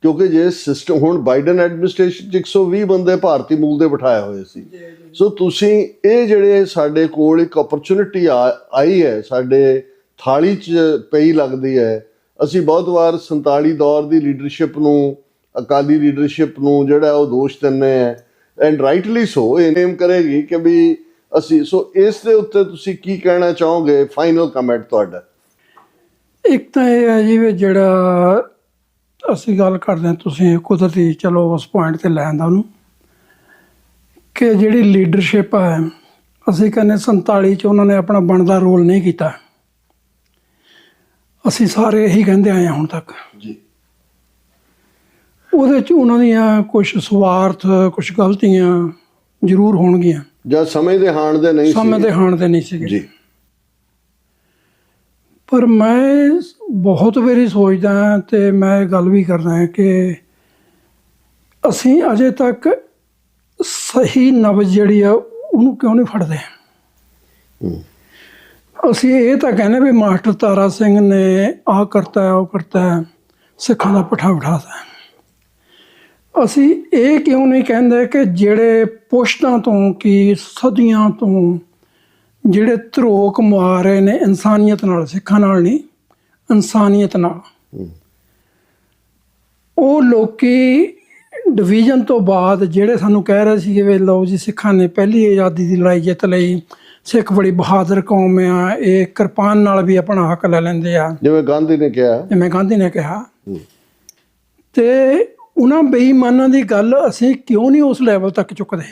ਕਿਉਂਕਿ ਜੇ ਸਿਸਟਮ ਹੁਣ ਬਾਈਡਨ ਐਡਮਿਨਿਸਟ੍ਰੇਸ਼ਨ 'ਚ 120 ਬੰਦੇ ਭਾਰਤੀ ਮੂਲ ਦੇ ਬਿਠਾਏ ਹੋਏ ਸੀ। ਸੋ ਤੁਸੀਂ ਇਹ ਜਿਹੜੇ ਸਾਡੇ ਕੋਲ ਇੱਕ ਓਪਰਚੁਨਿਟੀ ਆਈ ਹੈ, ਸਾਡੇ ਥਾਲੀ 'ਚ ਪਈ ਲੱਗਦੀ ਹੈ। ਅਸੀਂ ਬਹੁਤ ਵਾਰ 47 ਦੌਰ ਦੀ ਲੀਡਰਸ਼ਿਪ ਨੂੰ, ਅਕਾਲੀ ਲੀਡਰਸ਼ਿਪ ਨੂੰ ਜਿਹੜਾ ਉਹ ਦੋਸ਼ ਦਿੰਦੇ ਹੈ, ਐਂਡ ਰਾਈਟਲੀ ਸੋ, ਇਹ ਨੇਮ ਕਰੇਗੀ ਕਿ ਵੀ ਅਸੀਂ। ਸੋ ਇਸ ਦੇ ਉੱਤੇ ਤੁਸੀਂ ਕੀ ਕਹਿਣਾ ਚਾਹੋਗੇ, ਫਾਈਨਲ ਕਮੈਂਟ ਤੁਹਾਡਾ? ਇੱਕ ਤਾਂ ਇਹ ਹੈ ਜੀ ਵੀ ਜਿਹੜਾ ਅਸੀਂ ਗੱਲ ਕਰਦੇ ਹਾਂ, ਤੁਸੀਂ ਕੁਦਰਤੀ ਚਲੋ ਉਸ ਪੁਆਇੰਟ 'ਤੇ ਲੈ ਆਂਦਾ ਉਹਨੂੰ, ਕਿ ਜਿਹੜੀ ਲੀਡਰਸ਼ਿਪ ਹੈ, ਅਸੀਂ ਕਹਿੰਦੇ 47 'ਚ ਉਹਨਾਂ ਨੇ ਆਪਣਾ ਬਣਦਾ ਰੋਲ ਨਹੀਂ ਕੀਤਾ। ਅਸੀਂ ਸਾਰੇ ਇਹੀ ਕਹਿੰਦੇ ਆਏ ਹਾਂ ਹੁਣ ਤੱਕ ਜੀ। ਉਹਦੇ 'ਚ ਉਹਨਾਂ ਦੀਆਂ ਕੁਛ ਸਵਾਰਥ, ਕੁਛ ਗਲਤੀਆਂ ਜ਼ਰੂਰ ਹੋਣਗੀਆਂ, ਜਾਂ ਸਮੇਂ ਦੇ ਹਾਣ ਦੇ ਨਹੀਂ, ਸਮੇਂ ਦੇ ਹਾਣ ਦੇ ਨਹੀਂ ਸੀਗੇ ਜੀ। ਪਰ ਮੈਂ ਬਹੁਤ ਵਾਰੀ ਸੋਚਦਾ ਹਾਂ ਤੇ ਮੈਂ ਗੱਲ ਵੀ ਕਰਦਾ ਹਾਂ ਕਿ ਅਸੀਂ ਅਜੇ ਤੱਕ ਸਹੀ ਨਬਜ਼ ਜਿਹੜੀ ਆ ਉਹਨੂੰ ਕਿਉਂ ਨਹੀਂ ਫੜਦੇ। ਅਸੀਂ ਇਹ ਤਾਂ ਕਹਿੰਦੇ ਵੀ ਮਾਸਟਰ ਤਾਰਾ ਸਿੰਘ ਨੇ ਆਹ ਕਰਤਾ ਹੈ, ਉਹ ਕਰਤਾ ਹੈ, ਸਿੱਖਾਂ ਦਾ ਪੱਠਾ ਬਿਠਾਤਾ। ਅਸੀਂ ਇਹ ਕਿਉਂ ਨਹੀਂ ਕਹਿੰਦੇ ਕਿ ਜਿਹੜੇ ਪੁਸ਼ਤਾਂ ਤੋਂ ਕੀ ਸਦੀਆਂ ਤੋਂ ਜਿਹੜੇ ਧਰੋਕ ਮੁਆ ਰਹੇ ਨੇ ਇਨਸਾਨੀਅਤ ਨਾਲ, ਸਿੱਖਾਂ ਨਾਲ ਨਹੀਂ, ਇਨਸਾਨੀਅਤ ਨਾਲ, ਉਹ ਲੋਕੀ ਡਿਵੀਜ਼ਨ ਤੋਂ ਬਾਅਦ ਜਿਹੜੇ ਸਾਨੂੰ ਕਹਿ ਰਹੇ ਸੀ ਵੀ ਲਓ ਜੀ ਸਿੱਖਾਂ ਨੇ ਪਹਿਲੀ ਆਜ਼ਾਦੀ ਦੀ ਲੜਾਈ ਜਿੱਤ ਲਈ, ਸਿੱਖ ਬੜੀ ਬਹਾਦਰ ਕੌਮ ਆ, ਇਹ ਕਿਰਪਾਨ ਨਾਲ ਵੀ ਆਪਣਾ ਹੱਕ ਲੈ ਲੈਂਦੇ ਆ, ਜਿਵੇਂ ਗਾਂਧੀ ਨੇ ਕਿਹਾ, ਜਿਵੇਂ ਗਾਂਧੀ ਨੇ ਕਿਹਾ। ਤੇ ਉਹਨਾਂ ਬੇਈਮਾਨਾਂ ਦੀ ਗੱਲ ਅਸੀਂ ਕਿਉਂ ਨਹੀਂ ਉਸ ਲੈਵਲ ਤੱਕ ਚੁੱਕਦੇ?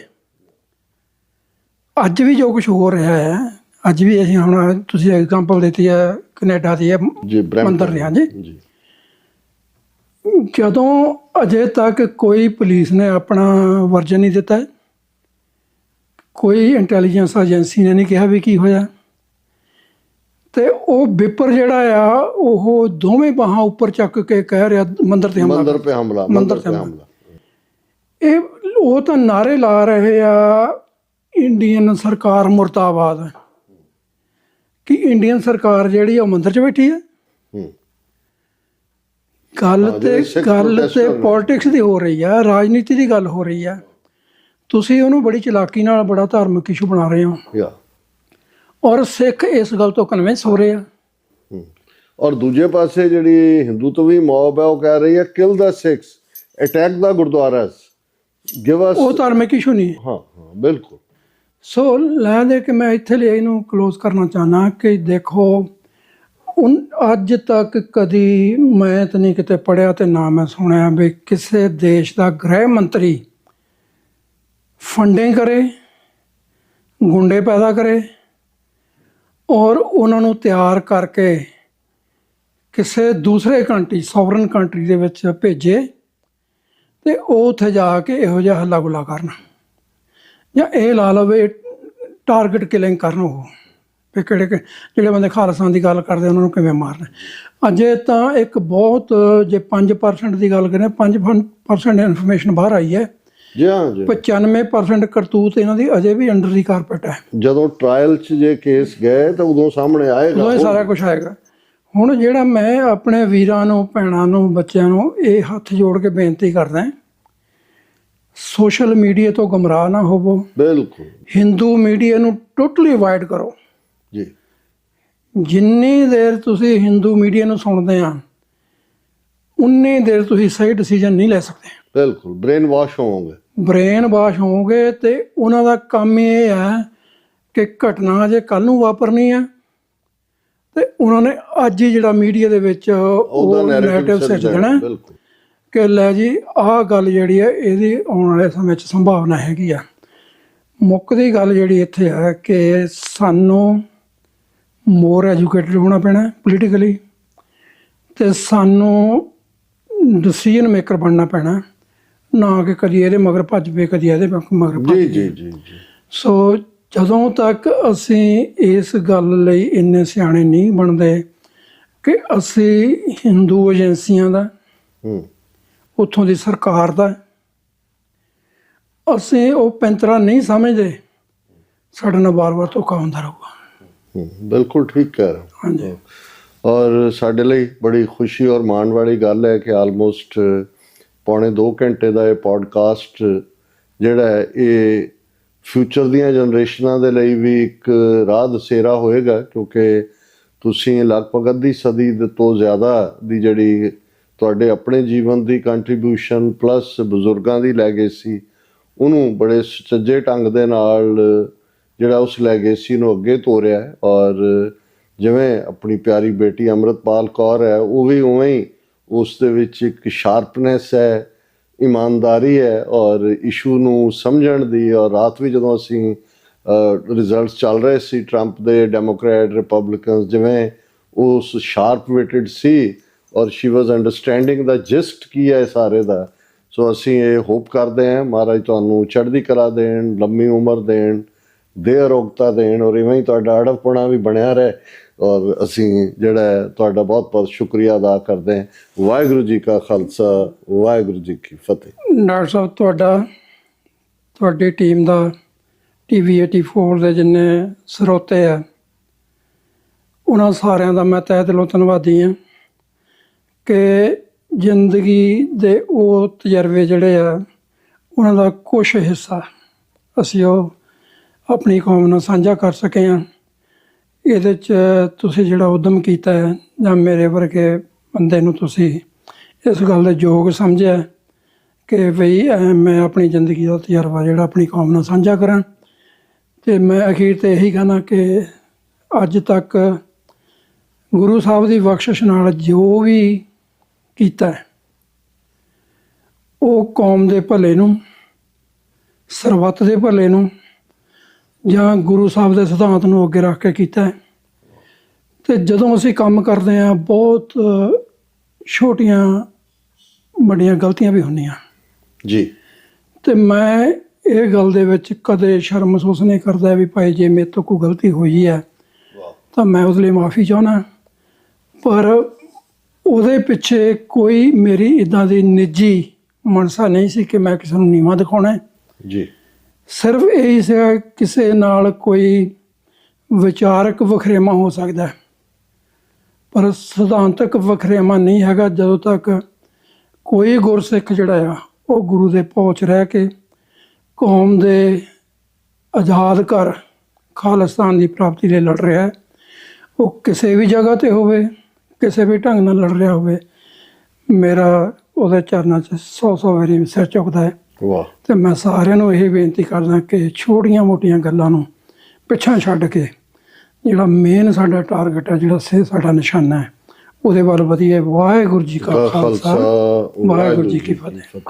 ਅੱਜ ਵੀ ਜੋ ਕੁਝ ਹੋ ਰਿਹਾ ਹੈ, ਅੱਜ ਵੀ ਅਸੀਂ ਹੁਣ ਤੁਸੀਂ ਐਗਜ਼ਾਮਪਲ ਦਿੱਤੀ ਹੈ ਕੈਨੇਡਾ ਦੀ ਹੈ ਜੀ ਮੰਦਰ ਰਿਹਾ ਜੀ, ਜੀ ਜਦੋਂ ਅਜੇ ਤੱਕ ਕੋਈ ਪੁਲਿਸ ਨੇ ਆਪਣਾ ਵਰਜਨ ਨਹੀਂ ਦਿੱਤਾ, ਕੋਈ ਇੰਟੈਲੀਜੈਂਸ ਏਜੰਸੀ ਨੇ ਨਹੀਂ ਕਿਹਾ ਵੀ ਕੀ ਹੋਇਆ, ਤੇ ਉਹ ਵਿਪਰ ਜਿਹੜਾ ਆ ਉਹ ਦੋਵੇਂ ਬਾਹਾਂ ਉੱਪਰ ਚੱਕ ਕੇ ਕਹਿ ਰਿਹਾ ਮੰਦਰ ਤੇ ਹਮਲਾ, ਮੰਦਰ ਤੇ ਹਮਲਾ, ਮੰਦਰ ਤੇ ਹਮਲਾ। ਇਹ ਉਹ ਤਾਂ ਨਾਰੇ ਲਾ ਰਹੇ ਆ ਇੰਡੀਅਨ ਸਰਕਾਰ ਮੁਰਦਾਬਾਦ, ਕਿ ਇੰਡੀਅਨ ਸਰਕਾਰ ਜਿਹੜੀ ਉਹ ਮੰਦਰ 'ਚ ਬੈਠੀ ਹੈ। ਗੱਲ ਤੇ ਪੋਲਿਟਿਕਸ ਦੀ ਹੋ ਰਹੀ ਆ, ਰਾਜਨੀਤੀ ਦੀ ਗੱਲ ਹੋ ਰਹੀ ਆ। ਤੁਸੀਂ ਉਹਨੂੰ ਬੜੀ ਚਲਾਕੀ ਨਾਲ ਬੜਾ ਧਾਰਮਿਕ ਇਸ਼ੂ ਬਣਾ ਰਹੇ ਹੋ, ਔਰ ਸਿੱਖ ਇਸ ਗੱਲ ਤੋਂ ਕਨਵਿੰਸ ਹੋ ਰਹੇ ਆ। ਔਰ ਦੂਜੇ ਪਾਸੇ ਜਿਹੜੀ ਹਿੰਦੂ ਵੀ ਮੌਬ ਹੈ ਉਹ ਕਹਿ ਰਹੀ ਹੈ ਕਿਲ ਦਾ ਸਿੱਖਸ, ਅਟੈਕ ਦਾ ਗੁਰਦੁਆਰਾ, ਗਿਵ ਅਸ। ਉਹ ਧਾਰਮਿਕ ਇਸ਼ੂ ਨਹੀਂ। ਹਾਂ ਬਿਲਕੁਲ। ਸੋ ਲੈ ਦੇ ਕੇ ਮੈਂ ਇੱਥੇ ਲਈ ਇਹਨੂੰ ਕਲੋਜ਼ ਕਰਨਾ ਚਾਹੁੰਦਾ ਕਿ ਦੇਖੋ ਅੱਜ ਤੱਕ ਕਦੀ ਮੈਂ ਤਾਂ ਨਹੀਂ ਕਿਤੇ ਪੜ੍ਹਿਆ ਤੇ ਨਾ ਮੈਂ ਸੁਣਿਆ ਵੀ ਕਿਸੇ ਦੇਸ਼ ਦਾ ਗ੍ਰਹਿ ਮੰਤਰੀ ਫੰਡਿੰਗ ਕਰੇ, ਗੁੰਡੇ ਪੈਦਾ ਕਰੇ ਔਰ ਉਹਨਾਂ ਨੂੰ ਤਿਆਰ ਕਰਕੇ ਕਿਸੇ ਦੂਸਰੇ ਕੰਟਰੀ, ਸੋਵਰਨ ਕੰਟਰੀ ਦੇ ਵਿੱਚ ਭੇਜੇ ਤੇ ਉਹ ਉੱਥੇ ਜਾ ਕੇ ਇਹੋ ਜਿਹਾ ਹੱਲਾ ਗੁੱਲਾ ਕਰਨ, ਜਾਂ ਇਹ ਲਾ ਲਵੇ ਟਾਰਗੇਟ ਕਿਲਿੰਗ ਕਰਨ, ਉਹ ਵੀ ਕਿਹੜੇ ਜਿਹੜੇ ਬੰਦੇ ਖਾਲਸਾ ਦੀ ਗੱਲ ਕਰਦੇ ਉਹਨਾਂ ਨੂੰ ਕਿਵੇਂ ਮਾਰਨਾ। ਅਜੇ ਤਾਂ ਇੱਕ ਬਹੁਤ, ਜੇ 5% ਦੀ ਗੱਲ ਕरें, 5% ਇਨਫੋਰਮੇਸ਼ਨ ਬਾਹਰ ਆਈ ਹੈ। ਜੀ ਹਾਂ ਜੀ। 95% ਕਰਤੂਤ ਇਹਨਾਂ ਦੀ ਅਜੇ ਵੀ ਅੰਡਰ ਦੀ ਕਾਰਪੈਟ ਹੈ। ਜਦੋਂ ਟ੍ਰਾਇਲ 'ਚ ਜੇ ਕੇਸ ਗਏ ਤਾਂ ਉਦੋਂ ਸਾਹਮਣੇ ਆਏਗਾ, ਉਦੋਂ ਸਾਰਾ ਕੁਝ ਆਏਗਾ। ਹੁਣ ਜਿਹੜਾ ਮੈਂ ਆਪਣੇ ਵੀਰਾਂ ਨੂੰ, ਭੈਣਾਂ ਨੂੰ, ਬੱਚਿਆਂ ਨੂੰ ਇਹ ਹੱਥ ਜੋੜ ਕੇ ਬੇਨਤੀ ਕਰਦਾ, ਸੋਸ਼ਲ ਮੀਡੀਆ ਤੋਂ ਗੁੰਮਰਾਹ ਨਾ ਹੋਵੋ। ਬਿਲਕੁਲ। ਹਿੰਦੂ ਮੀਡੀਆ ਨੂੰ ਟੋਟਲੀ ਅਵਾਇਡ ਕਰੋ ਜੀ। ਜਿੰਨੀ ਦੇਰ ਤੁਸੀਂ ਹਿੰਦੂ ਮੀਡੀਆ ਨੂੰ ਸੁਣਦੇ ਆ ਉਨੀ ਦੇਰ ਤੁਸੀਂ ਸਹੀ ਡਿਸੀਜਨ ਨਹੀਂ ਲੈ ਸਕਦੇ। ਬਿਲਕੁਲ ਬ੍ਰੇਨ ਵਾਸ਼ ਹੋਵੋਗੇ ਤੇ ਉਹਨਾਂ ਦਾ ਕੰਮ ਇਹ ਹੈ ਕਿ ਘਟਨਾ ਜੇ ਕੱਲ੍ਹ ਨੂੰ ਵਾਪਰਨੀ ਹੈ ਤੇ ਉਹਨਾਂ ਨੇ ਅੱਜ ਹੀ ਜਿਹੜਾ ਮੀਡੀਆ ਦੇ ਵਿੱਚ ਉਹ ਨੈਰੇਟਿਵ ਸਿੱਟ ਦੇਣਾ ਕਿ ਲੈ ਜੀ ਆਹ ਗੱਲ ਜਿਹੜੀ ਹੈ ਇਹਦੀ ਆਉਣ ਵਾਲੇ ਸਮੇਂ 'ਚ ਸੰਭਾਵਨਾ ਹੈਗੀ ਆ। ਮੁੱਕਦੀ ਗੱਲ ਜਿਹੜੀ ਇੱਥੇ ਹੈ ਕਿ ਸਾਨੂੰ ਮੋਰ ਐਜੂਕੇਟਡ ਹੋਣਾ ਪੈਣਾ ਪੋਲੀਟੀਕਲੀ, ਅਤੇ ਸਾਨੂੰ ਡਿਸੀਜਨ ਮੇਕਰ ਬਣਨਾ ਪੈਣਾ, ਨਾ ਕਿ ਕਦੀ ਇਹਦੇ ਮਗਰ ਭੱਜ ਪਏ, ਕਦੀ ਇਹਦੇ ਮਗਰ ਭੱਜ ਪਏ। ਜੀ। ਸੋ ਜਦੋਂ ਤੱਕ ਅਸੀਂ ਇਸ ਗੱਲ ਲਈ ਇੰਨੇ ਸਿਆਣੇ ਨਹੀਂ ਬਣਦੇ ਕਿ ਅਸੀਂ ਹਿੰਦੂ ਏਜੰਸੀਆਂ ਦਾ, ਉੱਥੋਂ ਦੀ ਸਰਕਾਰ ਦਾ ਅਸੀਂ ਉਹ ਪੈਂਤਰਾ ਨਹੀਂ ਸਮਝਦੇ, ਸਾਡੇ ਨਾਲ ਵਾਰ-ਵਾਰ ਧੋਖਾ ਹੁੰਦਾ ਰਹੂਗਾ। ਬਿਲਕੁਲ ਠੀਕ ਕਹਿ ਰਹੇ ਹੋ। ਹਾਂਜੀ। ਔਰ ਸਾਡੇ ਲਈ ਬੜੀ ਖੁਸ਼ੀ ਔਰ ਮਾਣ ਵਾਲੀ ਗੱਲ ਹੈ ਕਿ ਆਲਮੋਸਟ ਪੌਣੇ 2 ਘੰਟੇ ਦਾ ਇਹ ਪੋਡਕਾਸਟ ਜਿਹੜਾ ਹੈ ਇਹ ਫਿਊਚਰ ਦੀਆਂ ਜਨਰੇਸ਼ਨਾਂ ਦੇ ਲਈ ਵੀ ਇੱਕ ਰਾਹ ਦਸੇਰਾ ਹੋਏਗਾ, ਕਿਉਂਕਿ ਤੁਸੀਂ ਲਗਭਗ ਅੱਧੀ ਸਦੀ ਤੋਂ ਜ਼ਿਆਦਾ ਦੀ ਜਿਹੜੀ ਤੁਹਾਡੇ ਆਪਣੇ ਜੀਵਨ ਦੀ ਕੰਟਰੀਬਿਊਸ਼ਨ ਪਲੱਸ ਬਜ਼ੁਰਗਾਂ ਦੀ ਲੈਗੇਸੀ, ਉਹਨੂੰ ਬੜੇ ਸੁਚੱਜੇ ਢੰਗ ਦੇ ਨਾਲ ਜਿਹੜਾ ਉਸ ਲੈਗੇਸੀ ਨੂੰ ਅੱਗੇ ਤੋਰਿਆ। ਔਰ ਜਿਵੇਂ ਆਪਣੀ ਪਿਆਰੀ ਬੇਟੀ ਅੰਮ੍ਰਿਤਪਾਲ ਕੌਰ ਹੈ, ਉਹ ਵੀ ਉਵੇਂ ਹੀ ਉਸ ਦੇ ਵਿੱਚ ਇੱਕ ਸ਼ਾਰਪਨੈਸ ਹੈ, ਇਮਾਨਦਾਰੀ ਹੈ ਔਰ ਇਸ਼ੂ ਨੂੰ ਸਮਝਣ ਦੀ। ਔਰ ਰਾਤ ਵੀ ਜਦੋਂ ਅਸੀਂ ਰਿਜ਼ਲਟਸ ਚੱਲ ਰਹੇ ਸੀ ਟਰੰਪ ਦੇ, ਡੈਮੋਕ੍ਰੈਟ, ਰਿਪਬਲਿਕਨਸ, ਜਿਵੇਂ ਉਸ ਸ਼ਾਰਪ ਵਿਟਡ ਸੀ ਔਰ ਸ਼ੀ ਵਾਜ਼ ਅੰਡਰਸਟੈਂਡਿੰਗ ਦਾ ਜਿਸਟ ਕੀ ਹੈ ਸਾਰੇ ਦਾ। ਸੋ ਅਸੀਂ ਇਹ ਹੋਪ ਕਰਦੇ ਹਾਂ ਮਹਾਰਾਜ ਤੁਹਾਨੂੰ ਚੜ੍ਹਦੀ ਕਲਾ ਦੇਣ, ਲੰਮੀ ਉਮਰ ਦੇਣ, ਦੇਹ ਅਰੋਗਤਾ ਦੇਣ, ਔਰ ਇਵੇਂ ਹੀ ਤੁਹਾਡਾ ਅੜਬਪੁਣਾ ਵੀ ਬਣਿਆ ਰਹੇ। ਔਰ ਅਸੀਂ ਜਿਹੜਾ ਤੁਹਾਡਾ ਬਹੁਤ ਬਹੁਤ ਸ਼ੁਕਰੀਆ ਅਦਾ ਕਰਦੇ ਹਾਂ। ਵਾਹਿਗੁਰੂ ਜੀ ਕਾ ਖਾਲਸਾ, ਵਾਹਿਗੁਰੂ ਜੀ ਕੀ ਫਤਿਹ। ਡਾਕਟਰ ਸਾਹਿਬ ਤੁਹਾਡੀ ਟੀਮ ਦਾ, TV 84 ਦੇ ਜਿੰਨੇ ਸਰੋਤੇ ਆ, ਉਹਨਾਂ ਸਾਰਿਆਂ ਦਾ ਮੈਂ ਤਹਿ ਦਿਲੋਂ ਧੰਨਵਾਦੀ ਹਾਂ ਕਿ ਜ਼ਿੰਦਗੀ ਦੇ ਉਹ ਤਜਰਬੇ ਜਿਹੜੇ ਆ ਉਹਨਾਂ ਦਾ ਕੁਛ ਹਿੱਸਾ ਅਸੀਂ ਉਹ ਆਪਣੀ ਕੌਮ ਨਾਲ ਸਾਂਝਾ ਕਰ ਸਕੇ ਹਾਂ। ਇਹਦੇ 'ਚ ਤੁਸੀਂ ਜਿਹੜਾ ਉੱਦਮ ਕੀਤਾ ਹੈ, ਜਾਂ ਮੇਰੇ ਵਰਗੇ ਬੰਦੇ ਨੂੰ ਤੁਸੀਂ ਇਸ ਗੱਲ ਦੇ ਯੋਗ ਸਮਝਿਆ ਕਿ ਬਈ ਮੈਂ ਆਪਣੀ ਜ਼ਿੰਦਗੀ ਦਾ ਤਜਰਬਾ ਜਿਹੜਾ ਆਪਣੀ ਕੌਮ ਨਾਲ ਸਾਂਝਾ ਕਰਾਂ। ਅਤੇ ਮੈਂ ਅਖੀਰ 'ਤੇ ਇਹੀ ਕਹਿਣਾ ਕਿ ਅੱਜ ਤੱਕ ਗੁਰੂ ਸਾਹਿਬ ਦੀ ਬਖਸ਼ਿਸ਼ ਨਾਲ ਜੋ ਵੀ ਕੀਤਾ ਉਹ ਕੌਮ ਦੇ ਭਲੇ ਨੂੰ, ਸਰਬੱਤ ਦੇ ਭਲੇ ਨੂੰ ਜਾਂ ਗੁਰੂ ਸਾਹਿਬ ਦੇ ਸਿਧਾਂਤ ਨੂੰ ਅੱਗੇ ਰੱਖ ਕੇ ਕੀਤਾ ਹੈ। ਤੇ ਜਦੋਂ ਅਸੀਂ ਕੰਮ ਕਰਦੇ ਹਾਂ ਬਹੁਤ ਛੋਟੀਆਂ ਵੱਡੀਆਂ ਗਲਤੀਆਂ ਵੀ ਹੁੰਦੀਆਂ ਜੀ। ਤੇ ਮੈਂ ਇਹ ਗੱਲ ਦੇ ਵਿੱਚ ਕਦੇ ਸ਼ਰਮ ਮਹਿਸੂਸ ਨਹੀਂ ਕਰਦਾ ਵੀ ਭਾਈ ਜੇ ਮੇਰੇ ਤੋਂ ਕੋਈ ਗਲਤੀ ਹੋਈ ਹੈ ਤਾਂ ਮੈਂ ਉਹਦੇ ਲਈ ਮਾਫੀ ਚਾਹੁੰਦਾ, ਪਰ ਉਹਦੇ ਪਿੱਛੇ ਕੋਈ ਮੇਰੀ ਇੱਦਾਂ ਦੀ ਨਿੱਜੀ ਮਨਸਾ ਨਹੀਂ ਸੀ ਕਿ ਮੈਂ ਕਿਸੇ ਨੂੰ ਨੀਵਾਂ ਦਿਖਾਉਣਾ ਹੈ। ਜੀ। ਸਿਰਫ ਇਹੀ ਸੀਗਾ ਕਿਸੇ ਨਾਲ ਕੋਈ ਵਿਚਾਰਕ ਵਖਰੇਵਾਂ ਹੋ ਸਕਦਾ ਹੈ, ਪਰ ਸਿਧਾਂਤਕ ਵਖਰੇਵਾਂ ਨਹੀਂ ਹੈਗਾ ਜਦੋਂ ਤੱਕ ਕੋਈ ਗੁਰਸਿੱਖ ਜਿਹੜਾ ਆ ਉਹ ਗੁਰੂ ਦੇ ਪਹੁੰਚ ਰਹਿ ਕੇ ਕੌਮ ਦੇ ਆਜ਼ਾਦ ਘਰ ਖਾਲਿਸਤਾਨ ਦੀ ਪ੍ਰਾਪਤੀ ਲਈ ਲੜ ਰਿਹਾ ਹੈ। ਉਹ ਕਿਸੇ ਵੀ ਜਗ੍ਹਾ 'ਤੇ ਹੋਵੇ, ਕਿਸੇ ਵੀ ਢੰਗ ਨਾਲ ਲੜ ਰਿਹਾ ਹੋਵੇ, ਮੇਰਾ ਉਹਦੇ ਚਰਨਾਂ 'ਚ 100 ਵਾਰੀ ਸਿਰ ਝੁਕਦਾ ਹੈ। ਵਾਹ। ਤੇ ਮੈਂ ਸਾਰਿਆਂ ਨੂੰ ਇਹ ਬੇਨਤੀ ਕਰਦਾ ਕਿ ਛੋਟੀਆਂ ਮੋਟੀਆਂ ਗੱਲਾਂ ਨੂੰ ਪਿੱਛਾ ਛੱਡ ਕੇ ਜਿਹੜਾ ਮੇਨ ਸਾਡਾ ਟਾਰਗੇਟ ਹੈ, ਜਿਹੜਾ ਸਾਡਾ ਨਿਸ਼ਾਨਾ ਹੈ, ਉਹਦੇ ਵੱਲ ਵਧੀਏ। ਵਾਹਿਗੁਰੂ ਜੀ ਕਾ ਖਾਲਸਾ, ਵਾਹਿਗੁਰੂ ਜੀ ਕੀ ਫਤਿਹ।